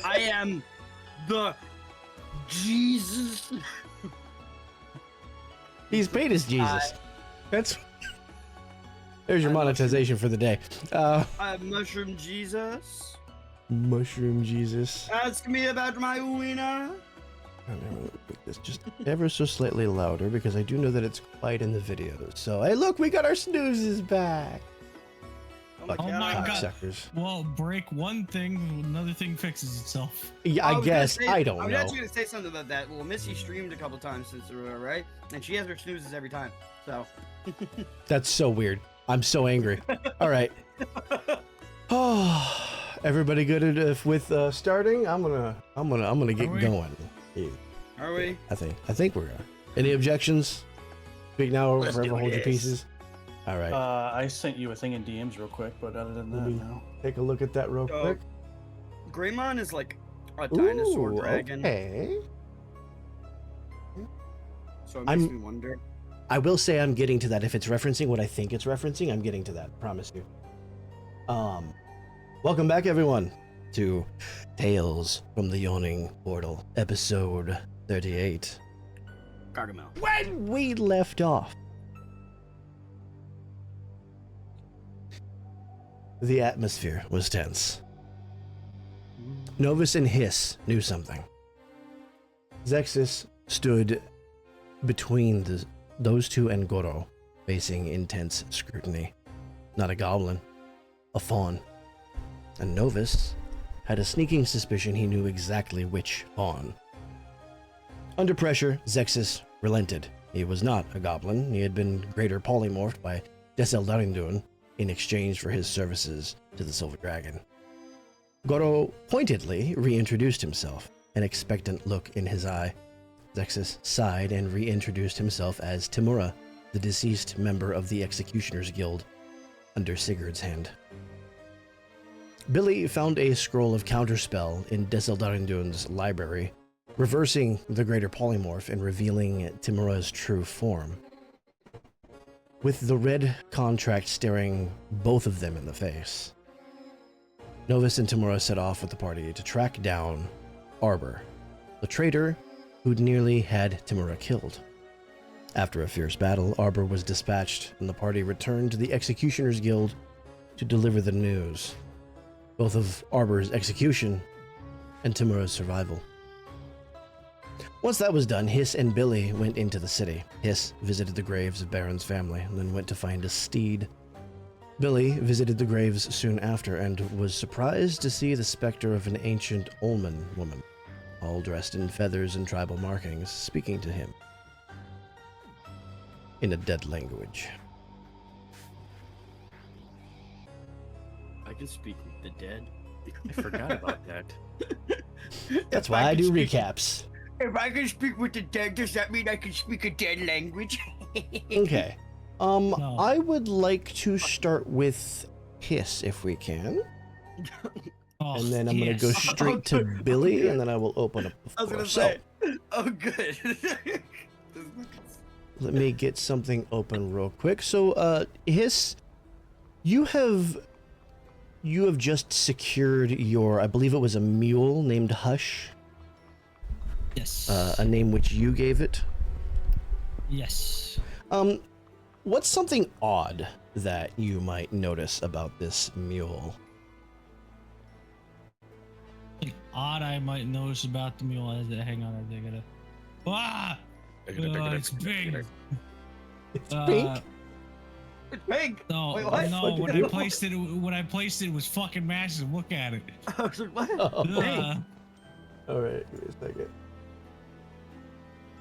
I am the Jesus. He's paid as Jesus. There's your monetization for the day. I'm Mushroom Jesus. Mushroom Jesus. Ask me about my wiener. I'm gonna make this just ever so slightly louder because I do know that it's quiet in the video. So, hey, look, we got our snoozes back. Oh my God. Suckers. Well, break one thing, another thing fixes itself. Yeah, I guess. I don't I was know. actually gonna say something about that. Well, Missy streamed a couple times since, right? And she has her snoozes every time. So. That's so weird. I'm so angry. All right. Oh, everybody good with starting? I'm gonna get going. Are we? I think we're good. Any objections? Speak now or Let's forever do hold your this. pieces. All right. I sent you a thing in DMs real quick, but other than that, no. Take a look at that real So, quick. Greymon is like a dinosaur Ooh, dragon. Okay. So it makes me wonder. I will say I'm getting to that. If it's referencing what I think it's referencing, I'm getting to that. Promise you. Welcome back, everyone, to Tales from the Yawning Portal, episode 38. Gargamel. When we left off, the atmosphere was tense. Novus and Hiss knew something. Zexus stood between those two and Goro, facing intense scrutiny. Not a goblin, a faun. And Novus had a sneaking suspicion he knew exactly which faun. Under pressure, Zexus relented. He was not a goblin. He had been greater polymorphed by darrington in exchange for his services to the Silver Dragon. Goro pointedly reintroduced himself, an expectant look in his eye. Zexus sighed and reintroduced himself as Timura, the deceased member of the Executioner's Guild, under Sigurd's hand. Billy found a scroll of counterspell in darrington's library, reversing the greater polymorph and revealing Timura's true form. With the red contract staring both of them in the face, Novus and Timura set off with the party to track down Arbor, the traitor who'd nearly had Timura killed. After a fierce battle, Arbor was dispatched, and the party returned to the Executioner's Guild to deliver the news, both of Arbor's execution and Timura's survival. Once that was done, Hiss and Billy went into the city. Hiss visited the graves of Baron's family, and then went to find a steed. Billy visited the graves soon after, and was surprised to see the specter of an ancient Ullman woman, all dressed in feathers and tribal markings, speaking to him in a dead language. I can speak with the dead. I forgot about that. That's why I do recaps. If I can speak with the dead, does that mean I can speak a dead language? Okay. No. I would like to start with Hiss, if we can. Oh, And then I'm going yes. to go straight to Billy, and then I will open up the I was floor. gonna So, say. Oh, good. let me get something open real quick. So, Hiss, you have just secured your, I believe it was a mule named Hush, Yes. a name which you gave it. Yes. What's something odd that you might notice about this mule? Something odd I might notice about the mule is that, hang on, I think I gotta. Ah! It's big. It's pink? It's pink. No, Wait, what? no. What When did I it- placed it, it was fucking massive. Look at it. I was like, what? Oh, Uh, all right, give me a second.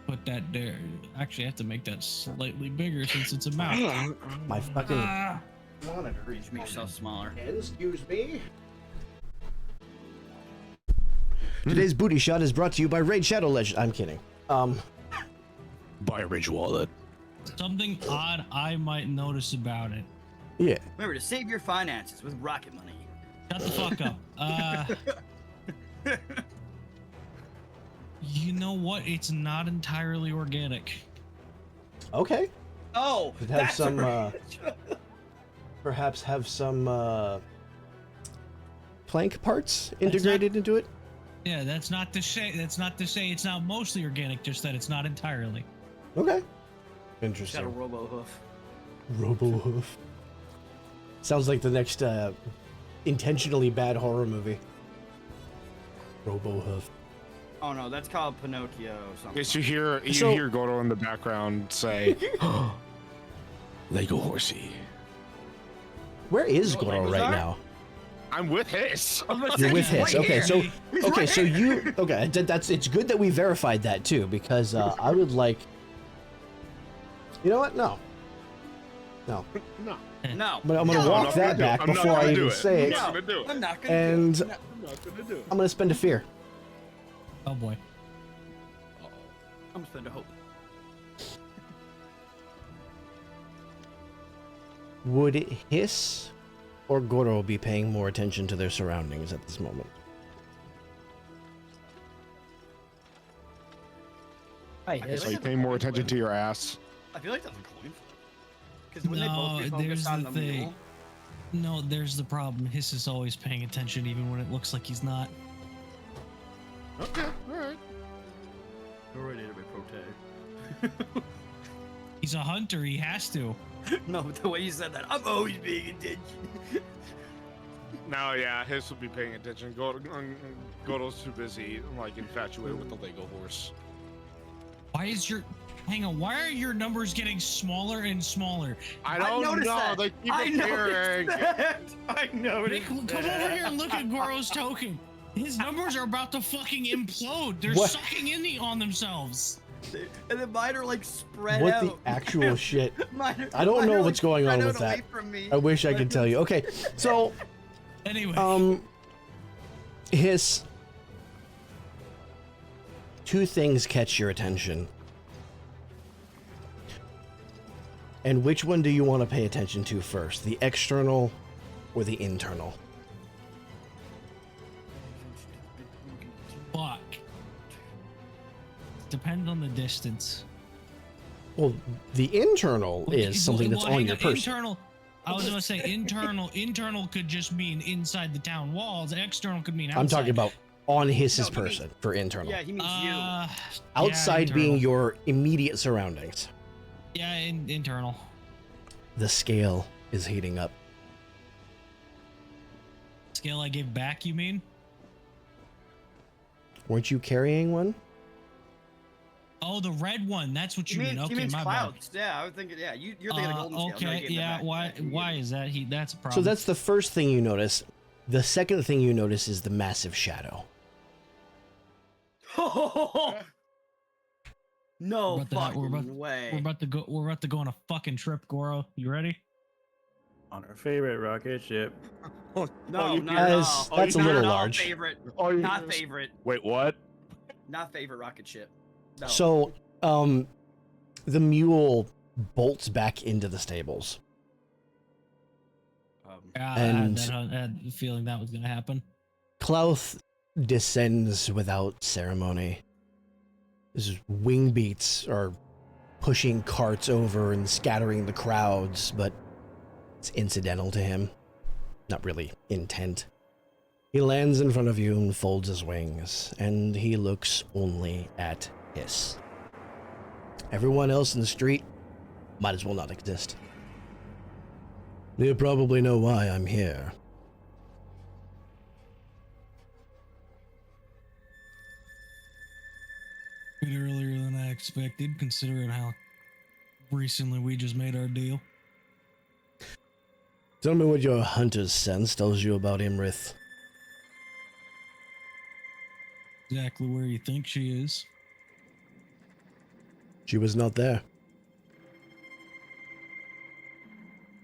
Put that there. Actually, I have to make that slightly bigger since it's a mouth. My fucking Ah! monitor Make is yourself smaller. Excuse me. Today's booty shot is brought to you by Raid Shadow Legend. I'm kidding. Buy a Ridge wallet. Something odd I might notice about it. Yeah. Remember to save your finances with rocket money. Shut the fuck up. You know what? It's not entirely organic. Okay. Oh, Could have that's some, right. Perhaps have some plank parts integrated into it. Yeah, that's not to say it's not mostly organic, just that it's not entirely. Okay. Got a Interesting. robo hoof. Robo hoof. Sounds like the next intentionally bad horror movie. Robo hoof. Oh no, that's called Pinocchio or something. Yes, you hear So- Gordo in the background say, "Lego horsey." Where is What, Goro Legos right are? now? I'm with his. I was about to You're say, with he's his. right Okay, here. so He's okay, right so here. you okay? That's it's good that we verified that too, because I would like. You know what? No. No, No. But I'm gonna No, walk that back I'm not before gonna I do even it. say I'm it, not gonna do it. I'm not gonna and do it. I'm not gonna do it. I'm gonna spend a fear. Oh boy. I'm spend a hope. Would Hiss or Goro be paying more attention to their surroundings at this moment? Hi, feel So you like pay more attention to your ass. I feel like that's a coin. Because when they both No, be there's focused on the the thing. mule, No, there's the problem. Hiss is always paying attention, even when it looks like he's not. Okay, all right. already to be prote. He's a hunter. He has to. No, but the way you said that, I'm always paying attention. No, yeah, his will be paying attention. Gordo's too busy, like infatuated with the Lego horse. Why is your... Hang on. Why are your numbers getting smaller and smaller? I don't noticed know. that. They keep I appearing. noticed that. I Nick, noticed come that. over here and look at Goro's token. His numbers are about to fucking implode. They're What? sucking in on themselves. And then mine are like spread What out. the actual shit? Mine I don't mine know are, what's like, going on spread with out away that. from me. I wish I could tell you. Okay, so Anyway. Hiss. Two things catch your attention. And which one do you want to pay attention to first? The external or the internal? Fuck. Depends on the distance. Well, the internal is something that's Well, on hang your person. Internal. I was gonna say internal. Internal could just mean inside the town walls. External could mean outside. I'm talking about on Hiss's No, he person for internal. Yeah, he means you. Outside yeah, being internal. your immediate surroundings. Yeah, internal. The scale is heating up. Scale I gave back, you mean? Weren't you carrying one? Oh, the red one. That's what you mean. He Okay, means my clouds. Yeah, I was thinking. Yeah, you're thinking of the golden scale. No, okay, you gave that yeah. back. Why? Yeah, you Why gave is that? That's a So problem. that's the first thing you notice. The second thing you notice is the massive shadow. it. No We're about to- fucking we're about- way. We're about to go. We're about to go on a fucking trip, Goro. You ready? On our favorite rocket ship. No, you not hear- at Guys, all. that's a Not little at all large. Favorite. Oh, you Not just- favorite. Wait, what? Not favorite rocket ship. No. So, the mule bolts back into the stables. And- I had the feeling that was gonna happen. Klauth descends without ceremony. His wing beats are pushing carts over and scattering the crowds, but it's incidental to him. Not really intent. He lands in front of you and folds his wings, and he looks only at Hiss. Everyone else in the street might as well not exist. You probably know why I'm here. Bit earlier than I expected, considering how recently we just made our deal. Tell me what your hunter's sense tells you about Imrith. Exactly where you think she is. She was not there.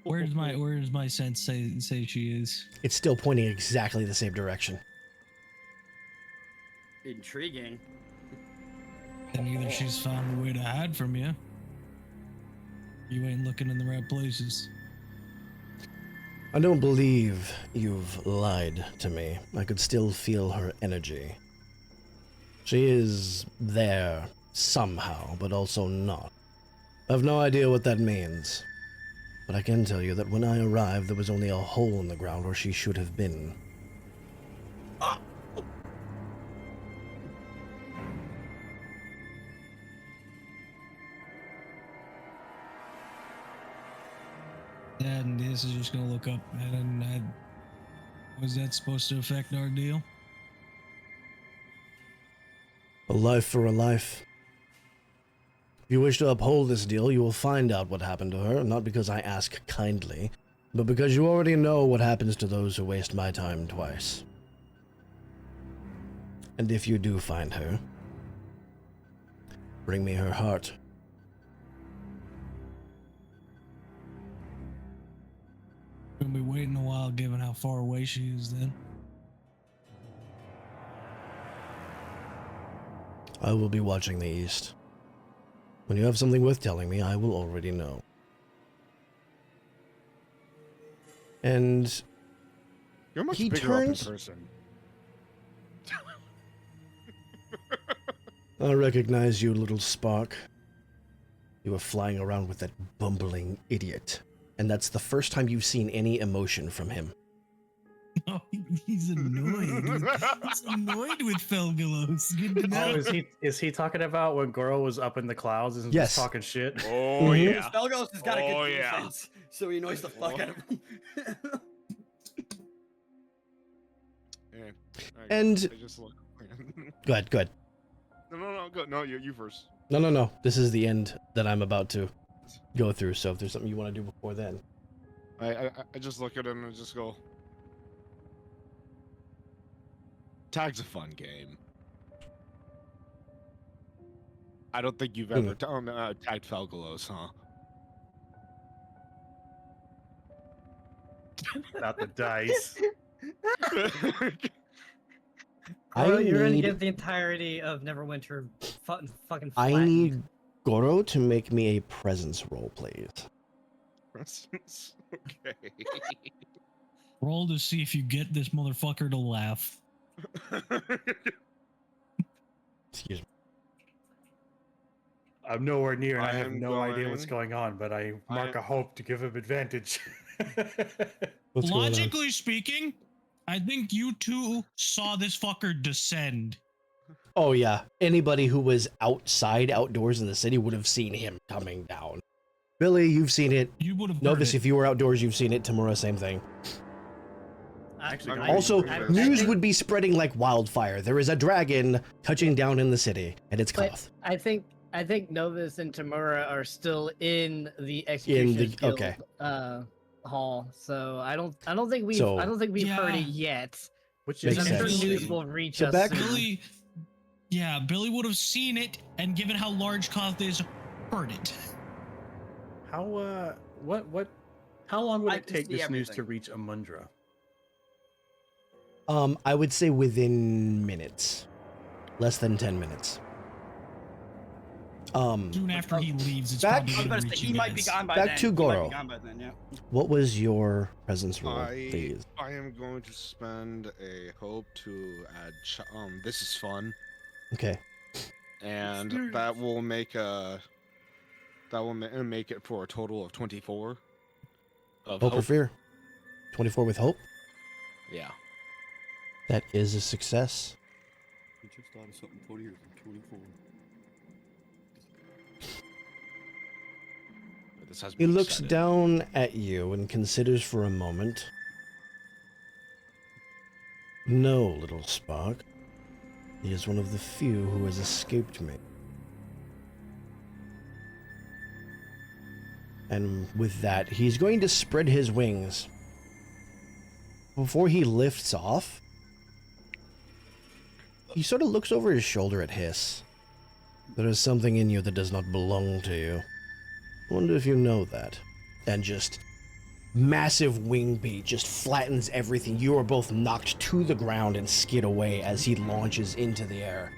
Where's my sense say she is? It's still pointing exactly the same direction. Intriguing. And either she's found a way to hide from you. You ain't looking in the right places. I don't believe you've lied to me. I could still feel her energy. She is there somehow, but also not. I have no idea what that means. But I can tell you that when I arrived, there was only a hole in the ground where she should have been. that, and this is just gonna look up, and was that supposed to affect our deal? A life for a life. If you wish to uphold this deal, you will find out what happened to her, not because I ask kindly, but because you already know what happens to those who waste my time twice. And if you do find her, bring me her heart. Gonna be waiting a while, given how far away she is. Then I will be watching the east. When you have something worth telling me, I will already know. And You're much he bigger turns. up in person. I recognize you, little spark. You were flying around with that bumbling idiot. And that's the first time you've seen any emotion from him. oh, he's annoyed. He's annoyed with Felgalos. Good to know. Oh, is he talking about when Goro was up in the clouds and Yes. just talking shit? Oh Mhm. yeah. Spellghost has got a Oh, good yeah. defense, so he annoys the fuck out of him. Yeah. And- I just look. Go ahead. no, go. No, you first. No. This is the end that I'm about to go through, so if there's something you want to do before then. I just look at him and just go. Tag's a fun game. I don't think you've ever tagged Felgalos, huh? Not the dice. Goro, you're gonna need- get the entirety of Neverwinter fucking I flattened. need Goro to make me a presence roll, please. Okay. Roll to see if you get this motherfucker to laugh. Excuse me. I'm nowhere near, and I have I'm no idea what's going- going on, but I mark a hope to give him advantage. What's going on? Logically speaking, I think you two saw this fucker descend. Oh yeah, anybody who was outdoors in the city would have seen him coming down. Billy, you've seen it. You would have. Novus, if you were outdoors, you've seen it. Tamura, same thing. Actually, I- Also, I- news think- would be spreading like wildfire. There is a dragon touching down in the city, and it's But cloth. I think Novus and Tamura are still in the Executioners Guild, okay. hall. So I don't think we've So- heard Yeah. it yet. which Makes I'm sure sense. news will reach So us back- soon. Billy would have seen it, and given how large Koth is, heard it. how how long would I it can take see this news to everything. reach Amundra? I would say within minutes, less than 10 minutes. Soon after he leaves, it's Back- probably I was gonna about to reach say, you he might be guys. gone by Back then. to He might Goro. be gone by then, yeah. What was your presence roll, please? I am going to spend a hope to add. This is fun, Okay. and Experience. that will make make it for a total of 24. Of Hope or fear? 24 with hope? Yeah. That is a success. I just thought of something funnier than 24. This has He me looks excited. down at you and considers for a moment. No, little spark. He is one of the few who has escaped me. And with that, he's going to spread his wings. Before he lifts off, he sort of looks over his shoulder at Hiss. There is something in you that does not belong to you. I wonder if you know that. And just massive wing beat just flattens everything. You are both knocked to the ground and skid away as he launches into the air.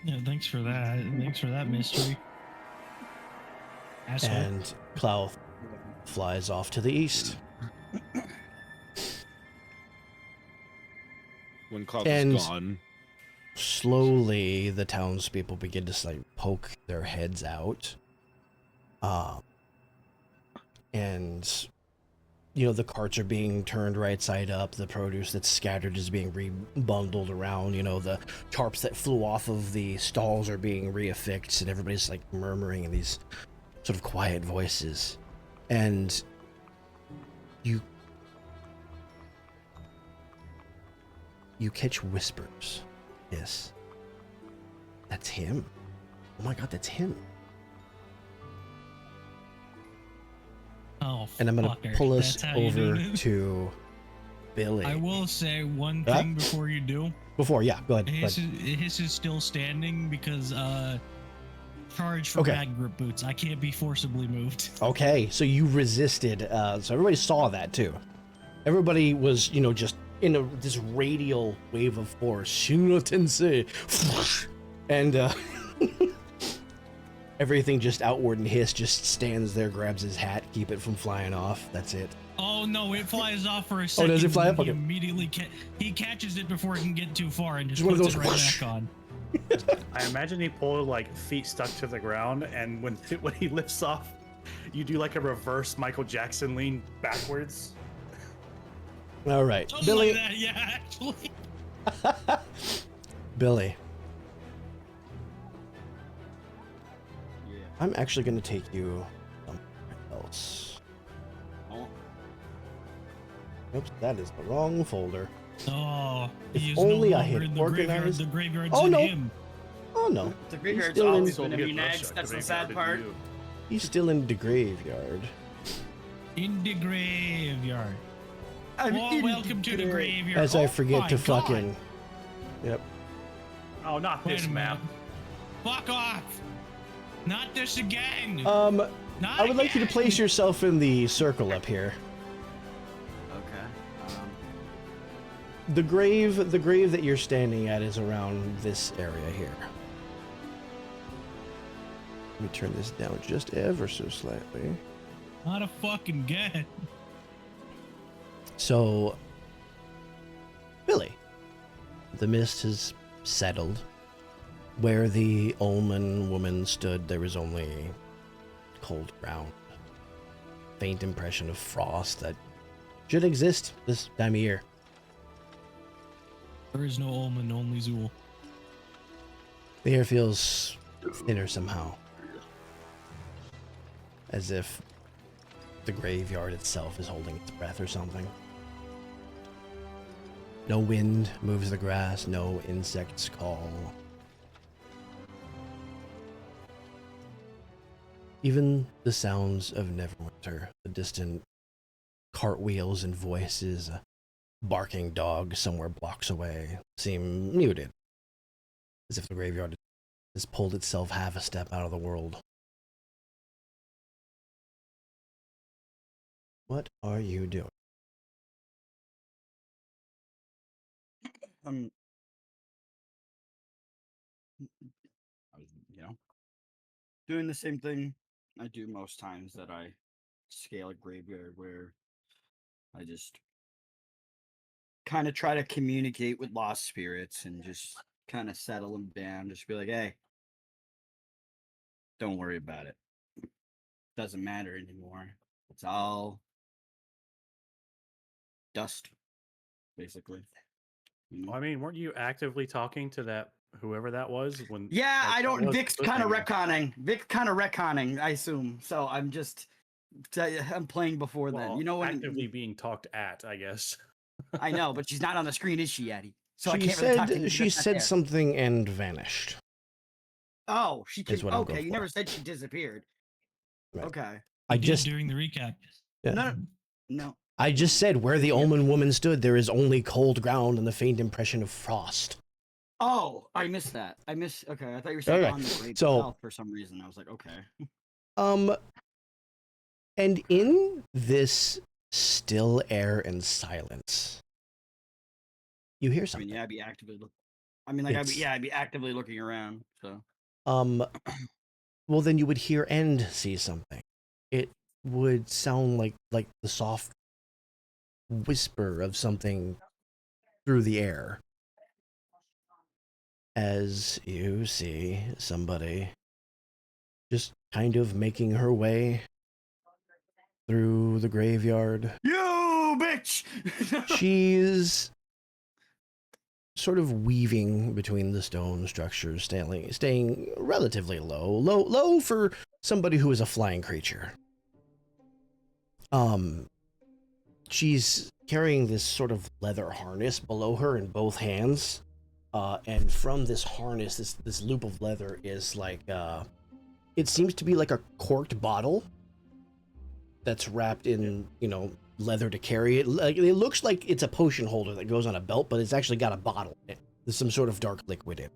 Yeah, thanks for that. Thanks for that mystery. Asshole. And Clouth flies off to the east. When Cloud And- is gone. Slowly, the townspeople begin to like poke their heads out. And you know, the carts are being turned right side up. The produce that's scattered is being rebundled around. You know, the tarps that flew off of the stalls are being reaffixed, and everybody's like murmuring in these sort of quiet voices. And You catch whispers. Yes. That's him. Oh my god, that's him. Oh, And I'm gonna fucker. pull us That's how you do over it? to Billy. I will say one thing before you do. Before, yeah, go ahead. His is still standing because charge for bad grip boots. I can't be forcibly moved. Okay, so you resisted. So everybody saw that too. Everybody was, you know, just in this radial wave of force. Shinra Tensei. And everything just outward and Hiss just stands there, grabs his hat, keep it from flying off. That's it. Oh no, it flies off for a second. Oh, does it fly up? He Okay. immediately he catches it before it can get too far and just Just one of puts it those right whoosh. back on. I imagine he pulled like feet stuck to the ground, and when he lifts off, you do like a reverse Michael Jackson lean backwards. All right, Something Billy. like that, yeah, actually. Billy, Yeah. I'm actually going to take you somewhere else. Oh. Oops, that is the wrong folder. Oh, If he is only no I longer had in the graveyard. organized- The graveyard's Oh, in no. him. Oh no, The graveyard's still in- always Don't been get a Mercer, Munags. That's the graveyard sad in part. you. he's still in the graveyard. In the graveyard. I'm Oh, in welcome to the graveyard. As I Oh forget my to God. fucking. Yep. Oh, not Wait this a map. minute. Fuck off. Not this again. Not Not I would like you to again. place yourself in the circle up here. Okay. The grave that you're standing at is around this area here. Let me turn this down just ever so slightly. Not a fucking again. So, Billy, the mist has settled. Where the Ullman woman stood, there was only cold ground. Faint impression of frost that should exist this time of year. There is no Ullman, only Zool. The air feels thinner somehow. As if the graveyard itself is holding its breath or something. No wind moves the grass, no insects call. Even the sounds of Neverwinter, the distant cartwheels and voices, a barking dog somewhere blocks away, seem muted. As if the graveyard has pulled itself half a step out of the world. What are you doing? I'm, doing the same thing I do most times that I scale a graveyard, where I just kind of try to communicate with lost spirits and just kind of settle them down. Just be like, hey, don't worry about it. Doesn't matter anymore. It's all dust, basically. You know? Well, I mean, weren't you actively talking to that whoever that was when? Yeah, like, I that don't. was Vic's kind of listening? retconning. Vic's kind of retconning, I assume. So I'm just, I'm playing before then. Well, You know when actively being talked at, I guess. I know, but she's not on the screen, is she, Eddie? So I she can't really talk to said you. she That's not said there. something and vanished. Oh, she is can. what I'm Okay, going you for. never said she disappeared. Right. Okay. I He did just during the recap. yeah. No. I just said where the Ullman woman stood, there is only cold ground and the faint impression of frost. Oh, I missed that. Okay, I thought you were saying Okay, on the grave so- itself for some reason. I was like, okay. And in this still air and silence, you hear I something. mean, yeah, I'd be actively. I'd be actively looking around. So. Well, then you would hear and see something. It would sound like the soft whisper of something through the air. As you see somebody just kind of making her way through the graveyard. You bitch! She's sort of weaving between the stone structures, staying relatively low for somebody who is a flying creature. she's carrying this sort of leather harness below her in both hands. And from this harness, this loop of leather is like, it seems to be like a corked bottle that's wrapped in, leather to carry it. Like, it looks like it's a potion holder that goes on a belt, but it's actually got a bottle in it. There's some sort of dark liquid in it.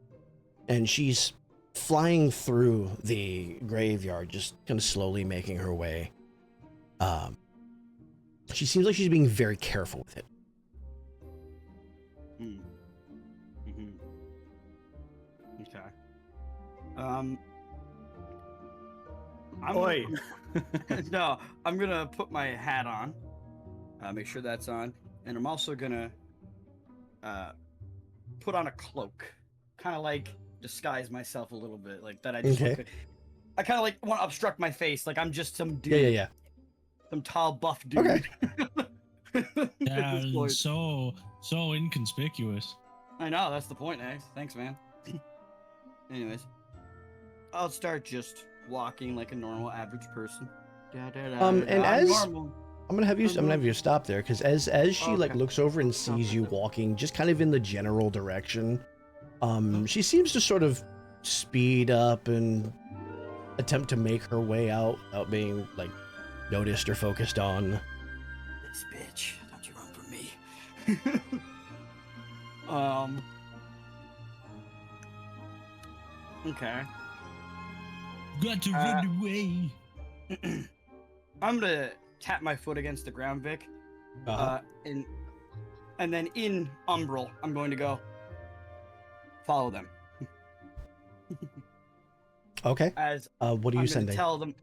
And she's flying through the graveyard, just kind of slowly making her way. She seems like she's being very careful with it. Okay. Oi. No, I'm gonna put my hat on. Make sure that's on, and I'm also gonna put on a cloak, kind of like disguise myself a little bit, like that. I just Okay. I kind of like want to obstruct my face, like I'm just some dude. Yeah. Some tall, buff dude. Okay. At this point. So inconspicuous. I know, that's the point, Axe. Thanks, man. Anyways, I'll start just walking like a normal average person. And as I'm gonna have you stop there, because as she like Okay. looks over and sees you walking just kind of in the general direction, she seems to sort of speed up and attempt to make her way out without being like noticed or focused on. This bitch, don't you run from me. Okay. Got to run away. I'm gonna tap my foot against the ground, Vic. Uh-huh. And then in Umbral, I'm going to go follow them. Okay. As What are you I'm gonna sending? tell them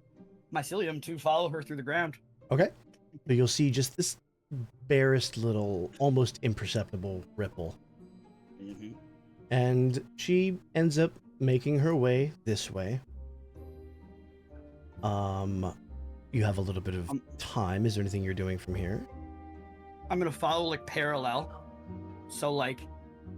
mycelium to follow her through the ground. Okay. But you'll see just this barest little, almost imperceptible ripple. Mm-hmm. And she ends up making her way this way. You have a little bit of time. Is there anything you're doing from here? I'm gonna follow like parallel, so like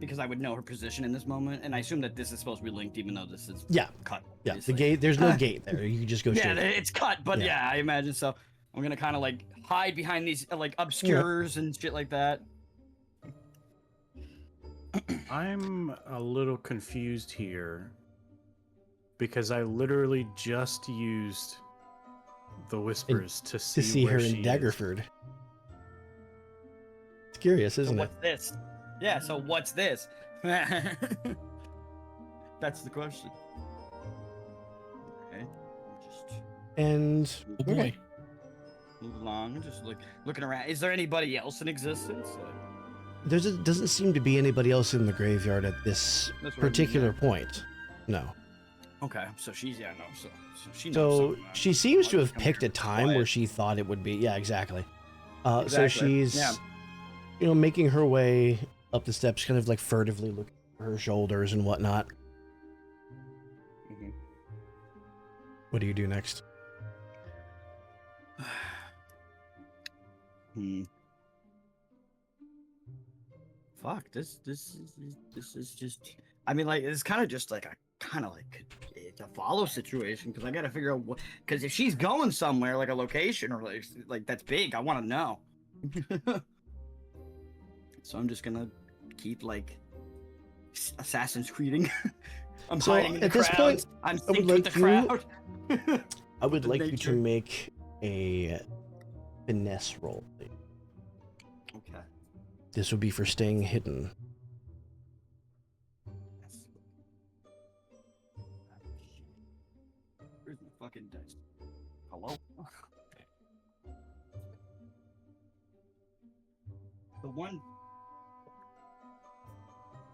because I would know her position in this moment, and I assume that this is supposed to be linked, even though this is Yeah. cut. Yeah, the obviously. gate. There's no gate there. You can just go Yeah, straight. it's cut, but Yeah. yeah, I imagine so. I'm gonna kind of like hide behind these like obscures and shit like that. I'm a little confused here because I literally just used the whispers to see, To see where her she in is. Daggerford. It's curious, So isn't it? what's this? Yeah, so what's this? That's the question. Okay, just And Oh boy. okay. move along, just looking around. Is there anybody else in existence? Doesn't seem to be anybody else in the graveyard at this That's what I mean, particular yeah. point. No. Okay, so she's so she knows So something, she seems to I'll have just come picked here a time where quiet. she thought it would be. Yeah, exactly. So Exactly, she's, yeah. making her way up the steps, kind of like furtively looking over her shoulders and whatnot. Mhm. What do you do next? Fuck, this is just. I mean, like it's kind of just like it's a follow situation because I gotta figure out what. Because if she's going somewhere like a location or like that's big, I want to know. So I'm just gonna keep like Assassin's Creeding. I'm So, hiding in the at this crowds. point, I'm I would synced with the like crowd. I would The like you nature. to make a finesse roll, please. Okay. This would be for staying hidden. Where's my fucking dice? Hello? The one.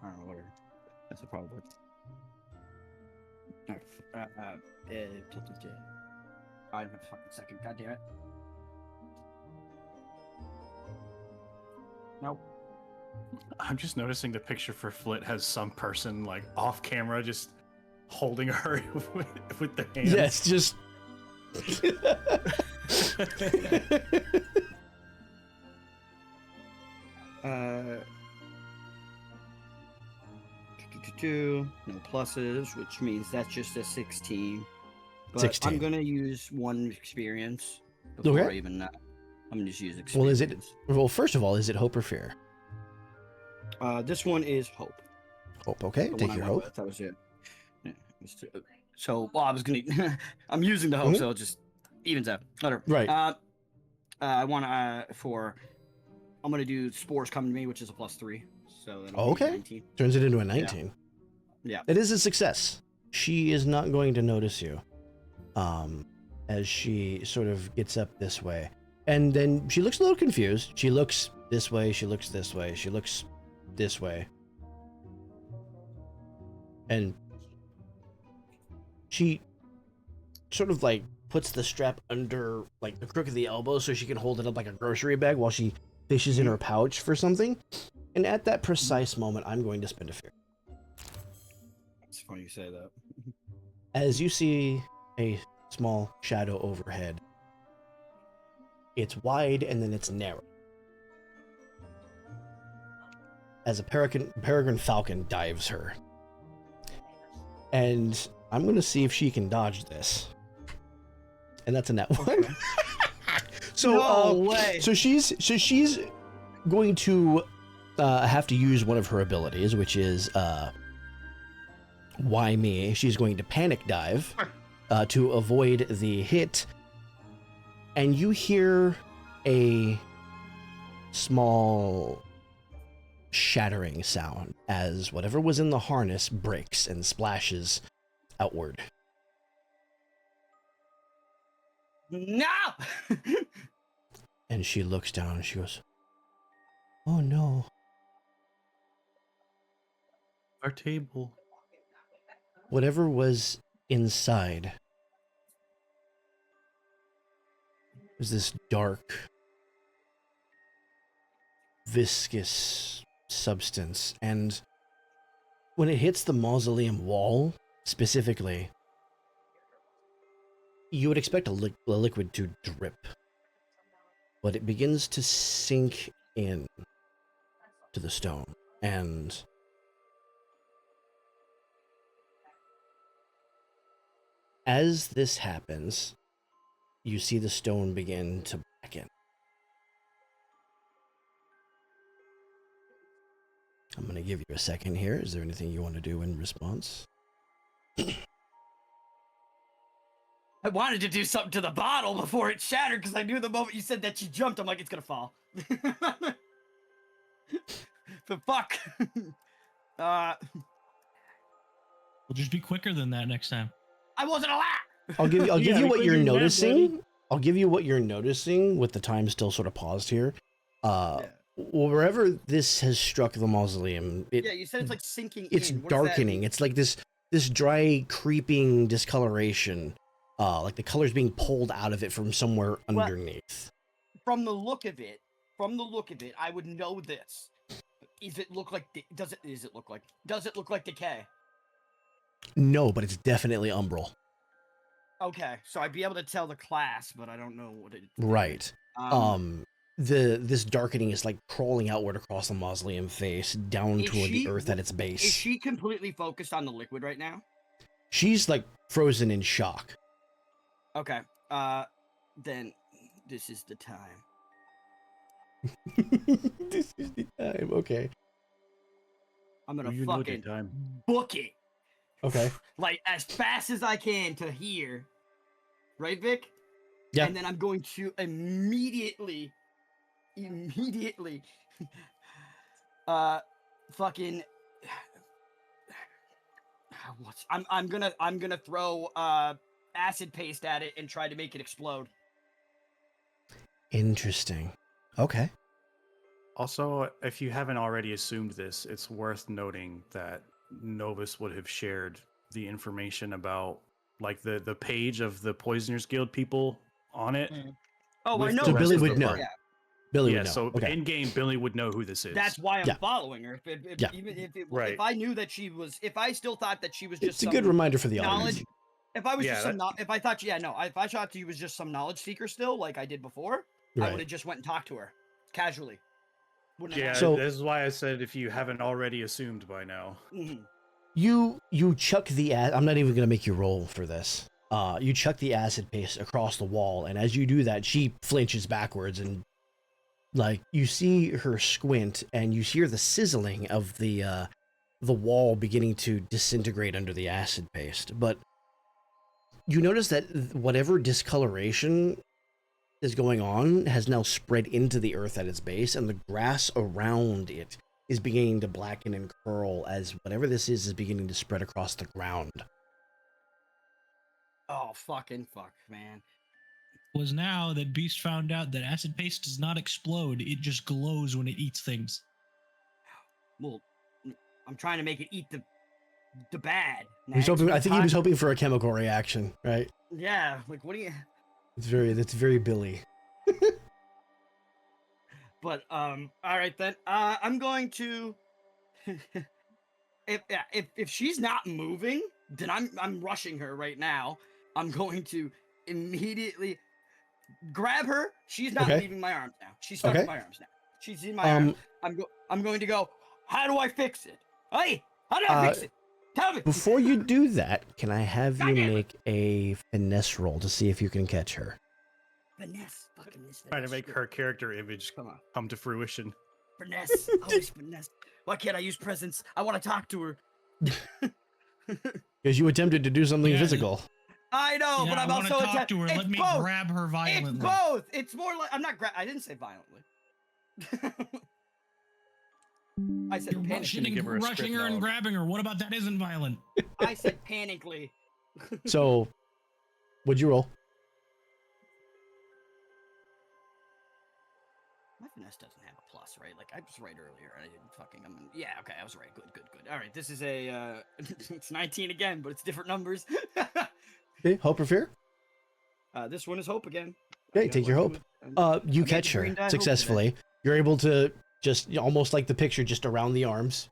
I don't know, whatever. That's a problem. I have a fucking second, goddammit. Nope. I'm just noticing the picture for Flit has some person like off camera just holding her with the hands. Yes, just. No pluses, which means that's just a 16. But 16. I'm gonna use one experience before Okay. I even I'm gonna just use experience. Well, is it? Well, first of all, is it hope or fear? This one is hope. Hope. Okay, The take one I your went hope. with, that was it. Yeah, so, well, I was gonna. I'm using the hope, Mhm. so it just evens out. Whatever. Right. I want for. I'm gonna do spores come to me, which is a +3. So that'll be Okay. 19. Turns it into a 19. Yeah. It is a success. She is not going to notice you. As she sort of gets up this way. And then she looks a little confused. She looks this way, she looks this way, she looks this way. And she sort of like puts the strap under like the crook of the elbow so she can hold it up like a grocery bag while she fishes in her pouch for something. And at that precise moment, I'm going to spend a fear. It's funny you say that. As you see a small shadow overhead, it's wide and then it's narrow. As a peregrine falcon dives her. And I'm going to see if she can dodge this. And that's a net one. So, No way. So she's going to have to use one of her abilities, which is why me? She's going to panic dive to avoid the hit. And you hear a small shattering sound as whatever was in the harness breaks and splashes outward. No. And she looks down and she goes, "Oh no." Our table. Whatever was inside was this dark, viscous substance, and when it hits the mausoleum wall, specifically, you would expect a liquid to drip, but it begins to sink in to the stone, and as this happens, you see the stone begin to blacken. I'm going to give you a second here. Is there anything you want to do in response? I wanted to do something to the bottle before it shattered because I knew the moment you said that she jumped, I'm like, it's gonna fall. But fuck. We'll just be quicker than that next time. I wasn't allowed. I'll give you Yeah, what we you're couldn't do that, noticing. I'll give you what you're noticing with the time still sort of paused here. Wherever this has struck the mausoleum, Yeah, you said it's like sinking it's in. What does that darkening. mean? It's like this dry, creeping discoloration. Like the color's being pulled out of it from somewhere Well, underneath. From the look of it, I would know this. Does it look like decay? No, but it's definitely umbral. Okay, so I'd be able to tell the class, but I don't know what it. Right. This darkening is like crawling outward across the mausoleum face down Is toward the she- earth at its base. Is she completely focused on the liquid right now? She's like frozen in shock. Okay. Then this is the time. This is the time. Okay. I'm gonna You know the fucking time. book it Okay. like as fast as I can to here. Right, Vic? Yeah. And then I'm going to immediately fucking I'm gonna throw acid paste at it and try to make it explode. Interesting. Okay. Also, if you haven't already assumed this, it's worth noting that Novus would have shared the information about like the page of the Poisoners Guild people on it. Oh, I With know. the So Billy rest of would the know. party. Yeah, Billy Yeah, would know. so Okay. in game, Billy would know who this is. that's why I'm Yeah. following her. Yeah. Even Right. if I knew that she was, if I still thought that she was just It's a good some reminder for the knowledge. audience. If I was Yeah, just some, if I thought, if I thought she was just some knowledge seeker still, like I did before, I would Right. have just went and talked to her casually. Wouldn't Yeah, have So- this is why I said if you haven't already assumed by now. Mhm. You chuck the I'm not even gonna make you roll for this. You chuck the acid paste across the wall, and as you do that, she flinches backwards, and like you see her squint, and you hear the sizzling of the wall beginning to disintegrate under the acid paste. But you notice that whatever discoloration is going on has now spread into the earth at its base, and the grass around it is beginning to blacken and curl as whatever this is beginning to spread across the ground. Oh, fucking fuck, man. Was now that Beast found out that acid paste does not explode, it just glows when it eats things. Well, I'm trying to make it eat the bad. He's hoping, I think he was hoping. hoping for a chemical reaction, right? Yeah, like what do you? That's very Billy. But all right then. I'm going to. If she's not moving, then I'm rushing her right now. I'm going to immediately grab her. She's not Okay. leaving my arms now. She's stuck Okay. in my arms now. She's in my arms. I'm going to go. How do I fix it? Hey, how do I fix it? Tell me. Before you do that, can I have you Goddamn it. make a finesse roll to see if you can catch her? Finesse, fucking this. Trying to make shit. her character image Come on. come to fruition. Finesse. Always finesse. Why can't I use presence? I want to talk to her. Because you attempted to do something Yeah. physical. I know, Yeah, but I'm I want to also talk to her. It's Let me both. grab her violently. It's both. It's more like I'm not. I didn't say violently. I said You're panically. give her a rushing script her and note. grabbing her. What about that isn't violent? I said panically. So, what'd you roll? My finesse doesn't have a plus, right? Like I was right earlier, and I didn't fucking. Yeah, okay, I was right. Good. All right, this is a. It's 19 again, but it's different numbers. Okay, hope or fear? This one is hope again. Okay, I got take your lucky hope. with- You made catch the her green die hope successfully. You're able to just almost like the picture, just around the arms.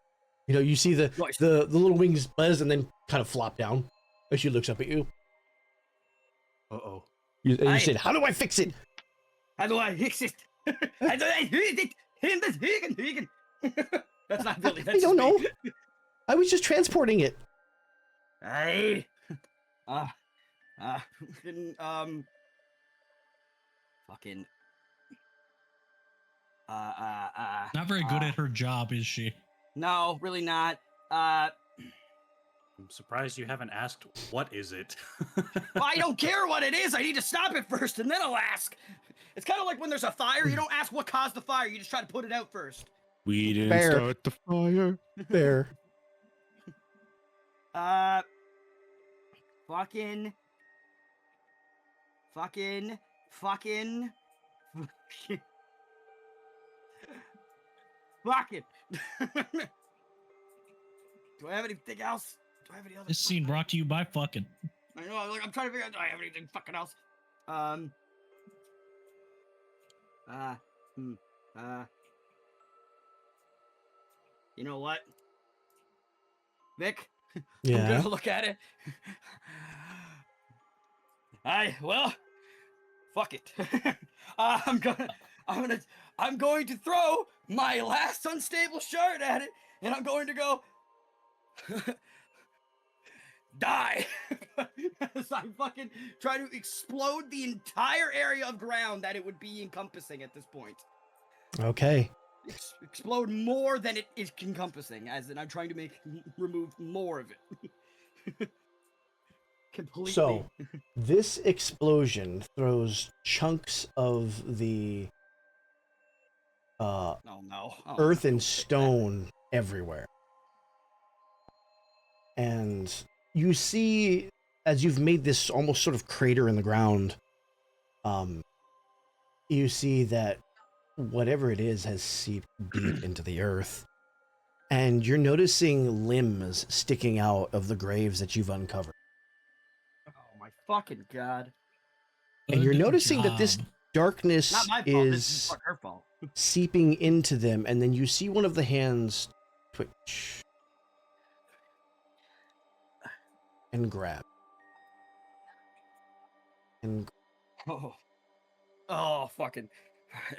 You know, you see the Nice. the little wings buzz and then kind of flop down as she looks up at you. Uh-oh. And you Aye. said, "How do I fix it?" How do I fix it? How do I fix it? Higan. That's not Billy. That's I don't just know. me. I was just transporting it. Aye. Fucking. Not very good at her job, is she? No, really not. I'm surprised you haven't asked, what is it? Well, I don't care what it is. I need to stop it first, and then I'll ask. It's kind of like when there's a fire. You don't ask what caused the fire. You just try to put it out first. We didn't Fair. start the fire. There. Fucking. Do I have anything else? Do I have any other? This scene brought to you by fucking. I know. Like, I'm trying to figure out. Do I have anything fucking else? You know what, Vic? I'm Yeah. gonna look at it. Well, fuck it. I'm going to throw my last unstable shard at it, and I'm going to go die. As I fucking try to explode the entire area of ground that it would be encompassing at this point. Okay. Explode more than it is encompassing, as in I'm trying to remove more of it. Completely. So, this explosion throws chunks of the oh no. Oh, earth no. and stone everywhere. And you see, as you've made this almost sort of crater in the ground, you see that whatever it is has seeped deep into the earth. And you're noticing limbs sticking out of the graves that you've uncovered. Oh my fucking god. And you're Good noticing that this job. darkness Not my fault. This is is her fault. seeping into them, and then you see one of the hands twitch and grab. And Oh, fucking.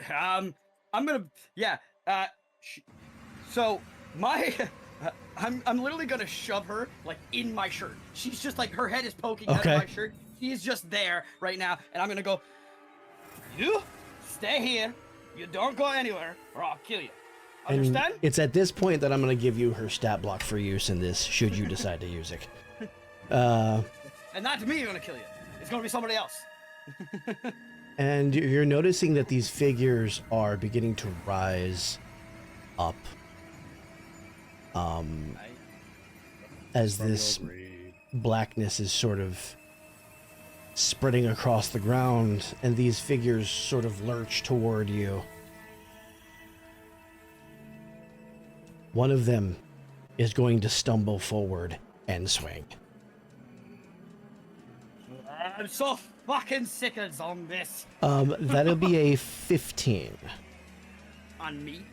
I'm gonna. Yeah. So my. I'm literally gonna shove her like in my shirt. She's just like her head is poking out Okay. of my shirt. He's just there right now, and I'm gonna go. You stay here. You don't go anywhere, or I'll kill you. Understand? And it's at this point that I'm going to give you her stat block for use in this, should you decide to use it. And not me, gonna kill you. It's gonna be somebody else. And you're noticing that these figures are beginning to rise up. As this blackness is sort of spreading across the ground, and these figures sort of lurch toward you. One of them is going to stumble forward and swing. I'm so fucking sick of zombies. That'll be a 15. On me?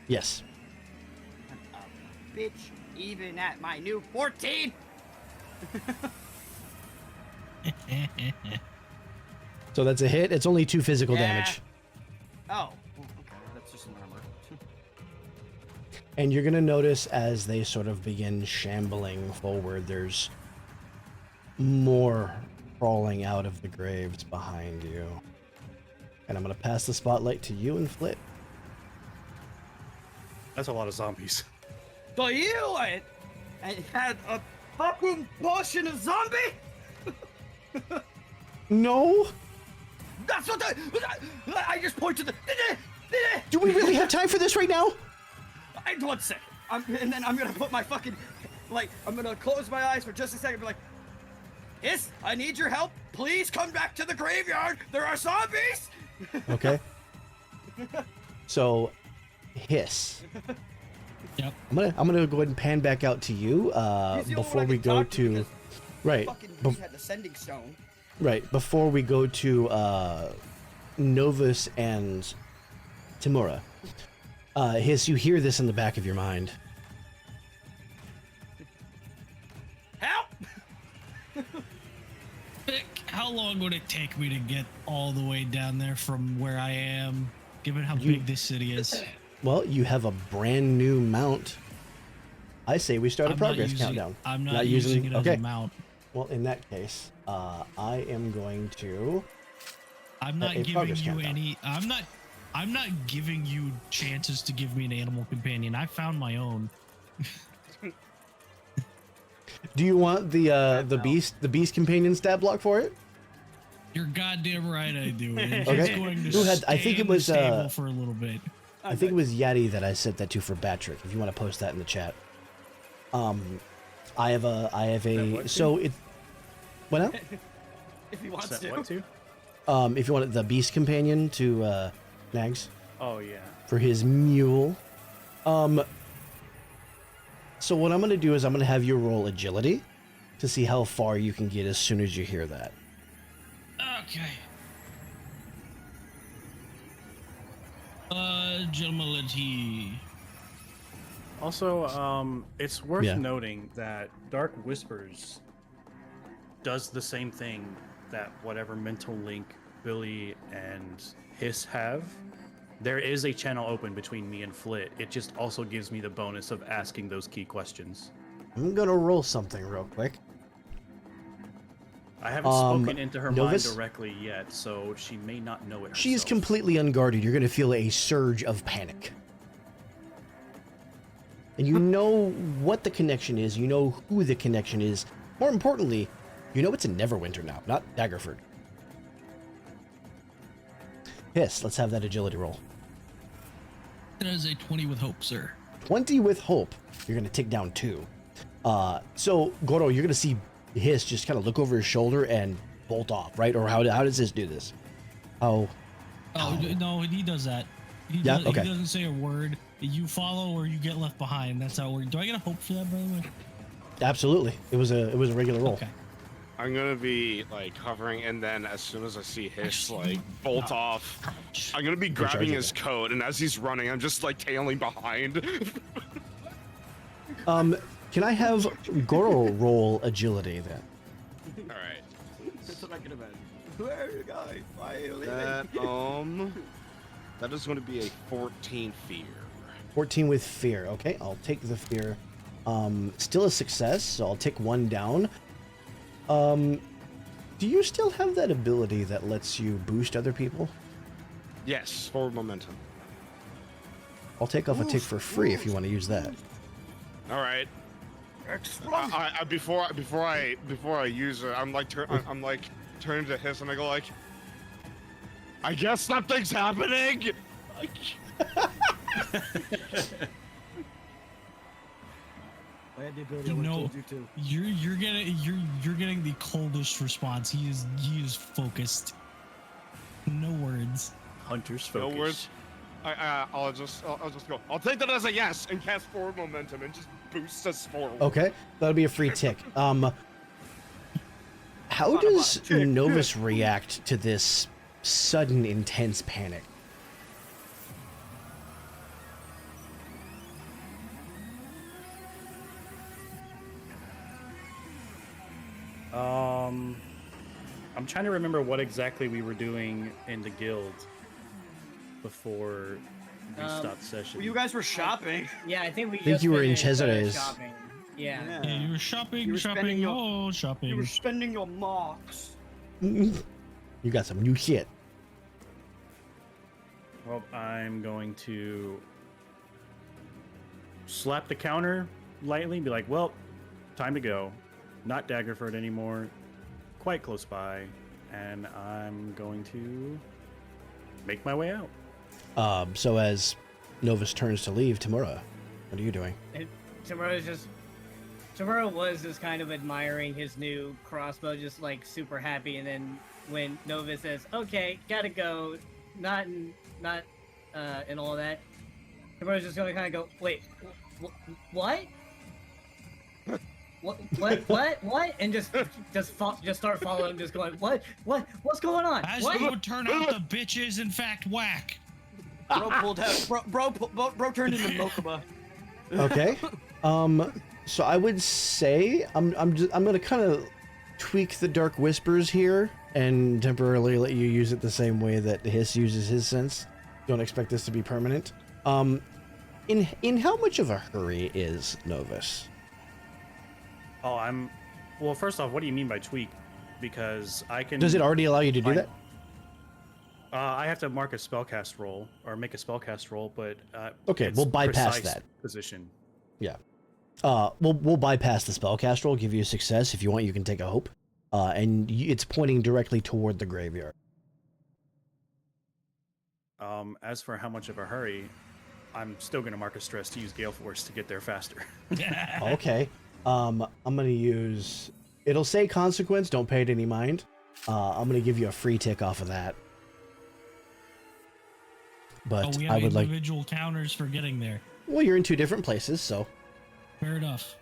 Yes. Bitch, even at my new 14. So that's a hit. It's only 2 physical Yeah. damage. Oh, okay. That's just an armor. And you're going to notice as they sort of begin shambling forward, there's more crawling out of the graves behind you. And I'm going to pass the spotlight to you and Flit. That's a lot of zombies. So you went and had a fucking potion of zombie? No? That's what I just pointed to the. Do we really have time for this right now? 1 second. And then I'm gonna put my fucking, I'm gonna close my eyes for just a second and be like, Hiss, I need your help. Please come back to the graveyard. There are zombies. Okay. So, Hiss. Yep. I'm gonna go ahead and pan back out to you He's the only before one I we can go talk to because right. Fucking bef- he had the sending stone. Right, before we go to Novus and Timura. Hiss, you hear this in the back of your mind. Help! Vic, how long would it take me to get all the way down there from where I am, given how big this city is? Well, you have a brand new mount. I say we start a progress countdown. I'm not using it as okay. a mount. Well, in that case, I am going to. I'm not a giving progress you countdown. any. I'm not giving you chances to give me an animal companion. I found my own. Do you want the beast companion stat block for it? You're goddamn right, I do. And Okay. It's going to Who had- I stay think it in the was, stable for a little bit. I think it was Yeti that I sent that to for Batrick. If you want to post that in the chat. I have a. So it. What now? If he wants Set to. what to? If you want the beast companion to Nags Oh, yeah. for his mule. So what I'm gonna do is I'm gonna have you roll agility to see how far you can get as soon as you hear that. Okay. Agility. Also, it's worth Yeah. noting that Dark Whispers does the same thing that whatever mental link Billy and Hiss have. There is a channel open between me and Flit. It just also gives me the bonus of asking those key questions. I'm gonna roll something real quick. I haven't spoken into her Novus? mind directly yet, so she may not know it herself. She's completely unguarded. You're gonna feel a surge of panic. And you know what the connection is. You know who the connection is. More importantly, you know it's in Neverwinter now, not Daggerford. Hiss, let's have that agility roll. That is a 20 with hope, sir. 20 with hope. You're gonna take down 2. So Goro, you're gonna see Hiss just kind of look over his shoulder and bolt off, right? Or how does this do this? Oh, no, he does that. He Okay. He doesn't say a word. You follow or you get left behind. That's how it works. Do I get a hope for that, by the way? Absolutely. It was a regular roll. Okay. I'm gonna be like hovering, and then as soon as I see Hiss like bolt off, I'm gonna be grabbing charging his it. coat, and as he's running, I'm just like tailing behind. Can I have Goro roll agility then? All right. That's what I can imagine. Where are you guys? Why are you leaving? That is going to be a 14 fear. 14 with fear. Okay, I'll take the fear. Still a success, so I'll take 1 down. Do you still have that ability that lets you boost other people? Yes, forward momentum. I'll take off a tick for free if you want to use that. All right. Before I use it, I'm like turning to Hiss and I go like, I guess something's happening. I had the ability You when I know, told you to. you're getting the coldest response. He is focused. No words. Hunter's No focus. words. I'll just go. I'll take that as a yes and cast forward momentum and just boost us forward. Okay, that'll be a free tick. How does Novus react to this sudden intense panic? I'm trying to remember what exactly we were doing in the guild before we stopped session. Well, you guys were shopping. Yeah, I think we. think just you were in finished, Cesare's. shopping. Yeah. Yeah, you were shopping, You were spending shopping, your- shopping. You were spending your marks. You got some new shit. Well, I'm going to slap the counter lightly and be like, well, time to go. Not Daggerheart anymore. Quite close by. And I'm going to make my way out. So as Novus turns to leave, Tamura, what are you doing? Tamura was just kind of admiring his new crossbow, just like super happy. And then when Novus says, "Okay, gotta go," not and all that, Tamura's just gonna kind of go, "Wait, what? What? And just start following, just going, what's going on? As What? it would turn out, the bitch is in fact whack. Bro pulled out. Bro turned into Mokuba. Okay. So I would say I'm gonna kind of tweak the dark whispers here and temporarily let you use it the same way that Hiss uses his sense. Don't expect this to be permanent. In how much of a hurry is Novus? Oh, well, first off, what do you mean by tweak? Because I can... Does it already allow you to do find- that? I have to mark a spellcast roll, or make a spellcast roll, but... Okay, it's we'll bypass precise that. Position. Yeah. We'll bypass the spellcast roll, give you a success. If you want, you can take a hope. And it's pointing directly toward the graveyard. As for how much of a hurry, I'm still going to mark a stress to use Gale Force to get there faster. Okay. I'm gonna use. It'll say consequence. Don't pay it any mind. I'm gonna give you a free tick off of that. But We I have would like. individual counters for getting there. Well, you're in two different places, so. Fair enough.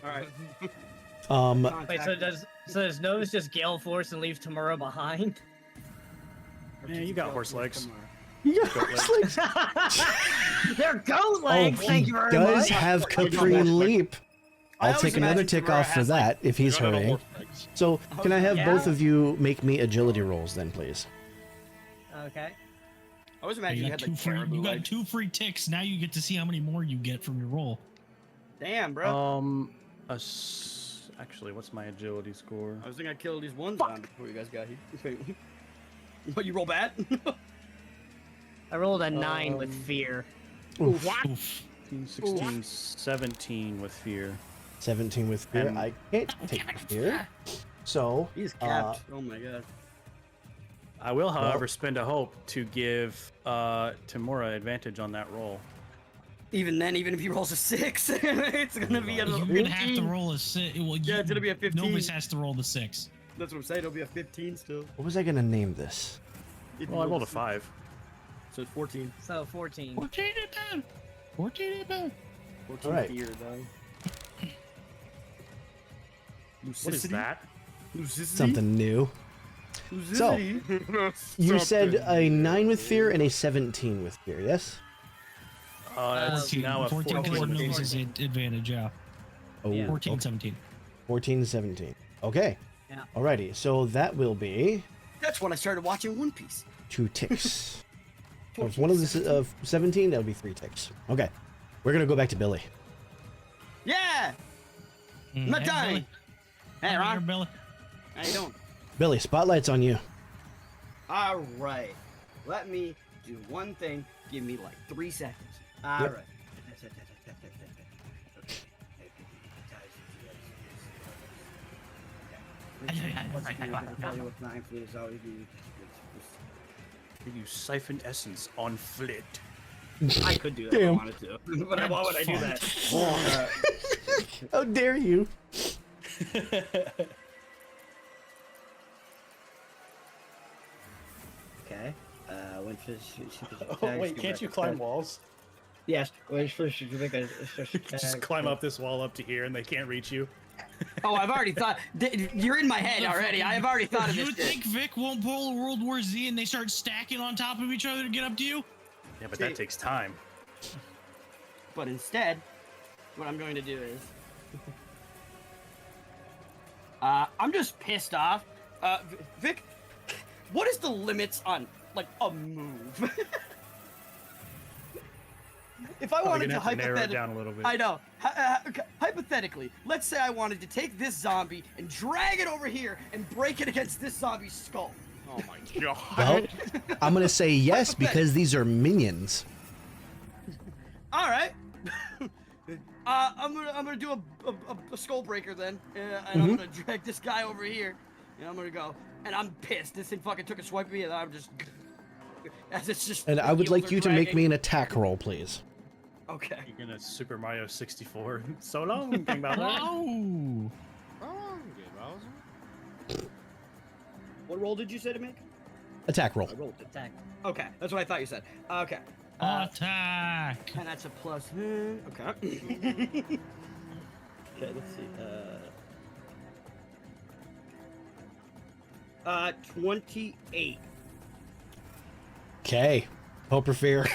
All right. Wait, so does Novus just Gale Force and leave Tamura behind? Yeah, you got horse legs. You got horse legs. They're goat Oh, legs. he Thank you very does much. have Caprine Leap. I I'll always take another imagined tick Tamura off for has, like, that if he's Got it on hurrying. horse legs. So, can I have Yeah. both of you make me agility rolls then, please? Okay. I was You imagining you got had two like free. caribou You got legs. 2 free ticks. Now you get to see how many more you get from your roll. Damn, bro. Actually, what's my agility score? I was thinking I killed these ones on before you guys got here. What, you roll bad? I rolled a 9 with fear. Oof. Oof. 16, 17 with fear. 17 with fear. And- I can't take the fear. So, He's capped. Oh my god. I will, however, spend a hope to give Tamura advantage on that roll. Even then, even if he rolls a 6, it's gonna be a You're gonna have to 15. roll a 6. Well, Yeah, it's gonna be a 15. Novus has to roll the 6. That's what I'm saying. It'll be a 15 still. what was I gonna name this? If Well, you I rolled a six. 5. So it's 14. So 14. 14 and down. 14 and down. 14 Alright. fear, though. What is that? Lucidity? Something new. So, Lucidity? you said a 9 with fear and a 17 with fear, yes? It's 14, now a 14 because 14. of Novus's advantage, yeah. Oh, 14, okay. 17. 14, 17. Okay. Yeah. Alrighty, so that will be That's when I started watching One Piece. 2 ticks. So if one of the 17, that'll be 3 ticks. Okay. We're gonna go back to Billy. Yeah! I'm not Hey, dying. Billy. Hey, Come here, Ron. Billy. How you doing? Billy, spotlight's on you. All right. Let me do one thing. Give me like 3 seconds. All Yep. right. You siphon essence on flit. I could do that if I Damn. wanted to, but why would I do that? How dare you? Okay. When first, Oh wait, can't you climb walls? Yes. When first you make a Just climb up this wall up to here, and they can't reach you. Oh, I've already thought. You're in my head already. I have already thought of You this. think Vic won't pull a World War Z and they start stacking on top of each other to get up to you? Yeah, but that takes time. But instead, what I'm going to do is, I'm just pissed off. Vic, what is the limits on like a move? If I Probably wanted gonna to have to narrow it hypothetically, down a little bit. I know. Hypothetically, let's say I wanted to take this zombie and drag it over here and break it against this zombie's skull. Oh my god. Well, I'm gonna say yes because these are minions. All right. I'm gonna do a skull breaker then, and I'm gonna drag this guy over here, and I'm gonna go. And I'm pissed. This thing fucking took a swipe at me, and I'm just. As it's just. And the I would heels like are you to make dragging. me an attack roll, please. Okay. You're gonna Super Mario 64 so long, King Bowser. Wow. Oh, good, Bowser. What roll did you say to make? Attack roll. I rolled attack. Okay, that's what I thought you said. Okay. Attack. And that's a plus. Okay. Okay, let's see. 28. Okay. Hope or fear.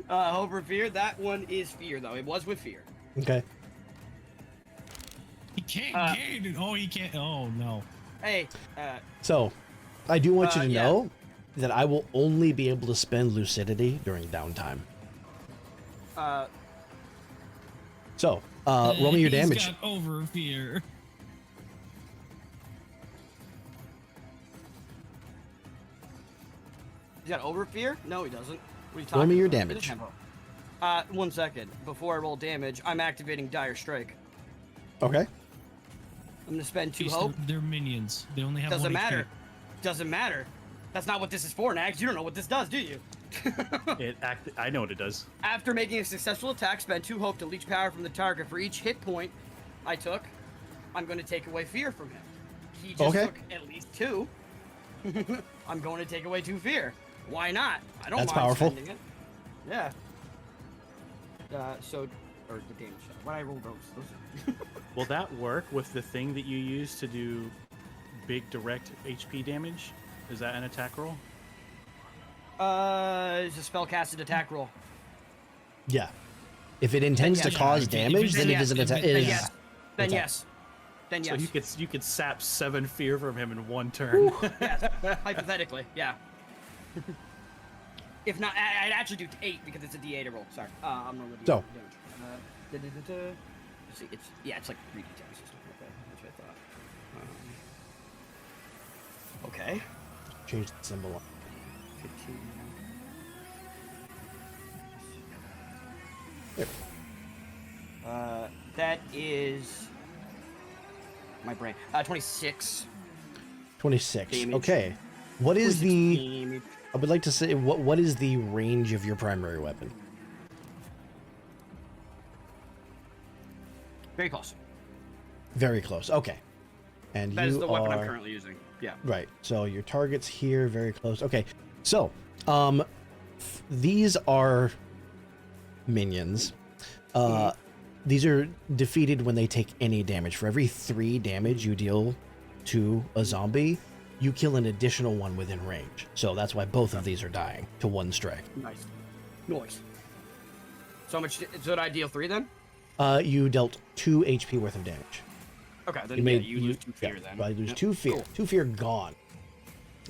Hope or fear. That one is fear, though. It was with fear. Okay. He can't gain it. Oh, he can't. Oh, no. Hey, So, I do want you to yeah. know that I will only be able to spend lucidity during downtime. So, roll me your He's damage. got over fear. he's got over fear? No, he doesnnt. What are you talking Roll me your about? damage. 1 second. Before I roll damage, I'm activating Dire Strike. Okay. I'm gonna spend 2 Jeez, hope. They're minions. They only have Doesn't 1 matter. HP. Doesn't matter. That's not what this is for, Nags. You don't know what this does, do you? I know what it does. After making a successful attack, spend 2 hope to leech power from the target. For each hit point I took, I'm going to take away fear from him. He just Okay. took at least 2. I'm going to take away 2 fear. Why not? I don't That's mind powerful. spending it. Yeah. Or the damage. When I roll those. Will that work with the thing that you use to do big direct HP damage? Is that an attack roll? It's a spellcasted attack roll. Yeah. If it intends to yes. cause If it- damage, then it yes. is an attack. Then It is. yes. Then attack. yes. Then So yes. you could sap 7 fear from him in 1 turn. Yes. Hypothetically, yeah. If not, I'd actually do 8 because it's a D8 roll. Sorry. I'm rolling the So. damage. See, it's like 3d10 system. Okay, that's what I thought. Okay. Change the symbol. 15. There. That is my brain. 26. 26. Damage. Okay. What is 26 the? damage. I would like to say what is the range of your primary weapon? Very close. Very close. Okay. And That you is the weapon are I'm currently using. Yeah. right. So your target's here, very close. Okay. So, these are minions. These are defeated when they take any damage. For every 3 damage you deal to a zombie, you kill an additional one within range. So that's why both of these are dying to 1 strike. Nice. Noise. So much. So did I deal 3 then? You dealt 2 HP worth of damage. Okay, then You yeah, made you lose 2 fear then. I lose Yep. 2 fear. Cool. 2 fear gone.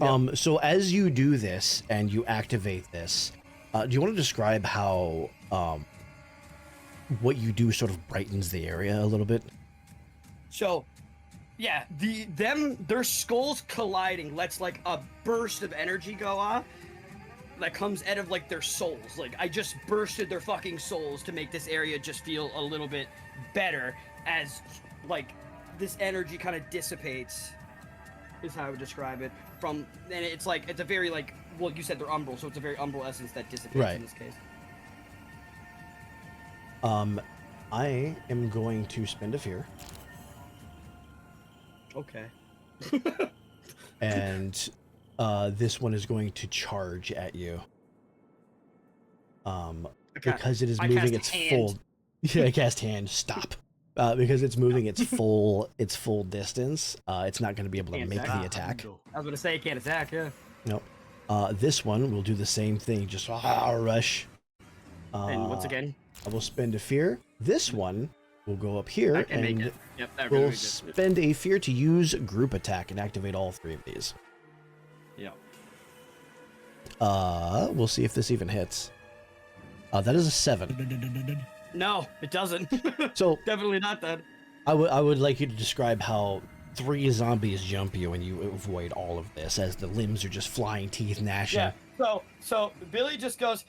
Yep. So as you do this and you activate this, do you want to describe how what you do sort of brightens the area a little bit? So, Yeah, their skulls colliding lets like a burst of energy go off that comes out of like their souls. Like I just bursted their fucking souls to make this area just feel a little bit better as like this energy kind of dissipates is how I would describe it. And it's like it's a very like, well, you said they're umbral, so it's a very umbral essence that dissipates in this case. I am going to spend a fear. Okay. And this one is going to charge at you. Because it is moving its full. Yeah, I cast hand. Stop. Because it's moving its full distance. It's not going to be able to make the attack. I was gonna say it can't attack. Yeah. Nope. This one will do the same thing. Just rush. And once again, I will spend a fear. This one will go up here that can make and it. Yep, that will really good. spend a fear to use group attack and activate all 3 of these. Yeah. We'll see if this even hits. That is a 7. No, it doesn't. So Definitely not that. I would like you to describe how 3 zombies jump you and you avoid all of this as the limbs are just flying, teeth gnashing. Yeah. So Billy just goes.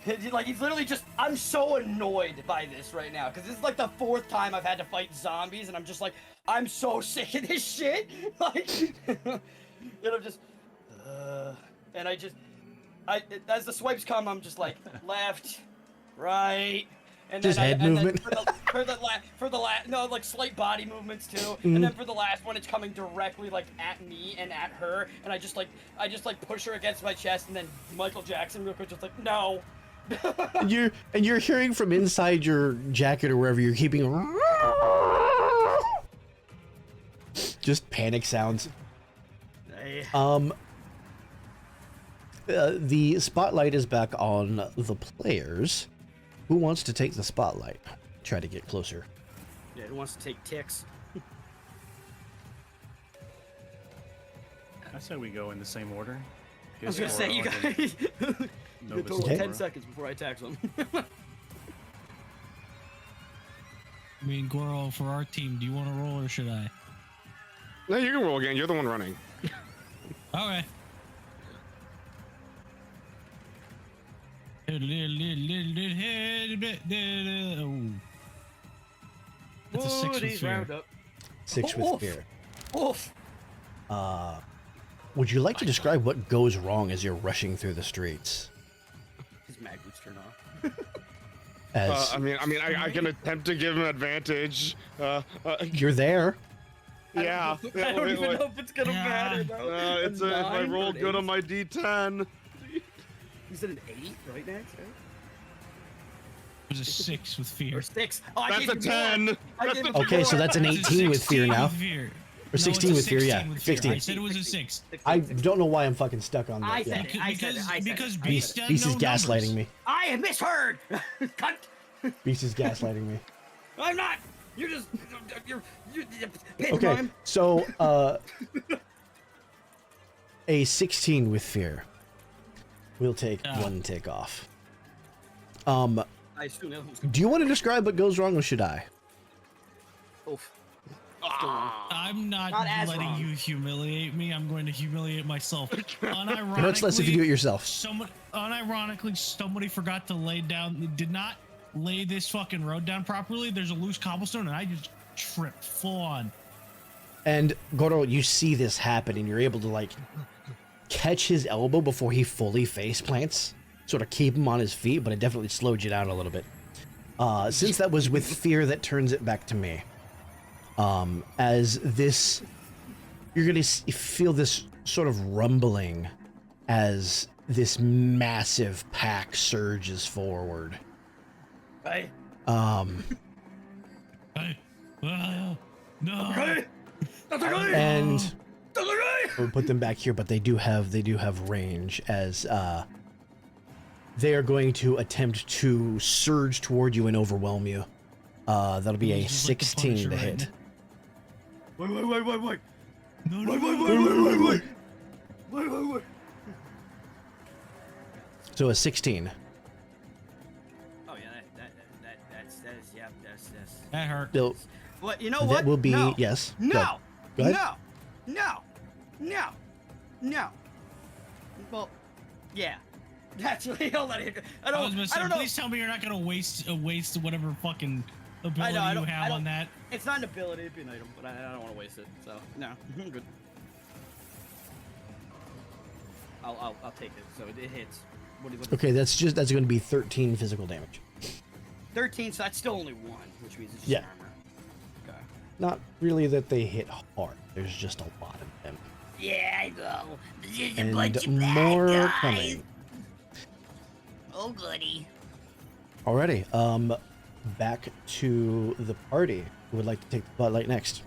He's literally just. I'm so annoyed by this right now because this is like the 4th time I've had to fight zombies, and I'm just like, I'm so sick of this shit. Like, and I'm just, and as the swipes come, I'm just like left, right, and just then head movement. For the last, no, like slight body movements too, and then for the last one, it's coming directly like at me and at her, and I just push her against my chest, and then Michael Jackson real quick, just like no. And you're hearing from inside your jacket or wherever you're keeping just panic sounds. The spotlight is back on the players. Who wants to take the spotlight? Try to get closer. Yeah, who wants to take ticks? I said we go in the same order. I was gonna say you guys. You Novus total Okay. 10 seconds before I attack them. I mean, Goro, for our team, do you want to roll or should I? No, you can roll again. You're the one running. Okay. Oh. That's a 6 with fear. 6 with fear. Oof. Would you like to describe what goes wrong as you're rushing through the streets? His mag boots turn off. As I can attempt to give him advantage. you're there. Yeah. I don't even know if it's gonna matter though. If I roll good on my D10. You said an 8, right, Max? Right? It was a 6 with fear. Or 6. Oh, I That's gave a you 10. more. I gave you Okay, so more. that's an It's a 18 with fear 16 now. with fear. Or 16 it's a with fear, yeah. 16 with 16. I said it was a 6. I don't know why I'm fucking stuck on I that. said Yeah. it. Because Beast, Beast Beast is no gaslighting numbers. me. I misheard. Cunt. Beast is gaslighting me. I'm not. You're just. You're. Okay, so a 16 with fear. We'll take 1 tick off. I assume that was. Do you want to describe what goes wrong, or should I? Oof. I'm not as letting wrong. you humiliate me. I'm going to humiliate myself. Unironically, Hurts less if you do it yourself. Unironically, somebody forgot to did not lay this fucking road down properly. There's a loose cobblestone, and I just tripped full on. And Goro, you see this happen, and you're able to like catch his elbow before he fully face plants. Sort of keep him on his feet, but it definitely slowed you down a little bit. Since that was with fear, that turns it back to me. As this, you're gonna feel this sort of rumbling as this massive pack surges forward. Hey. Hey, no. Okay. That's okay. And That's okay. we'll put them back here, but they do have range as they are going to attempt to surge toward you and overwhelm you. That'll be a This is like the 16 Punisher to right hit. now. Wait. No, Wait. So a 16. Oh yeah, that That's yeah, that's That hurt. So What you know? that What will be no. yes. No, Go ahead. no. Well, yeah. That's really all that. I I was don't. gonna I say, don't know. please tell me you're not gonna waste whatever fucking I ability know, I you don't- I have don't- on that. It's not an ability, it'd be an item, but I don't want to waste it. So no, I'm good. I'll take it. So it hits. What do you look? Okay, that's going to be 13 physical damage. 13. So that's still only one, which means it's just Yeah. armor. Okay. Not really that they hit hard. There's just a lot of them. Yeah, I know. There's a And bunch of bad more guys. coming. Oh goody. Alrighty. Back to the party. Who would like to take the spotlight next?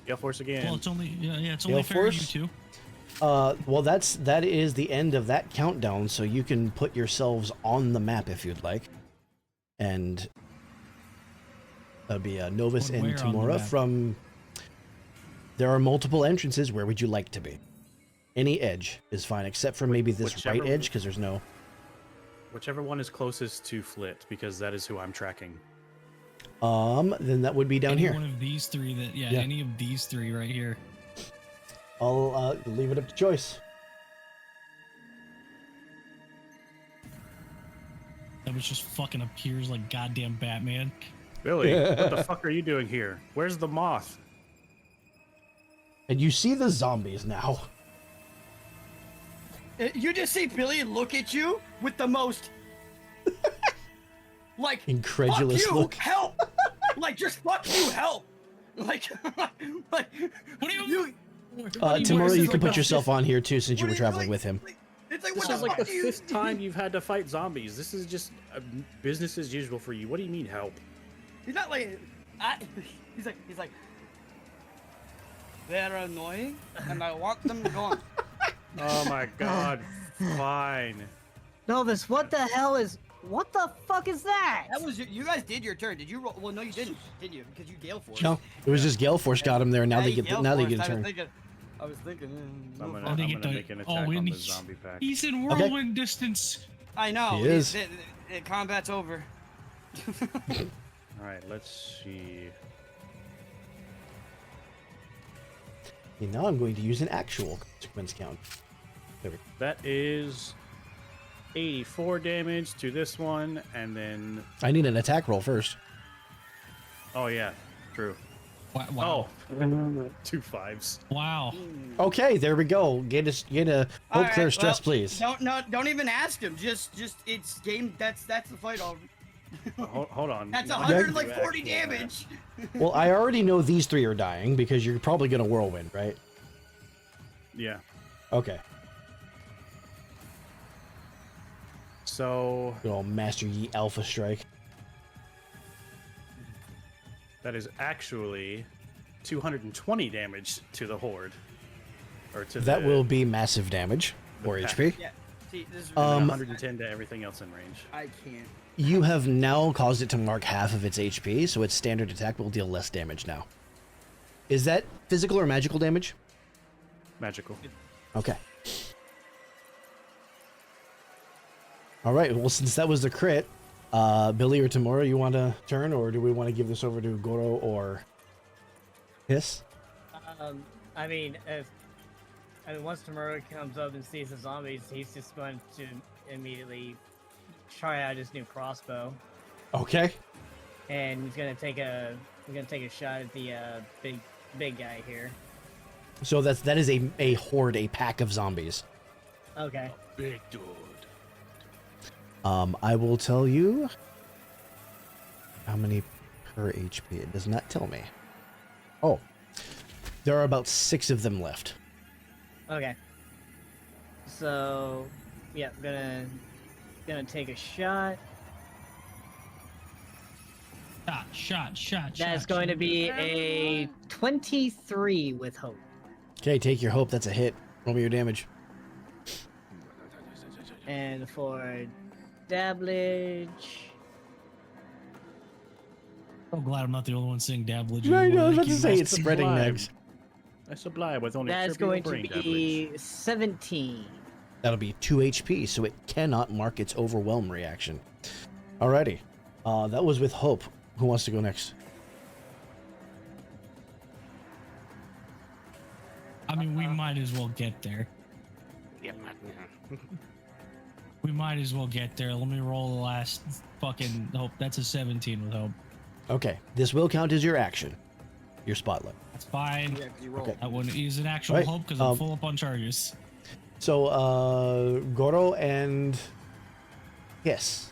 Gale Force again. Well, it's only it's Gale only fair to you Force? two. Well, that is the end of that countdown, so you can put yourselves on the map if you'd like. And that'd be Novus Where and on the Timora map? from... There are multiple entrances. Where would you like to be? Any edge is fine, except for maybe this Whichever- right edge, because there's no... Whichever one is closest to Flit, because that is who I'm tracking. Then that would be down Any here. one of these three that Yeah. any of these three right here. I'll leave it up to choice. That was just fucking appears like goddamn Batman. Billy, what the fuck are you doing here? Where's the moth? And you see the zombies now. You just see Billy look at you with the most like Incredulous fuck you, look. help! Like just fuck you, help! Like, like What do you? you Timora, this you is can like put the yourself fifth- on here too, since you what were is- traveling like- with him. like, it's like This what is the like fuck the do you? 5th time you've had to fight zombies. This is just business as usual for you. What do you mean help? He's not like he's like they're annoying and I want them gone. Oh my god. Fine. Novus, what the hell is? What the fuck is that? That was you guys did your turn. Did you roll? Well, no, you didn't, did you? Because you Gale Force. No, it was just Gale Force got him there. Now Yeah, they you get Gale now they Forced. get a turn. I was thinking. I'm no gonna, Oh, fuck. they I'm get gonna the- make an oh, attack we on the need- zombie pack. He's in whirlwind distance. I know. He is. The combat's over. Alright, let's see. Okay, now I'm going to use an actual consequence count. There we go. That is 84 damage to this one, and then... I need an attack roll first. Oh yeah, true. Wow. Oh, 2 5s. Wow. Okay, there we go. Get a All hope clear right, stress, well, please. Don't even ask him. Just it's game. That's the fight. All. Hold on. That's Let me 140 do actual damage. Well, I already know these three are dying because you're probably gonna whirlwind, right? math. Yeah. Okay. So Good old Master Yi Alpha Strike. that is actually 220 damage to the horde. Or to That the, will be massive damage the for pack. HP. Yeah. See, this is and then Um, 110 to everything else in range. I can't. You have now caused it to mark half of its HP, so its standard attack will deal less damage now. Is that physical or magical damage? Magical. Okay. All right. Well, since that was the crit, Billy or Timora, you want to turn, or do we want to give this over to Goro or Hiss? I mean, once Tamura comes up and sees the zombies, he's just going to immediately try out his new crossbow, Okay. and he's gonna take a shot at the big guy here. So that is a horde, a pack of zombies. Okay. Big dude. I will tell you how many per HP. It does not tell me. Oh, there are about 6 of them left. Okay. So, yeah, gonna take a shot. Shot. That's going to be a 23 with hope. Okay, take your hope. That's a hit. Roll me your damage. And for dablage, I'm glad I'm not the only one saying dablage. I know. I was anymore. about to Thank say you. it's spreading sublime. negs. That's sublime with only that's trivial going to brain be 17. That'll be 2 HP, so it cannot mark its overwhelm reaction. Alrighty. That was with Hope. Who wants to go next? I mean, we might as well get there. Yeah. We might as well get there. Let me roll the last fucking Hope. That's a 17 with Hope. Okay, this will count as your action. Your spotlight. That's fine. Yeah, 'cause you rolled. Okay. I wouldn't use an actual Right, Hope because I'm full up on charges. So, Goro and Hiss,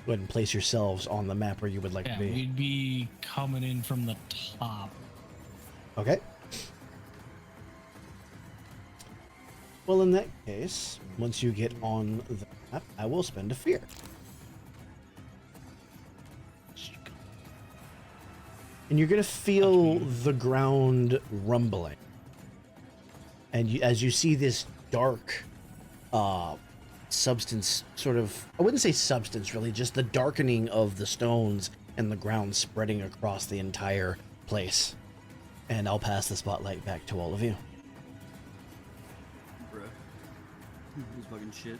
go ahead and place yourselves on the map where you would like Yeah, to be. we'd be coming in from the top. Okay. Well, in that case, once you get on the map, I will spend a fear. And you're going to feel the ground rumbling. And as you see this dark substance, sort of, I wouldn't say substance really, just the darkening of the stones and the ground spreading across the entire place. And I'll pass the spotlight back to all of you. Bruh. This fucking shit.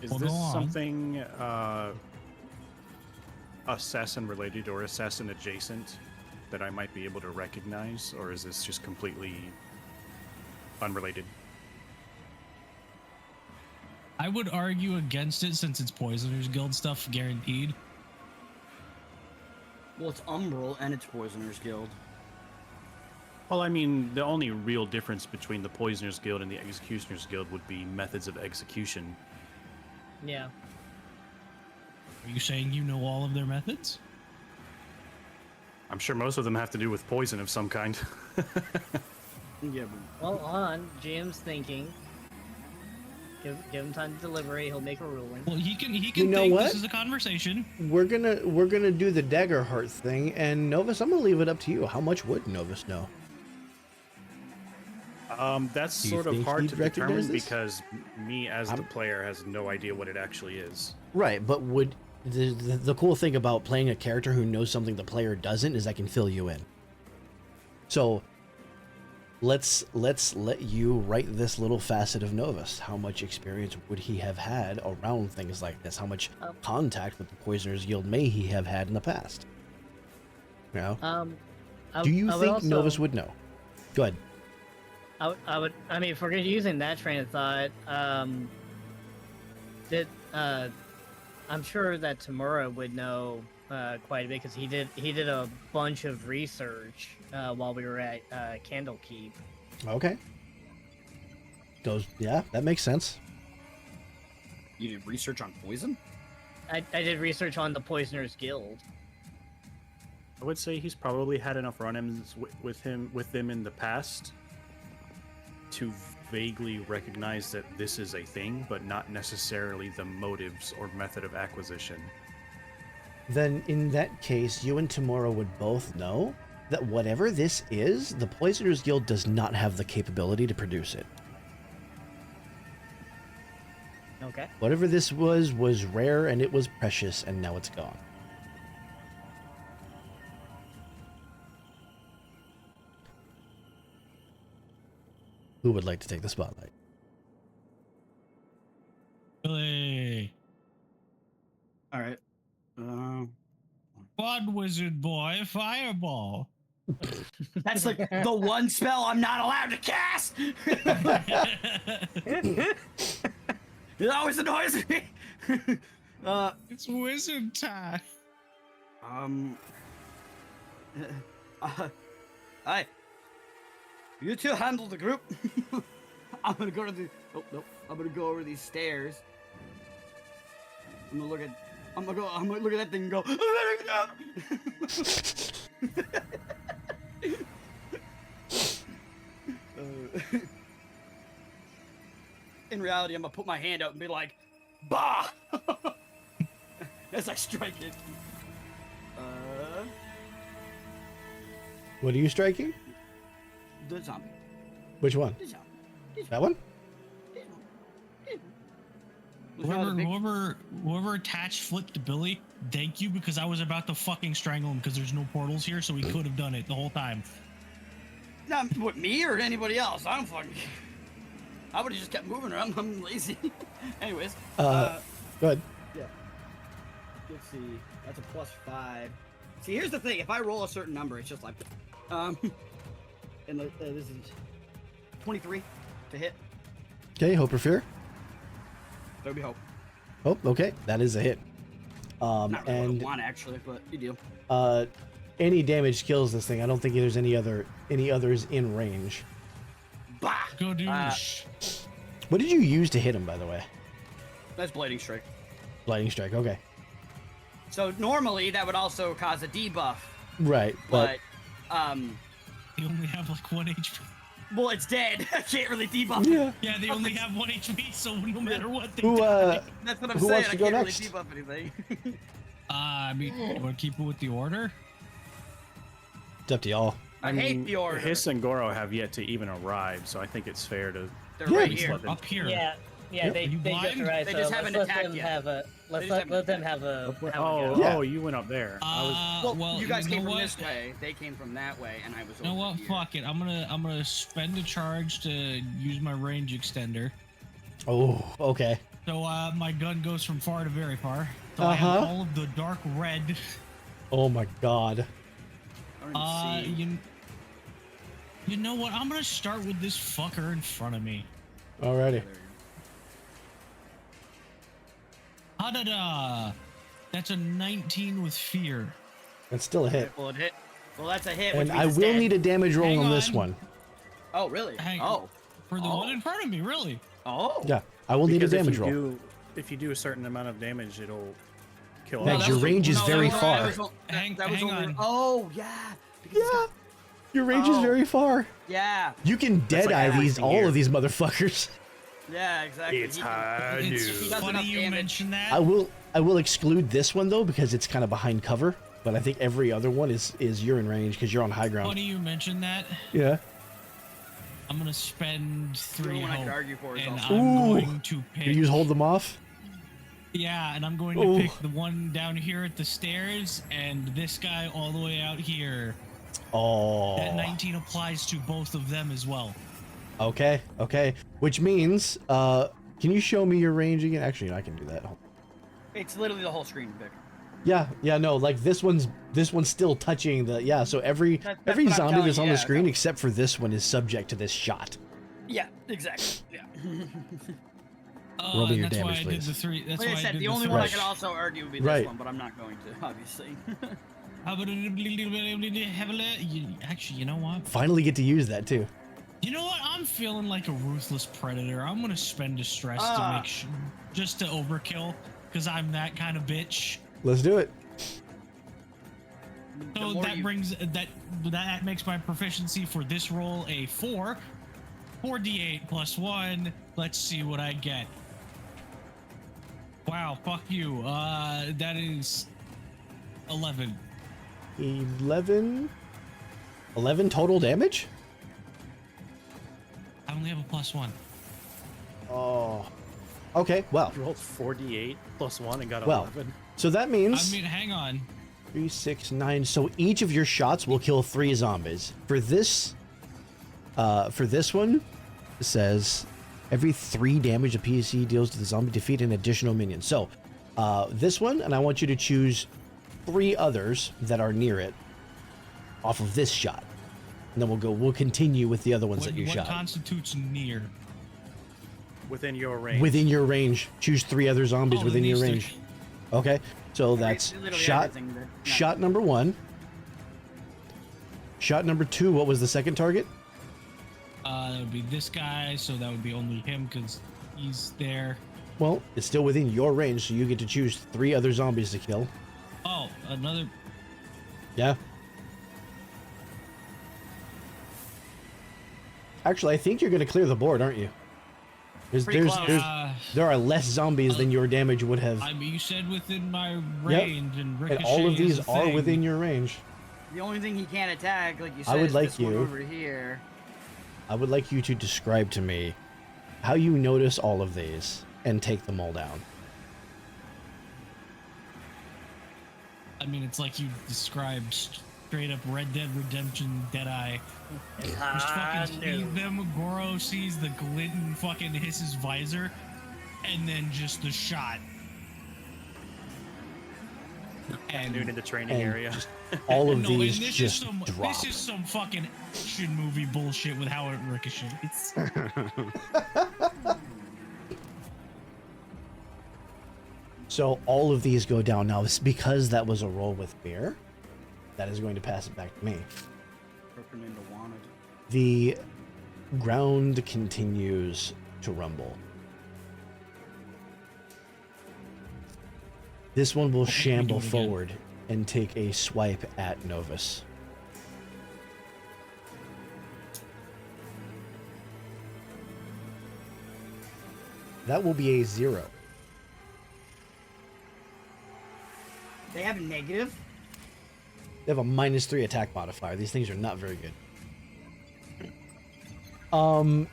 Is Well, this go on. something assassin related or assassin adjacent that I might be able to recognize, or is this just completely unrelated? I would argue against it since it's Poisoners Guild stuff guaranteed. Well, it's Umbral and it's Poisoners Guild. Well, I mean, the only real difference between the Poisoners Guild and the Executioners Guild would be methods of execution. Yeah. Are you saying you know all of their methods? I'm sure most of them have to do with poison of some kind. Yeah, Well, on GM's thinking. Give him time to deliberate. He'll make a ruling. Well, he can You know think what? this is a conversation. We're gonna do the Daggerheart thing, and Novus, I'm gonna leave it up to you. How much would Novus know? That's Do you sort of think hard he'd to recognize determine this? because me as the I'm- player has no idea what it actually is. Right, but would the cool thing about playing a character who knows something the player doesn't is I can fill you in. So let's let you write this little facet of Novus. How much experience would he have had around things like this? How much contact with the Poisoners Guild may he have had in the past? You know? Do you I would think also- Novus would know? Go ahead. I would. I mean, if we're using that train of thought, I'm sure that Tamura would know quite a bit because he did a bunch of research while we were at Candlekeep. Okay. Yeah, that makes sense. you did research on poison? I did research on the Poisoners Guild. I would say he's probably had enough run-ins with them in the past to vaguely recognize that this is a thing, but not necessarily the motives or method of acquisition. Then in that case, you and Tamura would both know that whatever this is, the Poisoners Guild does not have the capability to produce it. Okay. Whatever this was rare and it was precious, and now it's gone. Who would like to take the spotlight? Really? All right. Fun wizard boy, fireball. That's like the one spell I'm not allowed to cast. It always annoys me. It's wizard time. Hi. You two handle the group. I'm gonna go to the. Oh no! I'm gonna go over these stairs. I'm gonna look at that thing and go. In reality, I'm gonna put my hand out and be like, "Bah!" as I strike it. What are you striking? The zombie. Which one? The zombie. That one? Was not a big- Whoever attached Flip to Billy thank you, because I was about to fucking strangle him because there's no portals here, so he could have done it the whole time. Not what, me or anybody else. I don't fucking. I would have just kept moving around. I'm lazy. Anyways. Go ahead. Yeah. Let's see. That's a +5. See, here's the thing. If I roll a certain number, it's just like, and this is 23 to hit. Okay, hope or fear. There'll be hope. Oh, okay, that is a hit. Not really what I And want actually, but you do. any damage kills this thing. I don't think there's any others in range. Bah! Go do What did you use to hit him, by the way? That's blading strike. Lightning strike. Okay. So normally that would also cause a debuff, Right, but You only have like 1 HP. well, it's dead. I can't really debuff. yeah. Yeah, they only have 1 HP, so no matter what they Who die. That's what I'm Who saying. wants to I go can't next? really debuff anything. I mean, you want to keep it with the order? It's up to y'all. I hate the order. Hiss and Goro have yet to even arrive, so I think it's fair to. They're Yeah, right just here. let them- Up here. Yeah, Yep. they You just blind? arrived. They so just haven't let's attacked let them yet. have a let's just let, haven't let them have a. have a Oh, go. Yeah. oh, you went up there. I was. Well, you guys know came from what? this way. They came from that way, and I was You know over what? here. Fuck it. I'm gonna spend a charge to use my range extender. Oh, okay. So my gun goes from far to very far. So I have Uh-huh. all of the dark red. Oh my god. I don't even see. You know what? I'm gonna start with this fucker in front of me. Alrighty. Ha-da-da! That's a 19 with fear. That's still a hit. Well, it hit. Well, that's a hit. And which I means will it's need a dead. damage roll Hang on this on. one. Oh, really? Hang- Oh. For the Oh. one in front of me, really. Oh. Yeah, I will need a Because damage if roll. if you do a certain amount of damage, it'll kill. Max, us. your range is very far. Hang only, on. Oh, yeah. Because it's got- Your range is Oh. very far. yeah. You can like dead-eye these everything all here. of these motherfuckers. Yeah, exactly. It's He- high It's he noon. does funny enough you damage. mentioned that. I will exclude this one though because it's kind of behind cover. But I think every other one is you're in range because you're on high ground. Funny you mentioned that. Yeah. I'm gonna spend The 3 only one I could hope, argue for is and also. I'm Ooh. going to pick. You use hold them off. Yeah, and I'm going Ooh. to pick the one down here at the stairs, and this guy all the way out here. Oh. That 19 applies to both of them as well. Okay. Okay. Which means, can you show me your range again? Actually, I can do that. It's literally the whole screen, Vic. Yeah. Yeah. No. Like this one's still touching the. Yeah. So every That's every what I'm zombie telling that's you, on the yeah, screen no. except for this one is subject to this shot. Yeah, exactly. Yeah. Roll me And your that's why damage, I did please. the 3. That's Like why I said, did the the only three. one I Right. could also argue would be this Right. one, but I'm not going to, obviously. How about actually, you know what? Finally get to use that too. You know what? I'm feeling like a ruthless predator. I'm gonna spend distress to Ah. make just to overkill, because I'm that kind of bitch. Let's do it. The So more that you- brings that makes my proficiency for this roll a 4. 4d8 plus 1. Let's see what I get. Wow, fuck you. That is 11. 11 total damage. I only have a plus 1. Oh. Okay. Well. You rolled 48 plus 1 and got Well. 11. So that I means mean, hang on. 3, 6, 9. So each of your shots will kill 3 zombies. For this one, it says every 3 damage a PSC deals to the zombie, defeat an additional minion. So this one, and I want you to choose 3 others that are near it off of this shot. And then we'll continue with the other ones that you What shot. constitutes near? Within your range. Within your range, choose 3 other zombies Oh, within then your these range. Okay, so that's literally shot everything that- no. shot number 1. Shot number 2, what was the second target? That would be this guy, so that would be only him because he's there. Well, it's still within your range, so you get to choose 3 other zombies to kill. Oh, another. Yeah. Actually, I think you're going to clear the board, aren't you? Pretty close. There are less zombies than your damage would have. I mean, you said within my range, and Ricochet And all of is these a are thing. within your range. The only thing he can't attack, like you said, I would is like this one you- over here. I would like you to describe to me how you notice all of these and take them all down. I mean, it's like you described straight up Red Dead Redemption Deadeye. Just fucking speed them. Goro sees the glint and fucking hisses visor, and then just the shot. And Dude in the training and area. all of no, these and just drop. This is some fucking action movie bullshit with how it ricochets. So all of these go down now. Because that was a roll with fear, that is going to pass it back to me. Broken into wanted. The ground continues to rumble. This one will Okay, we shamble do it again. forward and take a swipe at Novus. That will be a 0. They have a negative. They have a -3 attack modifier. These things are not very good. If I knew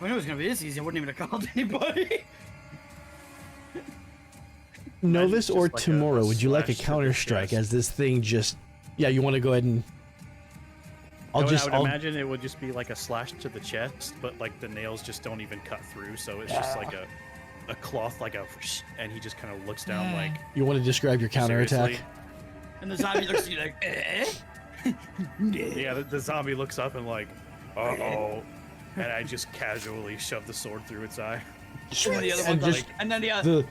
it was gonna be this easy, I wouldn't even have called anybody. Novus just or like a Tamura, would you like a slash to the counter strike chest. as this thing just... Yeah, you want to go ahead and... I would imagine it would just be like a slash to the chest, but like the nails just don't even cut through, so it's just like a cloth, like a... And he just kind of looks down like... You want to describe your counterattack? Seriously? And the zombie looks at you like, eh? Yeah, the zombie looks up and like, uh-oh. And I just casually shove the sword through its eye. And then the other And one's just like, and then the other.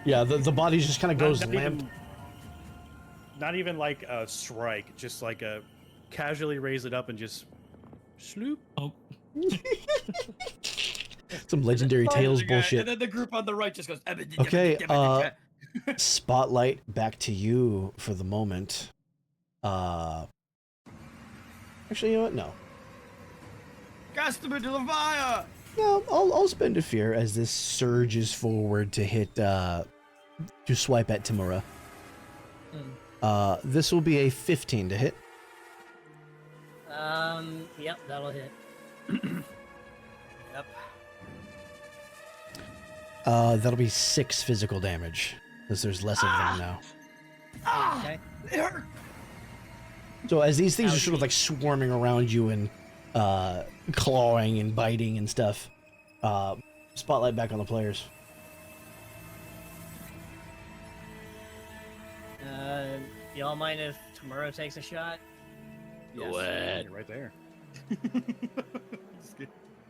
the body just kind of goes Not limp. even, not even like a strike, just like a casually raise it up and just sloop. Oh, Some legendary tales And then bullshit. the group on the right just goes. Okay, Spotlight, back to you for the moment. Actually, you know what? No. Customer to the fire. No, I'll spend a fear as this surges forward to hit, to swipe at Tamura. This will be a 15 to hit. Yep, that'll hit. Yep. That'll be 6 physical damage, because there's less of them now. Okay. It hurt. So as these things are sort of like swarming around you and clawing and biting and stuff, spotlight back on the players. Y'all mind if Tamura takes a shot? Go ahead. Right there.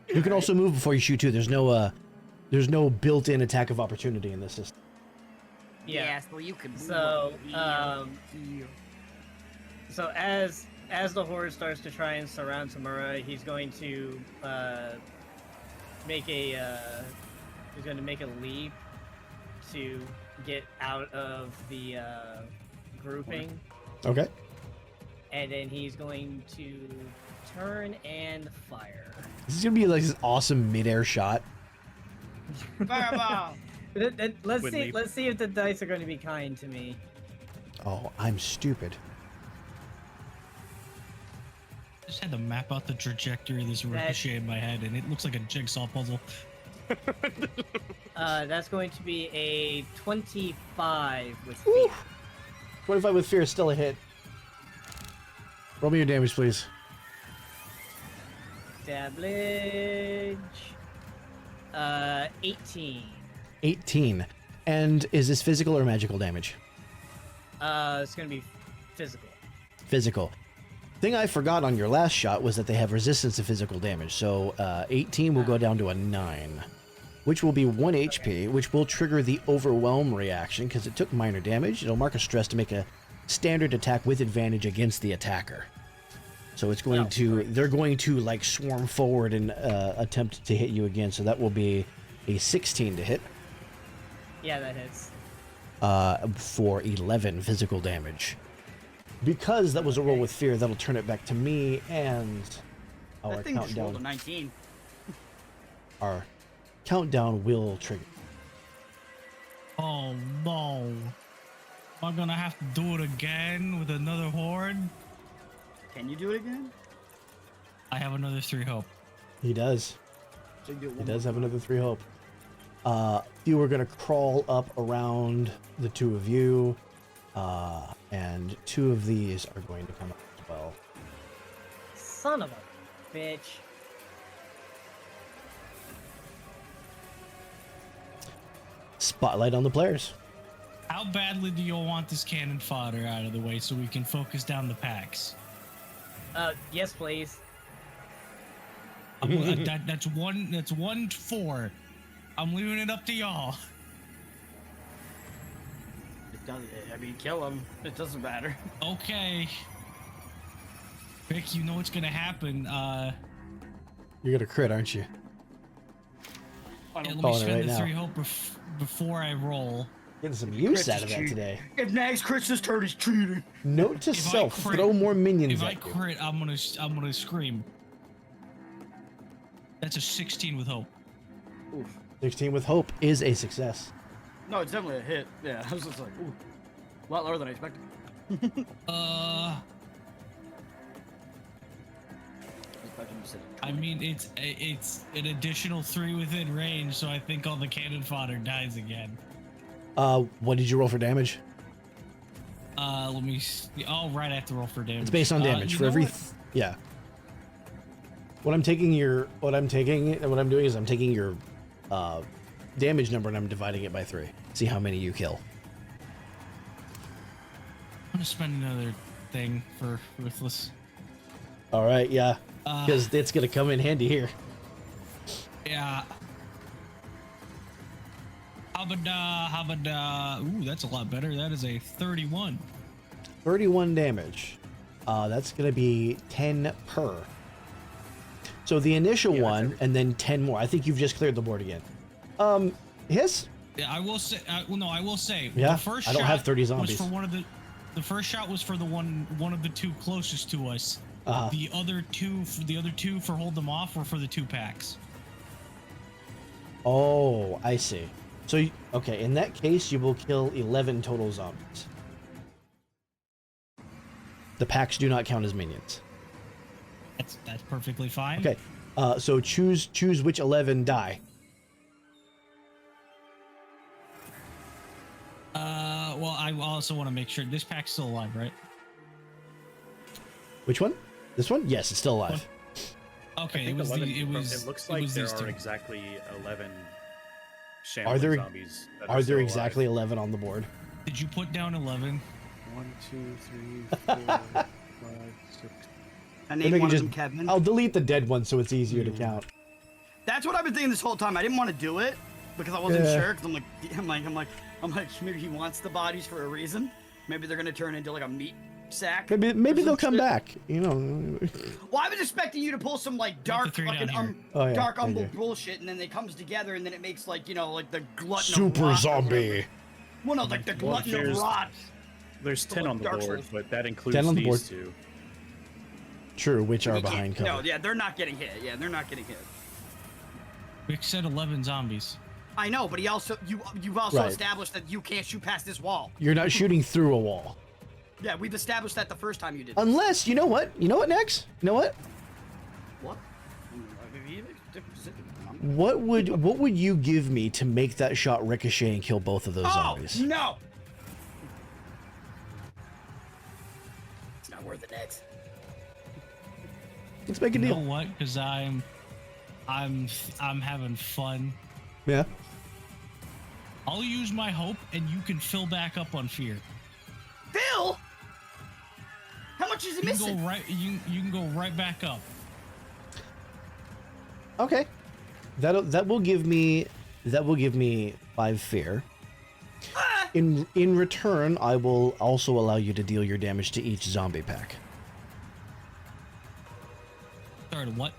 You can also move before you shoot too. There's no built-in attack of opportunity in this system. Yeah. Yes, well, you can. move So, over here. So as the horde starts to try and surround Tamura, he's going to make a leap to get out of the grouping, Okay. and then he's going to turn and fire. This is gonna be like this awesome mid-air shot. Fireball. Let's Would see. leap. Let's see if the dice are going to be kind to me. Oh, I'm stupid. I just had to map out the trajectory of this ricochet in my head, and it looks like a jigsaw puzzle. That's going to be a 25 with Woo. fear. 25 with fear is still a hit. Roll me your damage, please. Damage. 18. 18. And is this physical or magical damage? It's gonna be physical. Physical. Thing I forgot on your last shot was that they have resistance to physical damage. So 18 will go down to a 9, which will be 1 HP, which will trigger the overwhelm reaction because it took minor damage. It'll mark a stress to make a standard attack with advantage against the attacker. So it's going they're going to like swarm forward and attempt to hit you again. So that will be a 16 to hit Yeah, that hits. for 11 physical damage. Because that was a roll with fear, that'll turn it back to me and our That thing just rolled a countdown. 19. Our countdown will trigger. Oh no. Am I gonna have to do it again with another horde? Can you do it again? I have another 3 hope. He does. So you do it He one does more have another 3 hope. You are going to crawl up around the two of you. And 2 of these are going to come up as well. Son of a bitch. Spotlight on the players. How badly do you want this cannon fodder out of the way so we can focus down the packs? Yes, please. That's 1-4. I'm leaving it up to y'all. It doesn't. I mean, kill him. It doesn't matter. Okay. Vic, you know what's gonna happen. You're gonna crit, aren't you? Let me calling it spend right the now. 3 hope before I roll. Getting some use Crits out is of that cheating. today. If Nags crits this turn, he's cheating. Note to If I self: crit- throw more minions If I at you. crit, I'm gonna scream. That's a 16 with hope. Oof. 16 with hope is a success. No, it's definitely a hit. Yeah, I was just like, ooh, a lot lower than I expected. I mean, it's an additional 3 within range, so I think all the cannon fodder dies again. What did you roll for damage? Let me see. Oh, right, I have to roll for damage. It's based on damage you for know every. what? Yeah. What I'm doing is I'm taking your damage number and I'm dividing it by 3. See how many you kill. I'm gonna spend another thing for Ruthless. All right, yeah, because it's gonna come in handy here. Yeah. Ooh, that's a lot better. That is a 31. 31 damage. That's gonna be 10 per. So the initial one, and then 10 more. I think you've just cleared the board again. Hiss? Yeah, I will say. I will say. Yeah, the first I don't shot have 30 was zombies. for one of the. The first shot was for the one of the 2 closest to us. Uh-huh. The other two for hold them off were for the 2 packs. Oh, I see. So, okay, in that case, you will kill 11 total zombies. The packs do not count as minions. That's perfectly fine. Okay, so choose which 11 die. Well, I also want to make sure this pack's still alive, right? Which one? This one? Yes, it's still alive. Okay, I think it was 11 the it was. it looks it like was there these are 2. exactly 11 Are shambling there zombies. That are still there alive. exactly 11 on the board? Did you put down 11? 1, 2, 3, 4, 5, 6. I Or named no, one you of them Kevin. I'll delete the dead one so it's easier to count. That's what I've been thinking this whole time. I didn't want to do it because I wasn't Yeah. sure. Because I'm like, maybe he wants the bodies for a reason. Maybe they're gonna turn into like a meat sack. Maybe or they'll some come shit. back. You know. Well, I was expecting you to pull some like dark three down fucking here. Oh, yeah, dark thank umble you. bullshit, and then it comes together, and then it makes like like the glutton of Super rot or zombie. whatever. Well, no, like the Well, glutton of there's- rot. There's 10 like on the Dark board, Souls. but that includes 10 on the these board. 2. True, which are You can't- behind cover. No, yeah, they're not getting hit. Yeah, they're not getting hit. Vic said 11 zombies. I know, but you've also Right. established that you can't shoot past this wall. You're not shooting through a wall. Yeah, we've established that the first time you did. Unless, you know what? You know what, Nex? You know what? What? What would you give me to make that shot ricochet and kill both of those Oh zombies? no! It's not worth it, Nex. Let's make a You know deal. what? Because I'm having fun. Yeah. I'll use my hope, and you can fill back up on fear. Bill, how much is it You can missing? go right. You can go right back up. Okay. That will give me 5 fear. Ah! In return, I will also allow you to deal your damage to each zombie pack. Sorry, what?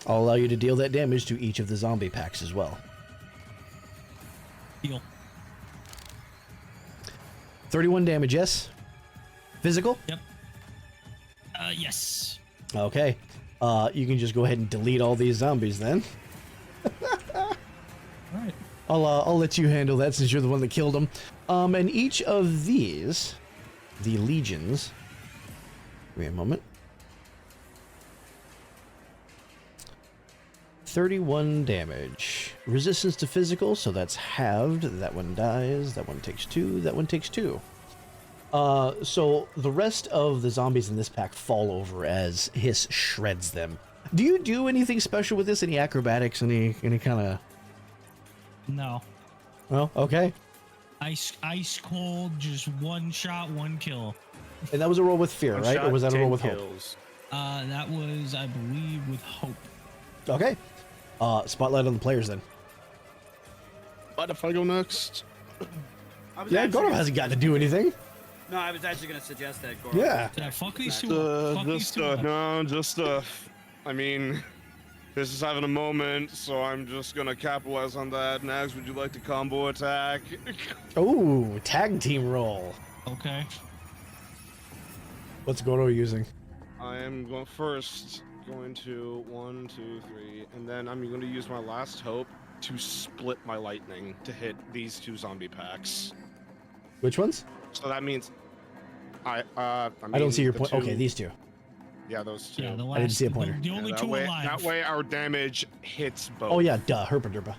I'll allow you to deal that damage to each of the zombie packs as well. Deal. 31 damage, yes? Physical? Yep. Yes. Okay. You can just go ahead and delete all these zombies then. All right. I'll let you handle that since you're the one that killed them. And each of these, the legions. Wait a moment. 31 damage. Resistance to physical, so that's halved. That one dies. That one takes 2. That one takes 2. So the rest of the zombies in this pack fall over as Hiss shreds them. Do you do anything special with this? Any acrobatics? Any kind of? No. Well, okay. Ice cold, just one shot, one kill. And that was a roll with fear, One right? Or shot, was that a 10 roll with kills. That was, I believe, with hope. hope? Okay. Spotlight on the players then. But if I go next, Yeah, Goro hasn't got to do anything. No, I was actually gonna suggest that. Goro Yeah. Yeah, fuck these Back. two. Fuck these two. I mean, this is having a moment, so I'm just gonna capitalize on that. Nags, would you like to combo attack? Oh, tag team roll. Okay. What's Goro using? I am going to 1, 2, 3, and then I'm going to use my last hope to split my lightning to hit these 2 zombie packs. Which ones? So that means I I don't see your the point. 2 Okay, these two. Yeah, those 2. Yeah, the last. I didn't see a pointer. The only that two way, alive. That way our damage hits both. Oh yeah, duh, herpa derpa.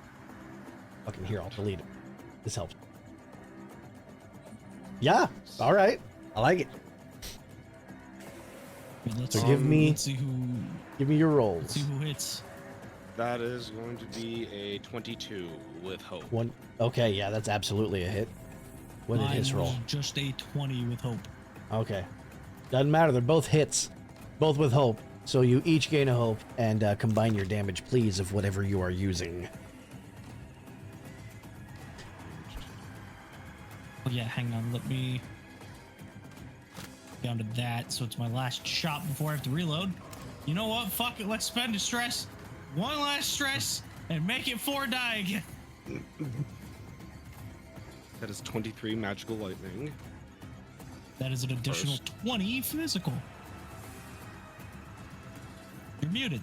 Fucking here, I'll delete it. This helps. Yeah, all right, I like it. Let's So see- give me Let's see your who rolls. hits. That is going to be a 22 with hope. One. Okay, yeah, that's absolutely a hit. What did Mine his roll? was just a 20 with hope. Okay, doesn't matter. They're both hits, both with hope. So you each gain a hope and combine your damage, please, of whatever you are using. Oh yeah, hang on. Let me down to that. So it's my last shot before I have to reload. You know what? Fuck it. Let's spend a stress. One last stress and make it 4 die again. That is 23 magical lightning. That is an additional 20 physical. You're muted.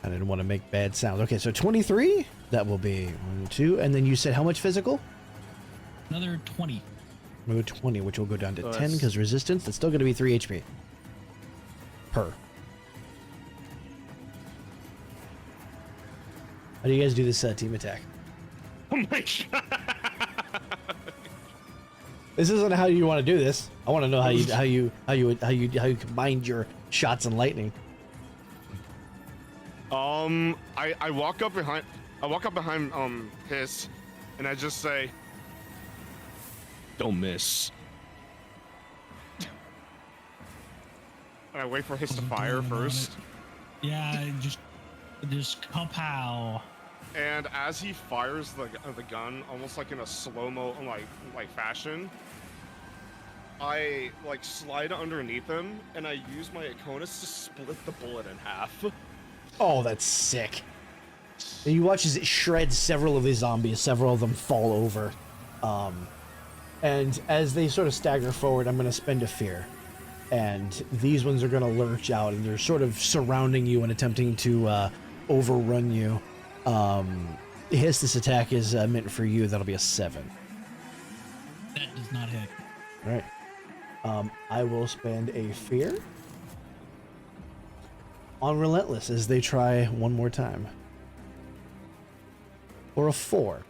I didn't want to make bad sounds. Okay, so 23. That will be 1, 2, and then you said how much physical? Another 20. Another 20, which will go down to So 10 that's- because resistance. That's still going to be 3 HP per. How do you guys do this team attack? Oh my god! This isn't how you want to do this. I want to know how you combined your shots and lightning. I walk up behind Hiss, and I just say, "Don't miss." And I wait for Hiss to fire first, Yeah, just kapow. and as he fires the gun, almost like in a slow-mo like fashion, I like slide underneath him, and I use my Iconus to split the bullet in half. Oh, that's sick. And you watch as it shreds several of these zombies. Several of them fall over. And as they sort of stagger forward, I'm going to spend a fear. And these ones are going to lurch out, and they're sort of surrounding you and attempting to overrun you. Hiss, this attack is meant for you. That'll be a 7. That does not hit. All right. I will spend a fear on Relentless as they try one more time. Or a 4.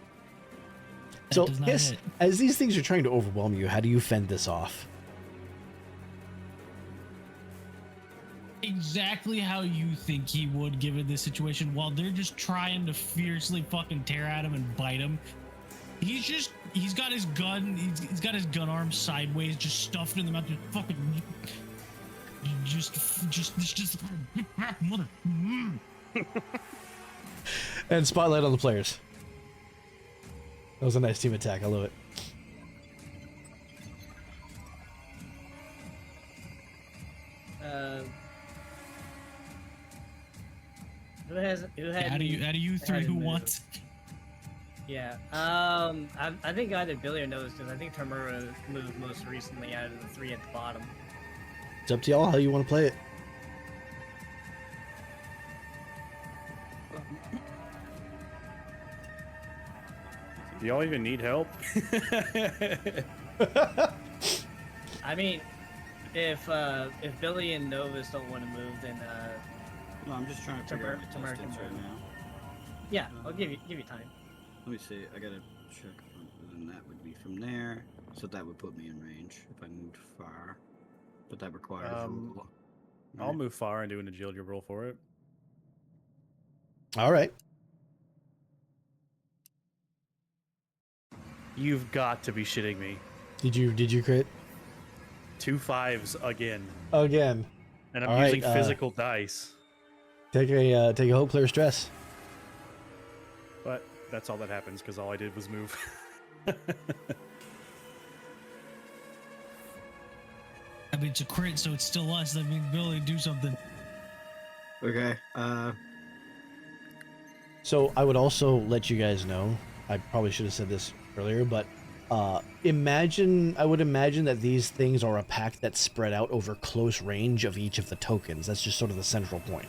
That So, does not Hiss, hit. as these things are trying to overwhelm you, how do you fend this off? Exactly how you think he would given this situation. While they're just trying to fiercely fucking tear at him and bite him, he's got his gun, he's got his gun arm sideways, just stuffed in the mouth, just fucking just mother. And spotlight on the players. That was a nice team attack. I love it. Who has? How do you three had who moved? wants? Yeah. I think either Billy or knows because I think Tamura moved most recently out of the 3 at the bottom. It's up to y'all how you want to play it. Do y'all even need help? I mean, if Billy and Novus don't want to move, then No, I'm just trying to figure out my Tamara distance can right move. now. yeah, I'll give you time. Let me see. I gotta check. Then that would be from there. So that would put me in range if I moved far. But that requires roll. I'll Right. move far and do an agility roll for it. All right. You've got to be shitting me. Did you crit 2 5s again, again? and I'm All right, using physical dice. Take a hope, clear stress. But that's all that happens because all I did was move. I mean, it's a crit, so it's still us. That means Billy do something. Okay. So I would also let you guys know. I probably should have said this earlier, but I would imagine that these things are a pack that's spread out over close range of each of the tokens. That's just sort of the central point.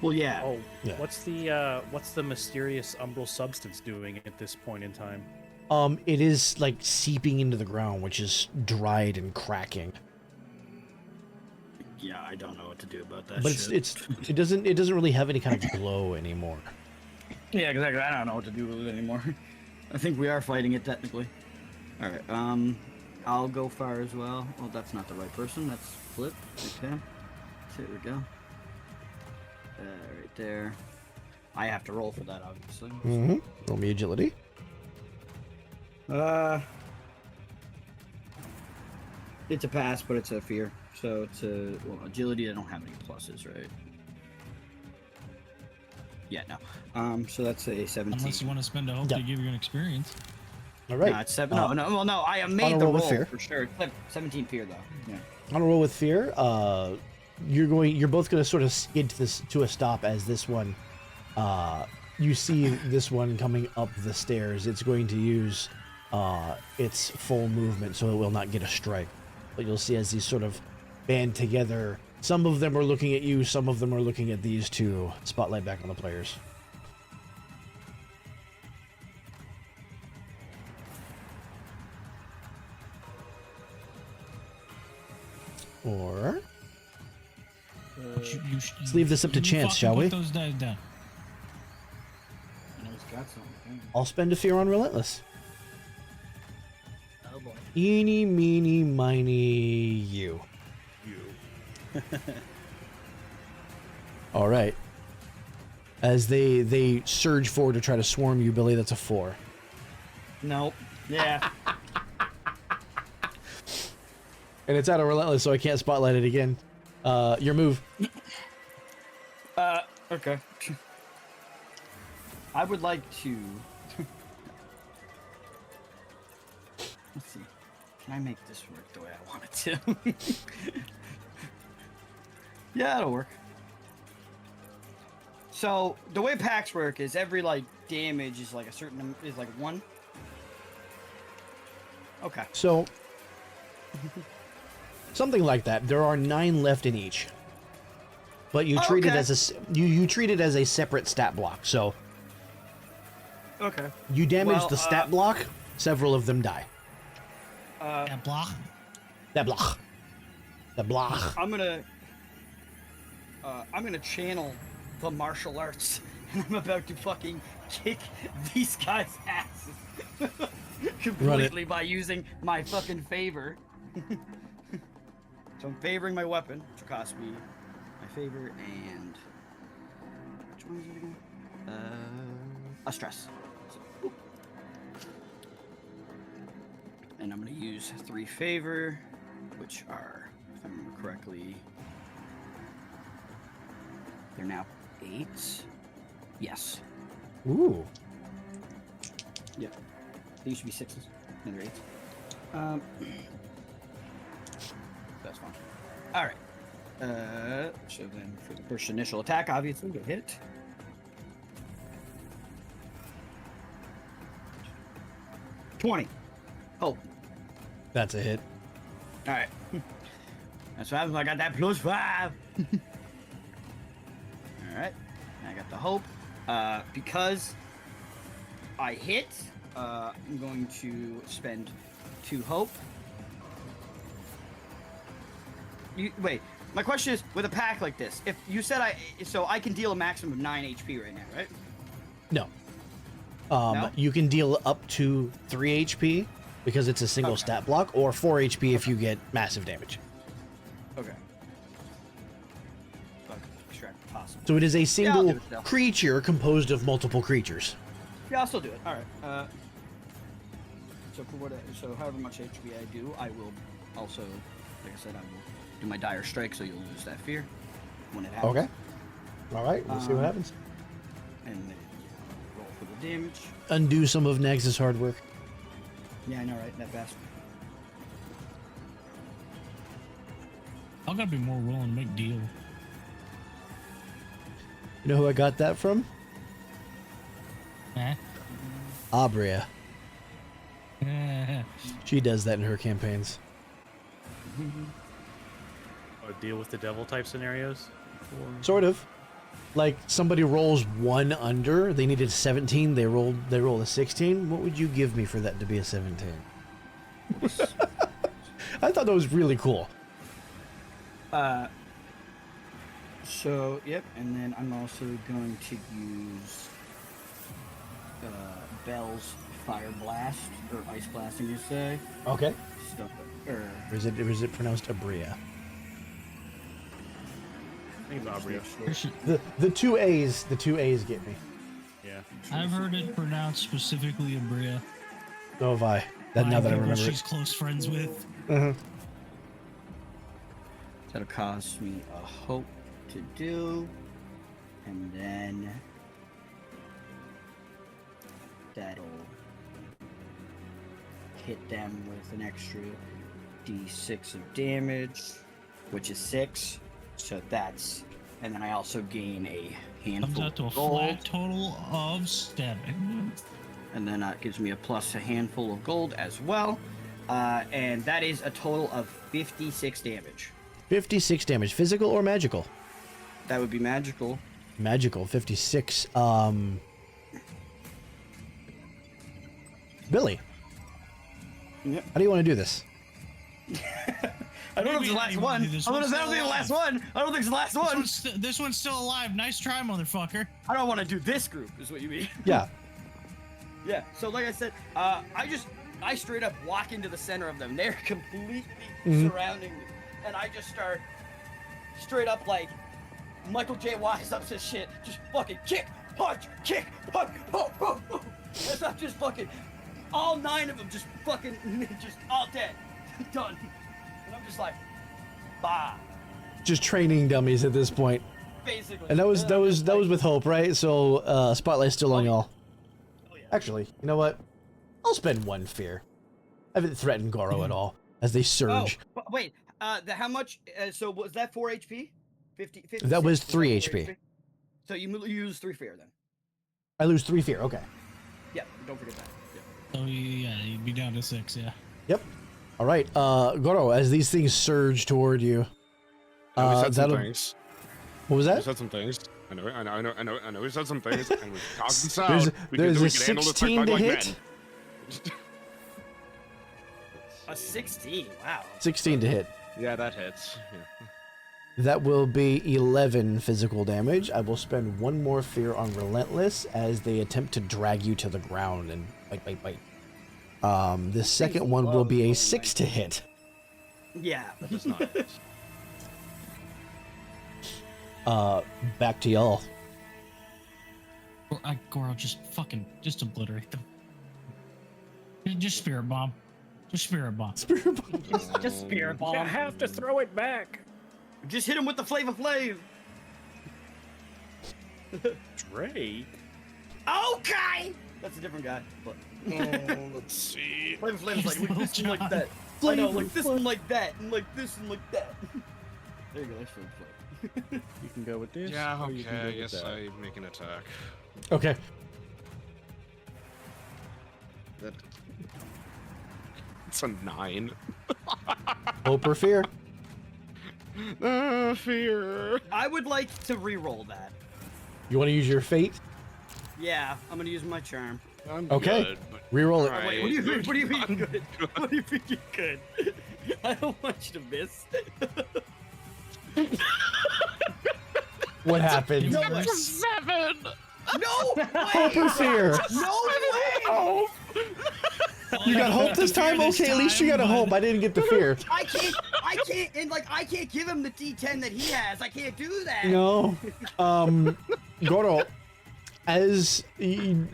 Well, yeah. Oh, Yeah. what's the mysterious umbral substance doing at this point in time? It is like seeping into the ground, which is dried and cracking. Yeah, I don't know what to do about that. But shit. it doesn't really have any kind of glow anymore. Yeah, exactly. I don't know what to do with it anymore. I think we are fighting it technically. All right. I'll go far as well. Oh, that's not the right person. That's Flip. Okay. There we go. Right there. I have to roll for that, obviously. Mm-hmm. Roll me agility. It's a pass, but it's a fear. So it's a agility. I don't have any pluses, right? Yeah, no. So that's a 17. Unless you want to spend a hope Yeah. to give you an experience. All right. No, it's 7. No. I have on made a the roll with roll fear. for sure. 17 fear though. Yeah. On a roll with fear, you're both going to sort of skid to a stop as this one. You see this one coming up the stairs. It's going to use its full movement, so it will not get a strike. But you'll see as these sort of band together. Some of them are looking at you. Some of them are looking at these two. Spotlight back on the players. Or let's leave this up to chance, fucking shall we? Put those dice down. I know it's got something. I'll spend a fear on Relentless. Oh boy. Eeny, meeny, miny, you. All right. As they surge forward to try to swarm you, Billy, that's a 4. Nope. Yeah. And it's out of Relentless, so I can't spotlight it again. Your move. Okay. I would like to. Let's see. Can I make this work the way I want it to? Yeah, it'll work. So the way packs work is every damage is like a certain is like 1. Okay. So something like that. There are 9 left in each. But you treat it okay. as you treat it as a separate stat block. So Okay. you damage Well, the stat block, several of them die. Yeah, blah. That block. The block. I'm gonna channel the martial arts, and I'm about to fucking kick these guys' asses completely by using my fucking favor. So I'm favoring my weapon, which costs me my favor and which one is it again? A stress. So, boop. And I'm gonna use 3 favor, which are, if I remember correctly, they're now 8. Yes. Ooh. Yeah. They used to be 6s. Now they're 8s. That's fine. All right. So then for the first initial attack, obviously, get hit. $20. Oh. That's a hit. All right. That's what happens when I got that +5. All right. I got the hope. Because I hit, I'm going to spend 2 hope. Wait. My question is, with a pack like this, if you said I can deal a maximum of 9 HP right now, right? No. No? You can deal up to 3 HP, because it's a single Okay. stat block, or 4 HP if you get massive damage. Okay. Fuck, extract possible. So it is a I'll single do it still. creature composed of multiple creatures. Yeah, I'll still do it. All right. So for so however much HP I do, I will also, like I said, I will do my dire strike, so you'll lose that fear when it happens. Okay. All right. We'll see what happens. And then roll for the damage. Undo some of Nags' hard work. Yeah, I know, right? That fast. I'm gonna be more willing to make deal. You know who I got that from? Eh? Abria. She does that in her campaigns. Deal with the devil type scenarios. Sort of. Like somebody rolls 1 under, they needed 17, they roll a 16. What would you give me for that to be a 17? I thought that was really cool. So, yep, and then I'm also going to use Bell's Fire Blast, or Ice Blasting, you say. Okay. Stuff, or Or is it pronounced Abria? I think it's Abria. The two A's get me. Yeah. I've heard it pronounced specifically Abria. So have I. That now that I remember she's it. close friends with. that'll cost me a hope to do, and then that'll hit them with an extra d6 of damage, which is 6. So that's, and then I also gain a Comes handful out to a of gold, flat total of 7. and then that gives me a plus a handful of gold as well, and that is a total of 56 damage. 56 damage, physical or magical? That would be magical. Magical, 56. Billy, Yep. how do you want to do this? I don't know if Maybe it's the last you wanna one. do this I one don't think still it's the last one. I don't think it's the last one. This one's still alive. Nice try, motherfucker. I don't want to do this group, is what you mean. Yeah. Yeah. So like I said, I straight up walk into the center of them. They're completely surrounding me, and I just start straight up like Michael J. Wise up to shit. Just fucking kick, punch, oh, oh, oh. As I'm just fucking all 9 of them just fucking just all dead, done. And I'm just like, bah, Just training dummies at this point. basically. And that was like, with hope, right? So spotlight's still on y'all. oh, yeah. Actually, you know what? I'll spend 1 fear. I haven't threatened Goro at all as they surge. Oh, wait. How much? So was that 4 HP? 50 That was 56? 3 4 HP. So you use 3 fear then. I lose 3 fear. Okay. Yeah, don't forget that. Yeah. So yeah, you'd be down to 6. Yeah. Yep. All right, Goro. As these things surge toward you, We said some that'll. things. What was We that? said some things. I know. We said some things, and we talked this out. There's We a can handle this 16 like to men. hit. A 16. Wow. 16 to hit. Yeah, that hits. Yeah. That will be 11 physical damage. I will spend 1 more fear on Relentless as they attempt to drag you to the ground and bite. The second one will be a 6 to hit. Yeah. That does not hit. Back to y'all. Goro, just obliterate them. Just spirit bomb. Just spirit bomb. Just spirit bomb. I have to throw it back. Just hit him with the Flavor Flav. Drake. Okay. That's a different guy. But Let's see. Flavor Flav is like Little this and like John. that. I know, like this and like that, and like this and like that. There you go. That's Flavor Flav. You can go with this. Yeah, or you can okay. go I with guess that. I make an attack. Okay. It's a 9. Hope or fear? Fear. I would like to re-roll that. You want to use your fate? Yeah, I'm gonna use my charm. I'm Okay. good, but Reroll it. Alright. Wait, what do you mean? What do you mean good? What do you mean you good? I don't want you to miss. What happened? No way. 7. No way! Hope or fear? No way! You got hope this time? Okay, at least you got a hope. I didn't get the fear. I can't, and like I can't give him the D10 that he has. I can't do that. No. Goro, as you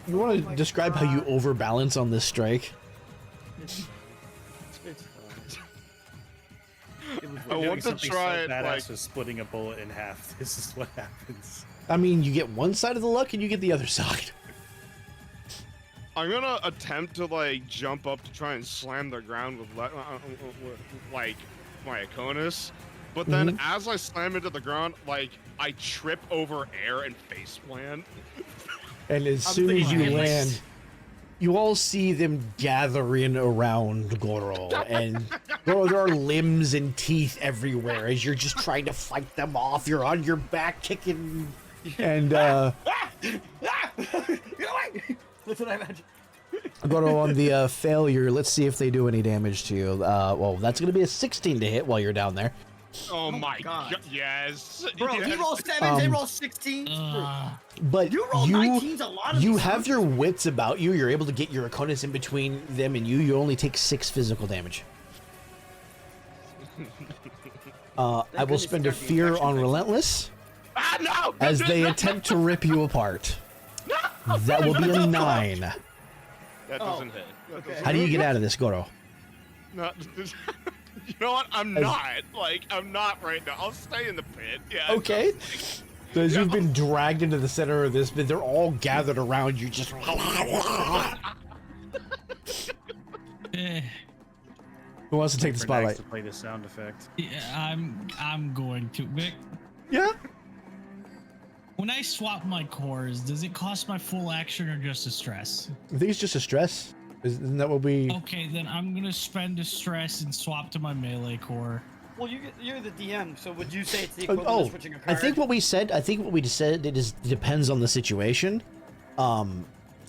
want to describe how you overbalance on this strike? I want to try it badass like as splitting a bullet in half. This is what happens. I mean, you get one side of the luck and you get the other side. I'm gonna attempt to like jump up to try and slam the ground with like my Akonis, but then as I slam into the ground, like I trip over air and face plant. And as soon as you land, you all see them gathering around Goro, and Goro, there are limbs and teeth everywhere as you're just trying to fight them off. You're on your back kicking, and That's what I imagine. Goro, on the failure, let's see if they do any damage to you. Well, that's going to be a 16 to hit while you're down there. Oh my god, yes. Bro, yes. he rolls 7s, they roll 16s. But You roll 19s a lot of you these have times. your wits about you. You're able to get your Akonis in between them and you. You only take 6 physical damage. I will goodness spend a got the fear infection on thing. Relentless Ah, no! as they attempt to rip you apart. That will be a 9. That doesn't hit. That Okay. doesn't How do you hit. get out of this, Goro? Not, you know what? I'm not. Like, I'm not right now. I'll stay in the pit. Yeah. Okay. So as you've been dragged into the center of this, but they're all gathered around you, just. Eh, Who wants to take the For Dax spotlight? to play the sound effect. yeah, I'm going to. Vic, Yeah. when I swap my cores, does it cost my full action or just a stress? I think it's just a stress. Isn't that what we? Okay, then I'm gonna spend a stress and swap to my melee core. Well, you're the DM, so would you say it's the Oh, equivalent of switching a I card? think what we said. I think what we said. It is depends on the situation.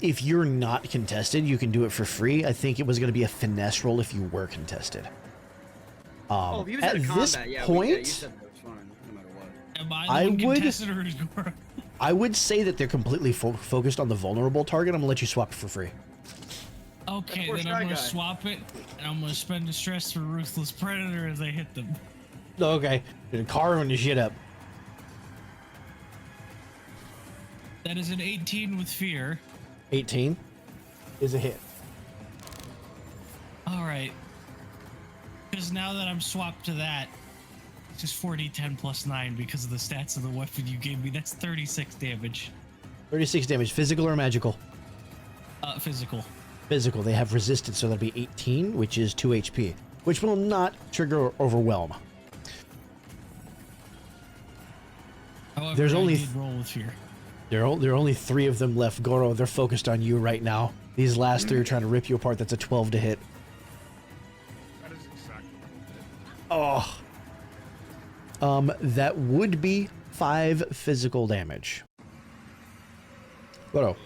If you're not contested, you can do it for free. I think it was going to be a finesse roll if you were contested. Oh, if he was at in a this combat, yeah, point, you said that was fine, no matter what. Am I I the one would- contested or is Goro? I would say that they're completely focused on the vulnerable target. I'm gonna let you swap it for free. Okay, poor then Shy I'm gonna Guy. swap it, and I'm gonna spend a stress for Ruthless Predator as I hit them. Okay, you're carving your shit up. That is an 18 with fear. 18 is a hit. All right. Because now that I'm swapped to that, it's just 4d10 plus 9 because of the stats of the weapon you gave me. That's 36 damage. 36 damage, physical or magical? Physical. Physical. They have resistance, so that'll be 18, which is 2 HP, which will not trigger or overwhelm. However, There's I only did roll with fear. There are only 3 of them left. Goro, they're focused on you right now. These last 3 are trying to rip you apart. That's a 12 to hit. That is exactly Oh. That would be 5 physical damage. Goro.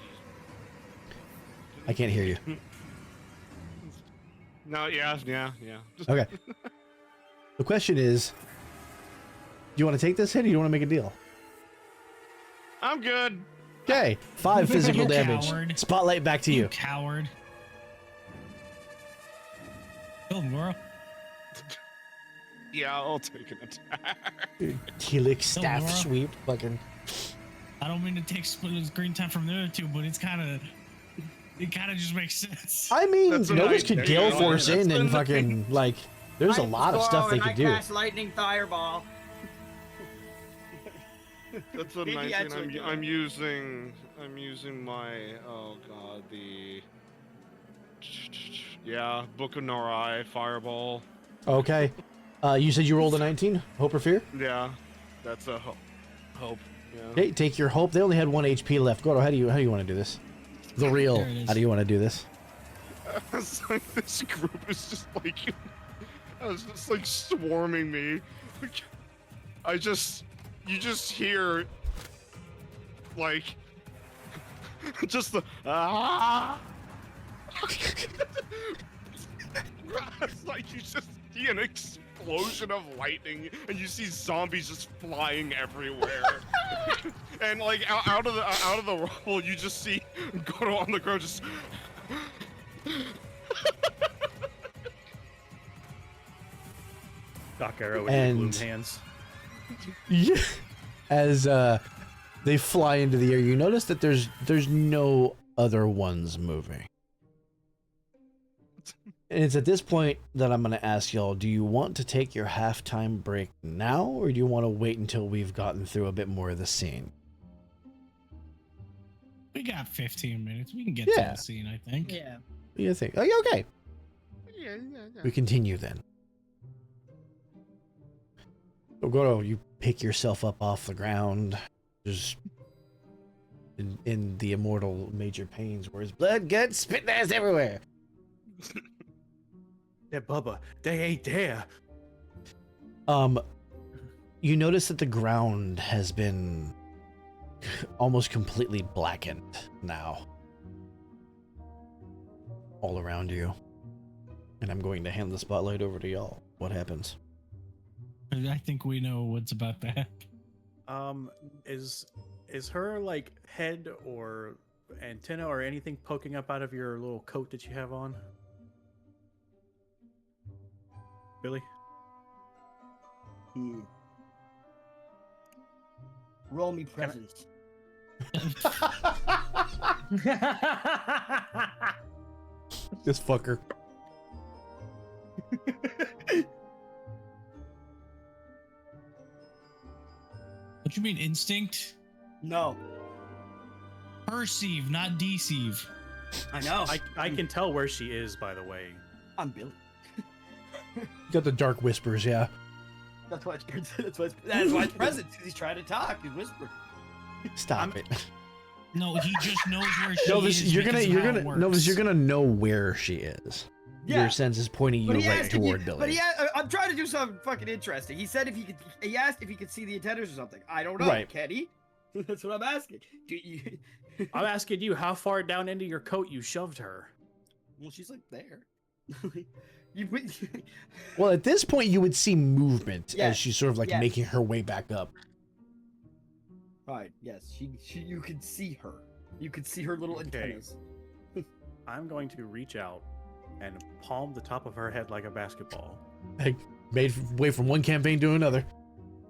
I can't hear you. No, yeah. Just, Okay. The question is, do you want to take this hit or do you want to make a deal? I'm good. Okay, 5 physical You damage. coward. Spotlight back to you. Coward. Kill him, Goro. Yeah, I'll take an attack. Helix staff Laura. sweep. Fucking. I don't mean to take split screen time from the other two, but it kind of just makes sense. I mean, That's a Novus nice could day, Gale yeah. Force in That's and the fucking, like, there's a lot of stuff they could do. I cast lightning fireball. That's a Maybe 19. actually I'm using my Book of Norai fireball. Okay. You said you rolled a 19? Hope or fear? Yeah, that's a hope. Yeah. Okay, take your hope. They only had 1 HP left. Goro, how do you want to do this? The real. There it is. How do you want to do this? It's like this group is just like, it's just like swarming me. You just hear, like, just the It's like you just see an explosion of lightning, and you see zombies just flying everywhere. And like out of the rubble, you just see Goro on the ground, just Cock arrow with And- the gloom hands. Yeah. As they fly into the air, you notice that there's no other ones moving. And it's at this point that I'm going to ask y'all, do you want to take your halftime break now, or do you want to wait until we've gotten through a bit more of the scene? We got 15 minutes. We can get Yeah. to the scene, I think. Yeah. What do you think? Oh, yeah, okay. Yeah. We continue then. Ogoro, you pick yourself up off the ground, just in the immortal Major Pains, where his blood, guts, spit ass everywhere. Yeah, Bubba, they ain't there. You notice that the ground has been almost completely blackened now, all around you. And I'm going to hand the spotlight over to y'all. What happens? I think we know what's about to happen. Is her like head or antenna or anything poking up out of your little coat that you have on? Billy? Roll me presents. This fucker. What you mean, instinct? No, Perceive, not deceive. I know. I can tell where she is, by the way. I'm Billy. You got the dark whispers, yeah. That's why it's that's why it's presents. Because he's trying to talk. He's whispering. Stop it. No, he just knows where she Novus, is. you're because gonna of how it Novus, works. you're gonna know where she is. Your sense is pointing you right asked if toward Billy. But I'm trying to do something fucking interesting. He said if he could. He asked if he could see the antennas or something. I don't know, Right. Kenny. That's what I'm asking. Do you? I'm asking you how far down into your coat you shoved her. Well, she's like there. Well, at this point, you would see movement Yes, as she's sort of like yes. making her way back up. Right. Yes. She. You could see her. You could see her little Okay. antennas. I'm going to reach out and palm the top of her head like a basketball. Made way from one campaign to another.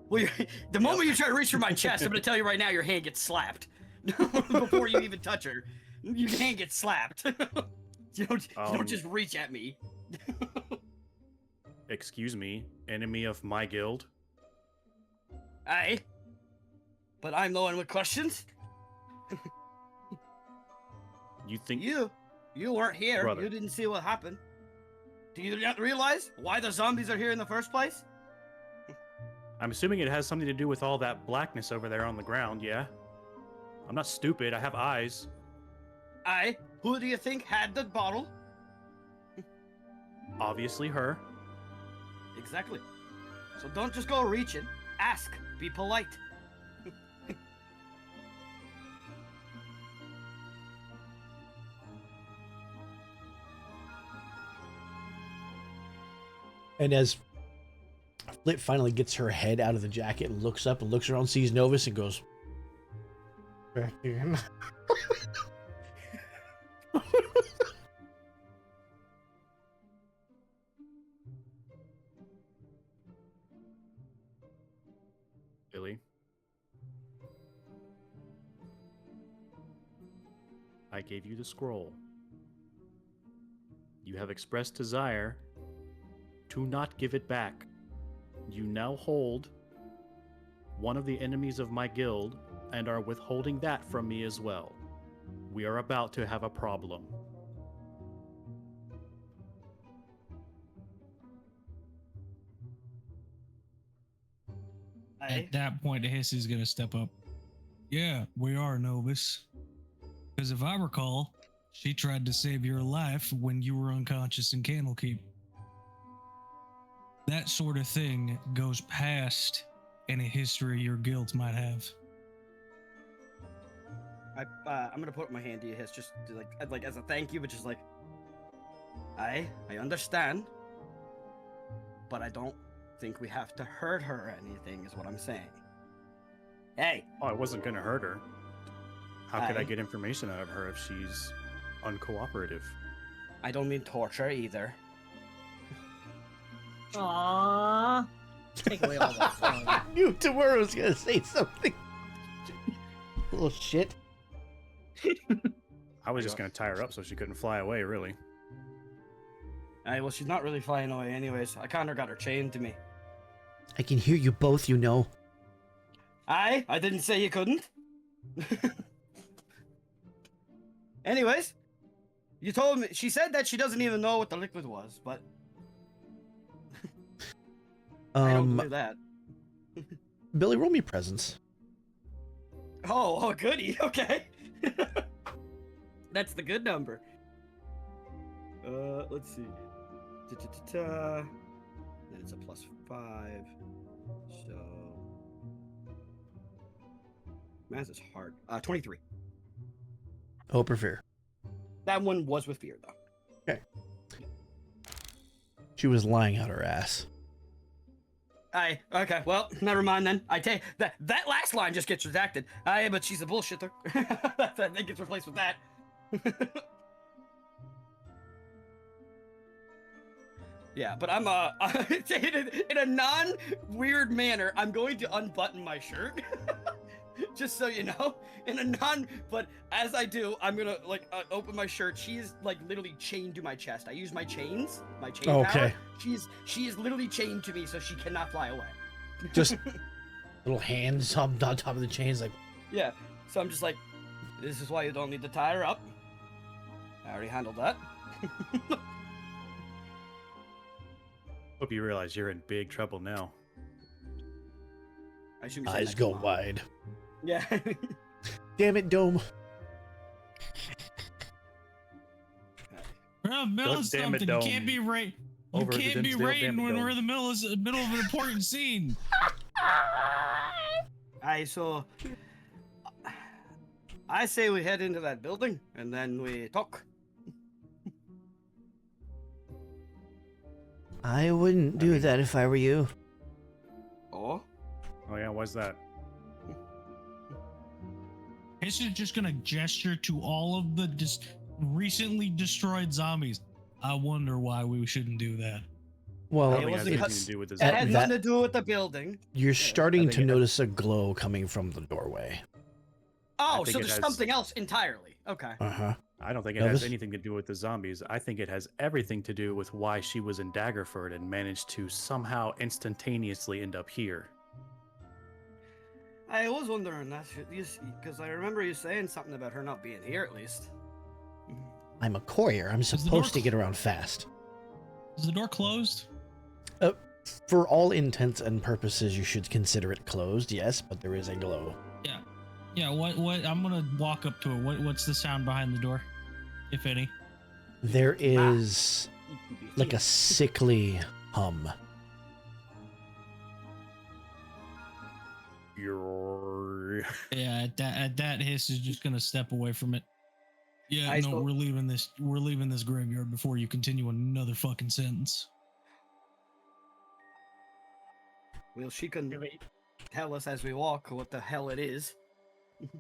Well, the moment you try to reach for my chest, I'm gonna tell you right now, your hand gets slapped before you even touch her. Your hand gets slapped. you don't just reach at me. Excuse me, enemy of my guild. Aye. But I'm the one with questions. You think You weren't here. Brother. You didn't see what happened. Do you not realize why the zombies are here in the first place? I'm assuming it has something to do with all that blackness over there on the ground, yeah? I'm not stupid, I have eyes. Aye. Who do you think had the bottle? Obviously her. Exactly. So don't just go reaching. Ask. Be polite. And as Flit finally gets her head out of the jacket and looks up and looks around, sees Novus, and goes, back in. Billy. I gave you the scroll. You have expressed desire to not give it back. You now hold one of the enemies of my guild and are withholding that from me as well. We are about to have a problem. At that point, the hiss is gonna step up. Yeah, we are, Novus. Because if I recall, she tried to save your life when you were unconscious in Candlekeep. That sort of thing goes past any history your guilds might have. I'm gonna put my hand to your hiss, just to, like as a thank you, but just like, I understand, but I don't think we have to hurt her or anything, is what I'm saying. Hey, Oh, I wasn't gonna hurt her. How could I Aye. get information out of her if she's uncooperative? I don't mean torture either. Aww. Take away all the fun. Knew Tamura was gonna say something. Little shit. I was just gonna tie her up so she couldn't fly away. Really. Well, she's not really flying away anyways. I kind of got her chained to me. I can hear you both, you know. I didn't say you couldn't. Anyways, you told me, she said that she doesn't even know what the liquid was, but I don't believe that. Billy, roll me presence. Oh, goody. Okay. That's the good number. Let's see. Then it's a +5. So math is hard. 23. Hope or fear? That one was with fear, though. Okay. She was lying out her ass. Okay, well, never mind then. I take that last line just gets redacted. But she's a bullshitter. That gets replaced with that. Yeah, but I'm in a non-weird manner, I'm going to unbutton my shirt. Just so you know, but as I do, I'm gonna open my shirt. She is literally chained to my chest. I use my chain Okay. power. She is literally chained to me, so she cannot fly away. Just little hands on top of the chains, like. Yeah. So I'm just like, this is why you don't need to tie her up. I already handled that. Hope you realize you're in big trouble now. I assume you said Eyes that, go come on. wide. Yeah. Damn it, Dome. Bro, middle God of damn it, something. You Dome. can't be right. You Over the can't be Dimsdale, raiding damn it, when Dome. we're in the middle of an important scene. So I say we head into that building and then we talk. I wouldn't do that if I were you. Oh? Oh yeah, why's that? This is just gonna gesture to all of the recently destroyed zombies. I wonder why we shouldn't do that. Well, I don't think it has wasn't anything cuts- to do with this. It At had that- nothing to do with the building. you're starting think to it- notice a glow coming from the doorway. Oh, think so it there's has- something else entirely. Okay. Uh-huh. I don't think it Elvis? has anything to do with the zombies. I think it has everything to do with why she was in Daggerford and managed to somehow instantaneously end up here. I was wondering that because I remember you saying something about her not being here at least. I'm a courier. I'm the door supposed to cl- get around fast. Is the door closed? For all intents and purposes, you should consider it closed, yes, but there is a glow. Yeah. What? I'm gonna walk up to it. What's the sound behind the door, if any? There is like a sickly hum. You're... Yeah. At that, Hiss is just gonna step away from it. Yeah. I No, still- we're leaving this. We're leaving this graveyard before you continue another fucking sentence. Well, she can tell us as we walk what the hell it is.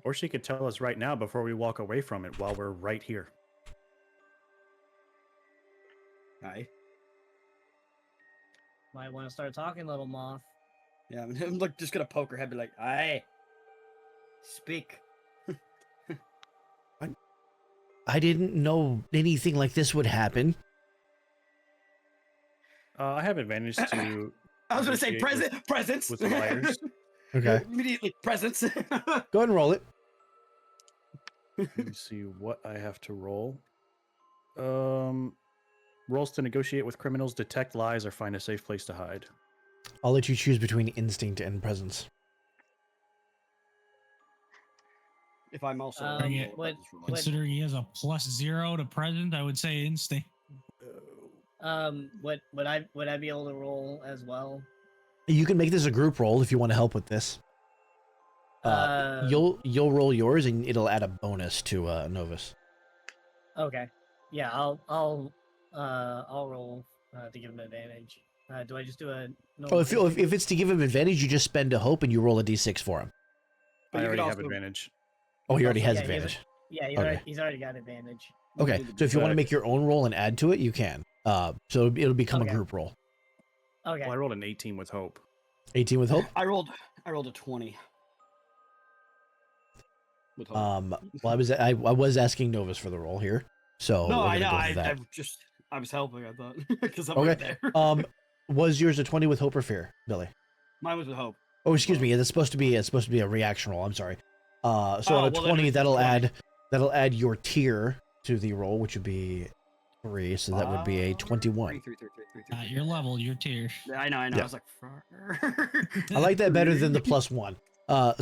Or she could tell us right now before we walk away from it while we're right here. Aye. Might want to start talking, little moth. Yeah, I'm just gonna poke her head, be like, "Aye, speak." I didn't know anything like this would happen. I have advantage to I was gonna say Negotiate presents. with liars. Okay. Immediately presents. Go ahead and roll it. Let me see what I have to roll. Rolls to negotiate with criminals, detect lies, or find a safe place to hide. I'll let you choose between instinct and presence. If I'm also what- Considering he has a +0 to present, I would say instinct. Would I be able to roll as well? You can make this a group roll if you want to help with this. You'll roll yours and it'll add a bonus to Novus. Okay. Yeah, I'll roll to give him advantage. Do I just do a? Oh, if it's to give him advantage, you just spend a hope and you roll a d6 for him. But I you could already have also- advantage. Oh, he already has Yeah, he has advantage. Yeah, Okay. he's already got advantage. Okay, so if you want to make your own roll and add to it, you can. So it'll become a Okay. group roll. Okay. Well, I rolled an 18 with hope. 18 with hope. I rolled a 20. With hope. Well, I was asking Novus for the roll here, so No, we're I gonna know. go with that. I was helping. I thought because I'm Okay. right there. Was yours a 20 with hope or fear, Billy? Mine was with hope. Oh, excuse me. It's supposed to be a reaction roll. I'm sorry. So on a well, then 20, it's that'll 20. add your tier to the roll, which would be 3. So that would be a 21. Three. Not your level, your tier. Yeah, I know. Yeah. I was like, I like that better than the +1.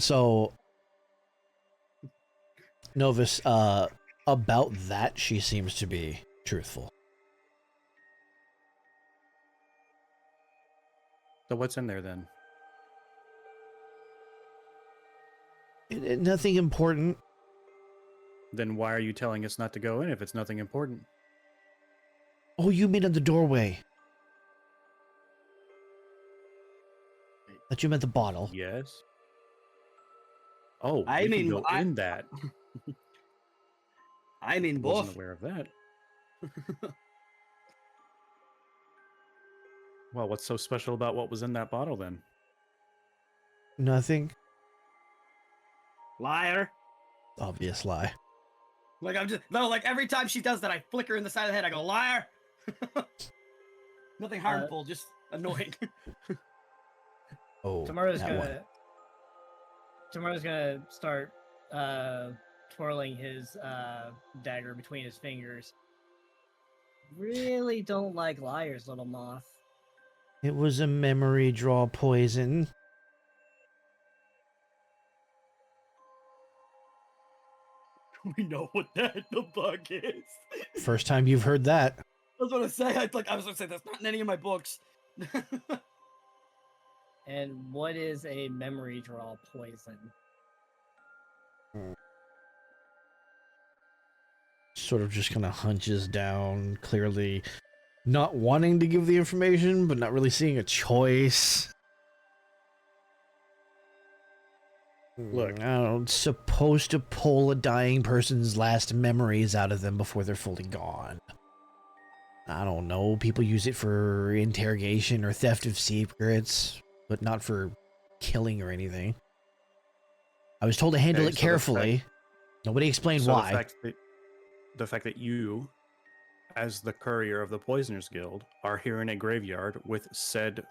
So Novus, about that, she seems to be truthful. So what's in there then? Nothing important. Then why are you telling us not to go in if it's nothing important? Oh, you mean in the doorway? That you meant the bottle. Yes. Oh, I we can mean, go in that. I mean, Wasn't both. aware of that. Well, what's so special about what was in that bottle then? Nothing. Liar. Obvious lie. Like like every time she does that, I flick her in the side of the head. I go, liar. Nothing harmful, just annoying. Oh, Tomorrow's that one. gonna start twirling his dagger between his fingers. Really don't like liars, little moth. It was a memory draw poison. We know what the bug is. First time you've heard that. I was gonna say, I was gonna say that's not in any of my books. And what is a memory draw poison? Sort of just kind of hunches down, clearly not wanting to give the information, but not really seeing a choice. Look. I don't know, supposed to pull a dying person's last memories out of them before they're fully gone. I don't know, people use it for interrogation or theft of secrets, but not for killing or anything. I was told to handle Okay, it so the carefully. Nobody explained why. The fact that you, as the courier of the Poisoners Guild, are here in a graveyard with said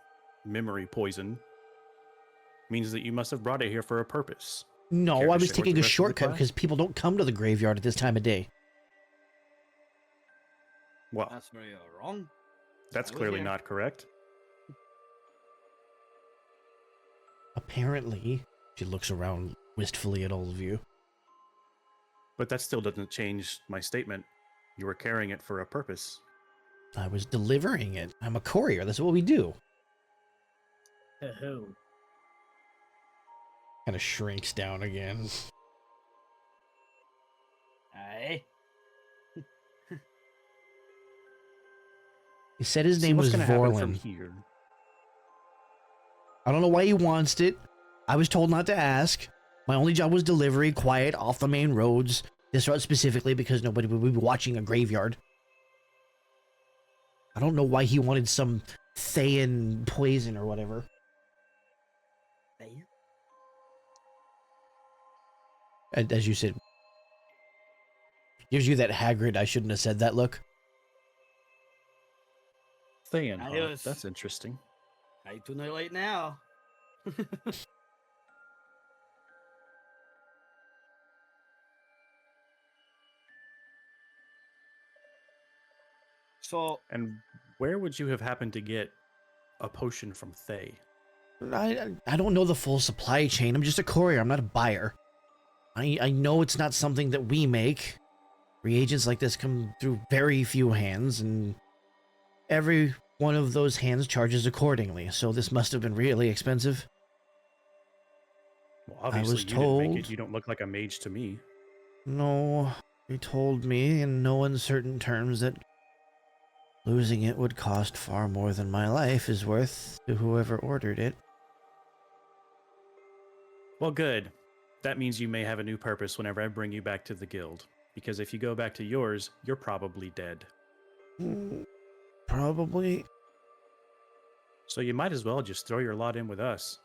memory poison means that you must have brought it here for a purpose. Care No, to I was share with taking the a rest of the shortcut class? because people don't come to the graveyard at this time of day. Well, That's very wrong. that's I was clearly here. not correct. Apparently, she looks around wistfully at all of you. But that still doesn't change my statement. You were carrying it for a purpose. I was delivering it. I'm a courier. That's what we do. To who? Kind of shrinks down again. Aye. He said his See, name what's was gonna happen from Vorlin. here? I don't know why he wants it. I was told not to ask. My only job was delivery, quiet, off the main roads. This route specifically because nobody would be watching a graveyard. I don't know why he wanted some Thayan poison or whatever. And as you said, gives you that Hagrid, I shouldn't have said that look. Thayan, I huh? was- That's interesting. I too late now. So And where would you have happened to get a potion from Thay? I don't know the full supply chain. I'm just a courier. I'm not a buyer. I know it's not something that we make. Reagents like this come through very few hands, and every one of those hands charges accordingly. So this must have been really expensive. Well, obviously was you didn't make told- it. You don't look like a mage to me. No, they told me in no uncertain terms that losing it would cost far more than my life is worth to whoever ordered it. Well, good. That means you may have a new purpose whenever I bring you back to the guild. Because if you go back to yours, you're probably dead. Probably. So you might as well just throw your lot in with us.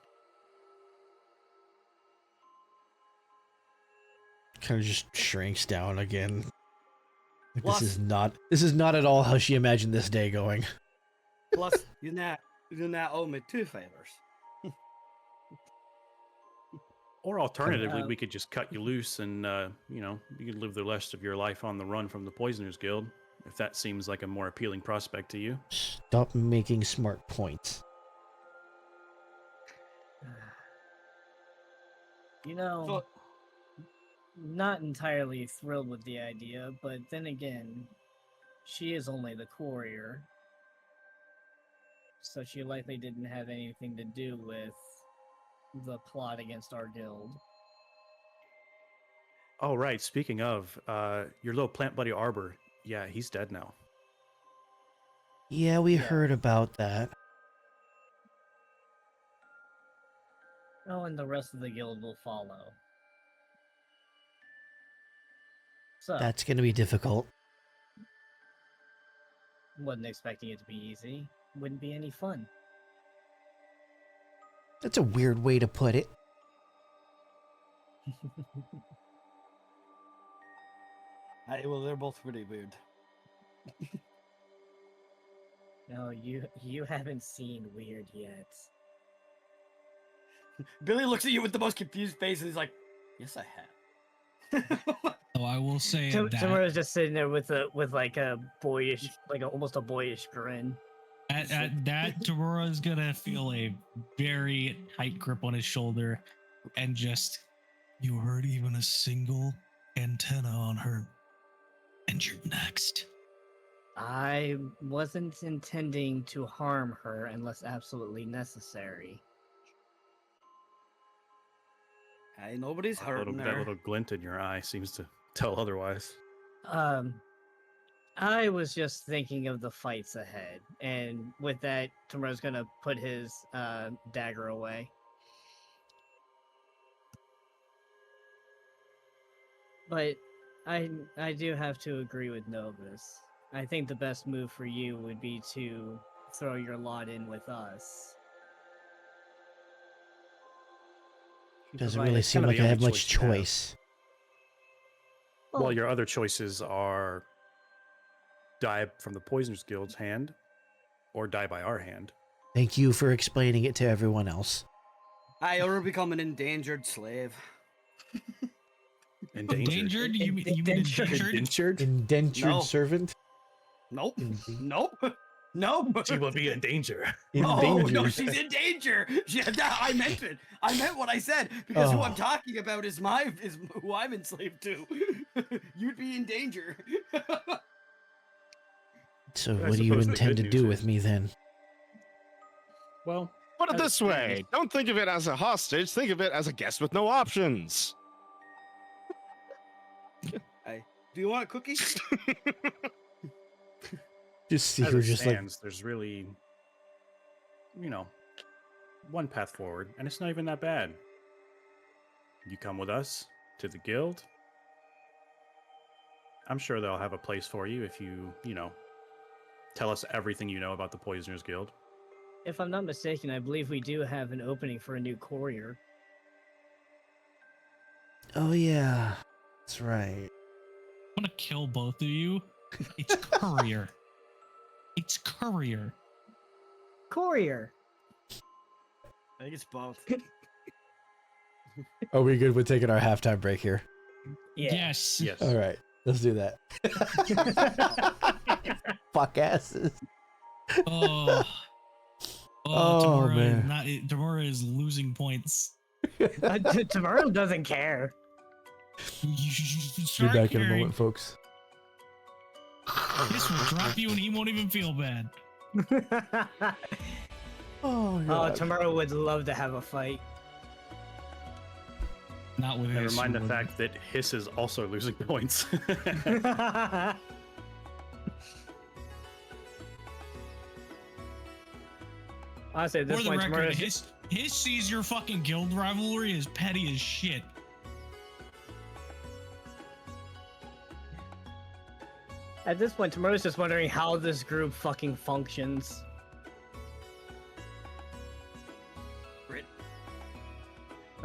Kind of just shrinks down again. Like, Plus- this is not at all how she imagined this day going. Plus, you now owe me 2 favors. Or alternatively, Uh, we could just cut you loose and, you could live the rest of your life on the run from the Poisoners Guild, if that seems like a more appealing prospect to you. Stop making smart points. You know, So, not entirely thrilled with the idea, but then again, she is only the courier. So she likely didn't have anything to do with the plot against our guild. Oh, right. Speaking of, your little plant buddy Arbor, yeah, he's dead now. Yeah, we Yeah. heard about that. Oh, and the rest of the guild will follow. So, That's going to be difficult. wasn't expecting it to be easy. Wouldn't be any fun. That's a weird way to put it. well, they're both pretty weird. No, you haven't seen Weird yet. Billy looks at you with the most confused face and he's like, "Yes, I have." So I will say that Tamara's just sitting there with like a boyish, almost a boyish grin. that Tamura is gonna feel a very tight grip on his shoulder, and just, you heard even a single antenna on her, and you're next. I wasn't intending to harm her unless absolutely necessary. Hey, nobody's That little, hurting that her. little glint in your eye seems to tell otherwise. I was just thinking of the fights ahead, and with that, Tamura's gonna put his dagger away. But I do have to agree with Novus. I think the best move for you would be to throw your lot in with us. Doesn't Provide really a- seem kinda like the I have only much choice you have. choice. Well, your other choices are die from the Poisoners Guild's hand or die by our hand. Thank you for explaining it to everyone else. Or become an endangered slave. Endangered? You mean Indentured. indentured? Indentured? Indentured No. servant? Nope. Inde- Nope. Nope. She will be in danger. Oh, no, Endangered. she's in danger. I meant it. I meant what I said because who I'm Oh. talking about is who I'm enslaved to. You'd be in danger. So I what do you suppose the intend good to do news with is- me then? Well, Put it As- this way: don't think of it as a hostage. Think of it as a guest with no options. Hey, do you want a cookie? Just see as her it just like, stands, there's really, one path forward, and it's not even that bad. You come with us to the guild. I'm sure they'll have a place for you if you, tell us everything you know about the Poisoners Guild. If I'm not mistaken, I believe we do have an opening for a new courier. oh yeah, that's right. I'm gonna kill both of you. It's courier. It's courier. Courier. I think it's both. Are we good with taking our halftime break here? Yeah. Yes. Yes. All right, let's do that. Fuck asses. Oh. Oh, Tamura man. is not. Tamura is losing points. Tomorrow doesn't care. Be Start back in a caring. moment, folks. This will drop you, and he won't even feel bad. Oh, Tomorrow would love to have a fight. Not with Never his mind the sword. fact that Hiss is also losing points. Honestly, at For this the point, record, tomorrow. his sees your fucking guild rivalry as petty as shit. At this point, tomorrow's just wondering how this group fucking functions.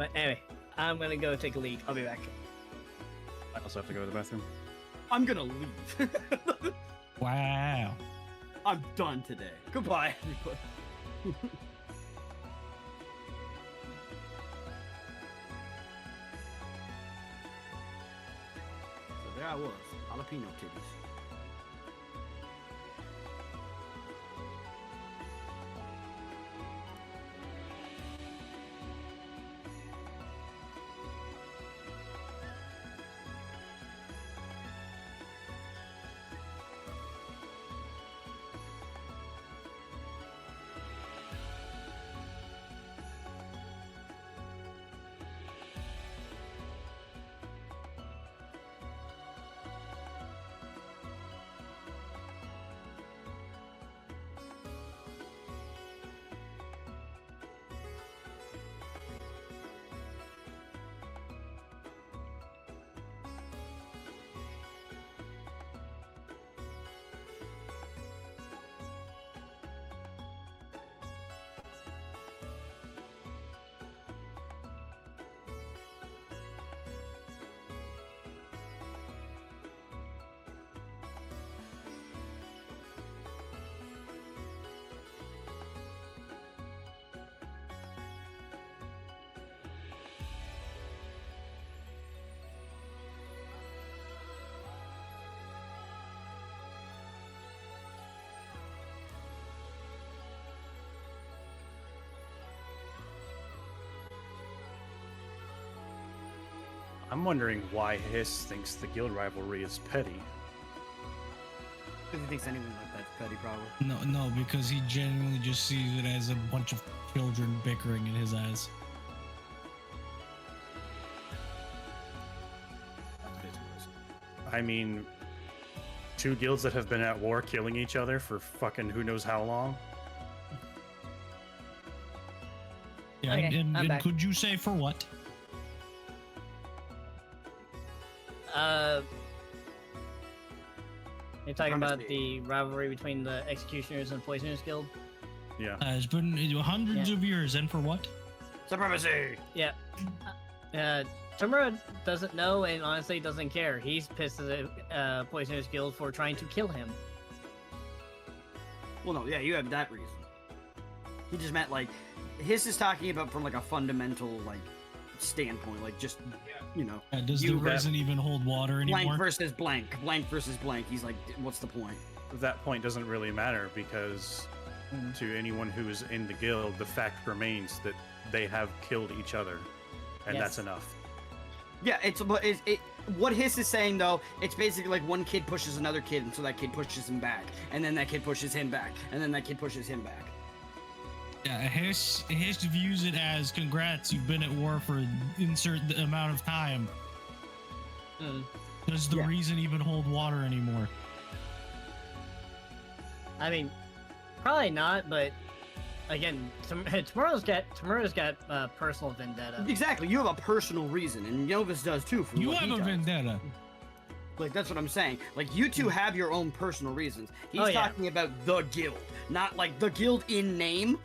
But anyway, I'm gonna go take a leak. I'll be back. I also have to go to the bathroom. I'm gonna leave. Wow. I'm done today. Goodbye, everybody. So there I was, jalapeno titties. I'm wondering why Hiss thinks the guild rivalry is petty. Because he thinks anyone like that's petty, probably. No, because he genuinely just sees it as a bunch of children bickering in his eyes. I mean, two guilds that have been at war killing each other for fucking who knows how long. Yeah, Okay, I'm and back. could you say for what? You're talking about Supremacy. the rivalry between the Executioners and Poisoners Guild? Yeah. It's been hundreds of years, and for what? Supremacy! Yeah. Tamura doesn't know and honestly doesn't care. He's pissed at the Poisoners Guild for trying to kill him. Well, no, yeah, you have that reason. He just meant, like, his is talking about from, like, a fundamental, like, standpoint. Like, just, you know, Does the You have resin even hold water anymore? blank versus blank. Blank versus blank. He's like, what's the point? That point doesn't really matter because to anyone who is in the guild, the fact remains that they have killed each other, and Yes. that's enough. Yeah, what Hiss is saying, though, it's basically like one kid pushes another kid, and so that kid pushes him back, and then that kid pushes him back, and then that kid pushes him back. Yeah, Hiss views it as congrats, you've been at war for insert the amount of time. Does the Yeah. reason even hold water anymore? I mean, probably not, but again, Tamura's got personal vendetta. Exactly, you have a personal reason, and Yovis does too. For You what have he a does. vendetta. Like, that's what I'm saying. Like, you two have your own personal reasons. He's Oh, yeah. talking about the guild, not like the guild in name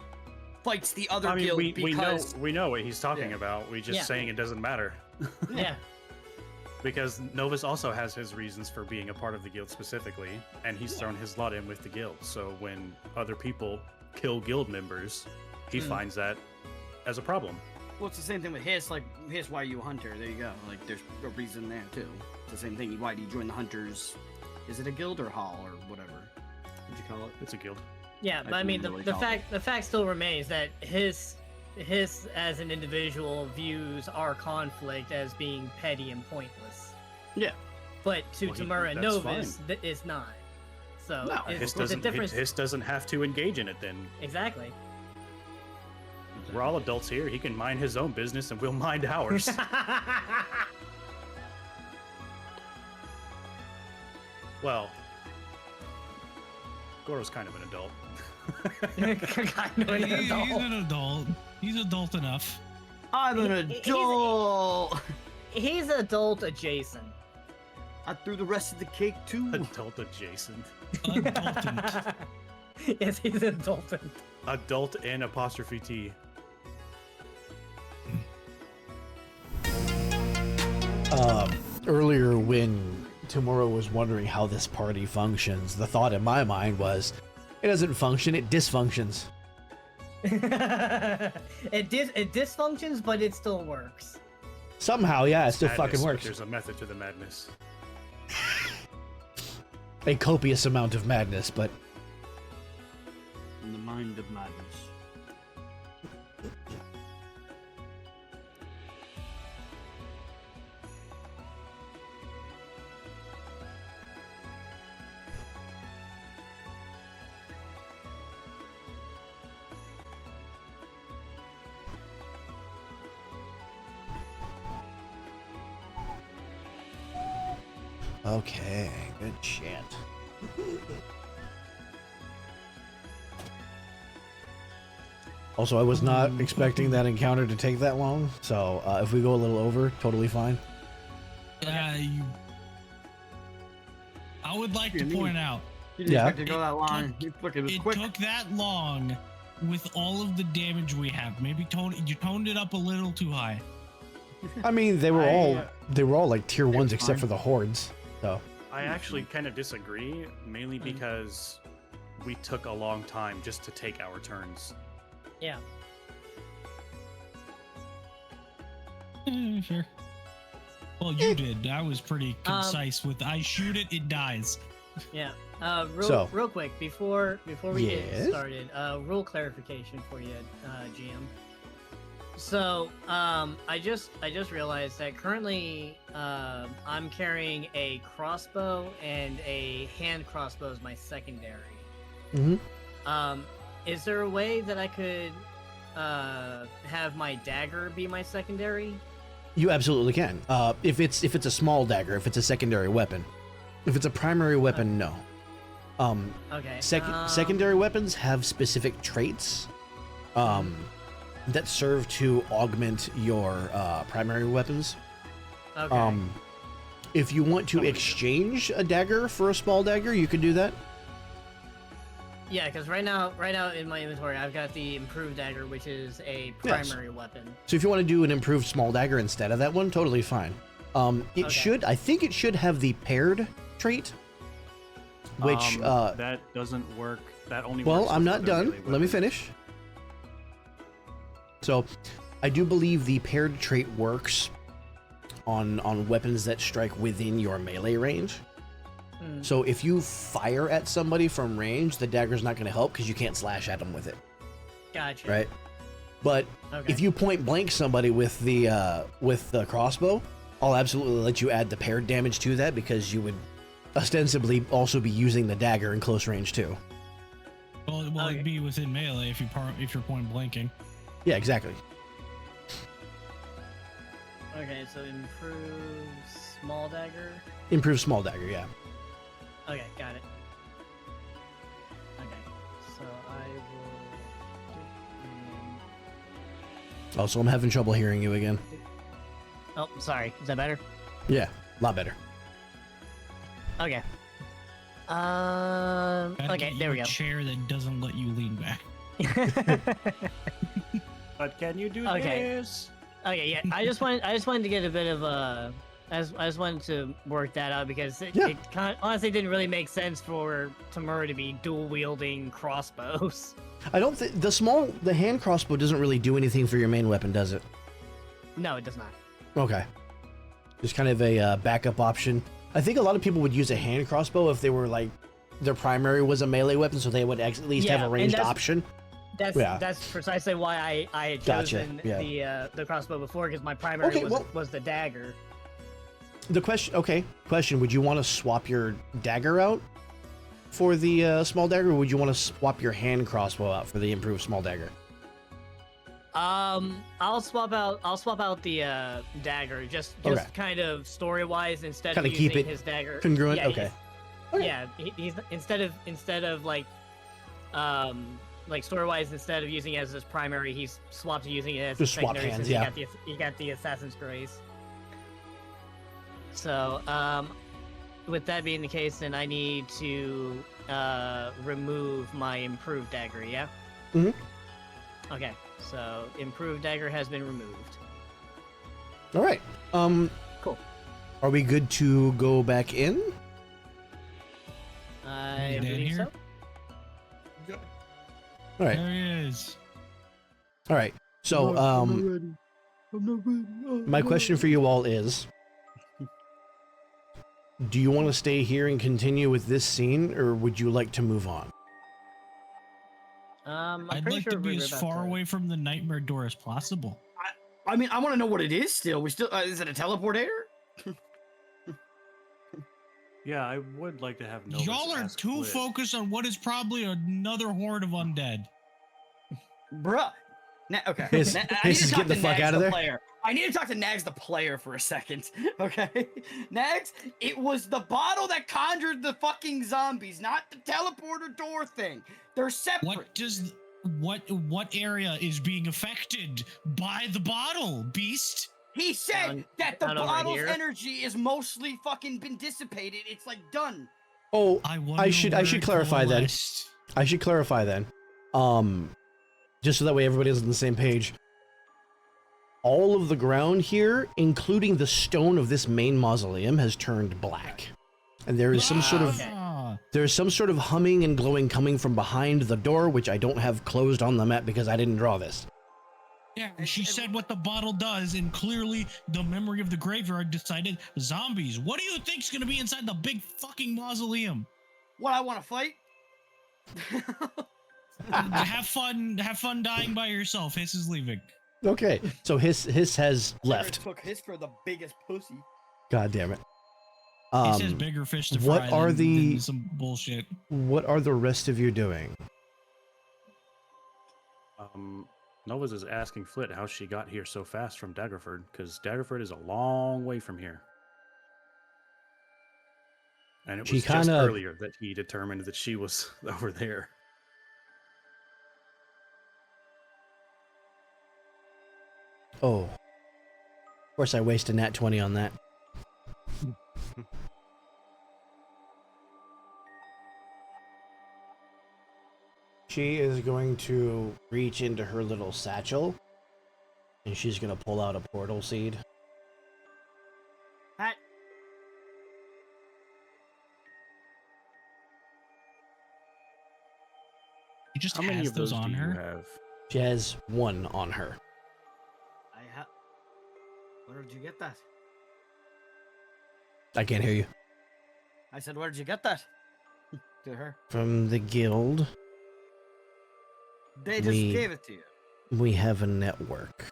fights the other I mean, guild we because know what he's talking Yeah. about. We just Yeah. saying it doesn't matter. Yeah. Because Novus also has his reasons for being a part of the guild specifically, and he's thrown his lot in with the guild. So when other people kill guild members, he finds that as a problem. Well, it's the same thing with Hiss. Like, Hiss, why are you a hunter? There you go. Like, there's a reason there, too. It's the same thing. Why do you join the Hunters? Is it a guild or hall or whatever? What'd you call it? It's a guild. Yeah, but I mean, didn't really the call fact still remains that his as an individual views our conflict as being petty and pointless. Yeah. But to Well, Tamura and that's Novus, it's not. So No, it's Hiss a difference. doesn't have to engage in it then. Exactly. We're all adults here. He can mind his own business and we'll mind ours. Well, Goro's kind of an adult. He's an adult. He's adult enough. I'm an He's- adult! He's adult adjacent. I threw the rest of the cake, too. Adult adjacent. Adultant. Yes, he's adult. Adult and apostrophe T. Earlier when Tomorrow was wondering how this party functions, the thought in my mind was, it doesn't function, it dysfunctions. It dysfunctions, but it still works. Somehow, yeah, it still Madness, fucking but works. There's a method to the madness. A copious amount of madness, but In the mind of madness. okay, good shit. Also, I was not expecting that encounter to take that long, so if we go a little over, totally fine. I would like to point out, You didn't Yeah. expect it to go that long. It was it quick. took that long with all of the damage we have. Maybe you toned it up a little too high. I mean, they were all like tier ones except fine. for the hordes. So I actually kind of disagree, mainly because we took a long time just to take our turns. Yeah. Sure. Well, you did. I was pretty concise with I shoot it, it dies. Yeah. So- Real quick before we Yes? get started, rule clarification for you, GM. So, I just realized that currently, I'm carrying a crossbow and a hand crossbow as my secondary. Mhm. Is there a way that I could, have my dagger be my secondary? you absolutely can. If it's a small dagger, if it's a secondary weapon. If it's a primary weapon, no. Okay. Secondary weapons have specific traits that serve to augment your primary weapons. Okay. If you want to exchange a dagger for a small dagger, you can do that. Yeah, because right now in my inventory, I've got the improved dagger, which is a Yes. primary weapon. So if you want to do an improved small dagger instead of that one, totally fine. Okay. I think it should have the paired trait, which That doesn't work. That only well, works I'm with not other done. melee Let me weapons. finish. So, I do believe the paired trait works on weapons that strike within your melee range. Hmm. So if you fire at somebody from range, the dagger's not going to help because you can't slash at them with it, Gotcha. right? But Okay. if you point blank somebody with the crossbow, I'll absolutely let you add the paired damage to that because you would ostensibly also be using the dagger in close range too. Well, Okay. it'd be within melee if you're point blanking. Yeah, exactly. Okay, so improve small dagger. Improve small dagger, yeah. Okay, got it. Okay, so I will. Also, I'm having trouble hearing you again. Oh, sorry. Is that better? Yeah, a lot better. Okay. Gotta Okay, get there you we a go. chair that doesn't let you lean back. But can you do Okay. this? Okay, yeah. I just wanted to get a bit of a. I just wanted to work that out because it honestly didn't really make sense for Tamura to be dual wielding crossbows. I don't think the hand crossbow doesn't really do anything for your main weapon, does it? No, it does not. Okay. Just kind of a backup option. I think a lot of people would use a hand crossbow if they were like their primary was a melee weapon, so they would at least have Yeah, a and ranged that's- option. That's precisely why I had Gotcha, chosen yeah. the crossbow before because my primary Okay, was the dagger. The question, would you want to swap your dagger out for the small dagger, or would you want to swap your hand crossbow out for the improved small dagger? I'll swap out the dagger just Okay. kind of story wise instead Kinda of keep using it his dagger congruent? Yeah, Okay. he's instead of like story wise instead of using it as his primary, he's swapped to using it as his Just swap secondary hands, since yeah. he got the Assassin's Grace. So with that being the case, then I need to remove my improved dagger. Yeah. Mhm. Okay. So improved dagger has been removed. All right. Cool. Are we good to go back in? I You dead believe here? so. All right. There he is. All right. So, my question for you all is, do you want to stay here and continue with this scene, or would you like to move on? I'm I'd pretty like sure to be we were as about far to- away from the nightmare door as possible. I mean, I want to know what it is still. We still is it a teleportator? Yeah, I would like to have Novus Y'all are ask too Flit. focused on what is probably another horde of undead. Bruh. Okay. Hiss- I need Hiss to is talk getting the to fuck Nags out of the there. player. I need to talk to Nags the player for a second. Okay. Nags, it was the bottle that conjured the fucking zombies, not the teleporter door thing. They're separate. What area is being affected by the bottle, beast? He said Down- that the down over bottle's here? energy is mostly fucking been dissipated. It's like done. Oh, I should where it clarify then. coalesced. I should clarify then. Just so that way everybody is on the same page. All of the ground here, including the stone of this main mausoleum, has turned black. And there is some sort of Ah, there's some sort of humming and glowing coming from behind the door, which I don't have closed on the map because I didn't draw this. yeah, she said what the bottle does, and clearly the memory of the graveyard decided zombies. What do you think's gonna be inside the big fucking mausoleum? What, I want to fight? Have fun dying by yourself. Hiss is leaving. Okay, so Hiss has left. Took his for the biggest pussy. God damn it. Hiss has bigger fish to what fry are than the- some bullshit. What are the rest of you doing? Novus is asking Flit how she got here so fast from Daggerford, because Daggerford is a long way from here. And it She was just kinda- earlier that he determined that she was over there. Oh. Of course I wasted nat 20 on that. She is going to reach into her little satchel and she's going to pull out a portal seed. Hat. She just How many has of those on do her. you have? She has one on her. Where did you get that? I can't hear you. I said, where did you get that? To her. From the guild, They just We- gave it to you. we have a network.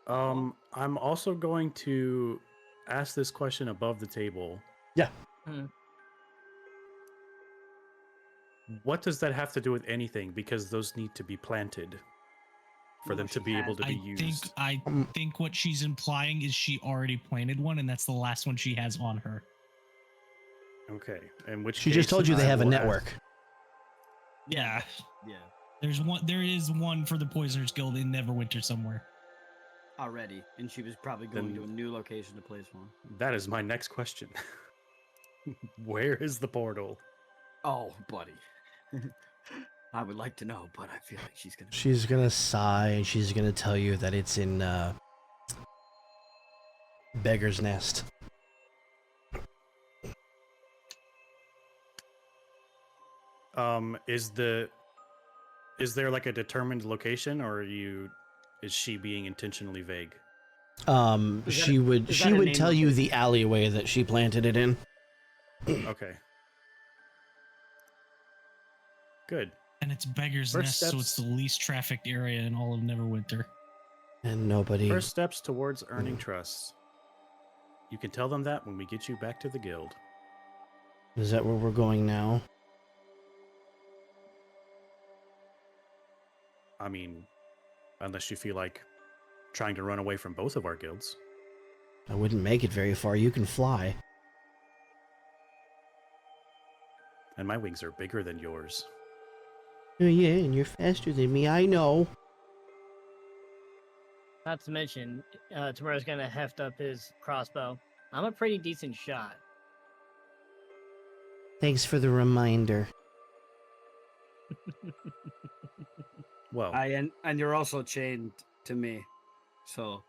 I'm also going to ask this question above the table. Yeah. What does that have to do with anything? Because those need to be planted for No, them to she be able has. to be used. I think what she's implying is she already planted one, and that's the last one she has on her. Okay. In which She just case, told you they I have a will ask- network. Yeah, Yeah. there is one for the Poisoners Guild in Neverwinter somewhere. Already. And she was probably going to a new location to place one. That is my next question. Where is the portal? Oh, buddy. I would like to know, but I feel like she's going to... She's gonna sigh and she's gonna tell you that it's in Beggar's Nest. Is there like a determined location, or is she being intentionally vague? Is She would is that a name tell you location? the alleyway that she planted it in. Okay. Good. And it's Beggar's First Nest, so it's steps- the least trafficked area in all of Neverwinter. And nobody. First steps towards earning trust. You can tell them that when we get you back to the guild. Is that where we're going now? I mean, unless you feel like trying to run away from both of our guilds. I wouldn't make it very far. You can fly. And my wings are bigger than yours. Oh, yeah, and you're faster than me. I know. Not to mention, Tamura's gonna heft up his crossbow. I'm a pretty decent shot. Thanks for the reminder. Well, And you're also chained to me. So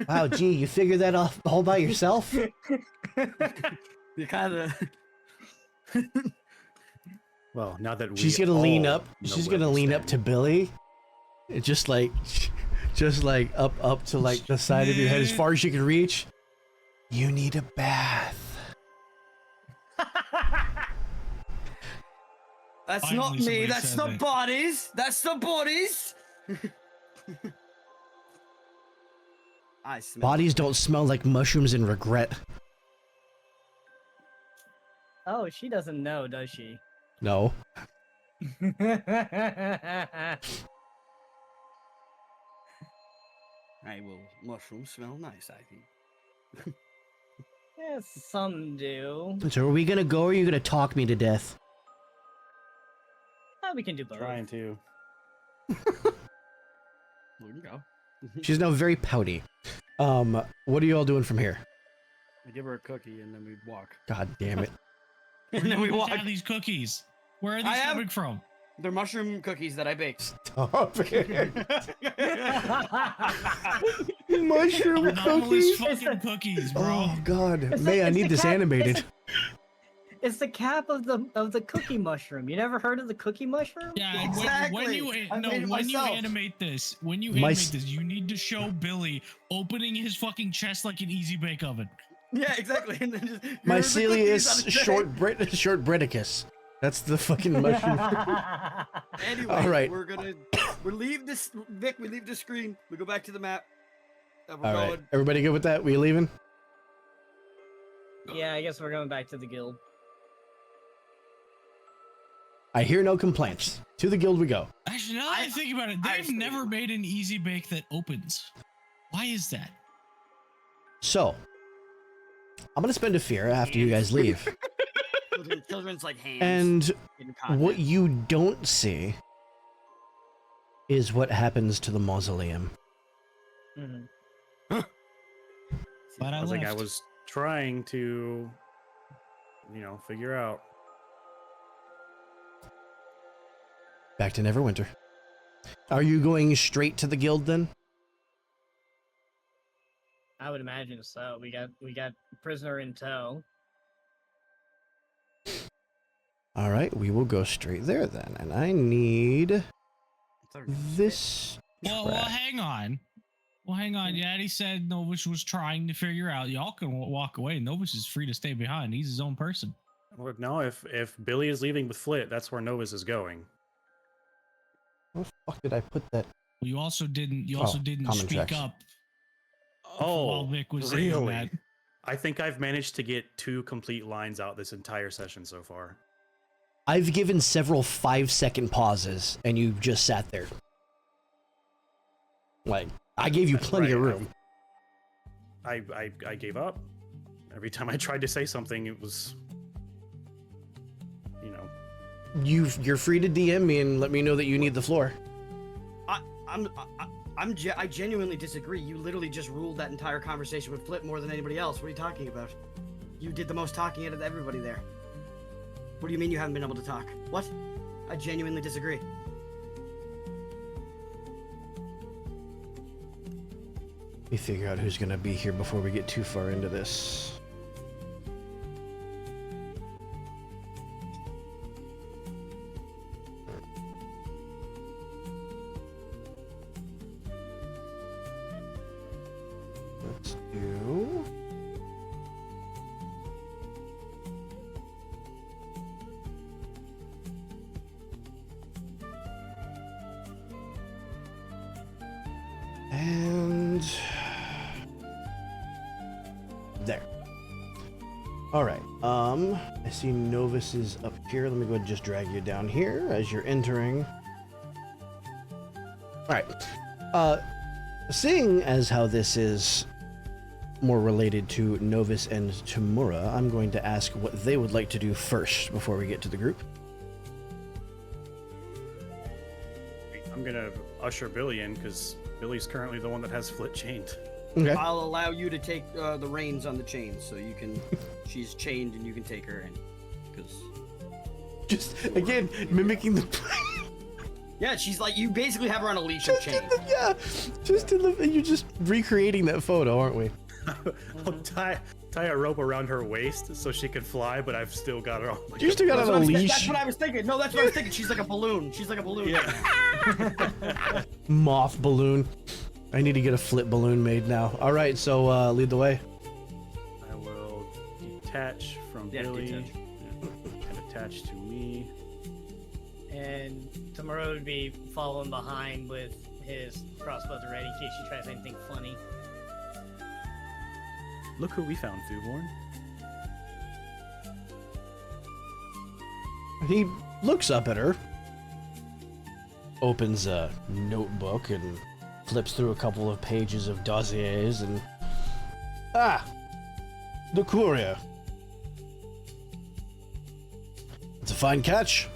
Wow, gee, you figured that off all by yourself? You kind of. Well, now that we She's gonna lean all up. know She's where gonna we lean up stand. to Billy, and just like up to like the side of your head as far as you can reach. You need a bath. That's Finally not me. somebody That's said the that. bodies. That's the bodies. I smell. Bodies don't smell like mushrooms and regret. Oh, she doesn't know, does she? No. I will. Mushrooms smell nice, I think. Yeah, some do. So are we gonna go or are you gonna talk me to death? Oh, we can do both. Trying to. We can go. She's now very pouty. What are you all doing from here? I give her a cookie and then we walk. God damn it. Where And do then we you walk. have these cookies? Where are these I have- coming from? They're mushroom cookies that I baked. Stop it. Mushroom Anomalous cookies? fucking cookies, bro. Oh god. It's May the- I it's need the this cat- animated. It's the cap of the cookie mushroom. You never heard of the cookie mushroom? Yeah, Exactly. when you I made it when you myself. animate this, My s- you need to show Billy opening his fucking chest like an easy bake oven. Yeah, exactly. And then just, here's the cookies on Mycelius the tray. shortbreadicus. That's the fucking mushroom. Anyway, All right. we leave this, Vic. We leave the screen. We go back to the map. And we're All right. going. Everybody good with that? We leaving? Yeah, I guess we're going back to the guild. I hear no complaints. To the guild we go. Actually, now that I think about it, I they've see. never made an easy bake that opens. Why is that? So, I'm gonna spend a fear after you guys leave. Children's like hands. And in content. what you don't see is what happens to the mausoleum. Mhm. But I I think I left. was trying to, figure out. Back to Neverwinter. Are you going straight to the guild then? I would imagine so. We got prisoner in tow. All right, we will go straight there then. And I need this. Well, track. hang on. Well, hang on. Yaddy said Novus was trying to figure out. Y'all can walk away. Novus is free to stay behind. He's his own person. Look, no, if Billy is leaving with Flit, that's where Novus is going. Where the fuck did I put that? Well, you also didn't. You Oh, also didn't common speak tracks. up. Oh, while Vic was saying really? that. I think I've managed to get 2 complete lines out this entire session so far. I've given several 5-second pauses, and you just sat there. Like, I gave you plenty of Right, room. I gave up. Every time I tried to say something, it was, You're free to DM me and let me know that you need the floor. I genuinely disagree. You literally just ruled that entire conversation with Flip more than anybody else. What are you talking about? You did the most talking out of everybody there. What do you mean you haven't been able to talk? What? I genuinely disagree. Let me figure out who's gonna be here before we get too far into this. Let's do... And... there. Alright, I see Novus is up here. Let me go ahead and just drag you down here as you're entering. Alright, seeing as how this is more related to Novus and Tamura, I'm going to ask what they would like to do first before we get to the group. I'm gonna usher Billy in because Billy's currently the one that has Flit chained. Okay. I'll allow you to take the reins on the chains, so you can. She's chained, and you can take her in. Because Just, again, mimicking the... Yeah, she's like, you basically have her on a leash of chain. You're just recreating that photo, aren't we? I'll tie a rope around her waist so she can fly, but I've still got her on. Like You still got her on a leash. That's what I was thinking. No, that's what I was thinking. She's like a balloon. She's like a balloon. Yeah. Moth balloon. I need to get a flip balloon made now. All right, so lead the way. I will detach from Billy and attach to me. And Tamura would be following behind with his crossbow ready in case she tries anything funny. Look who we found, Thuborn. He looks up at her, opens a notebook and flips through a couple of pages of dossiers and... Ah! The courier. It's a fine catch.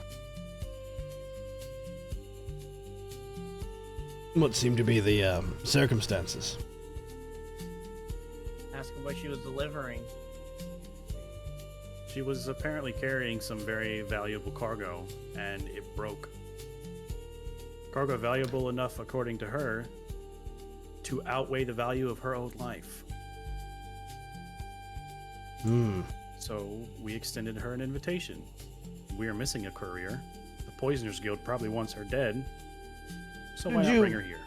What seem to be the circumstances? Ask her what she was delivering. She was apparently carrying some very valuable cargo, and it broke. Cargo valuable enough, according to her, to outweigh the value of her own life. So we extended her an invitation. We are missing a courier. The Poisoners Guild probably wants her dead. So why not bring her here?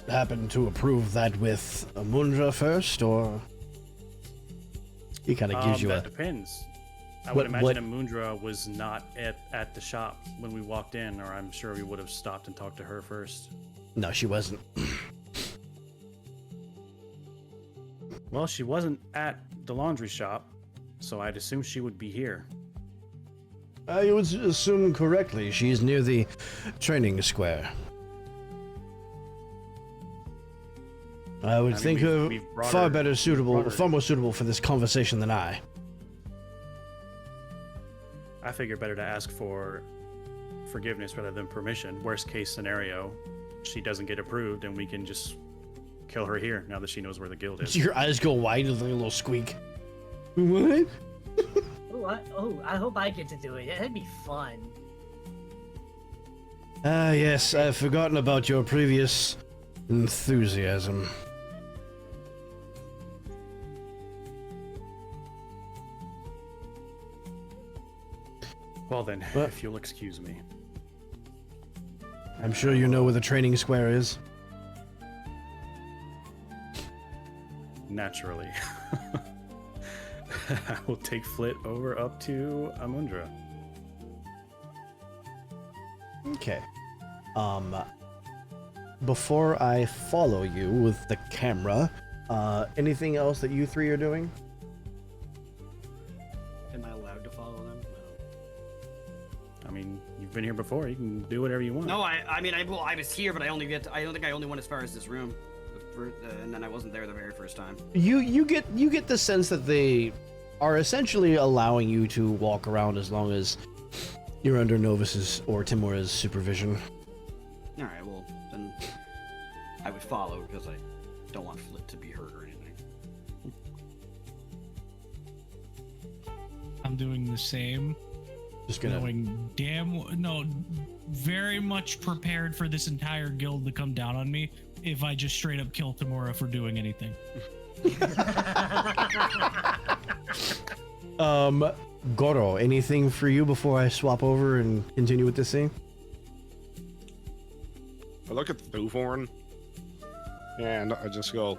Happen to approve that with Amundra first, or he kind of gives you that depends. I would imagine Amundra was not at the shop when we walked in, or I'm sure we would have stopped and talked to her first. No, she wasn't. Well, she wasn't at the laundry shop, so I'd assume she would be here. You would assume correctly. She's near the training square. I would think her far more suitable for this conversation than I. I figure better to ask for forgiveness rather than permission. Worst case scenario, she doesn't get approved and we can just kill her here now that she knows where the guild is. Your eyes go wide with a little squeak. What? I hope I get to do it. That'd be fun. Ah, yes, I've forgotten about your previous enthusiasm. Well then, if you'll excuse me. I'm sure you know where the training square is. Naturally. I will take Flit over up to Amundra. Okay. Before I follow you with the camera, anything else that you three are doing? Am I allowed to follow them? I mean, you've been here before. You can do whatever you want. No, I mean, I was here, but I don't think I only went as far as this room, and then I wasn't there the very first time. You get the sense that they are essentially allowing you to walk around as long as you're under Novus's or Timura's supervision. All right, well then I would follow because I don't want Flit to be hurt or anything. I'm doing the same. Just gonna very much prepared for this entire guild to come down on me if I just straight up kill Tamura for doing anything. Goro, anything for you before I swap over and continue with this scene? I look at the Thuborn and I just go,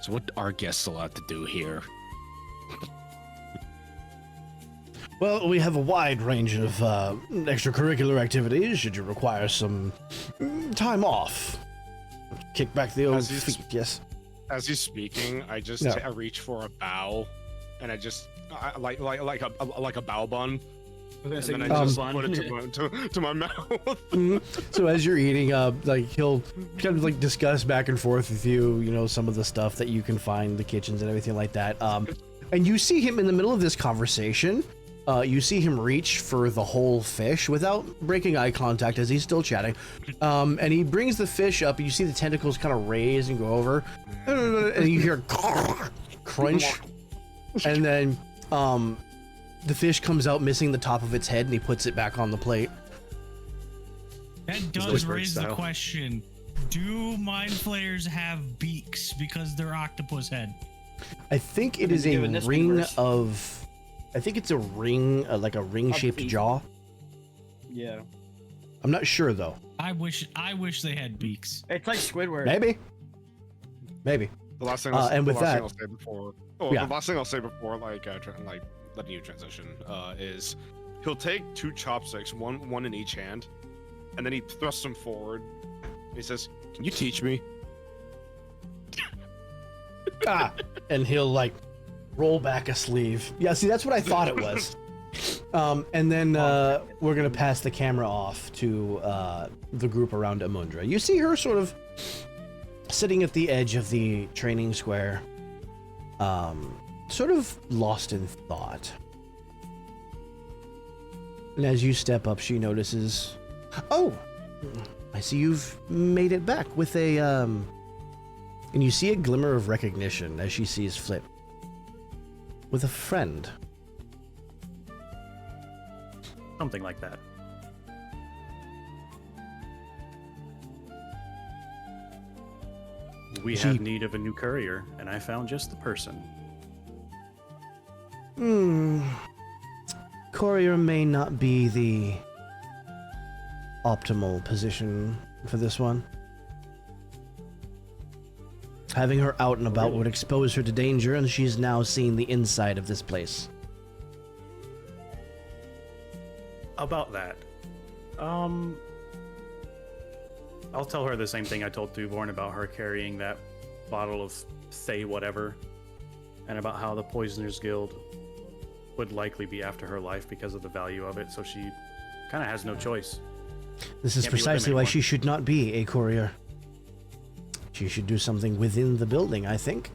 so what are guests allowed to do here? Well, we have a wide range of extracurricular activities should you require some time off. Kick back the old feet, yes. As he's speaking, I just I reach for a bow, and I just like a bow bun, and then I just put it to my mouth. So as you're eating, like he'll kind of like discuss back and forth with you, you know, some of the stuff that you can find in the kitchens and everything like that. And you see him in the middle of this conversation. You see him reach for the whole fish without breaking eye contact as he's still chatting. And he brings the fish up, and you see the tentacles kind of raise and go over. And you hear crunch. And then The fish comes out missing the top of its head, and he puts it back on the plate. That does Iceberg raise the style. question. Do mind flayers have beaks because they're octopus head? I think it What is do they a do in this ring universe? of... I think it's a ring, like a ring-shaped teeth. jaw. Yeah. I'm not sure, though. I wish they had beaks. It's like Squidward. Maybe. Maybe. The last thing, And with that- I'll say before, Yeah. the last thing I'll say before, like letting you transition, is he'll take 2 chopsticks, one in each hand, and then he thrusts them forward. And he says, "Can you teach me?" And he'll, like, roll back a sleeve. Yeah, see, that's what I thought it was. And then we're going to pass the camera off to the group around Amundra. You see her sort of sitting at the edge of the training square, sort of lost in thought. And as you step up, she notices, oh, I see you've made it back with a, and you see a glimmer of recognition as she sees Flip. With a friend. Something like that. We She- have need of a new courier, and I found just the person. Courier may not be the optimal position for this one. Having her out and about would expose her to danger, and she's now seen the inside of this place. About that, I'll tell her the same thing I told Thuborn about her carrying that bottle of say whatever, and about how the Poisoners Guild would likely be after her life because of the value of it, so she kind of has no choice. This is Can't be with them precisely why anymore. she should not be a courier. She should do something within the building, I think.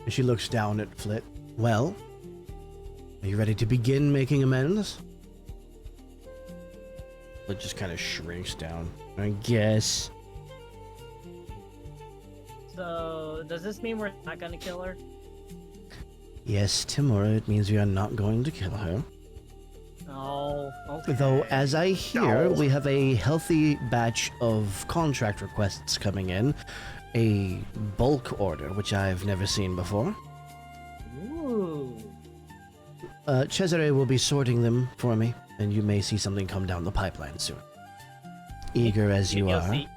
And she looks down at Flit. Well, are you ready to begin making amends? Flit just kind of shrinks down. I guess. So, does this mean we're not gonna kill her? Yes, Timura, it means we are not going to kill her. Oh, okay. Though, as I hear, we have a healthy batch of contract requests coming in. A bulk order, which I've never seen before. Ooh. Cesare will be sorting them for me, and you may see something come down the pipeline soon. Eager as you You'll are. see-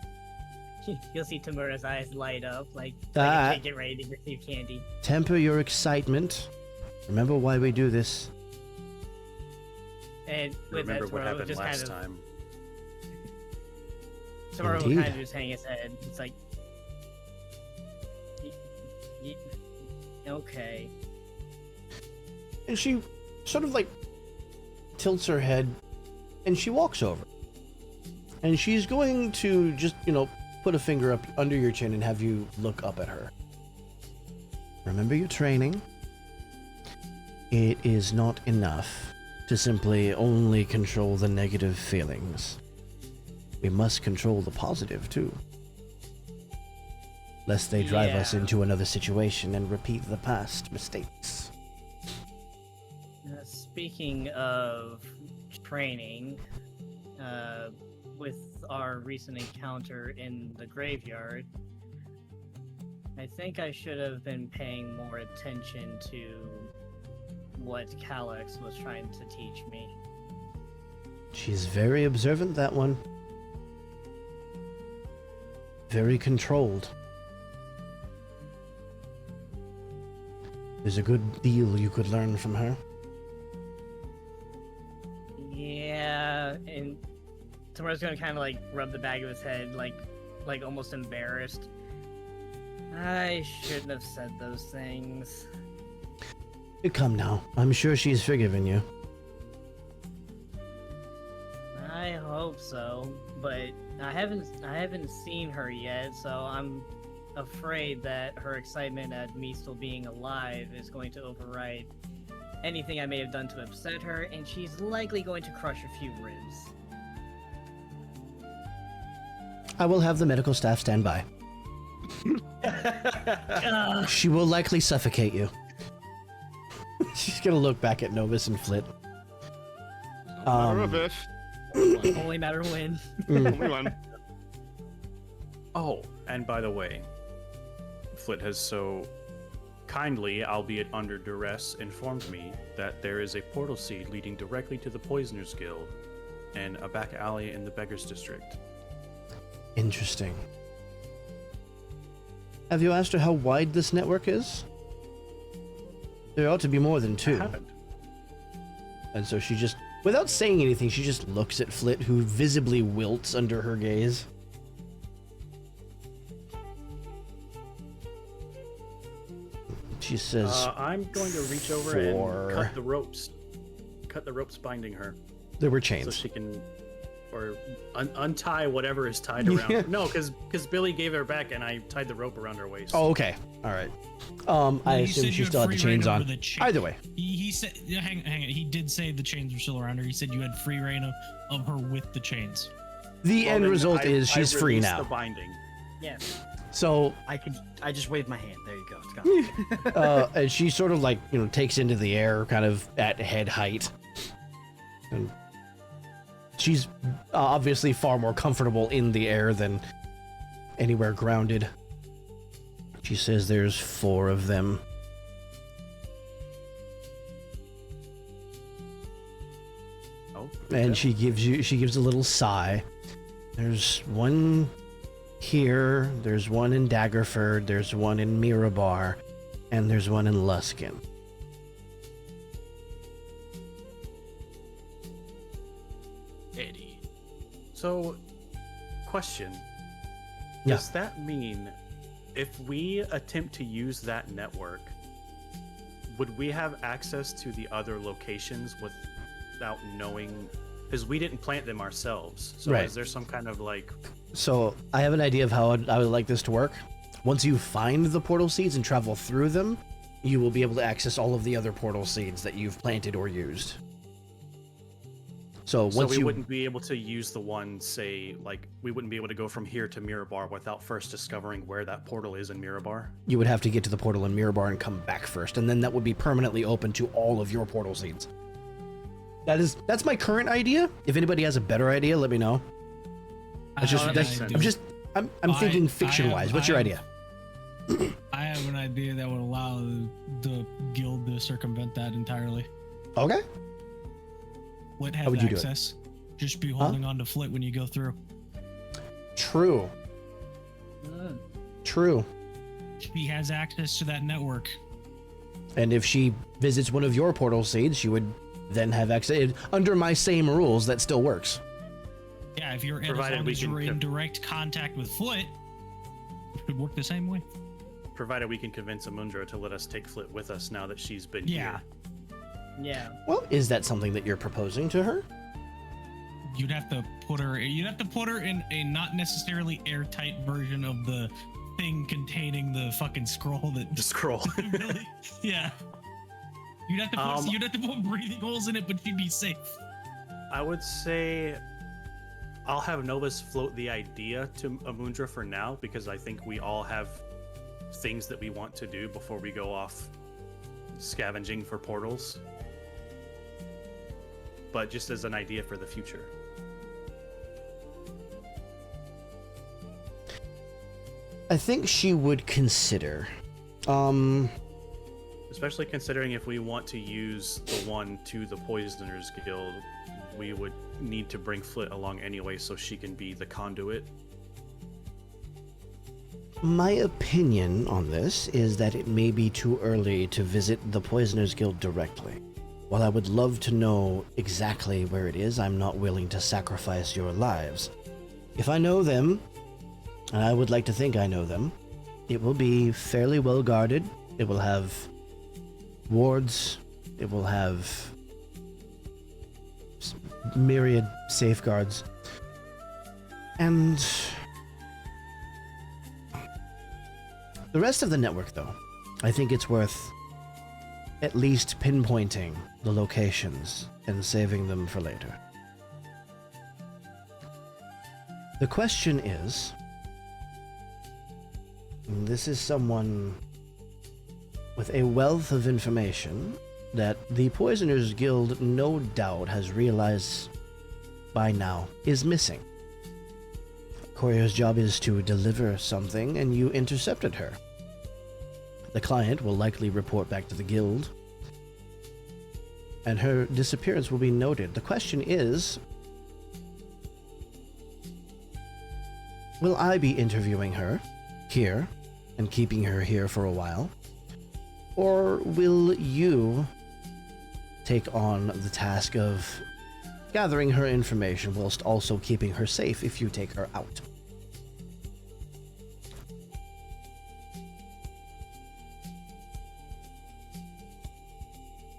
You'll see Tamura's eyes light up, like Ah. a kid get ready to receive candy. Temper your excitement. Remember why we do this. And with Remember that, what Tamura will happened just last kind of, time. Tamura will Indeed. kind of just hang his head. It's like, okay. And she sort of like tilts her head and she walks over. And she's going to just, put a finger up under your chin and have you look up at her. Remember your training? It is not enough to simply only control the negative feelings. We must control the positive too. Lest they drive us Yeah. into another situation and repeat the past mistakes. Speaking of training, with our recent encounter in the graveyard, I think I should have been paying more attention to what Calyx was trying to teach me. She's very observant, that one. Very controlled. There's a good deal you could learn from her. Yeah, and Tamura's gonna kind of like rub the back of his head, like almost embarrassed. I shouldn't have said those things. Come now. I'm sure she's forgiven you. I hope so, but I haven't seen her yet, so I'm afraid that her excitement at me still being alive is going to override anything I may have done to upset her, and she's likely going to crush a few ribs. I will have the medical staff stand by. She will likely suffocate you. gonna look back at Novus and Flit. Matter of if. Only matter when. Only one. Oh, and by the way, Flit has so kindly, albeit under duress, informed me that there is a portal seed leading directly to the Poisoners Guild and a back alley in the Beggars District. Interesting. Have you asked her how wide this network is? There ought to be more than I two. haven't. And so she just, without saying anything, she just looks at Flit, who visibly wilts under her gaze. She says, I'm going to reach over and cut the ropes. Cut the ropes binding her. there were So chains. she can, or untie whatever is tied around. Yeah. No, because Billy gave her back, and I tied the rope around her waist. Oh, okay. All right. I You assume said she you still had the free reign chains over on. the chain- Either way. He said, yeah, hang on. He did say the chains were still around her. He said you had free reign of her with the chains. The Well, end then result is I she's free released now. The binding. Yes. So, I just waved my hand. There you go. It's gone. and she sort of like, takes into the air kind of at head height. And she's obviously far more comfortable in the air than anywhere grounded. She says there's 4 of them. Oh. And she gives a little sigh. There's one here, there's one in Daggerford, there's one in Mirabar, and there's one in Luskin. Eddie. So, question. Yeah. Does that mean if we attempt to use that network, would we have access to the other locations without knowing? Because we didn't plant them ourselves. So Right. is there some kind of like... So I have an idea of how I would like this to work. Once you find the portal seeds and travel through them, you will be able to access all of the other portal seeds that you've planted or used. So So once we you wouldn't be able to use the one, say, like, we wouldn't be able to go from here to Mirabar without first discovering where that portal is in Mirabar? you would have to get to the portal in Mirabar and come back first, and then that would be permanently open to all of your portal seeds. That's my current idea. If anybody has a better idea, let me know. I have an idea. I'm thinking fiction wise. What's your idea? I have an idea that would allow the guild to circumvent that entirely. Okay. Flit How has would you do it? access. Just be holding on to Flit when you go through. True. True. She has access to that network. And if she visits one of your portal seeds, she would then have access. Under my same rules, that still works. Yeah, if you're as Provided long we as can you're in co- direct contact with Flit, it could work the same way. Provided we can convince Amundra to let us take Flit with us now that she's been Yeah. here. Yeah. Well, is that something that you're proposing to her? You'd have to put her in a not necessarily airtight version of the thing containing the fucking scroll that The scroll. really, yeah. You'd have to put breathing holes in it, but she'd be safe. I would say I'll have Novus float the idea to Amundra for now, because I think we all have things that we want to do before we go off scavenging for portals. But just as an idea for the future. I think she would consider. Especially considering if we want to use the one to the Poisoners Guild, we would need to bring Flit along anyway so she can be the conduit. My opinion on this is that it may be too early to visit the Poisoners Guild directly. While I would love to know exactly where it is, I'm not willing to sacrifice your lives. If I know them, and I would like to think I know them, it will be fairly well guarded. It will have wards. It will have myriad safeguards. And the rest of the network, though, I think it's worth at least pinpointing the locations and saving them for later. The question is, and this is someone with a wealth of information that the Poisoners Guild no doubt has realized by now is missing. Courier's job is to deliver something, and you intercepted her. The client will likely report back to the guild, and her disappearance will be noted. The question is, will I be interviewing her here and keeping her here for a while? Or will you take on the task of gathering her information whilst also keeping her safe if you take her out?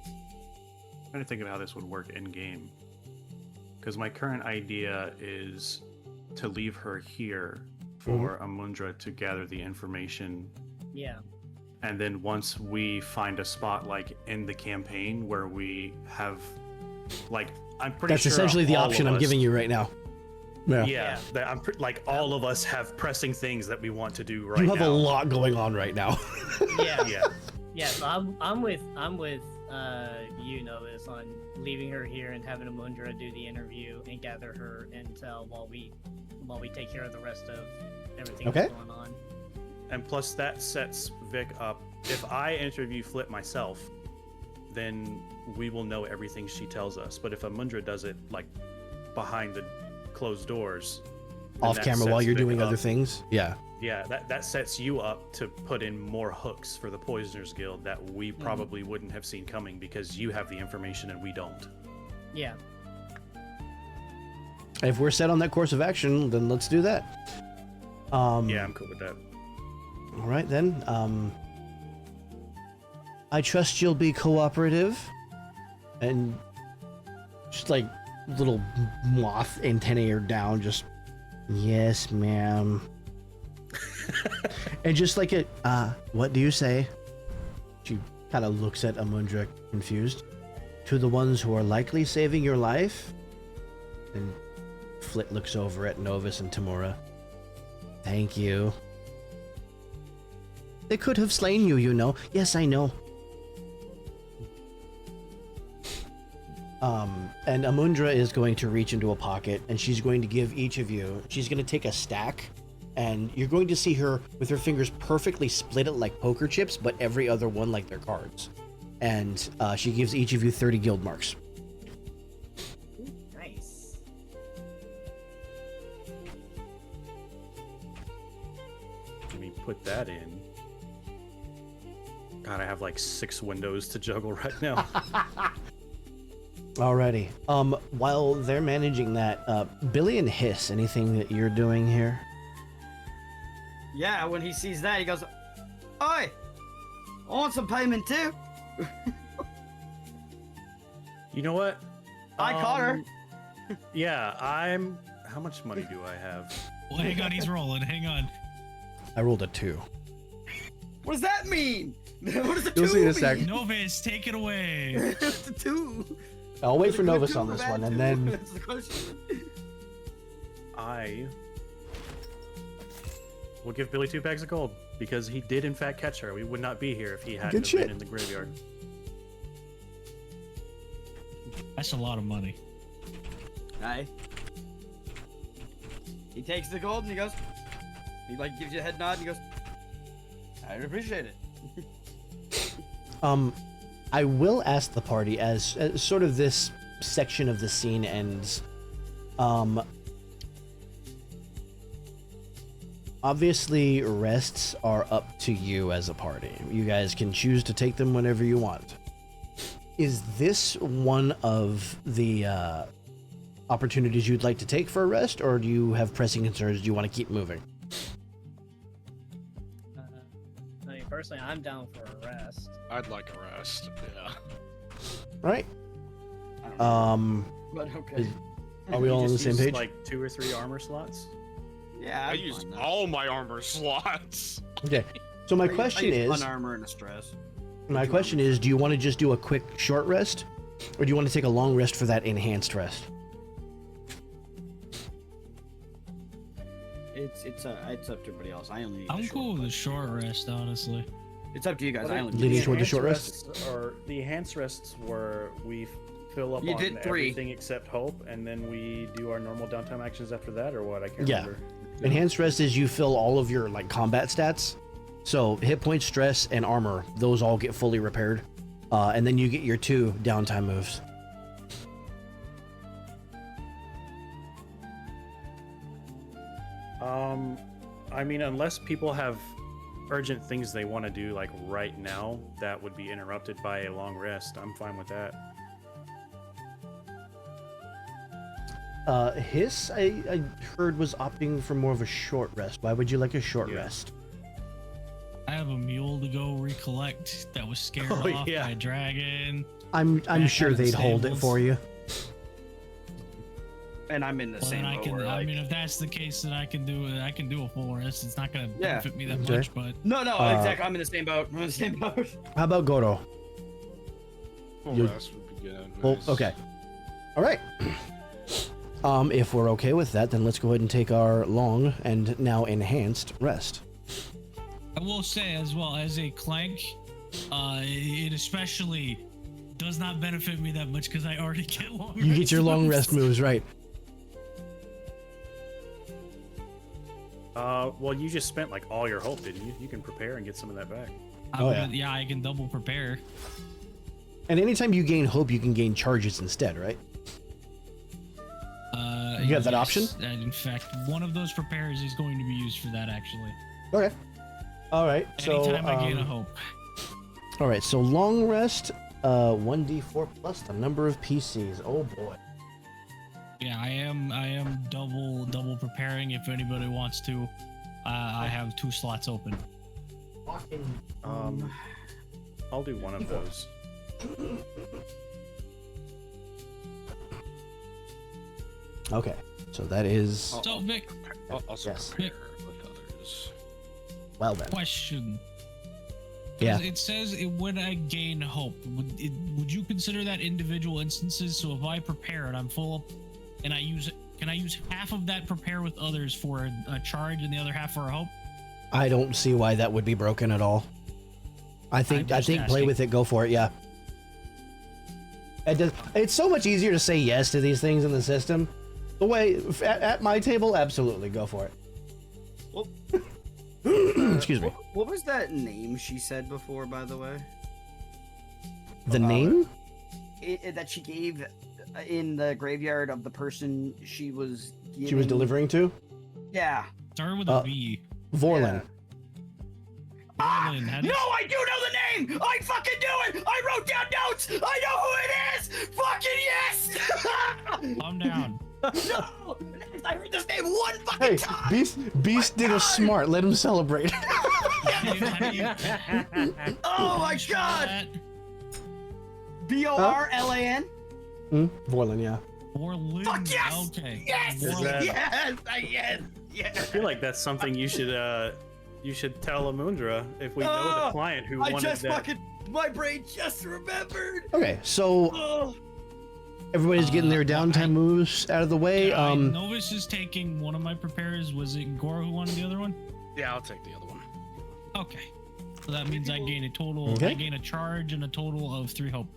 I'm trying to think of how this would work in game. Because my current idea is to leave her here for Amundra to gather the information. Yeah. And then once we find a spot like in the campaign where we have, like, I'm pretty That's sure essentially the all option of I'm us- giving you right now. Yeah, that like all of us have pressing things that we want to do right now. You have a lot going on right now. Yeah. Yeah. Yeah, so I'm with you, Novus, on leaving her here and having Amundra do the interview and gather her intel while we take care of the rest of everything Okay. that's going on. And plus that sets Vic up. If I interview Flip myself, then we will know everything she tells us. But if Amundra does it like behind the closed doors, then Off that camera while sets you're Vic doing up. other things. Yeah. Yeah, that sets you up to put in more hooks for the Poisoners Guild that we probably wouldn't have seen coming because you have the information and we don't. Yeah. If we're set on that course of action, then let's do that. Yeah, I'm cool with that. All right then. I trust you'll be cooperative, and just like little moth antennae are down. Just yes, ma'am. And just like it, what do you say? She kind of looks at Amundra, confused. To the ones who are likely saving your life? And Flit looks over at Novus and Tamura. Thank you. They could have slain you, you know. Yes, I know. And Amundra is going to reach into a pocket, and she's going to give each of you, she's going to take a stack, and you're going to see her with her fingers perfectly split it like poker chips, but every other one like they're cards. And she gives each of you 30 guild marks. Nice. Let me put that in. God, I have like 6 windows to juggle right now. Alrighty. While they're managing that, Billy and Hiss, anything that you're doing here? Yeah, when he sees that, he goes, "Oi, I want some payment too." You know what? I caught her. Yeah, how much money do I have? Well, hang on, he's rolling. Hang on. I rolled a 2. What does that mean? What does the You'll see in a two sec. mean? Novus, take it away. What's the two? I'll wait for Good Novus two on or this bad one, and two? then That's the question. I will give Billy 2 bags of gold because he did in fact catch her. We would not be here if he hadn't Good have shit. been in the graveyard. That's a lot of money. Aye. He takes the gold and he goes, he like gives you a head nod and he goes, "I appreciate it." I will ask the party as sort of this section of the scene ends. Obviously, rests are up to you as a party. You guys can choose to take them whenever you want. Is this one of the opportunities you'd like to take for a rest, or do you have pressing concerns? Do you want to keep moving? I mean, personally, I'm down for a rest. I'd like a rest. Yeah. All right. I don't know, but okay. is- Are we all on the Just same use, page? Like 2 or 3 armor slots. Yeah, I I'd used find that. all my armor slots. Okay. So my I question use is, one armor and a stress. my question is, do you want to just do a quick short rest, or do you want to take a long rest for that enhanced rest? It's up to everybody else. I only need a I'm short cool with a rest. short rest, honestly. It's up to you guys. I only Leading did toward the enhanced short rest? rests or the enhanced rests where we fill up You on did 3. everything except hope, and then we do our normal downtime actions after that, or what? I can't Yeah. remember. Enhanced rest is you fill all of your like combat stats. So hit points, stress, and armor, those all get fully repaired. And then you get your 2 downtime moves. I mean, unless people have urgent things they want to do, like right now, that would be interrupted by a long rest. I'm fine with that. Hiss, I heard, was opting for more of a short rest. Why would you like a short Yeah. rest? I have a mule to go recollect that was scared Oh, off yeah. by a dragon. I'm Back sure in the they'd hold it stables. for you. And I'm in the Well, same then I boat can. where, I like- mean, if that's the case, then I can do it. I can do a full rest. It's not gonna Yeah. benefit me that Okay. much, but No, Uh, exactly. I'm in the same boat. I'm in the same boat. How about Goro? Full You- rest would be good. Well, Nice. okay. All right. If we're okay with that, then let's go ahead and take our long and now enhanced rest. I will say as well as a clank, it especially does not benefit me that much because I already get long. You get your long rest moves, right? Well, you just spent like all your hope, didn't you? You can prepare and get some of that back. Oh, yeah. Yeah, I can double prepare. And anytime you gain hope, you can gain charges instead, right? You have that option? And in fact, one of those prepares is going to be used for that actually. Okay. All right. So, Anytime I gain a hope. all right. So long rest, 1d4 plus the number of PCs. Oh boy. Yeah, I am double preparing if anybody wants to. I have 2 slots open. I'll do one of those. Okay. So that is So Vic, I'll also Yes. prepare with others. well then. question. Yeah. It says when I gain hope. Would you consider that individual instances? So if I prepare and I'm full up, and can I use half of that prepare with others for a charge and the other half for a hope? I don't see why that would be broken at all. I think just play asking. with it. Go for it. Yeah. It's so much easier to say yes to these things in the system. The way at my table, absolutely go for it. Well, Excuse me. What was that name she said before, by the way? The name? That she gave in the graveyard of the person she was giving... She was delivering to? Yeah. Start with a V. Vorlin. Vorlin, how do No, you- I do know the name! I fucking do it! I wrote down notes! I know who it is! Fucking yes! Calm down. No! I heard this name one fucking Hey, time! Beast did a smart. Let him celebrate. How do you Oh my spell god! that? Borlan? Vorlin, yeah. Vorlin. Fuck yes! Okay. Yes! Vorlin. Yes! I feel like that's something you should tell Amundra if we know the client who I wanted just that. fucking... My brain just remembered! Okay, so Oh. everybody's getting their downtime moves out of the way. Novus is taking one of my prepares. Was it Goro who wanted the other one? Yeah, I'll take the other one. Okay. So that means I gain a total. Okay. I gain a charge and a total of 3 hope.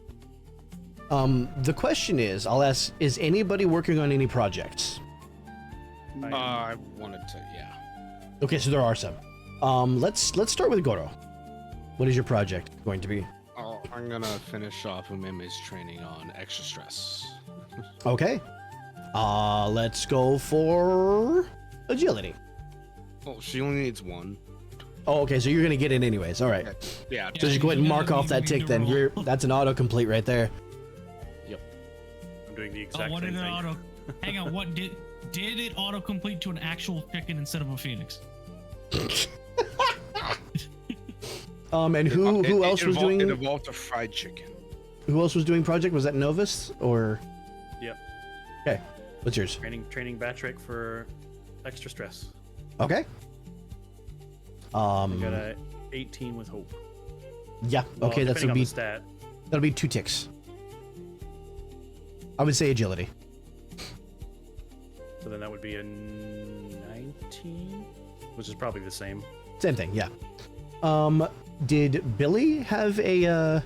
The question is, I'll ask, is anybody working on any projects? I wanted to, yeah. Okay, so there are some. Let's start with Goro. What is your project going to be? Oh, I'm gonna finish off Umeme's training on extra stress. Okay. Let's go for agility. Well, she only needs 1. Oh, okay, so you're gonna get it anyways. All right. Yeah, So just go ahead and mark off that tick then. That's an autocomplete right there. I'm doing the Oh, exact what same did it thing. auto? Hang on. What did it autocomplete to an actual chicken instead of a phoenix? And who else was It doing? evolved a fried chicken. Who else was doing project? Was that Novus or? Yep. Okay. What's yours? Training Batrick for extra stress. Okay. I got a 18 with hope. Yeah. Well, Okay, depending on that'll the stat. be 2 ticks. I would say agility. So then that would be a 19, which is probably the same. Same thing. Yeah. Did Billy have a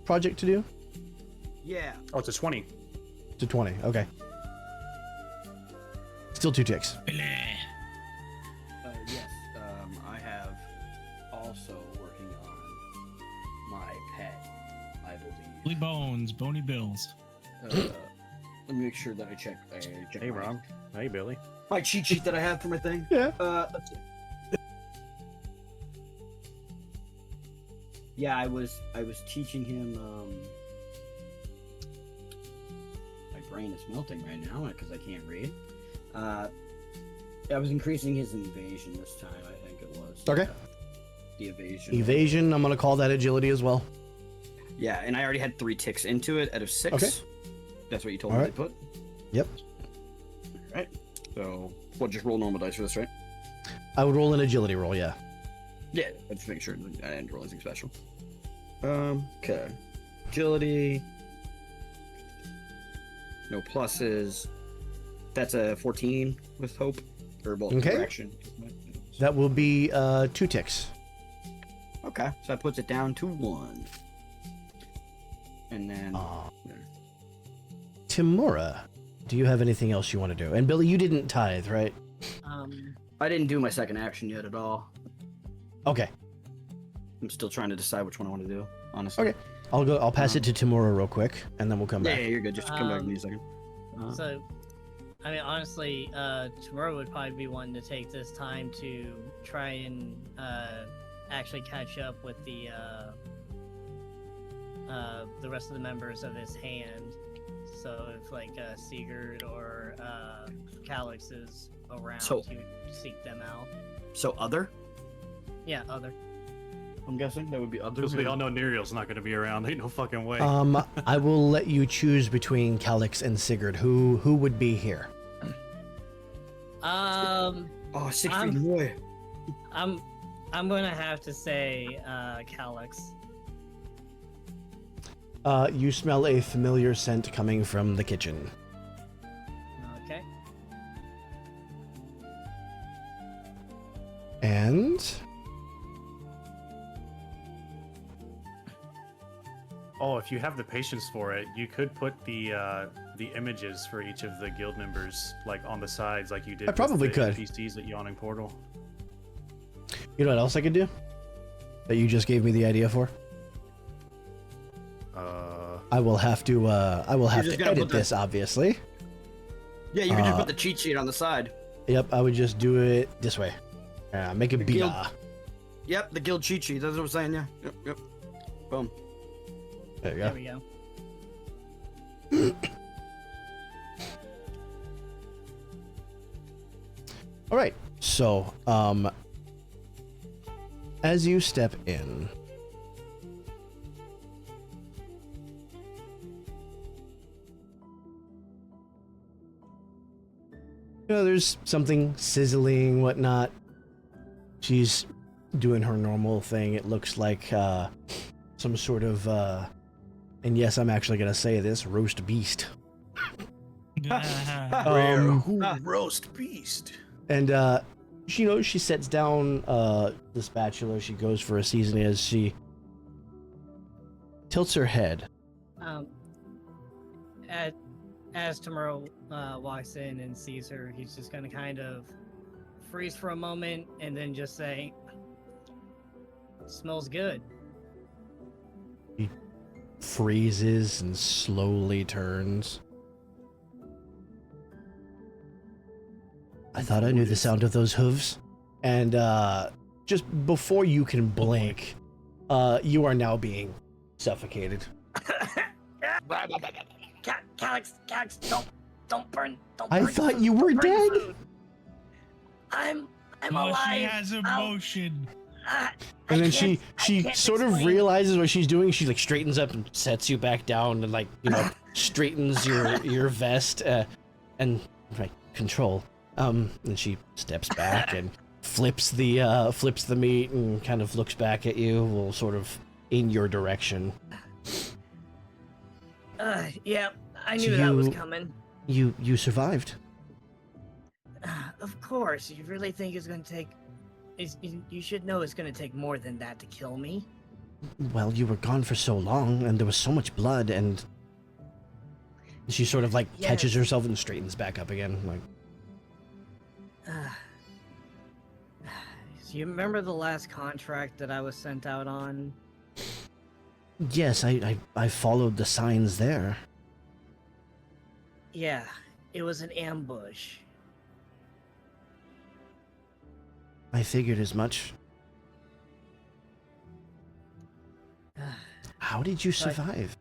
project to do? Yeah. Oh, it's a 20. To 20. Okay. Still 2 ticks. Yes. I have also working on my pet, I believe. Billy Bones, Bony Bills. Let me make sure that I check. Hey, Rob. Hey, Billy. My cheat sheet that I have for my thing. Yeah. Let's see. Yeah, I was teaching him. My brain is melting right now because I can't read. I was increasing his evasion this time. I think it was. Okay. The evasion. Evasion, I'm going to call that agility as well. Yeah, and I already had 3 ticks into it out of 6. Okay. That's what you told All me right. to put. Yep. Right. So, we'll just roll normal dice for this, right? I would roll an agility roll, yeah. Yeah, I'm just making sure I didn't roll anything special. Okay. Agility. No pluses. That's a 14 with hope. Or both Okay. direction. That will be 2 ticks. Okay, so that puts it down to 1. And then... Timura, do you have anything else you want to do? And Billy, you didn't tithe, right? I didn't do my second action yet at all. Okay. I'm still trying to decide which one I want to do, honestly. Okay. I'll pass it to Timura real quick, and then we'll come Yeah, back. yeah, you're good. Just come back to me a second. So, I mean, honestly, tomorrow would probably be one to take this time to try and actually catch up with the rest of the members of his hand. So if like Sigurd or Calix is around, So- he would seek them out. So other? Yeah, other. I'm guessing that would be other. Because we all know Neriel's not going to be around. Ain't no fucking way. I will let you choose between Calix and Sigurd. Who would be here? Oh, 6 I'm- feet away. I'm gonna have to say Calix. You smell a familiar scent coming from the kitchen. Okay. And Oh, if you have the patience for it, you could put the images for each of the guild members like on the sides, like you did. I probably with the could. NPCs at Yawning Portal. you know what else I could do? That you just gave me the idea for? I will have to just gonna edit put the- this, obviously. Yeah, you can just put the cheat sheet on the side. Yep, I would just do it this way. Make it guild- BR. Yep, the guild cheat sheet. That's what I'm saying, yeah. Yep. Boom. There you There go. we go. All right. So, as you step in, there's something sizzling, whatnot. She's doing her normal thing. It looks like some sort of, and yes, I'm actually gonna say this, roast beast. Roast beast. And she sets down the spatula. She goes for a seasoning as she tilts her head. As Tomorrow walks in and sees her, he's just gonna kind of freeze for a moment and then just say, "Smells good." Freezes and slowly turns. I thought I knew the sound of those hooves. And just before you can blink, you are now being suffocated. Calix, don't burn. I thought you were dead. I'm Oh, alive. she has emotion. And then she sort of realizes what she's doing. She like straightens up and sets you back down and straightens your vest and like control. And she steps back and flips the meat and kind of looks back at you, well, sort of in your direction. Yeah, I So knew that was you- coming. You survived. Of course. You really think it's gonna take You should know it's gonna take more than that to kill me. Well, you were gone for so long, and there was so much blood, and she sort of like catches Yes. herself and straightens back up again. Like, So you remember the last contract that I was sent out on? yes, I followed the signs there. Yeah, it was an ambush. I figured as much. How did you survive?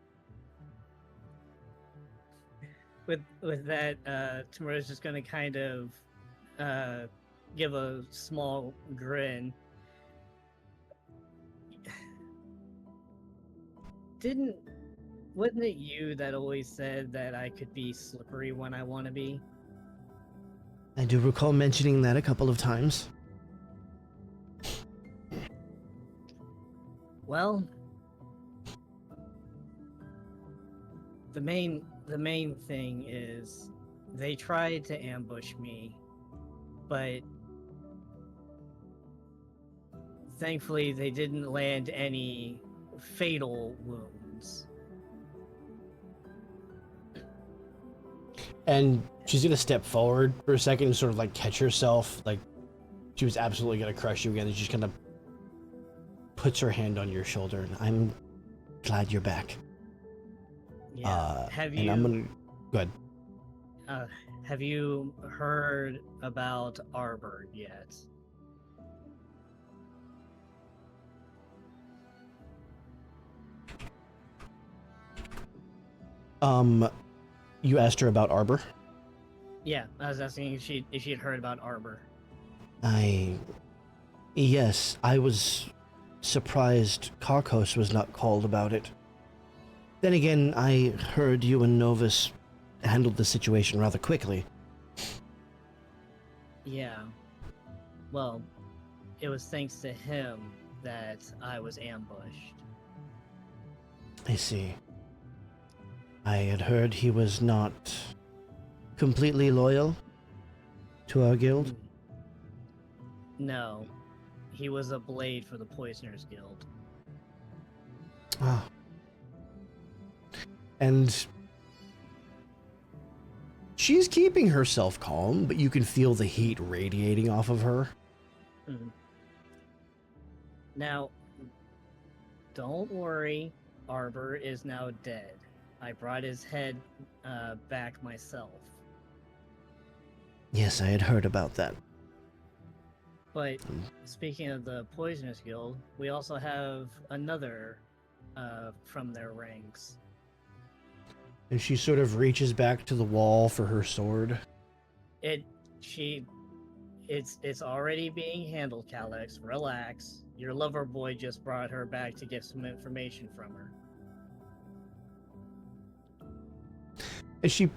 With that, Tamura's just gonna kind of give a small grin. Wasn't it you that always said that I could be slippery when I want to be? I do recall mentioning that a couple of times. Well, the main thing is they tried to ambush me, but thankfully they didn't land any fatal wounds. And she's gonna step forward for a second and sort of like catch herself, like she was absolutely gonna crush you again, and she just kind of puts her hand on your shoulder, and I'm glad you're back. Yeah. And I'm gonna go ahead. Have you heard about Arbor yet? You asked her about Arbor? Yeah, I was asking if she had heard about Arbor. Yes, I was surprised Carcos was not called about it. Then again, I heard you and Novus handled the situation rather quickly. Yeah. Well, it was thanks to him that I was ambushed. I see. I had heard he was not completely loyal to our guild. No. He was a blade for the Poisoners Guild. Ah. And she's keeping herself calm, but you can feel the heat radiating off of her. Now, don't worry. Arbor is now dead. I brought his head back myself. Yes, I had heard about that. But speaking of the Poisoners Guild, we also have another from their ranks. And she sort of reaches back to the wall for her sword. It's already being handled, Calyx. Relax. Your lover boy just brought her back to get some information from her. And she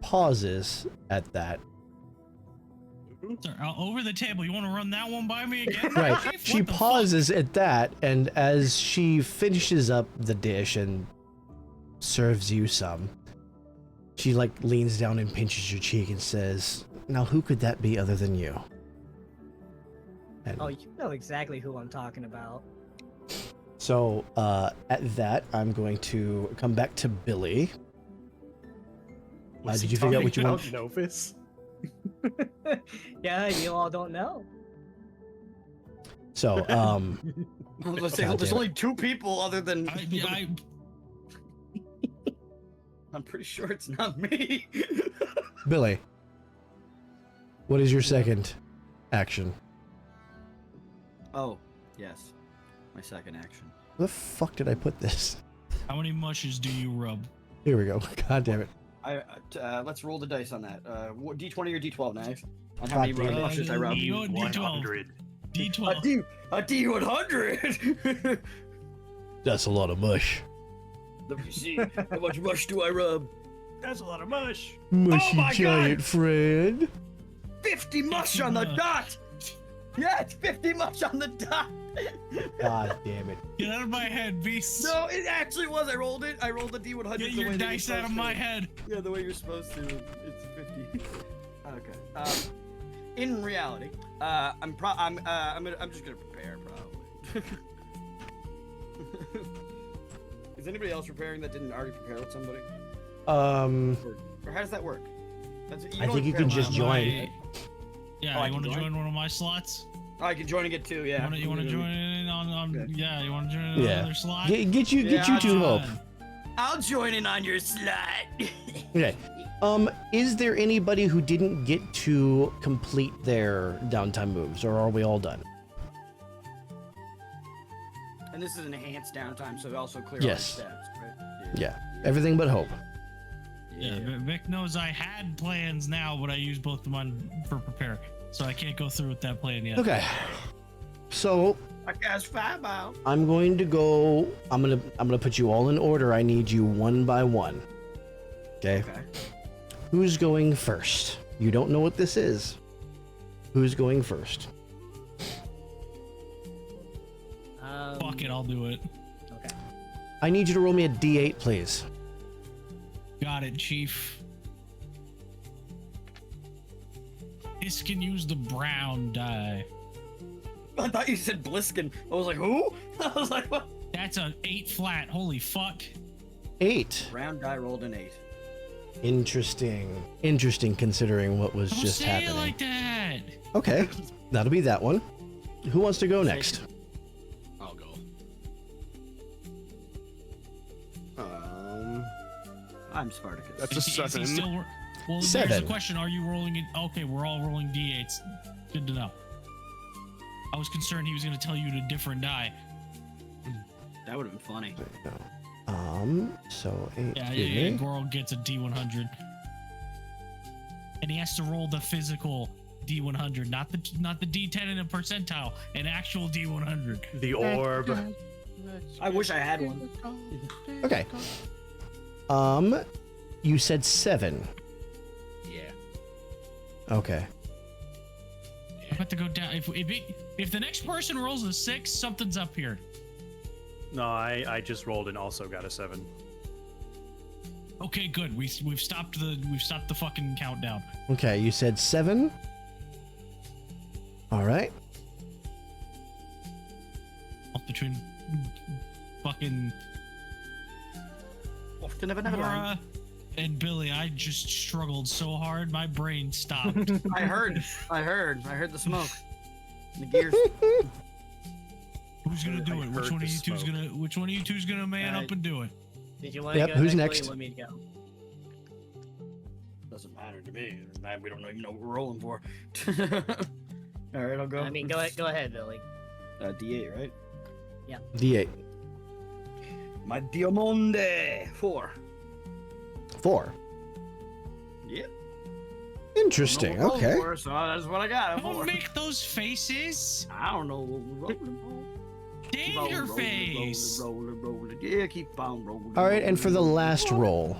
pauses at that. Sir, over the table. You want to run that one by me again? Right. Chief? She What the fuck? pauses at that, and as she finishes up the dish and serves you some, she like leans down and pinches your cheek and says, "Now who could that be other than you?" And Oh, you know exactly who I'm talking about. so at that, I'm going to come back to Billy. Was Did he you figure out talking what you want? about Novus? Yeah, you all don't know. So I was gonna say, God there's damn only two people other than. I I'm pretty sure it's not me. Billy, what is your second action? Oh, yes. My second action. Where the fuck did I put this? how many mushes do you rub? Here we go. God damn it. Let's roll the dice on that. D20 or D12, Knife? On how many God damn it. mushes I rub? D12. 100. D12. A D100. That's a lot of mush. Let me see. How much mush do I rub? That's a lot of mush. Mushy my giant God! friend. 50 mush on the dot. Yeah, it's 50 much on the dot. God damn it. Get out of my head, beast. No, it actually was. I rolled it. I rolled the D100. Get the your way that you're dice out of supposed my to. head. Yeah, the way you're supposed to. It's 50. Okay. in reality, I'm just gonna prepare probably. Is anybody else preparing that didn't already prepare with somebody? Or how does that work? I think you can just join. Yeah, I you can want to join? join one of my slots? Oh, I can join and get two. Yeah. You want to join in on Okay. yeah, you want to join in on Yeah. another slot? Get you Yeah, two hope. I'll join in on your slot. Okay. Is there anybody who didn't get to complete their downtime moves, or are we all done? And this is enhanced downtime, so it also clear Yes. all your stats, right? Yeah. Everything but hope. Yeah, Vic knows I had plans now, but I used both of mine for prepare, so I can't go through with that plan yet. Okay. So I cast fireball. I'm going to go. I'm gonna put you all in order. I need you one by one. Okay. Okay. Who's going first? You don't know what this is. Who's going first? Fuck it, I'll do it. Okay. I need you to roll me a D8, please. Got it, Chief. This can use the brown die. I thought you said Bliskin. I was like, who? I was like, what? That's a 8 flat. Holy fuck. 8. Round die rolled an 8. Interesting considering what was Don't just say happening. it like that. Okay, that'll be that one. Who wants to go next? I'll go. I'm Spartacus. That's a Is he 7. still well, there's 7. the question. Are you rolling it? Okay, we're all rolling D8s. Good to know. I was concerned he was going to tell you a different die. That would have been funny. So 8. Yeah, Goro gets a D100. And he has to roll the physical D100, not the D10 in a percentile, an actual D100. The orb. I wish I had one. Okay. You said 7. Yeah. Okay. I have to go down. If the next person rolls a 6, something's up here. No, I just rolled and also got a 7. Okay, good. We've stopped the fucking countdown. Okay, you said 7. All right. Between fucking Off to never land. Laura and Billy, I just struggled so hard, my brain stopped. I heard the smoke. The gears. Who's gonna do it? Which heard one of the you two's smoke. gonna man up and do it? Did you want to Yep, go who's next? next? Or you want me to go? Doesn't matter to me. We don't even know what we're rolling for. All right, I'll go. I mean, go ahead, Billy. D8, right? D8. My Diamonde 4. 4. Yep. Interesting. Don't know what we're Okay. rolling for, so that's what I got. Don't make those faces. I don't know what we're rolling for. Keep on Danger rolling, face. rolling. Yeah, keep on rolling. All right, and for the rolling. last roll,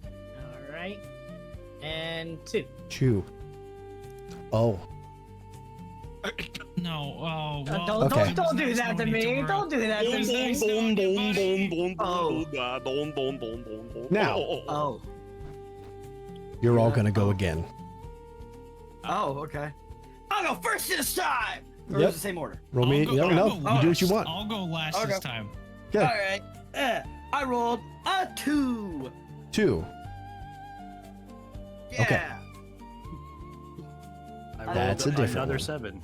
All right. And 2. 2. Oh. No. Oh. Well, Okay. Don't do that to me. Don't do that to me. Now. Oh. You're all gonna go again. Oh, okay. I'll go first this time. Or Yep. is it the same order? Roll me. I'll No, go you do what you last. want. I'll go last Okay. this time. Okay. All right. I rolled a 2. 2. Yeah. Okay. I That's rolled a different another one. 7.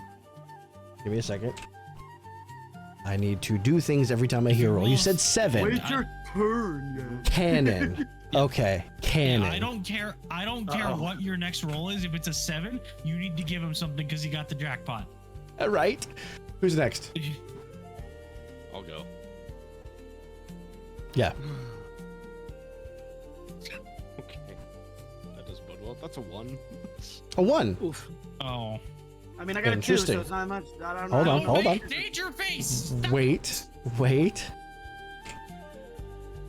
Give me a second. I need to do things every time I hear a roll. You said 7. Wait your turn. Cannon. Okay. Cannon. I don't care. I don't care what your next roll is. If it's a 7, you need to give him something because he got the jackpot. All right. Who's next? I'll go. Yeah. Okay. That does bode well. That's a 1. A 1. Oof. Oh. I mean, I got a 2, Interesting. so it's not much. I don't Hold know. on, hold on. Danger face. Wait.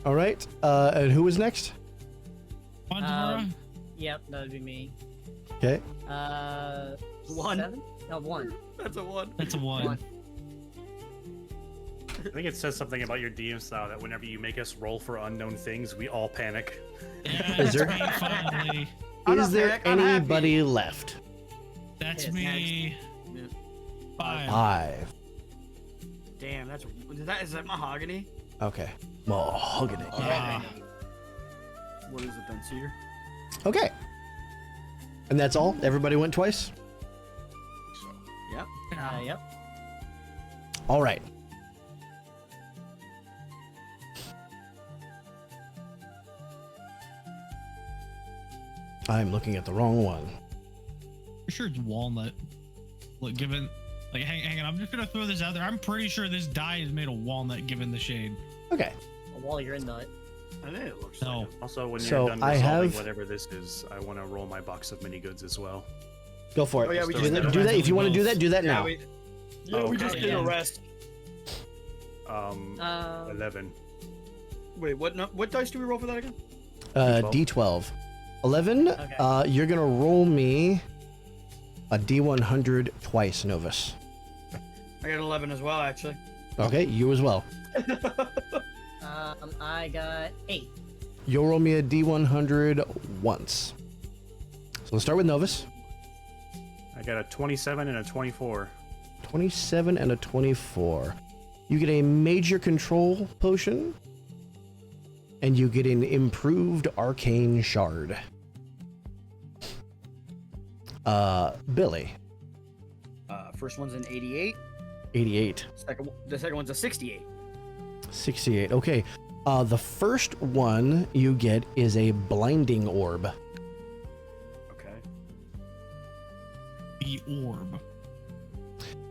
All right. And who was next? Pandora? Yep, that would be me. Okay. 1. 7? No, 1. That's a 1. That's a 1. I think it says something about your DM style that whenever you make us roll for unknown things, we all panic. Yeah, Is it's there- me finally. Is there anybody left? That's Yes, me. Yeah. 5. 5. Damn, is that mahogany? Okay. Mahogany. What is it then, cedar? Okay. And that's all? Everybody went twice? So, Yep. Yep. All right. I'm looking at the wrong one. I'm sure it's walnut. Look, given, like, hang on. I'm just gonna throw this out there. I'm pretty sure this die is made of walnut, given the shade. Okay. A wall you're in nut. I think it looks No. like Also, when So, you're done I resolving have- whatever this is, I want to roll my box of mini goods as well. Go for it. Oh, yeah, we do just that, did do that. If you want to do both. that, do that now. we Oh, just okay. did a Yeah. rest. 11. Wait, what dice do we roll for that again? D12. 11, Okay. you're going to roll me a D100 twice, Novus. I got 11 as well, actually. Okay, you as well. I got 8. You'll roll me a D100 once. So let's start with Novus. I got a 27 and a 24. 27 and a 24. You get a major control potion, and you get an improved arcane shard. Billy, First one's an 88. 88. The second one's a 68. 68. Okay. The first one you get is a blinding orb. Okay. The orb.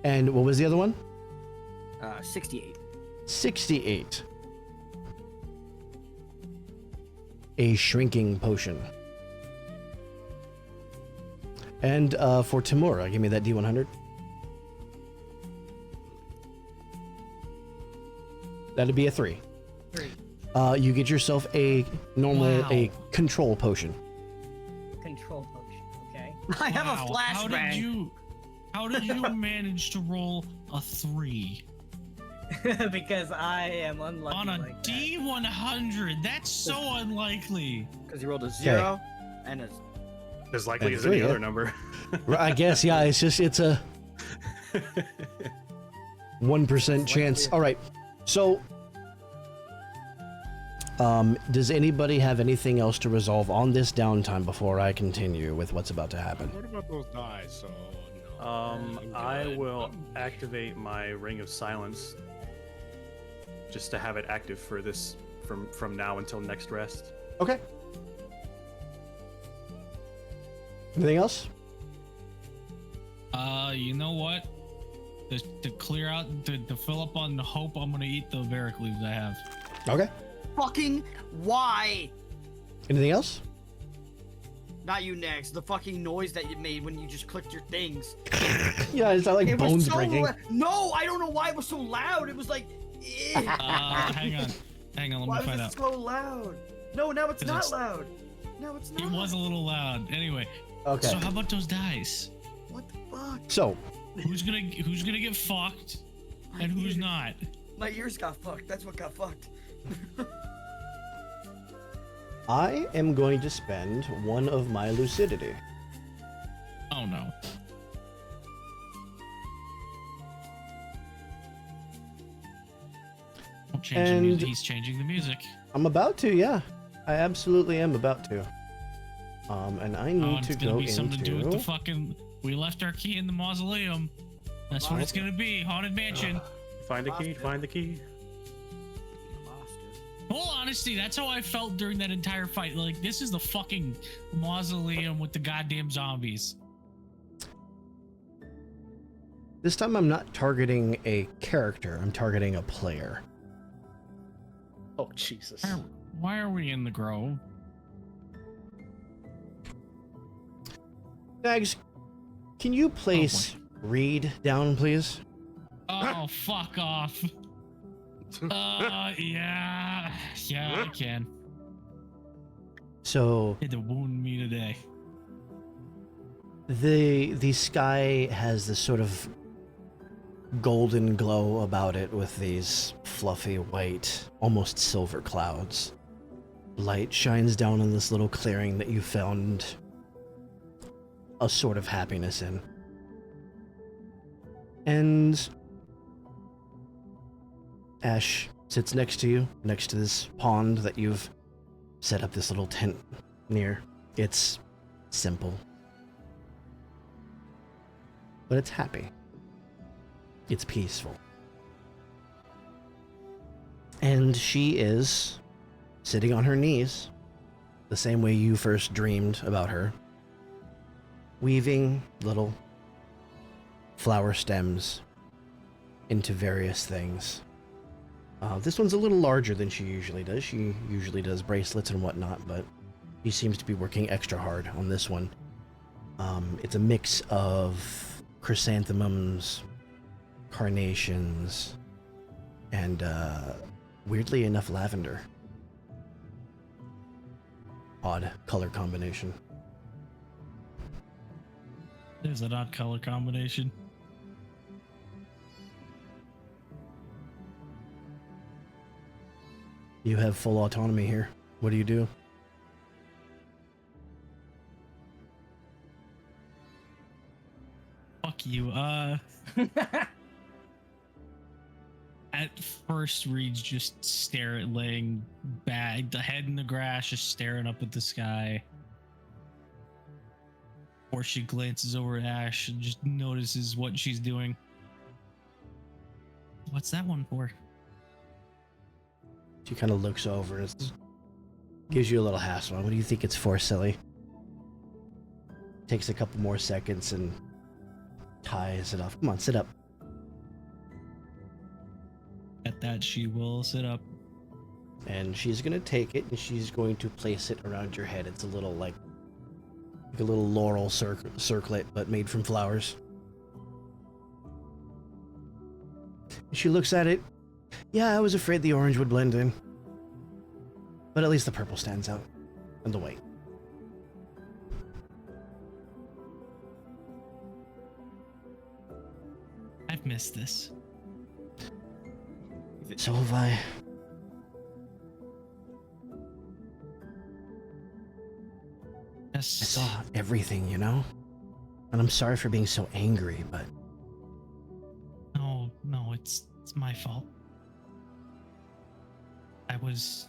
And what was the other one? 68. 68. A shrinking potion. And for Tamura, give me that D100. That'd be a 3. 3. You get yourself a normal, Wow. a control potion. Control potion. Okay. I have Wow, a flashbang. How did you manage to roll a 3 Because I am unlucky on a like that. D100? That's so unlikely. Because he rolled a 0 and a... As likely And as any 3, other yeah. number. I guess, yeah, it's a 1% chance. All right. So, does anybody have anything else to resolve on this downtime before I continue with what's about to happen? what about those dice? So, no. I will activate my Ring of Silence just to have it active for this from now until next rest. Okay. Anything else? You know what? To clear out, to fill up on the hope, I'm gonna eat the Varic leaves I have. Okay. Fucking why? Anything else? Not you next. The fucking noise that you made when you just clicked your things. Yeah, it's not like It was bones so breaking. No, I don't know why it was so loud. It was like... Hang on, let Why me find was it out. so loud? No, now it's 'Cause not it's- loud. No, it's not. It was a little loud. Anyway, Okay. so how about those dice? What the fuck? So, Who's gonna get fucked, and who's not? My ears got fucked. That's what got fucked. I am going to spend one of my lucidity. Oh no. Don't change the music. And- He's changing the music. I'm about to, yeah. I absolutely am about to. And I Oh, need it's to gonna go be something to do with the into... fucking. We left our key in the mausoleum. That's what it's gonna be. Haunted mansion. Find the key, find the key. Full honesty, that's how I felt during that entire fight. Like, this is the fucking mausoleum with the goddamn zombies. This time I'm not targeting a character, I'm targeting a player. Oh, Jesus. Why are we in the grove? Dags, can you place Reed down, please? Oh, fuck off. Yeah, I can. So Had to wound me today. the sky has this sort of golden glow about it with these fluffy white, almost silver clouds. Light shines down on this little clearing that you found a sort of happiness in. And Ash sits next to you, next to this pond that you've set up this little tent near. It's simple, but it's happy. It's peaceful. And she is sitting on her knees, the same way you first dreamed about her, weaving little flower stems into various things. This one's a little larger than she usually does. She usually does bracelets and whatnot, but she seems to be working extra hard on this one. It's a mix of chrysanthemums, carnations, and weirdly enough, lavender. Odd color combination. There's an odd color combination. You have full autonomy here. What do you do? Fuck you. At first, Reed's just stare at laying back, the head in the grass, just staring up at the sky. Or she glances over at Ash and just notices what she's doing. What's that one for? She kind of looks over and gives you a little hassle. What do you think it's for, silly? Takes a couple more seconds and ties it off. Come on, sit up. At that, she will sit up. And she's gonna take it and she's going to place it around your head. It's a little like a little laurel circlet, but made from flowers. She looks at it. Yeah, I was afraid the orange would blend in. But at least the purple stands out. And the white. I've missed this. So have I. I saw everything, you know? And I'm sorry for being so angry, but... No, it's my fault. I was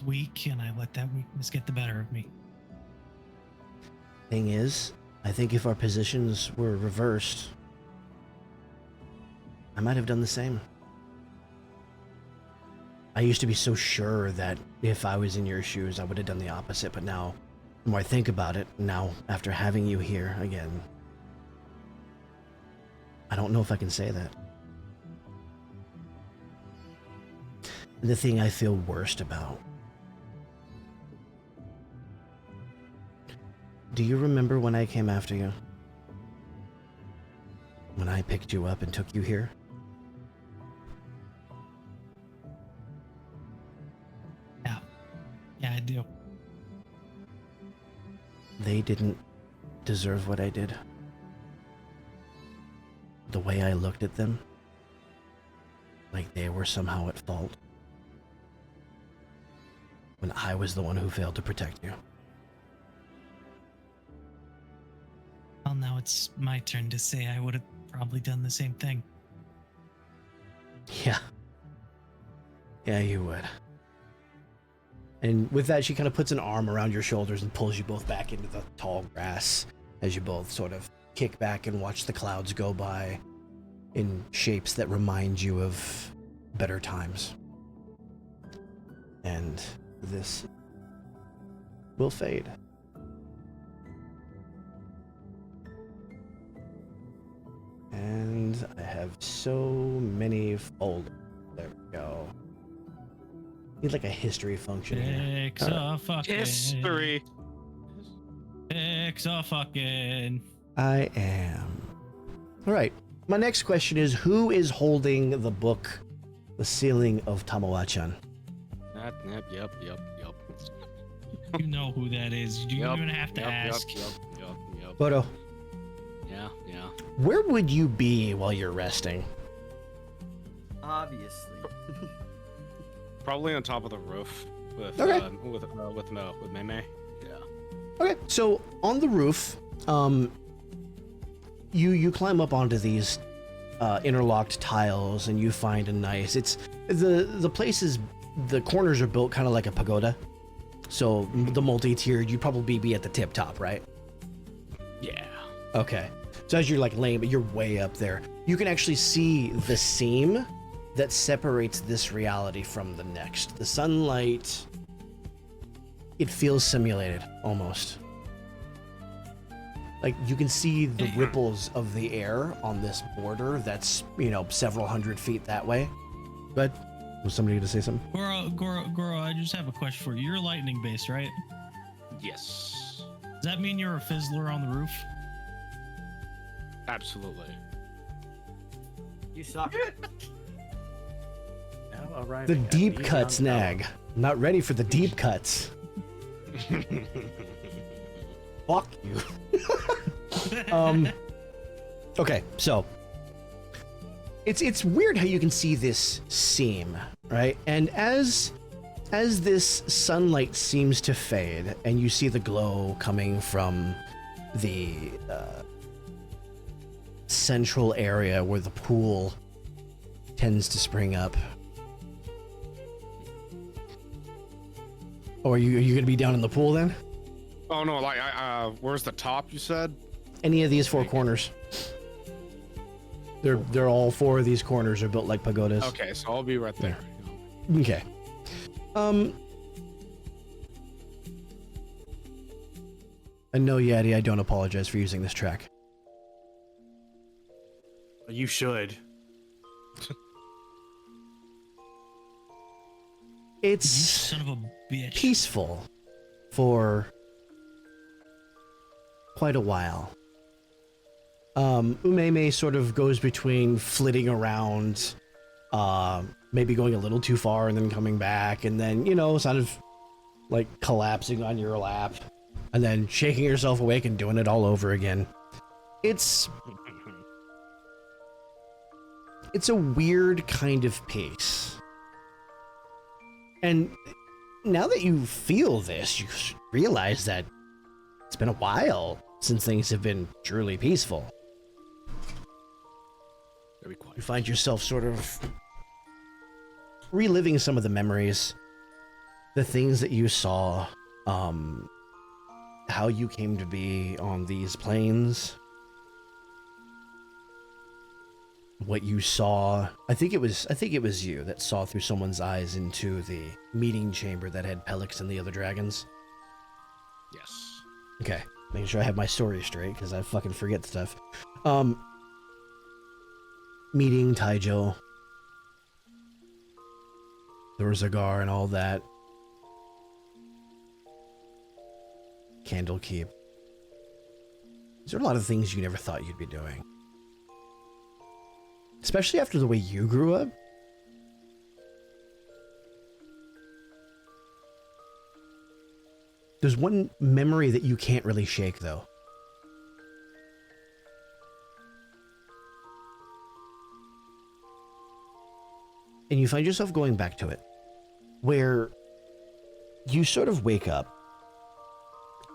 weak, and I let that weakness get the better of me. Thing is, I think if our positions were reversed, I might have done the same. I used to be so sure that if I was in your shoes, I would have done the opposite, but now, the more I think about it, now, after having you here again, I don't know if I can say that. The thing I feel worst about. Do you remember when I came after you? When I picked you up and took you here? Yeah, I do. They didn't deserve what I did. The way I looked at them, like they were somehow at fault, when I was the one who failed to protect you. Well, now it's my turn to say I would have probably done the same thing. Yeah. Yeah, you would. And with that, she kind of puts an arm around your shoulders and pulls you both back into the tall grass as you both sort of kick back and watch the clouds go by in shapes that remind you of better times. And this will fade. And I have so many folders. There we go. Need like a history function here. History. Fucking. I am. All right. My next question is, who is holding the book, The Sealing of Tamawachan? Yep. You know who that is. You don't even have to ask. Yep. Bodo, Yeah. where would you be while you're resting? Obviously. Probably on top of the roof with Okay. with Mei. Yeah. Okay, so on the roof, You climb up onto these interlocked tiles, and you find a nice. It's the place is the corners are built kind of like a pagoda, so the multi-tiered. You'd probably be at the tip top, right? Yeah. Okay. So as you're like laying, but you're way up there, you can actually see the seam that separates this reality from the next. The sunlight, it feels simulated almost. Like you can see the ripples of the air on this border that's, several hundred feet that way. But was somebody going to say something? Goro, I just have a question for you. You're lightning based, right? Yes. Does that mean you're a fizzler on the roof? Absolutely. You suck. Now arriving The at deep Neon cuts, Tower. Nag. I'm not ready for the deep cuts. Fuck you. Okay, so it's weird how you can see this seam, right? And as this sunlight seems to fade, and you see the glow coming from the central area where the pool tends to spring up. Or are you gonna be down in the pool then? Oh no, like where's the top you said? Any of these four corners. They're all four of these corners are built like pagodas. Okay, so I'll be right there. Okay. And no, Yeti, I don't apologize for using this track. You should. You It's son of a bitch. peaceful for quite a while. Umeme sort of goes between flitting around, maybe going a little too far and then coming back, and then, sort of like collapsing on your lap, and then shaking yourself awake and doing it all over again. It's a weird kind of pace. And now that you feel this, you realize that it's been a while since things have been truly peaceful. Very quiet. You find yourself sort of reliving some of the memories, the things that you saw, how you came to be on these plains, what you saw. I think it was you that saw through someone's eyes into the meeting chamber that had Pelix and the other dragons. Yes. Okay, making sure I have my story straight because I fucking forget stuff. Meeting Taijo, the Zagar and all that. Candlekeep. There are a lot of things you never thought you'd be doing. Especially after the way you grew up. There's one memory that you can't really shake, though. And you find yourself going back to it, where you sort of wake up,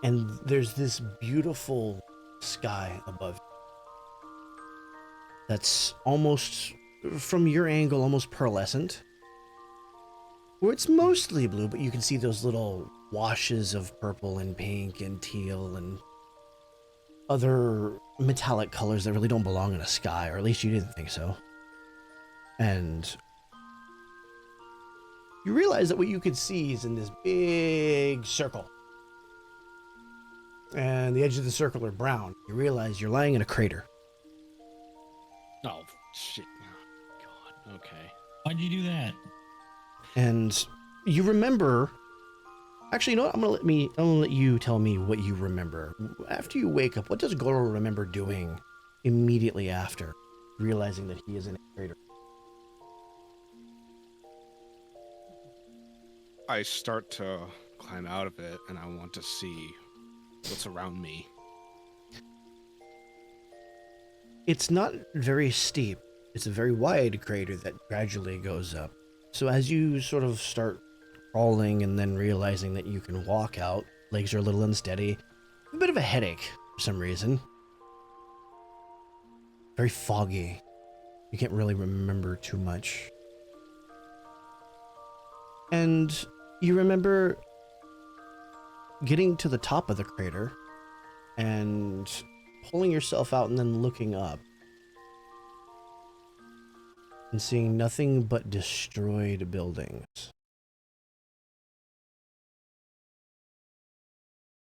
and there's this beautiful sky above you that's almost, from your angle, almost pearlescent. Where it's mostly blue, but you can see those little washes of purple and pink and teal and other metallic colors that really don't belong in a sky, or at least you didn't think so. And you realize that what you could see is in this big circle. And the edges of the circle are brown. You realize you're lying in a crater. Oh, shit. Oh, God. Okay. Why'd you do that? And you remember. Actually, you know what? I'm gonna let you tell me what you remember. After you wake up, what does Goro remember doing immediately after realizing that he is in a crater? I start to climb out of it, and I want to see what's around me. It's not very steep. It's a very wide crater that gradually goes up. So as you sort of start crawling and then realizing that you can walk out, legs are a little unsteady, a bit of a headache for some reason. Very foggy. You can't really remember too much. And you remember getting to the top of the crater and pulling yourself out and then looking up and seeing nothing but destroyed buildings.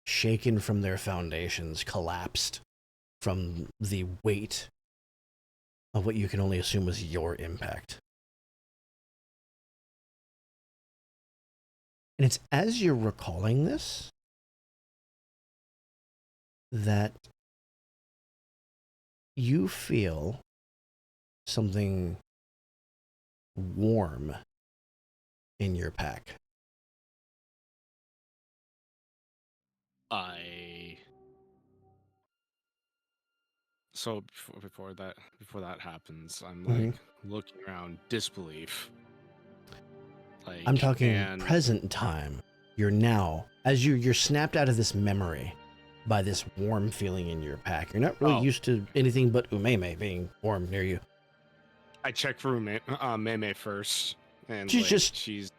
Shaken from their foundations, collapsed from the weight of what you can only assume was your impact. And it's as you're recalling this that you feel something warm in your pack. So before that happens, I'm like looking around, disbelief. Like, I'm talking present time. You're now, as you're snapped out of this memory by this warm feeling in your pack. You're not really used to anything but Umeme being warm near you. I check for Meme first, and she's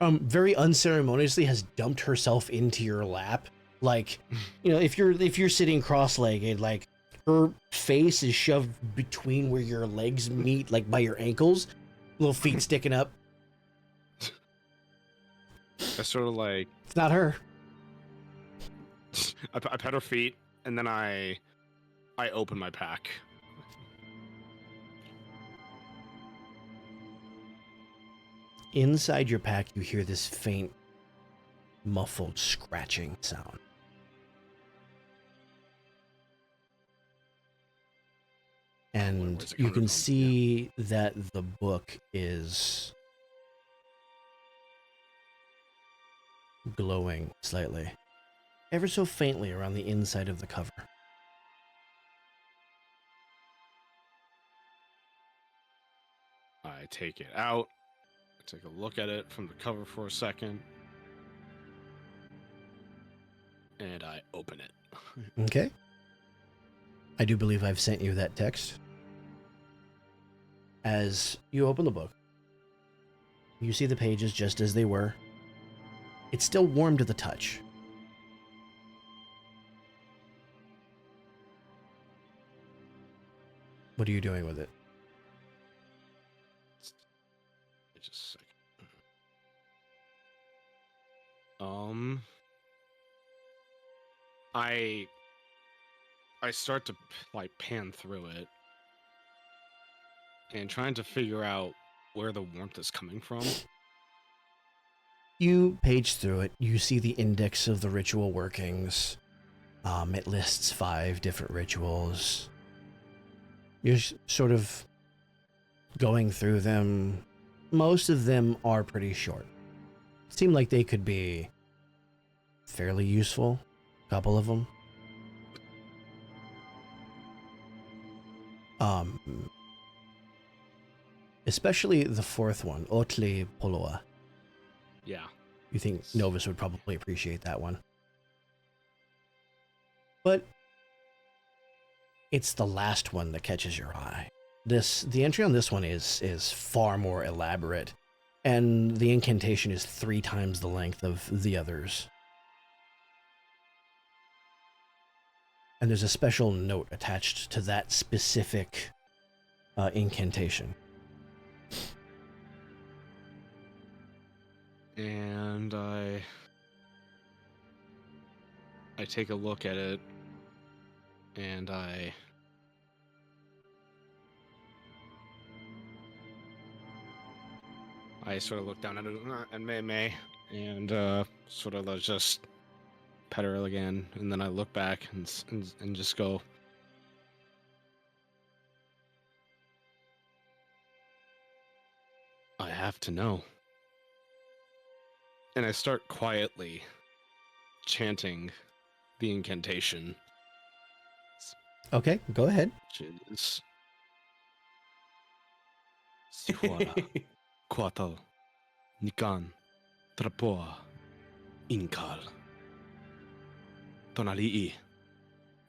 very unceremoniously has dumped herself into your lap. Like, you know, if you're sitting cross-legged, like her face is shoved between where your legs meet, like by your ankles, little feet sticking up. I sort of like... It's not her. I pet her feet, and then I open my pack. Inside your pack, you hear this faint, muffled scratching sound. And you can see that the book is glowing slightly, ever so faintly around the inside of the cover. I take it out, take a look at it from the cover for a second, and I open it. Okay. I do believe I've sent you that text. As you open the book, you see the pages just as they were. It's still warm to the touch. What are you doing with it? Just a second. I start to like pan through it and trying to figure out where the warmth is coming from. You page through it. You see the index of the ritual workings. It lists 5 different rituals. You're sort of going through them. Most of them are pretty short. Seem like they could be fairly useful. A couple of them. Especially the 4th one, Otli Poloa. Yeah. You think Novus would probably appreciate that one. But it's the last one that catches your eye. The entry on this one is far more elaborate, and the incantation is 3 times the length of the others. And there's a special note attached to that specific incantation. And I take a look at it, and I sort of look down at it and May, and sort of just pet her again, and then I look back and just go, I have to know. And I start quietly chanting the incantation. Okay, go ahead. Which is Sihuara, Quatal, Nikan, Trapoa, Inkal, Tonalii,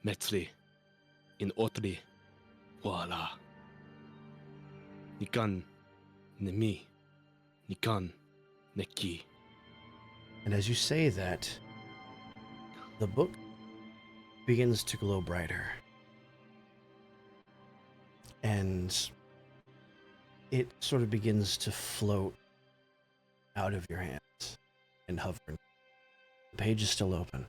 Metri in Otri Wala. Nikan Nemi Nikan Neki. And as you say that, the book begins to glow brighter. And it sort of begins to float out of your hands and hover. The page is still open.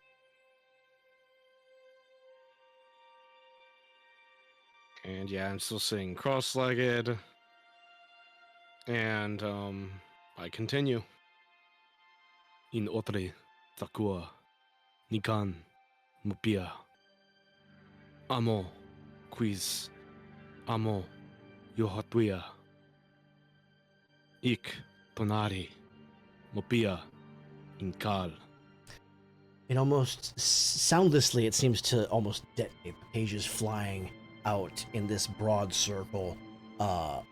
And yeah, I'm still sitting cross-legged. And I continue. In Otri Takua Nikan Mupia Amo Quiz Amo Yohatuia Ik Tonari Mupia Inkal. It almost soundlessly, it seems to almost detonate. The pages flying out in this broad circle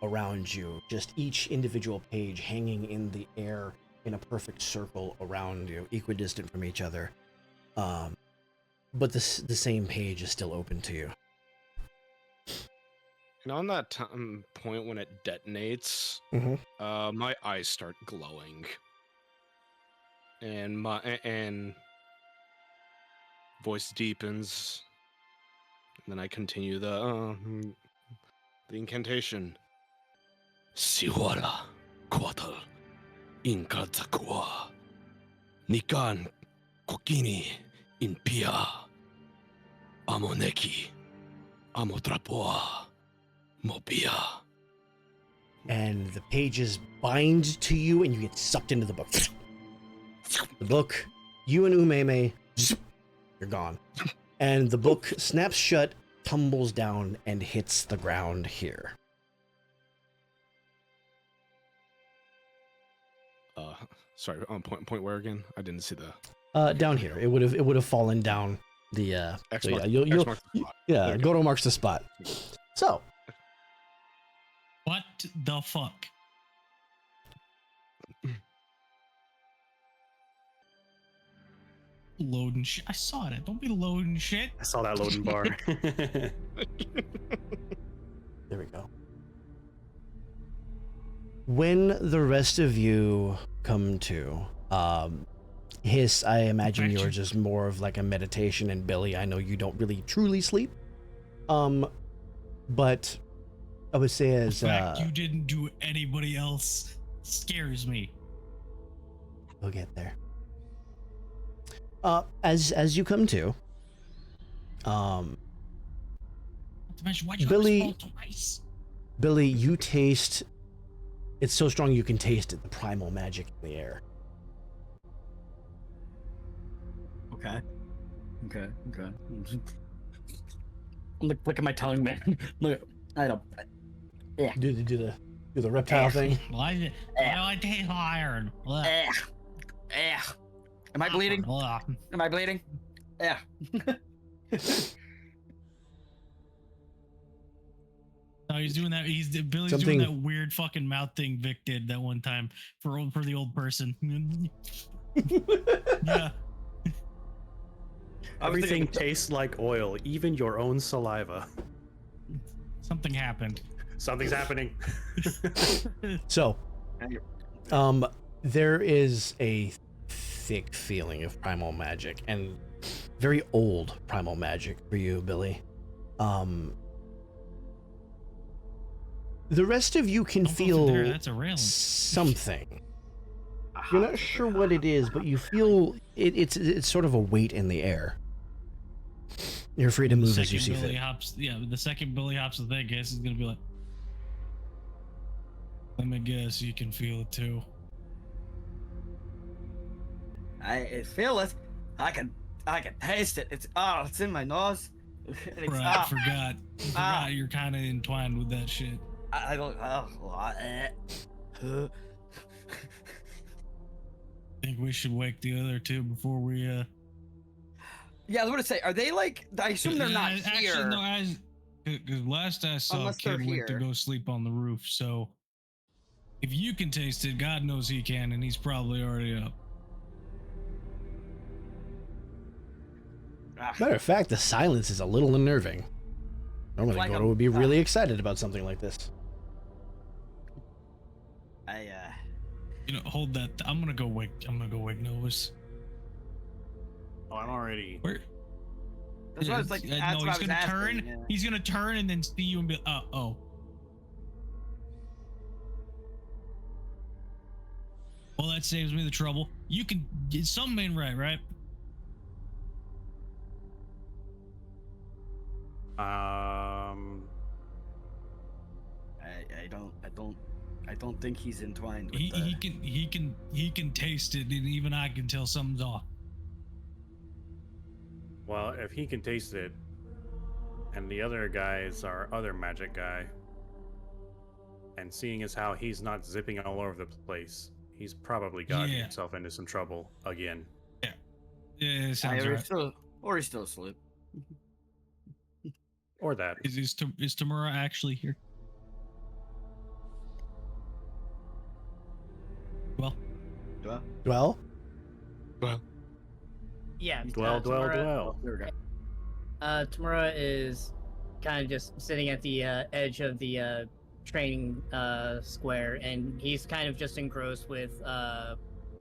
around you. Just each individual page hanging in the air in a perfect circle around you, equidistant from each other. But the same page is still open to you. And on that point when it detonates, my eyes start glowing. And voice deepens. And then I continue the incantation. Siwala Kwatal Inkazakua Nikan Kokini Inpia Amoneki Amotrapoa Mopia. And the pages bind to you and you get sucked into the book. The book, you and Umeme, you're gone. And the book snaps shut, tumbles down, and hits the ground here. Sorry, on point where again? I didn't see the Down here. It would have fallen down the X so mark, yeah, X marks the spot. yeah, There we go. Goto marks the spot. So What the fuck? Loading shit. I saw it. Don't be loading shit. I saw that loading bar. there we go. When the rest of you come to, Hiss, I imagine you're just more of like a meditation, and Billy, I know you don't really truly sleep. But I would say as The fact you didn't do anybody else scares me. we'll get there. As you come to, Not to mention, why'd you Billy- have to roll twice? Billy, you taste. It's so strong you can taste it, the primal magic in the air. Okay. Look at my tongue, man. Look, I don't. Do the reptile thing. Why do I taste iron? Ugh. Am I bleeding? Ugh. Am I bleeding? Yeah. No, he's doing that. Billy's Something- doing that weird fucking mouth thing Vic did that one time for the old person. Yeah. Everything tastes like oil, even your own saliva. Something happened. Something's happening. So, there is a thick feeling of primal magic, and very old primal magic for you, Billy. The rest of you can Don't go feel through there, that's a railing. something. You're not sure what it is, but you feel it's sort of a weight in the air. You're free to The move as you second see Billy fit. hops, yeah, the second Billy hops the thing, guess is gonna be like, let me guess, you can feel it too. I feel it. I can taste it. It's in my nose. It's, Right, I forgot you're kind of entwined with that shit. I don't. I think we should wake the other two before we Yeah, I was gonna say, are they like? I assume they're not actually, here. no, because last I saw, Unless they're Kid went to here. go sleep on the roof. So if you can taste it, God knows he can, and he's probably already up. Matter of fact, the silence is a little unnerving. Normally, like Goro would be really excited about something like this. Hold that. I'm gonna go wake Novus. Oh, I'm already. Where? That's what I was like. That's No, what I he's was gonna asking, turn. yeah. He's gonna turn and then see you and be, oh. Well, that saves me the trouble. You can get something ain't right? I don't think he's entwined with He can taste it, and even I can tell something's off. Well, if he can taste it, and the other guy is our other magic guy, and seeing as how he's not zipping all over the place, he's probably gotten himself into some trouble again. Yeah, it sounds right. Or he's still asleep. Or that. Is Tamura actually here? Well, Yeah. Dwell. There we go. Tamura is kind of just sitting at the edge of the training square, and he's kind of just engrossed with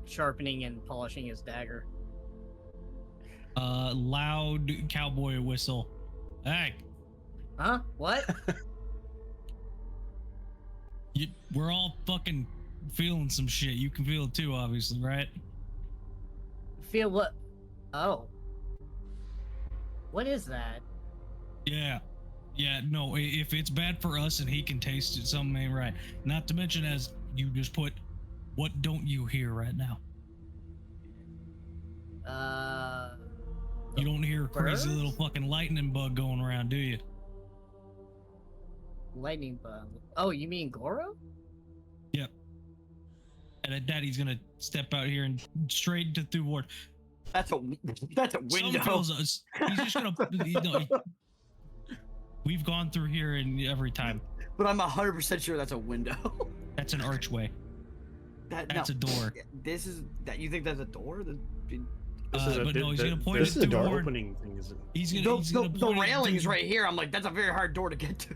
sharpening and polishing his dagger. Loud cowboy whistle. Hey, Huh? What? we're all fucking feeling some shit. You can feel it too, obviously, right? Feel what? Oh. What is that? Yeah, no, if it's bad for us and he can taste it, something ain't right. Not to mention, as you just put, what don't you hear right now? You don't hear a crazy little fucking lightning bug going around, do you? Lightning bug. Oh, you mean Goro? Yep. And at that, he's gonna step out here and straight into through ward. That's a window. Some feels us. He's just gonna. We've gone through here and every time. But I'm 100% sure that's a window. That's an archway. That's a door. This is that. You think that's a door? But no, he's gonna point it This is a door. toward. Opening thing is. He's gonna The point it railing's to- right here. I'm like, that's a very hard door to get to.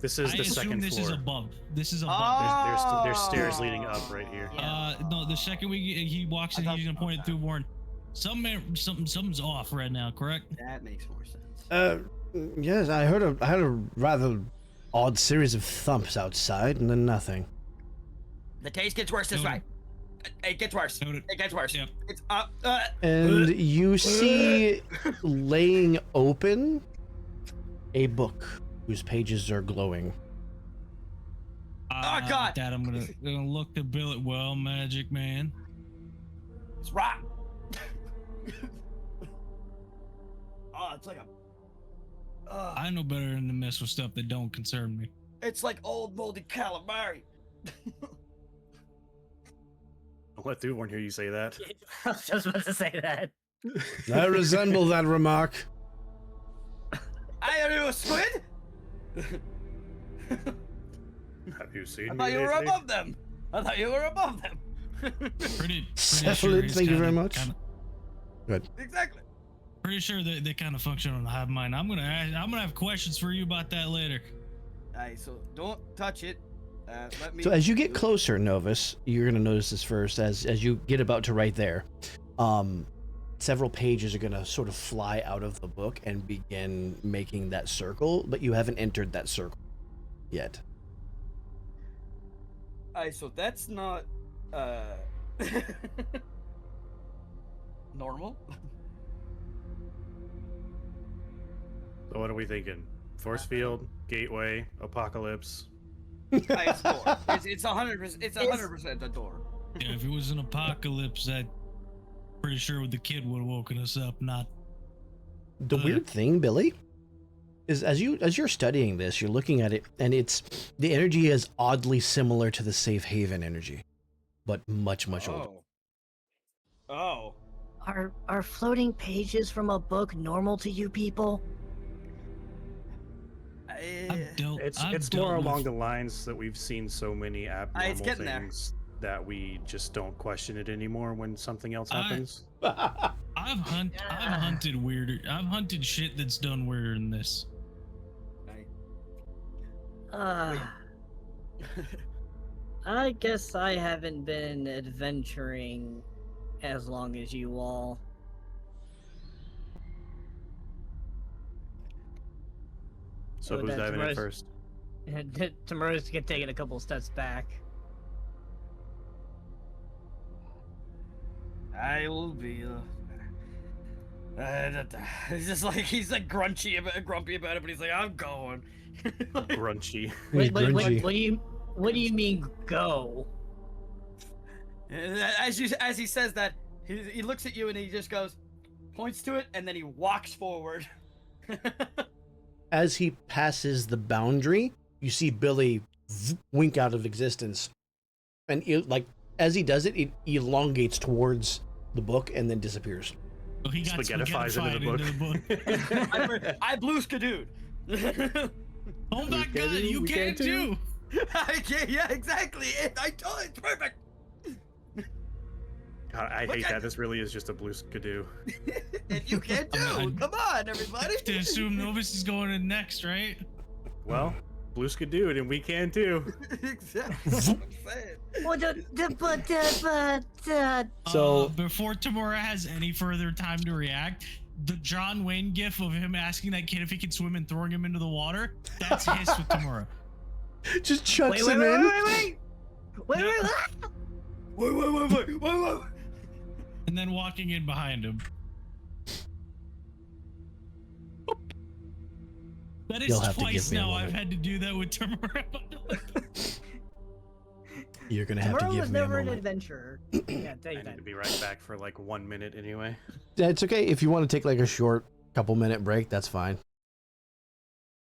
This is I the assume second this floor. is above. This is above. There's stairs leading up right here. No, the second he walks in, he's gonna point it through Warren. Something's off right now, correct? That makes more sense. Yes, I had a rather odd series of thumps outside, and then nothing. The taste gets worse this way. It gets worse. Noted. It gets worse. Yep. It's And you see laying open a book whose pages are glowing. Oh, God. Dad, I'm gonna look to bill it well, Magic Man. It's rock. Oh, it's like a. I know better than to mess with stuff that don't concern me. It's like old moldy calamari. I'll let Duvorn hear you say that. I was just about to say that. I resemble that remark. I are you a squid? Have you seen I me thought you were lately? above them. Pretty Cephalid, sure he's thank you very kinda- much. Good. Exactly. Pretty sure they kind of function on the hive mind. I'm gonna have questions for you about that later. Alright, so don't touch it. Let me. So as you get closer, Novus, you're gonna notice this first. As you get about to right there, several pages are gonna sort of fly out of the book and begin making that circle, but you haven't entered that circle yet. Alright, so that's not normal. So what are we thinking? Force field, gateway, apocalypse. It's a door. It's 100%. It's 100% a door. Yeah, if it was an apocalypse, that pretty sure the kid would have woken us up. Not The weird thing, Billy, is as you're studying this, you're looking at it, and the energy is oddly similar to the safe haven energy, but much older. Oh. Are floating pages from a book normal to you people? It's more along the lines that we've seen so many abnormal it's getting there. things that we just don't question it anymore when something else happens. I I've hunted weirder. I've hunted shit that's done weirder than this. I guess I haven't been adventuring as long as you all. So With who's that, diving in Tamura's- first? Tamura's taking a couple steps back. I will be. He's like grumpy about it, but he's like, I'm going. Grunchy. Wait, Grungy. what do you mean go? As he says that, he looks at you and he just goes, points to it, and then he walks forward. As he passes the boundary, you see Billy wink out of existence, and as he does it, it elongates towards the book and then disappears. Oh, he got Spaghettifies into the book. I blue skadooed. Oh my god, you can too. I can't. Yeah, exactly. I told it. It's perfect. God, I hate that. This really is just a blue skidoo. And you can too. Come on, everybody. To assume Novus is going in next, right? Well, blue skidoo, and we can too. Exactly. That's what I'm saying. So- Before Tamura has any further time to react, the John Wayne gif of him asking that kid if he can swim and throwing him into the water, that's his with Tamura. Just chucks Wait, him in. Wait. And then walking in behind him. That is You'll have to twice give me a now I've moment. had to do that with Tamura. You're gonna have to Tamura give was me a never an moment. adventurer. Yeah, tell I you need that. to be right back for like 1 minute anyway. It's okay if you want to take like a short couple-minute break. That's fine.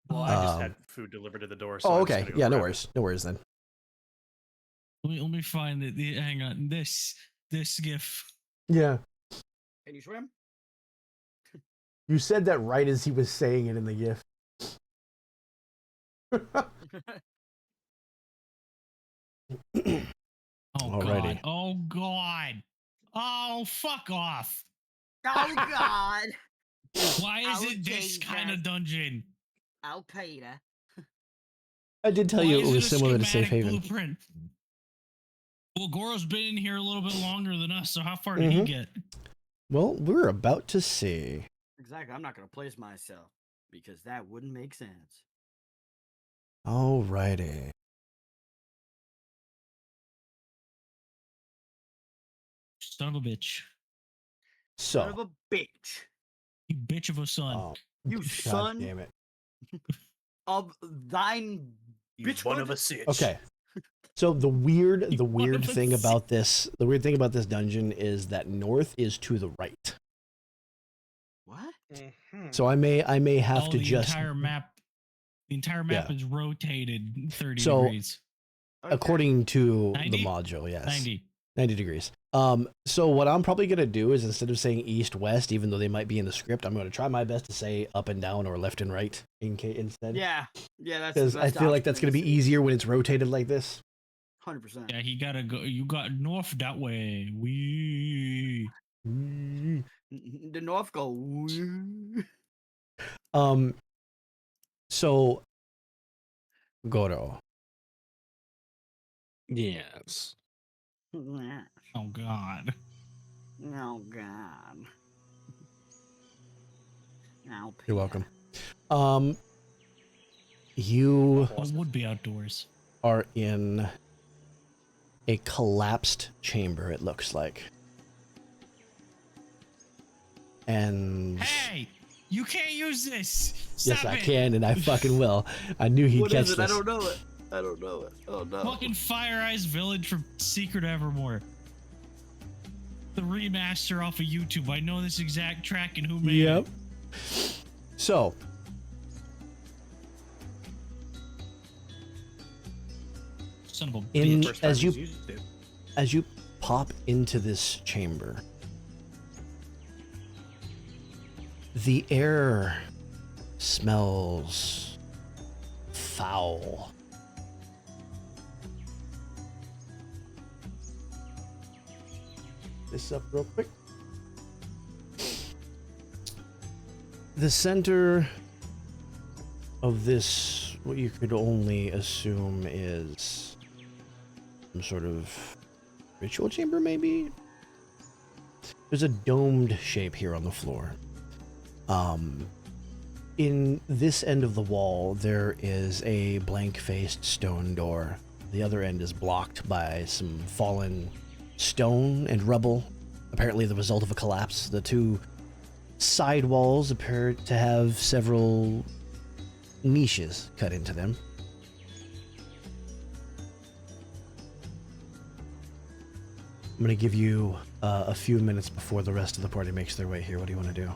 Well, I just Um, had food delivered to the door. So Oh, I'm just okay. gonna go Yeah, no grab it. worries. No worries then. Let me find it. Hang on. This gif. Yeah. Can you swim? You said that right as he was saying it in the GIF. Oh Alrighty. god. Oh god. Oh fuck off. Oh God, Why is Oh, it this kind of Jesus. dungeon? oh Peter. I did tell Why you is it was a similar to Safe schematic Haven. Blueprint? Well, Goro's been in here a little bit longer than us, so how far did he get? Well, we're about to see. Exactly. I'm not gonna place myself because that wouldn't make sense. Alrighty. Son of a bitch. Son of So, a bitch. You bitch of a son. oh, You God son damn it. of thine You bitch. one of a sitch. Okay. So the weird One of thing us. about this dungeon is that north is to the right. What? So I may have to the just entire map. The entire map Yeah. is rotated 30 So- degrees. Okay. according to 90? the module, yes. 90. degrees. So what I'm probably gonna do is instead of saying east west, even though they might be in the script, I'm gonna try my best to say up and down or left and right instead. Yeah. That's Because I feel like that's gonna be easier when it's rotated like this. 100%. Yeah, he gotta go. You got north that way. We. The North go. So Goro. Yes. Oh God. Oh God. Oh, You're welcome. You What would be outdoors? are in a collapsed chamber, it looks like. And Hey, you can't use this. yes, Stop I it. can, and I fucking will. I knew he'd What catch is it? this. I don't know it. Oh no. Fucking Fire Eyes Village from Secret Evermore. The remaster off of YouTube. I know this exact track and who made Yep. it. So, Son of a in bitch. First time as you he's used it. as you pop into this chamber, the air smells foul. This up real quick. the center of this, what you could only assume is some sort of ritual chamber, maybe? There's a domed shape here on the floor. In this end of the wall, there is a blank-faced stone door. The other end is blocked by some fallen stone and rubble, apparently the result of a collapse. The two side walls appear to have several niches cut into them. I'm going to give you a few minutes before the rest of the party makes their way here. What do you want to do?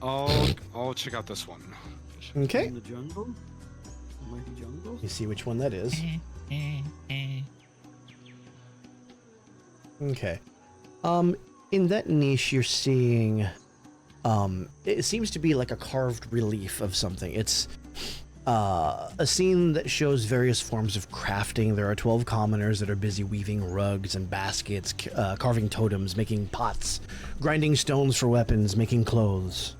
I'll check out this one. Okay. In the jungle? Mighty jungle? You see which one that is. Okay. In that niche, you're seeing, it seems to be like a carved relief of something. It's a scene that shows various forms of crafting. There are 12 commoners that are busy weaving rugs and baskets, carving totems, making pots, grinding stones for weapons, making clothes.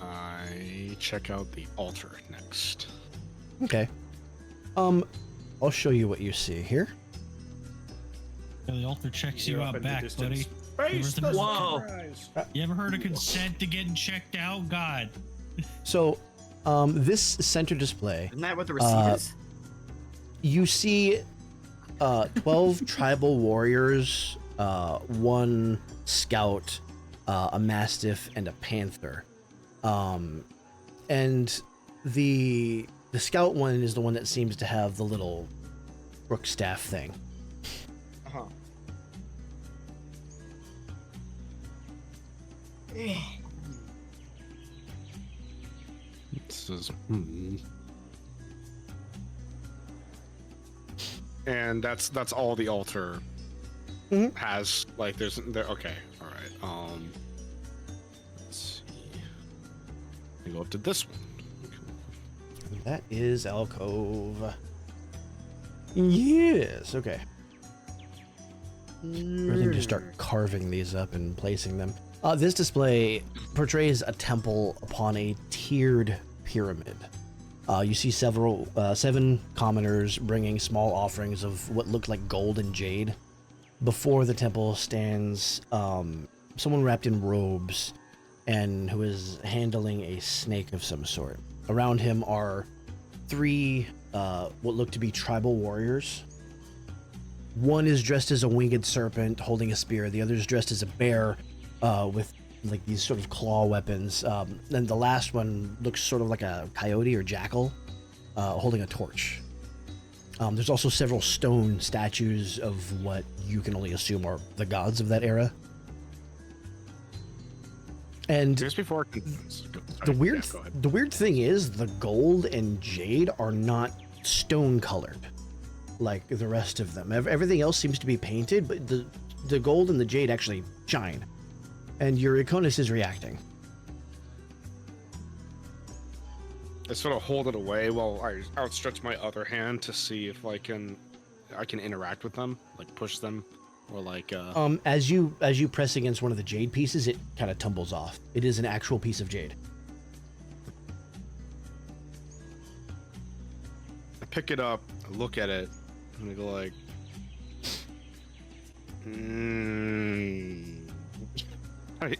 I check out the altar next. Okay. I'll show you what you see here. Yeah, the altar checks You're you up out in the back, distance. buddy. Face You ever- the Whoa. surprise. You ever heard of consent to getting checked out? God. So, this center display, Isn't that what the receipt is? you see 12 tribal warriors, one scout, a mastiff, and a panther. And the scout one is the one that seems to have the little brook staff thing. Uh-huh. This is. And that's all the altar Mhm. has. Like, there's there. Okay, all right. Let's see. I go up to this one. That is alcove. Yes, okay. We're going to just start carving these up and placing them. This display portrays a temple upon a tiered pyramid. You see seven commoners bringing small offerings of what look like gold and jade. Before the temple stands someone wrapped in robes and who is handling a snake of some sort. Around him are three what look to be tribal warriors. One is dressed as a winged serpent holding a spear. The other is dressed as a bear with like these sort of claw weapons. And the last one looks sort of like a coyote or jackal holding a torch. There's also several stone statues of what you can only assume are the gods of that era. And Just before the weird thing is the gold and jade are not stone colored like the rest of them. Everything else seems to be painted, but the gold and the jade actually shine. And your Iconus is reacting. I sort of hold it away while I outstretch my other hand to see if I can interact with them, like push them, or like. As you press against one of the jade pieces, it kind of tumbles off. It is an actual piece of jade. I pick it up, I look at it, and I go like,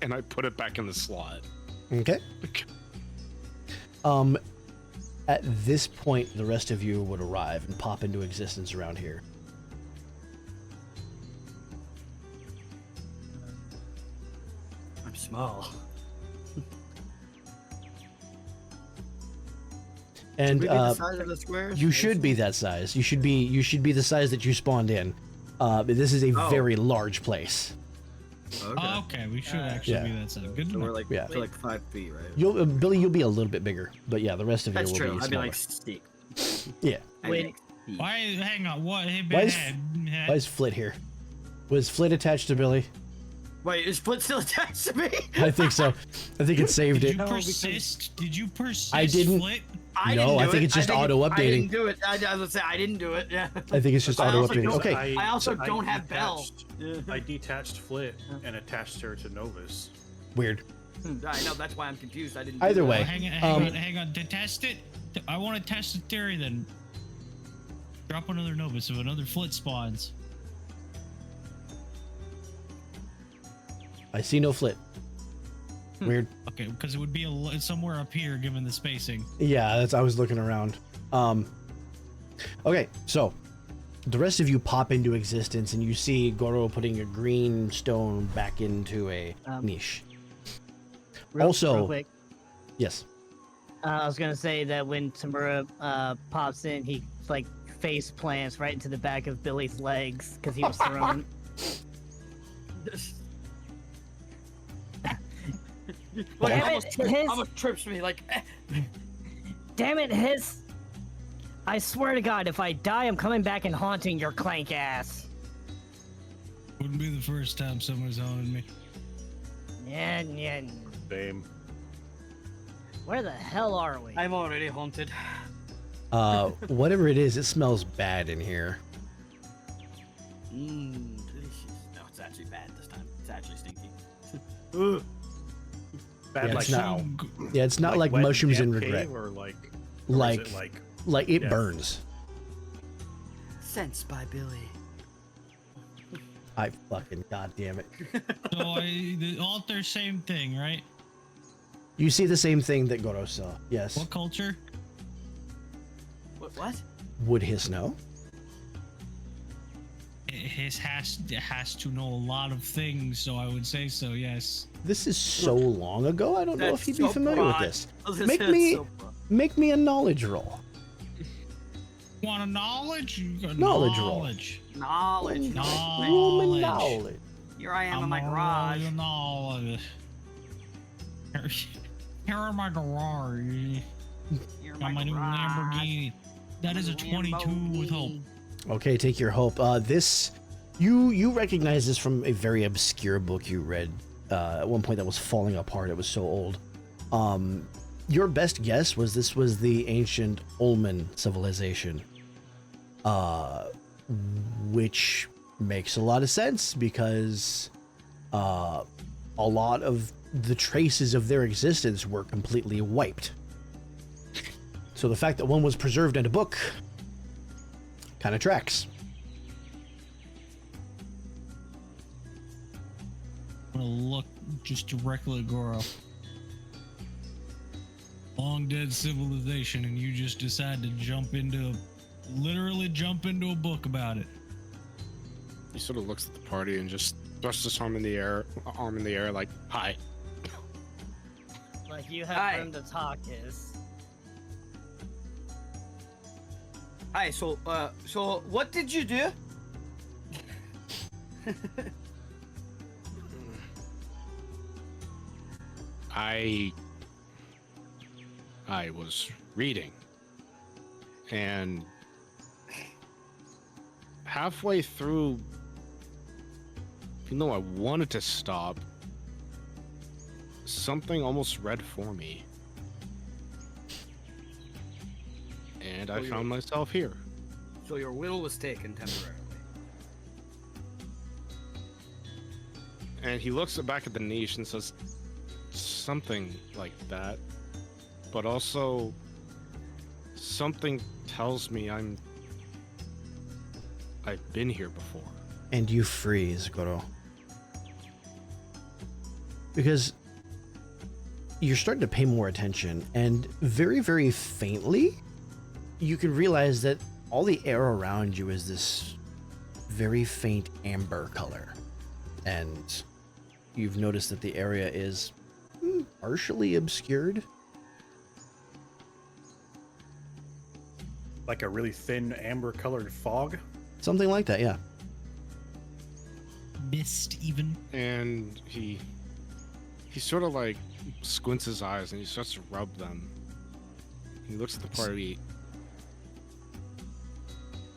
and I put it back in the slot. Okay. At this point, the rest of you would arrive and pop into existence around here. I'm small. And Should we be the size of the squares? you should be that size. You should be the size that you spawned in. But this is a very large place. Okay. Oh, okay, we should actually Yeah. be that size. Good to So know. we're like, Yeah. we're like 5 feet, right? You'll Billy, you'll be a little bit bigger, but yeah, the rest of That's you will true. be I'd be smaller. like 6. Yeah. Wait. Why? Hang on. What? Hey, Why is- head. Why is Flit here? Was Flit attached to Billy? Wait, is Split still attached to me? I think so. I think it saved Did it. you persist? Did you persist? I didn't- Split? No, I think it's just auto-updating. I didn't do it. I was gonna say I didn't do it. Yeah. I think it's just I auto also updating. don't- Okay. I also don't have Bell. I detached Flit and attached her to Novus. Weird. I know, that's why I'm confused. I didn't. do Either that. way. Hang on. To test it, I want to test the theory then. Drop another Novus if another Flit spawns. I see no Flit. Weird. Okay, because it would be somewhere up here given the spacing. Yeah, that's. I was looking around. Okay, so the rest of you pop into existence, and you see Goro putting a green stone back into a niche. Real Also, quick, yes. I was gonna say that when Tamura pops in, he like face plants right into the back of Billy's legs because he was thrown. Like, Damn almost, it, his- almost trips me. Like, Damn it, his! I swear to God, if I die, I'm coming back and haunting your clank ass. Wouldn't be the first time someone's haunted me. Yeah. Same. Where the hell are we? I'm already haunted. Whatever it is, it smells bad in here. Delicious. No, it's actually bad this time. It's actually stinky. Ugh. Bad Yeah, like it's not- how? Yeah, it's not like wet mushrooms and damp regret. cave, or like, Like, is it like like it yeah. burns. Sense by Billy. I fucking goddamn it. So all they're same thing, right? You see the same thing that Goro saw. Yes. What culture? What? Would his know? His has to know a lot of things, so I would say so. Yes. This is so long ago. I don't know if That's he'd be so familiar with broad. this. I was gonna Make say that's me so broad. make me a knowledge roll. Want a knowledge? You got Knowledge roll. knowledge. Knowledge. Roll me Knowledge. knowledge. Here I am in I'm my a garage. royal knowledge. Here in my garage. Here in Got my new garage. Lamborghini. That is a 22 with hope. Okay, take your hope. This you recognize this from a very obscure book you read at one point that was falling apart. It was so old. Your best guess was this was the ancient Ulman civilization, which makes a lot of sense because a lot of the traces of their existence were completely wiped. So the fact that one was preserved in a book kind of tracks. I'm gonna look just directly at Goro. Long dead civilization, and you just decide to literally jump into a book about it. He sort of looks at the party and just thrusts his arm in the air, like, "Hi." Like you have Hi. room to talk is. Hi, so what did you do? I was reading, and halfway through, even though I wanted to stop, something almost read for me. And I found myself here. So your will was taken temporarily. And he looks back at the niche and says something like that. But also, something tells me I've been here before. And you freeze, Goro. Because you're starting to pay more attention, and very, very faintly, you can realize that all the air around you is this very faint amber color. And you've noticed that the area is partially obscured. like a really thin amber-colored fog. Something like that, yeah. Mist, even. And he sort of like squints his eyes and he starts to rub them. He looks at the party.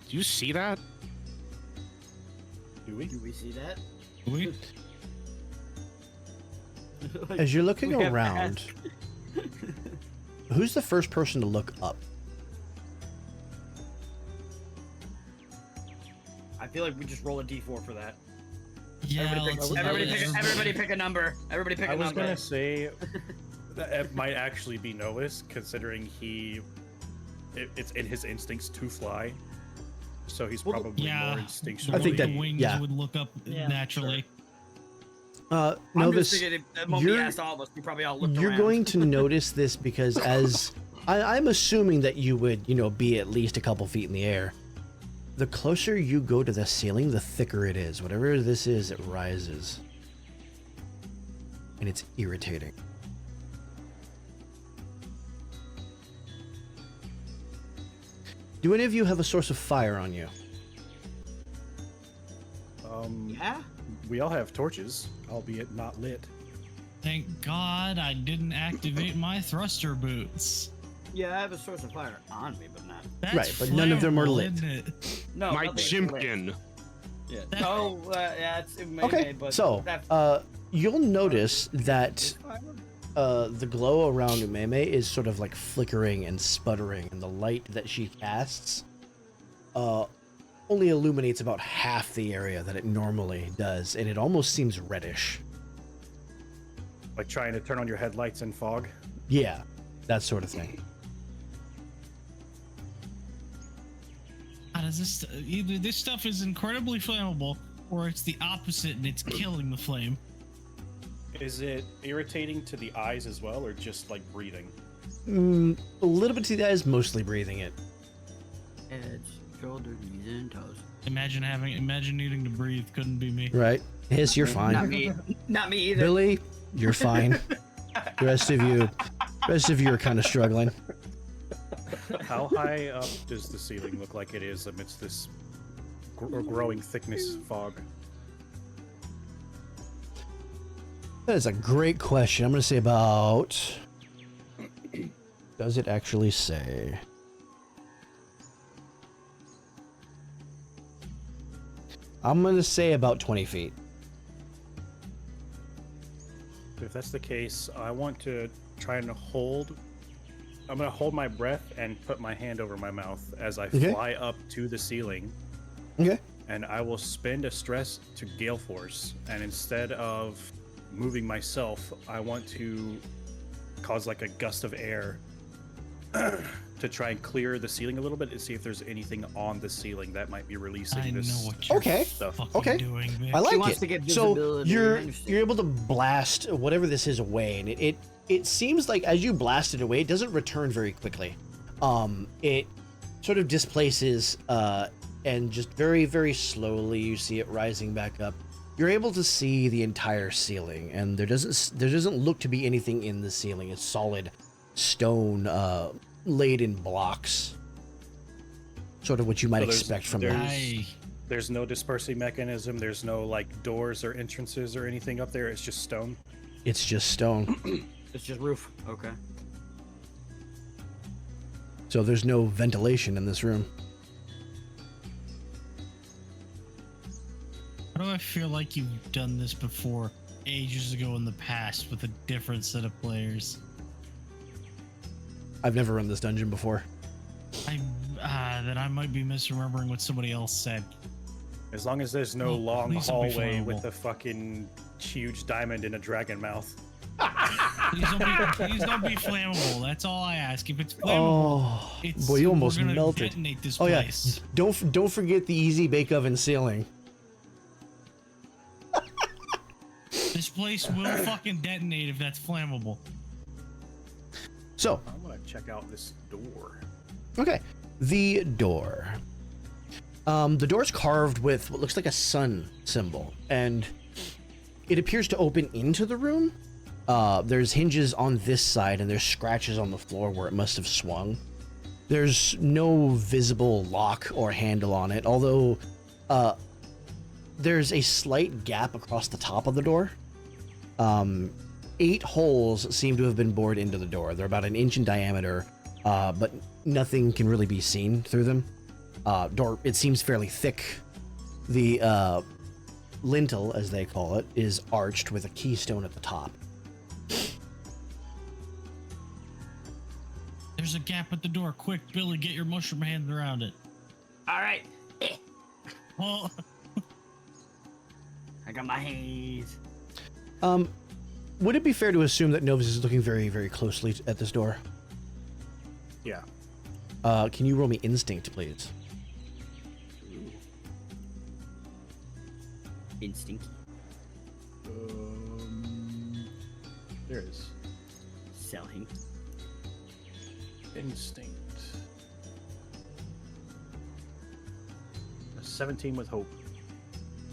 Do you see that? Do we? Do we see that? We? Like, As you're looking we have to around, ask. who's the first person to look up? I feel like we just roll a d4 for that. Yeah, Everybody pick a number. Everybody pick a I number. was gonna say that it might actually be Novus, considering it's in his instincts to fly, so he's Well, probably more instinctual. I think that- the wings yeah. would look up Yeah, naturally. I'm Novus, just thinking it won't be you're- asked all of us. We probably all looked you're around. going to notice this because I'm assuming that you would, be at least a couple feet in the air. The closer you go to the ceiling, the thicker it is. Whatever this is, it rises. And it's irritating. Do any of you have a source of fire on you? Yeah. We all have torches, albeit not lit. Thank God I didn't activate my thruster boots. Yeah, I have a source of fire on me, but not. That's Right, but none of them are flammable, lit. isn't it? No. My nothing's lit. chimpkin. Yeah. That- No. Yeah. It may, Okay, but so that- you'll notice that is fire. the glow around Umeme is sort of like flickering and sputtering, and the light that she casts only illuminates about half the area that it normally does, and it almost seems reddish. Like trying to turn on your headlights in fog. Yeah, that sort of thing. God, is this either this stuff is incredibly flammable, or it's the opposite and it's killing the flame? Is it irritating to the eyes as well, or just like breathing? A little bit to the eyes, mostly breathing it. Heads, shoulders, knees, and toes. Imagine needing to breathe. Couldn't be me. Right? Hiss, you're Not fine. me. Not me either. Billy, you're fine. The rest of you are kind of struggling. How high up does the ceiling look like it is amidst this growing thickness fog? That is a great question. I'm going to say about... Does it actually say? I'm going to say about 20 feet. If that's the case, I want to try and hold. I'm going to hold my breath and put my hand over my mouth as I Okay. fly up to the ceiling. Okay. And I will spend a stress to gale force. And instead of moving myself, I want to cause like a gust of air to try and clear the ceiling a little bit and see if there's anything on the ceiling that might be releasing I know this. what you're Okay. fucking Okay. doing, Vic. I like wants it. to get So visibility, I you're understand. able to blast whatever this is away, and it seems like as you blast it away, it doesn't return very quickly. It sort of displaces, and just very, very slowly you see it rising back up. You're able to see the entire ceiling, and there doesn't look to be anything in the ceiling. It's solid stone, laid in blocks. Sort of what you might So there's- expect from there's- that. There's no dispersing mechanism. There's no like doors or entrances or anything up there. It's just stone. It's just stone. It's just roof. Okay. So there's no ventilation in this room. How do I feel like you've done this before, ages ago in the past, with a different set of players? I've never run this dungeon before. Then I might be misremembering what somebody else said. As long as there's no Well, long please don't be hallway flammable. with a fucking huge diamond in a dragon mouth. Please don't be flammable. That's all I ask. If it's flammable, Oh, it's boy, you almost we're gonna melted. detonate this Oh yeah, place. don't forget the easy bake oven ceiling. This place will fucking detonate if that's flammable. So, I want to check out this door. okay, the door. The door's carved with what looks like a sun symbol, and it appears to open into the room. There's hinges on this side, and there's scratches on the floor where it must have swung. There's no visible lock or handle on it, although there's a slight gap across the top of the door. 8 holes seem to have been bored into the door. They're about an inch in diameter, but nothing can really be seen through them. Door, it seems fairly thick. The lintel, as they call it, is arched with a keystone at the top. There's a gap at the door. Quick, Billy, get your mushroom hands around it. All right. Well, I got my hands. Would it be fair to assume that Novus is looking very, very closely at this door? Yeah. Can you roll me instinct, please? Instinct. There it is. Selling. Instinct. A 17 with hope.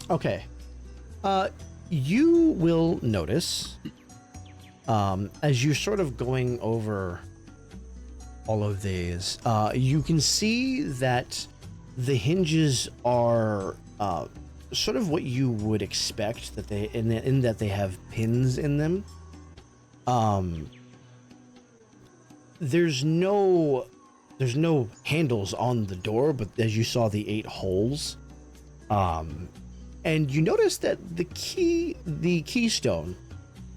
Okay. You will notice, as you're sort of going over all of these, you can see that the hinges are sort of what you would expect, that they in that they have pins in them. There's no handles on the door, but as you saw, the 8 holes. And you notice that the keystone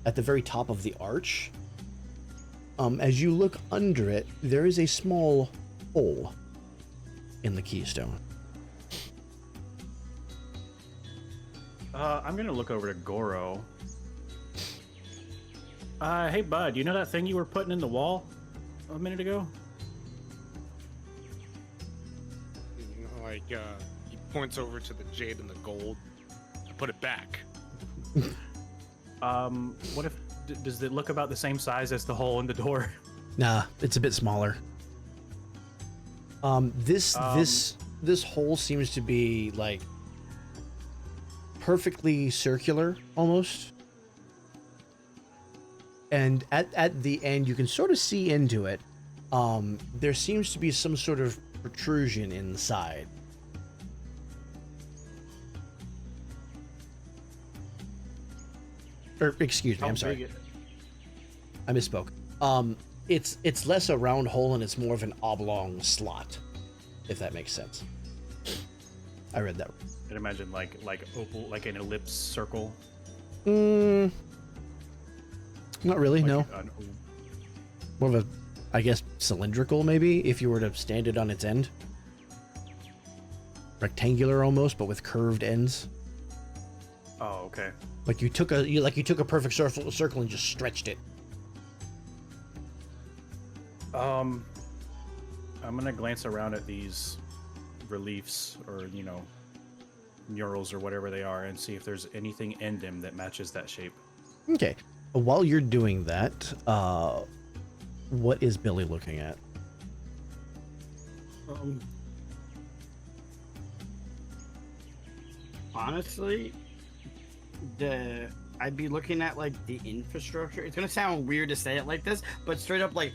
at the very top of the arch, as you look under it, there is a small hole in the keystone. I'm gonna look over to Goro. Hey bud, you know that thing you were putting in the wall a minute ago? Like, he points over to the jade and the gold. Put it back. What if does it look about the same size as the hole in the door? Nah, it's a bit smaller. This hole seems to be like perfectly circular almost. And at the end you can sort of see into it. There seems to be some sort of protrusion inside. Or excuse me, I'm sorry. I misspoke. It's less a round hole and it's more of an oblong slot, if that makes sense. I read that. I'd imagine like opal, like an ellipse circle. Not really, Like no. More of a, I guess, cylindrical maybe, if you were to stand it on its end. Rectangular almost, but with curved ends. Oh, okay. Like you took a perfect circle and just stretched it. I'm gonna glance around at these reliefs or murals or whatever they are and see if there's anything in them that matches that shape. Okay. While you're doing that, what is Billy looking at? Honestly, I'd be looking at like the infrastructure. It's gonna sound weird to say it like this, but straight up like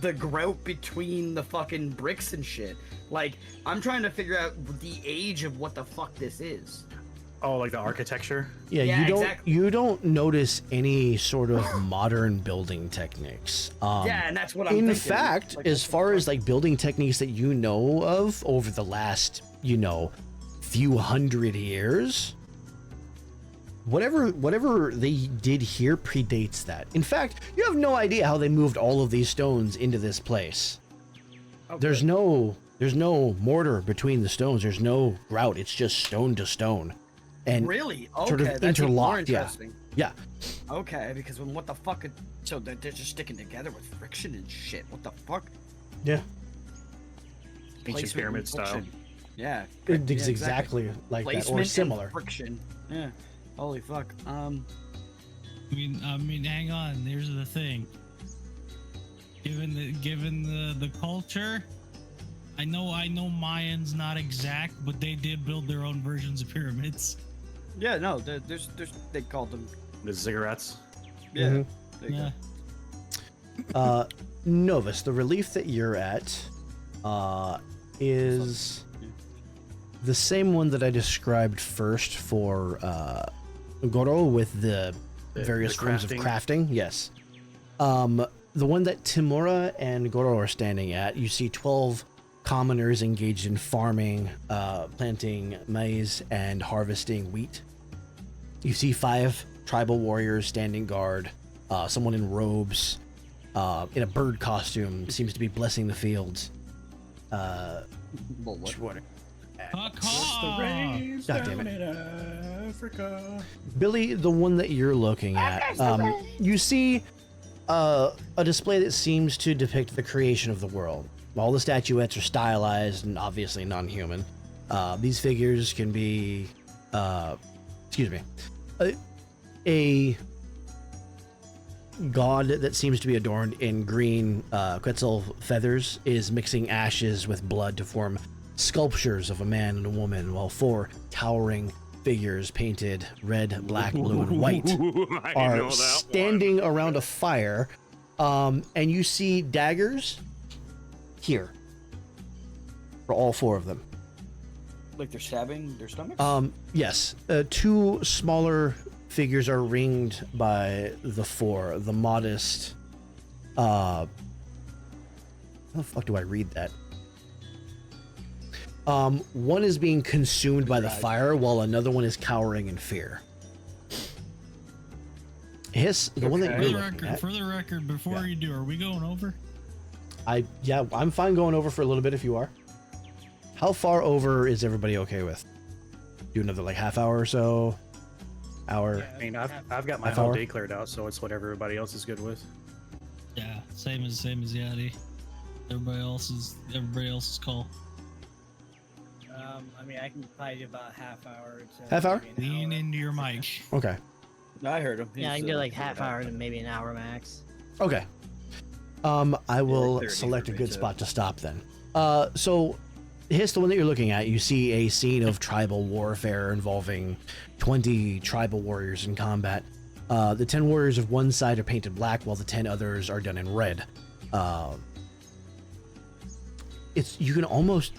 the grout between the fucking bricks and shit. Like I'm trying to figure out the age of what the fuck this is. Oh, like the architecture? Yeah, You don't notice any sort of modern building techniques. Yeah, and that's what I'm in thinking. fact, Like, as far as like building techniques that you know of over the last, few hundred years, whatever they did here predates that. In fact, you have no idea how they moved all of these stones into this place. okay. There's no mortar between the stones. There's no grout. It's just stone to stone. And Really? Okay, sort of that's even more interlocked, yeah. interesting. yeah. Okay, because when what the fuck? So they're just sticking together with friction and shit. What the fuck? Yeah. Ancient Placement and pyramid style. friction. Yeah. It's exactly like that Placement or and similar. friction. Yeah. Holy fuck. I mean, hang on. Here's the thing. Given the culture, I know Mayans not exact, but they did build their own versions of pyramids. Yeah, no, they called them. The ziggurats. Yeah. Mhm. There you go. Yeah. Novus, the relief that you're at is the same one that I described first for Goro with the various forms of crafting. Yes. The one that Timura and Goro are standing at, you see 12 commoners engaged in farming, planting maize, and harvesting wheat. You see 5 tribal warriors standing guard, someone in robes, in a bird costume, seems to be blessing the fields. What? God damn it. Billy, the one that you're looking at, you see a display that seems to depict the creation of the world. All the statuettes are stylized and obviously non-human. These figures can be, a god that seems to be adorned in green quetzal feathers is mixing ashes with blood to form sculptures of a man and a woman, while 4 towering figures painted red, black, blue, and white are standing around a fire. And you see daggers here for all 4 of them. Like they're stabbing their stomachs? Yes. 2 smaller figures are ringed by the 4. The modest. How the fuck do I read that? One is being consumed by the fire, while another one is cowering in fear. Hiss, the one that you're looking at. For the record, before you do, are we going over? I'm fine going over for a little bit if you are. How far over is everybody okay with? Do another like half hour or so? Hour? I mean, I've got my half whole hour? day cleared out, so it's whatever everybody else is good with. Yeah, same as Yachty. Everybody else's call. I mean, I can probably do about half hour to Half hour? maybe an Lean hour. into your mic. Okay. I heard him. Yeah, I can do like half hour to maybe an hour max. Okay. I will 30 select a for me, good too. spot to stop then. So, Hiss, the one that you're looking at, you see a scene of tribal warfare involving 20 tribal warriors in combat. The 10 warriors of one side are painted black, while the 10 others are done in red. You can almost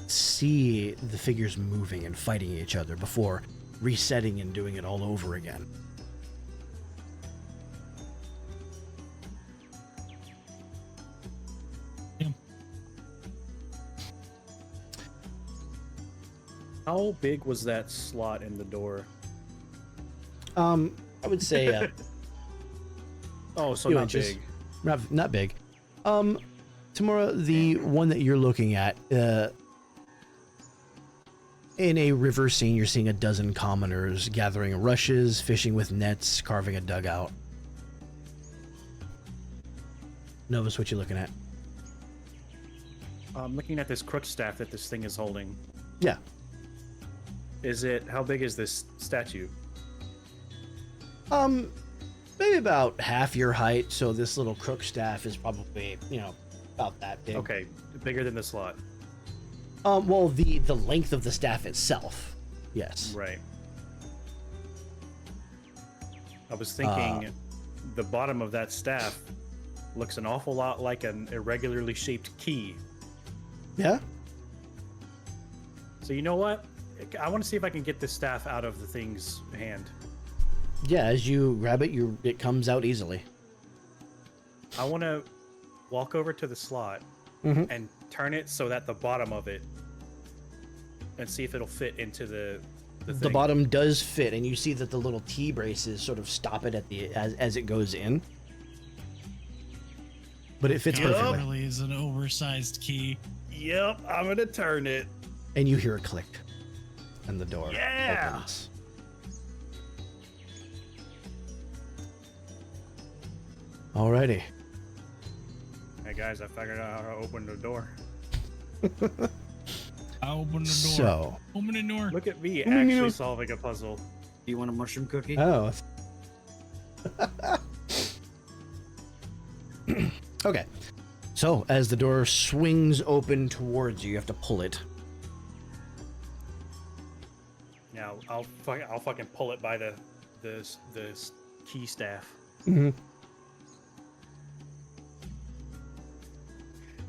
see the figures moving and fighting each other before resetting and doing it all over again. How big was that slot in the door? I would say Oh, so few not inches. big. Not big. Tamura, the one that you're looking at, in a river scene, you're seeing a dozen commoners gathering rushes, fishing with nets, carving a dugout. Novus, what you looking at? I'm looking at this crook staff that this thing is holding. Yeah. How big is this statue? Maybe about half your height, so this little crook staff is probably, about that big. Okay, bigger than the slot. Well, the length of the staff itself, yes. Right. I was thinking the bottom of that staff looks an awful lot like an irregularly shaped key. Yeah? So you know what? I want to see if I can get this staff out of the thing's hand. Yeah, as you grab it, it comes out easily. I want to walk over to the slot Mhm. and turn it so that the bottom of it, and see if it'll fit into the The thing. bottom does fit, and you see that the little T-braces sort of stop it at as it goes in. But it fits perfectly. Really is an oversized key. Yep, I'm gonna turn it. And you hear a click, and the door Yeah! opens. Alrighty. Hey guys, I figured out how to open the door. I open the door. So, Open the door. Look at me actually solving a puzzle. Do you want a mushroom cookie? oh. Okay. So, as the door swings open towards you, you have to pull it. Now I'll fucking pull it by the key staff. Mm-hmm.